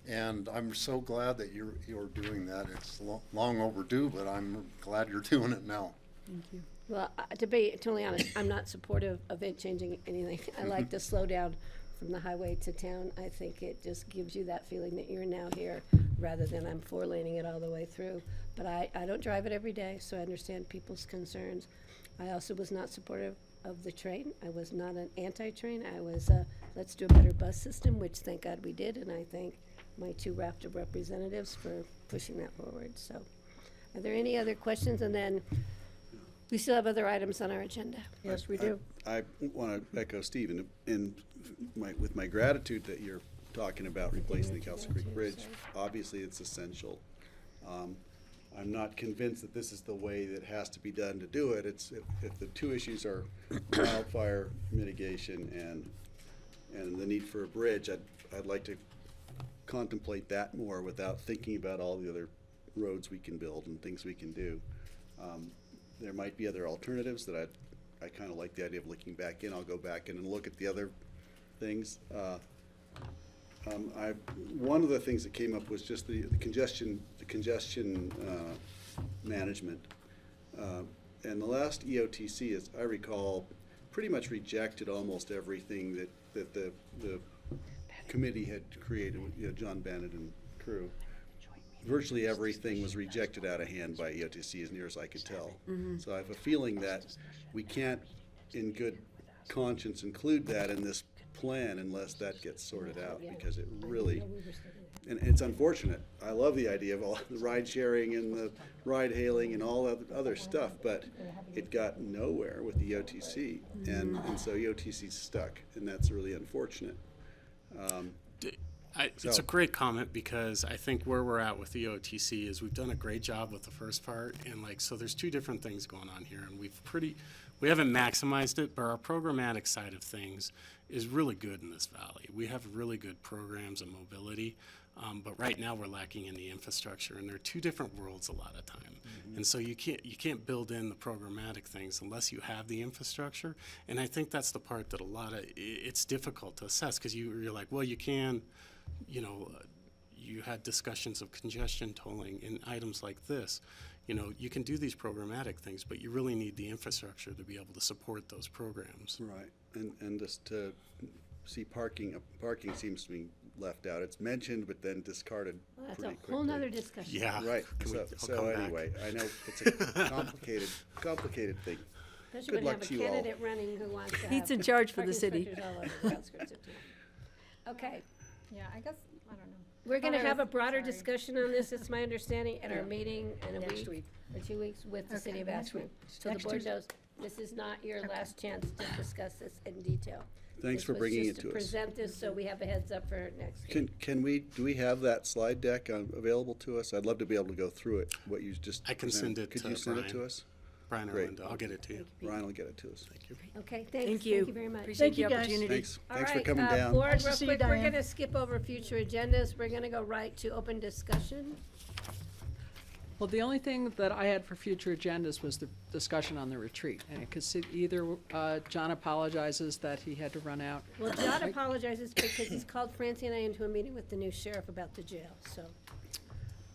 And I'm so glad that you're doing that. It's long overdue, but I'm glad you're doing it now.
Thank you.
Well, to be totally honest, I'm not supportive of it changing anything. I like the slow down from the highway to town. I think it just gives you that feeling that you're now here rather than I'm 4-laning it all the way through. But I don't drive it every day, so I understand people's concerns. I also was not supportive of the train. I was not an anti-train. I was let's do a better bus system, which thank God we did, and I thank my 2 RAFTA representatives for pushing that forward. So, are there any other questions? And then we still have other items on our agenda.
Yes, we do.
I want to echo Steve with my gratitude that you're talking about replacing the Castle Creek Bridge. Obviously, it's essential. I'm not convinced that this is the way that has to be done to do it. If the 2 issues are wildfire mitigation and and the need for a bridge, I'd like to contemplate that more without thinking about all the other roads we can build and things we can do. There might be other alternatives that I kind of like the idea of looking back in. I'll go back in and look at the other things. One of the things that came up was just the congestion management. And the last EOTC, as I recall, pretty much rejected almost everything that the committee had created, John Bennett and crew. Virtually everything was rejected out of hand by EOTC, as near as I could tell. So I have a feeling that we can't, in good conscience, include that in this plan unless that gets sorted out, because it really, and it's unfortunate. I love the idea of all the ride sharing and the ride hailing and all that other stuff, but it got nowhere with the EOTC, and so EOTC's stuck, and that's really unfortunate.
It's a great comment, because I think where we're at with the OTC is we've done a great job with the first part, and so there's two different things going on here, and we haven't maximized it, but our programmatic side of things is really good in this valley. We have really good programs and mobility, but right now we're lacking in the infrastructure, and they're two different worlds a lot of time. And so you can't build in the programmatic things unless you have the infrastructure, and I think that's the part that it's difficult to assess, because you're like, well, you can, you had discussions of congestion tolling and items like this. You can do these programmatic things, but you really need the infrastructure to be able to support those programs.
Right, and just to see parking seems to be left out. It's mentioned, but then discarded
Well,
pretty
that's
quickly.
a whole nother discussion.
Yeah.
Right, so anyway, I know it's a complicated thing.
Especially
Good
when you
luck
have
to
a
you all.
candidate running who wants to
He's
have
in charge for the
parking
city.
inspectors all over the outskirts of town. Okay,
Yeah, I guess, I don't know.
we're gonna
Thought I
have a
was-
broader
sorry.
discussion on this, it's my understanding, at our meeting in a
Next
week or 2 weeks with the city of
next
Aspen.
week.
So the
Next
board
Tuesday.
knows, this is not your last chance to discuss this in detail.
Thanks
This
for
was
bringing
just
it to us.
present this, so we have a heads up for next week.
Do we have that slide deck available to us? I'd love to be able to go through it, what you just
I can
presented.
send it
Could
to
you send it to
Brian.
us?
Brian or
Great.
Linda, I'll get it to you.
Ryan will get it to us.
Thank you.
Okay, thanks,
Thank
thank
you.
you very much.
Appreciate the
you, guys.
opportunity.
Thanks
All
for
right,
coming down.
Board,
Nice to
real
see you,
quick, we're
Diane.
gonna skip over future agendas, we're gonna go right to open discussion.
Well, the only thing that I had for future agendas was the discussion on the retreat. And because either John apologizes that he had to run out.
Well, John apologizes because he's called Francie and I into a meeting with the new sheriff about the jail, so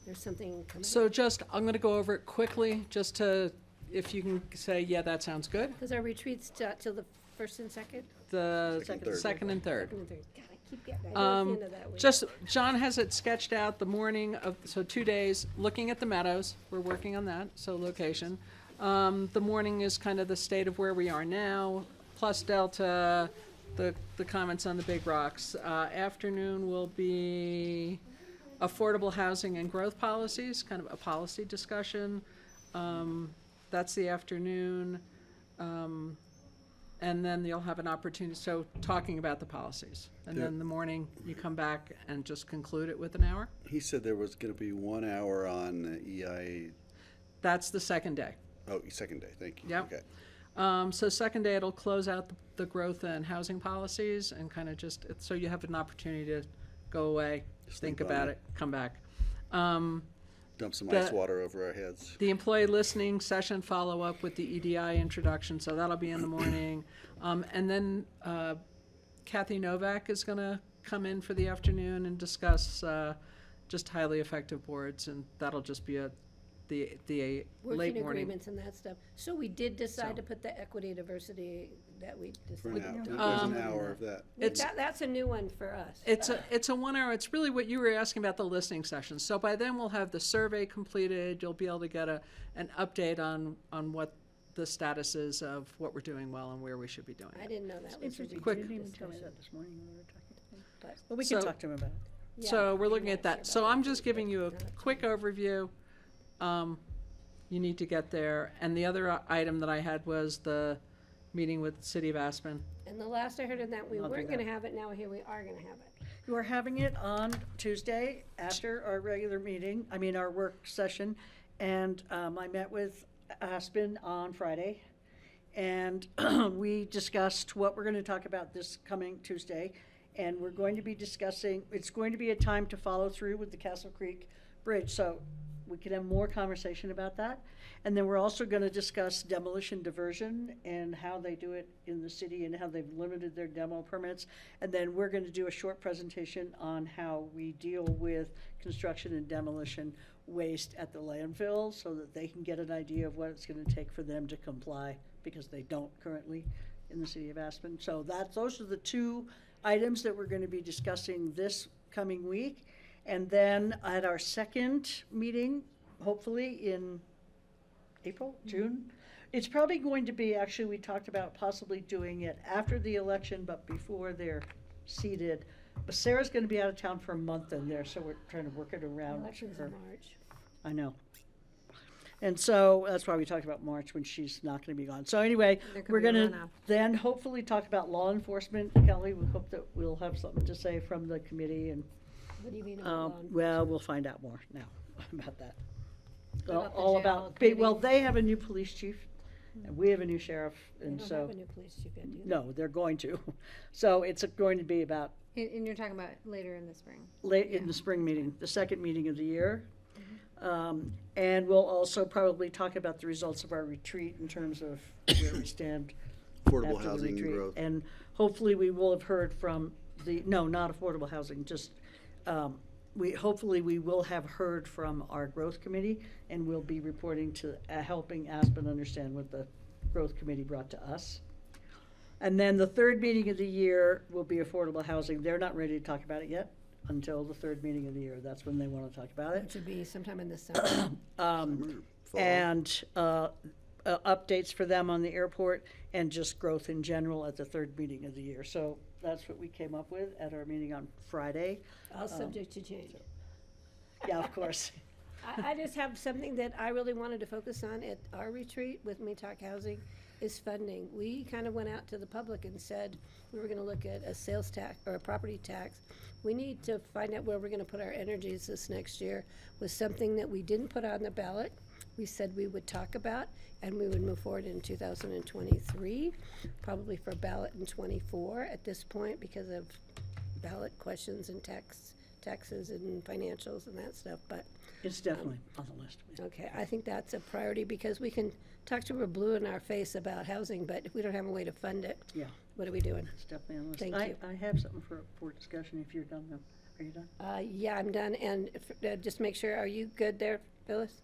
there's something coming
So
up.
just, I'm going to go over it quickly, just to, if you can say, yeah, that sounds good.
Because our retreat's till the first and second?
The
Second, third.
second and third.
Second and third. God, I keep getting, I know it's the end of that week.
Just, John has it sketched out the morning of, so 2 days, looking at the meadows, we're working on that, so location. The morning is kind of the state of where we are now, plus Delta, the comments on the big rocks. Afternoon will be affordable housing and growth policies, kind of a policy discussion. That's the afternoon. And then you'll have an opportunity, so talking about the policies. And then the morning, you come back and just conclude it with an hour.
He said there was gonna be 1 hour on EIA.
That's the second day.
Oh, second day, thank you.
Yep.
Okay.
So second day, it'll close out the growth and housing policies and kind of just, so you have an opportunity to go away, think
Sleep on
about
it.
it, come back.
Dump some
The-
ice water over our heads.
The employee listening session follow-up with the EDI introduction, so that'll be in the morning. And then Kathy Novak is gonna come in for the afternoon and discuss just highly effective boards, and that'll just be the late
Working
morning.
agreements and that stuff. So we did decide
So-
to put the equity diversity that we
For an
decided.
hour, there's an hour of that.
That's a new one for us.
It's a 1 hour, it's really what you were asking about, the listening session. So by then, we'll have the survey completed, you'll be able to get an update on what the status is of what we're doing well and where we should be doing
I
it.
didn't know that was a
Interesting,
Quick.
you didn't even tell me that this morning when we were talking to him.
But-
But we can
So-
talk to him about it.
So we're looking at that. So I'm just giving you a quick overview. You need to get there. And the other item that I had was the meeting with the City of Aspen.
And the last I heard of that, we
I'll do
weren't
that.
gonna have it, now here we are gonna have it.
You are having it on Tuesday after our regular meeting, our work session. And I met with Aspen on Friday. And we discussed what we're going to talk about this coming Tuesday. And we're going to be discussing, it's going to be a time to follow through with the Castle Creek Bridge. So we could have more conversation about that. And then we're also going to discuss demolition diversion and how they do it in the city and how they've limited their demo permits. And then we're going to do a short presentation on how we deal with construction and demolition waste at the landfill so that they can get an idea of what it's going to take for them to comply, because they don't currently in the city of Aspen. So those are the two items that we're going to be discussing this coming week. And then at our second meeting, hopefully in April, June, it's probably going to be, actually, we talked about possibly doing it after the election, but before they're seated. But Sarah's going to be out of town for a month in there, so we're trying to work it around
Election's
her.
in March.
I know. And so that's why we talked about March, when she's not going to be gone. So anyway,
There could
we're
be a
going to
runoff.
then hopefully talk about law enforcement. Kelly, we hope that we'll have something to say from the committee. And
What do you mean about law
well, we'll find out more now about that.
What about the
All
jail
about,
committee?
well, they have a new police chief, and we have a new sheriff,
They
and
don't
so.
have a new police chief yet, do they?
No, they're going to. So it's going to be about
And you're talking about later in the spring.
late in the spring meeting, the second meeting of the year. And we'll also probably talk about the results of our retreat in terms of where we stand.
Affordable
after the
housing
retreat.
growth.
And hopefully we will have heard from no, not affordable housing, just, hopefully we will have heard from our growth committee, and we'll be reporting to, helping Aspen understand what the growth committee brought to us. And then the third meeting of the year will be affordable housing. They're not ready to talk about it yet until the third meeting of the year. That's when they want to talk about it.
Which would be sometime in the summer.
And updates for them on the airport and just growth in general at the third meeting of the year. So that's what we came up with at our meeting on Friday.
All subject to change.
Yeah, of course.
I just have something that I really wanted to focus on at our retreat with Me Talk Housing is funding. We kind of went out to the public and said we were going to look at a sales tax or a property tax. We need to find out where we're going to put our energies this next year with something that we didn't put on the ballot. We said we would talk about and we would move forward in 2023, probably for ballot in 24 at this point because of ballot questions and taxes and financials and that stuff, but.
It's definitely on the list.
Okay, I think that's a priority because we can talk to her blue in our face about housing, but if we don't have a way to fund it,
Yeah.
what are we doing?
It's definitely on the list.
Thank you.
I have something for discussion if you're done though. Are you done?
Yeah, I'm done, and just make sure, are you good there, Phyllis?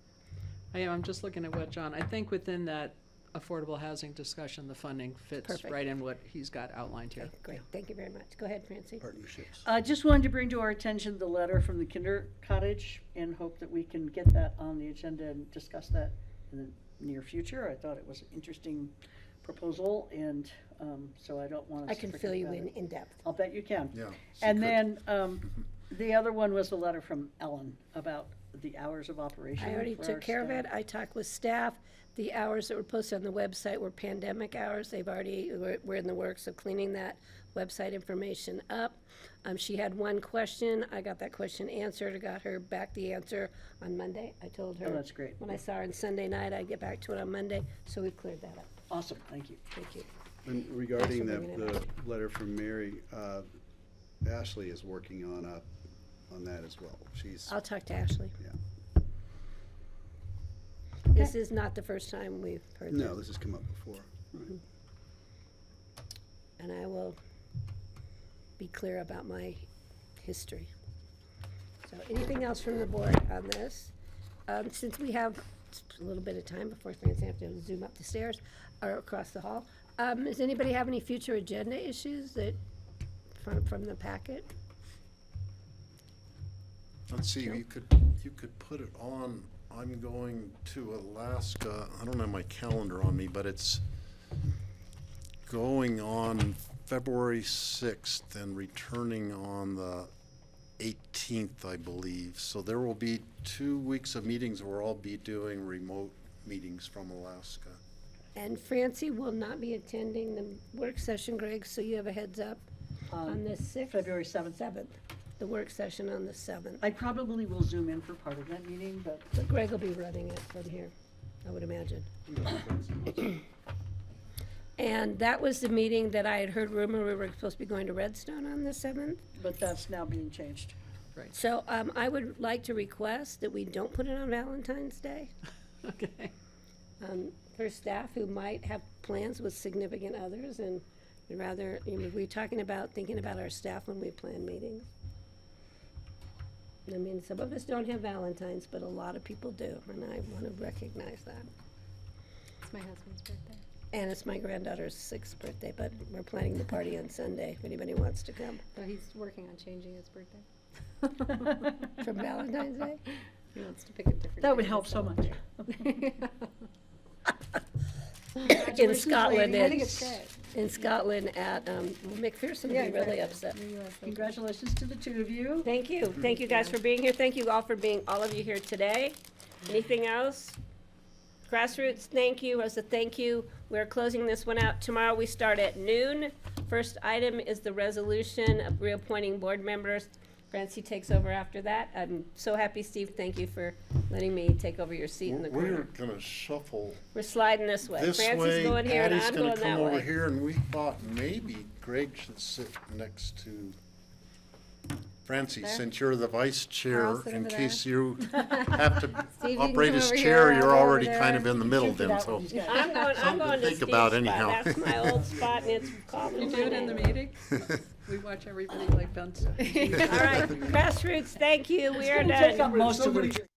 I am, I'm just looking at what John, I think within that affordable housing discussion, the funding fits
Perfect.
right in what he's got outlined here.
Okay, great, thank you very much. Go ahead, Francie.
Partnerships.
I just wanted to bring to our attention the letter from the Kinder Cottage and hope that we can get that on the agenda and discuss that in the near future. I thought it was an interesting proposal, and so I don't want to.
I can fill you in depth.
I'll bet you can.
Yeah.
And then the other one was the letter from Ellen about the hours of operation.
I already
for
took
our
care of
staff.
it. I talked with staff. The hours that were posted on the website were pandemic hours. They've already, we're in the works of cleaning that website information up. She had one question. I got that question answered. I got her back the answer on Monday. I told her.
Oh, that's great.
When I saw her on Sunday night, I'd get back to it on Monday, so we cleared that up.
Awesome, thank you.
Thank you.
And regarding
Thanks for bringing it
the letter from Mary, Ashley is working on that as well. She's,
I'll talk to Ashley.
yeah.
This is not the first time we've heard
No, this has come up before. Right.
And I will be clear about my history. So anything else from the board on this? Since we have a little bit of time before Francie have to zoom up the stairs or across the hall, does anybody have any future agenda issues that from the packet?
Let's see, you could put it on, I'm going to Alaska, I don't have my calendar on me, but it's going on February 6th and returning on the 18th, I believe. So there will be 2 weeks of meetings where I'll be doing remote meetings from Alaska.
And Francie will not be attending the work session, Greg, so you have a heads up on the 6th?
February 7th.
7th, the work session on the 7th.
I probably will zoom in for part of that meeting, but.
But Greg will be running it from here, I would imagine. And that was the meeting that I had heard rumor we were supposed to be going to Redstone on the 7th.
But that's now being changed.
Right.
So I would like to request that we don't put it on Valentine's Day.
Okay.
For staff who might have plans with significant others, and we'd rather, we're talking about thinking about our staff when we plan meetings. I mean, some of us don't have Valentines, but a lot of people do, and I want to recognize that.
It's my husband's birthday.
And it's my granddaughter's 6th birthday, but we're planning the party on Sunday, if anybody wants to come.
So he's working on changing his birthday.
From Valentine's Day?
He wants to pick a different.
That would
day to
help so much.
celebrate.
In Scotland,
I think it's great.
in Scotland at, McPherson will
Yeah,
be really
exactly.
upset.
Congratulations to the two of you.
Thank you. Thank you guys for being here. Thank you all for being, all of you here today. Anything else? Grassroots, thank you. As a thank you, we're closing this one out. Tomorrow we start at noon. First item is the resolution of reappointing board members. Francie takes over after that. I'm so happy, Steve. Thank you for letting me take over your seat in the
We're
corner.
gonna shuffle
We're sliding this way.
this
Francie's
way,
going here and
Patty's
I'm
gonna
going
come
that
over
way.
here, and we thought maybe Greg should sit next to Francie,
There?
since you're the vice chair,
I'll sit
in
over
case
there.
you have to
Steve, you can
operate
come
as
over
chair,
here,
you're
I'll go
already
over
kind of
there.
in the middle
Shoot
then,
that
so.
one, he's got it.
I'm going
Something to
to
think
Steve's
about
spot.
anyhow.
That's my old spot and it's calling
You
my
do it in the
name.
meeting? We watch everybody like bounce.
All right, grassroots, thank you. We are
It's gonna take
done.
up most of the.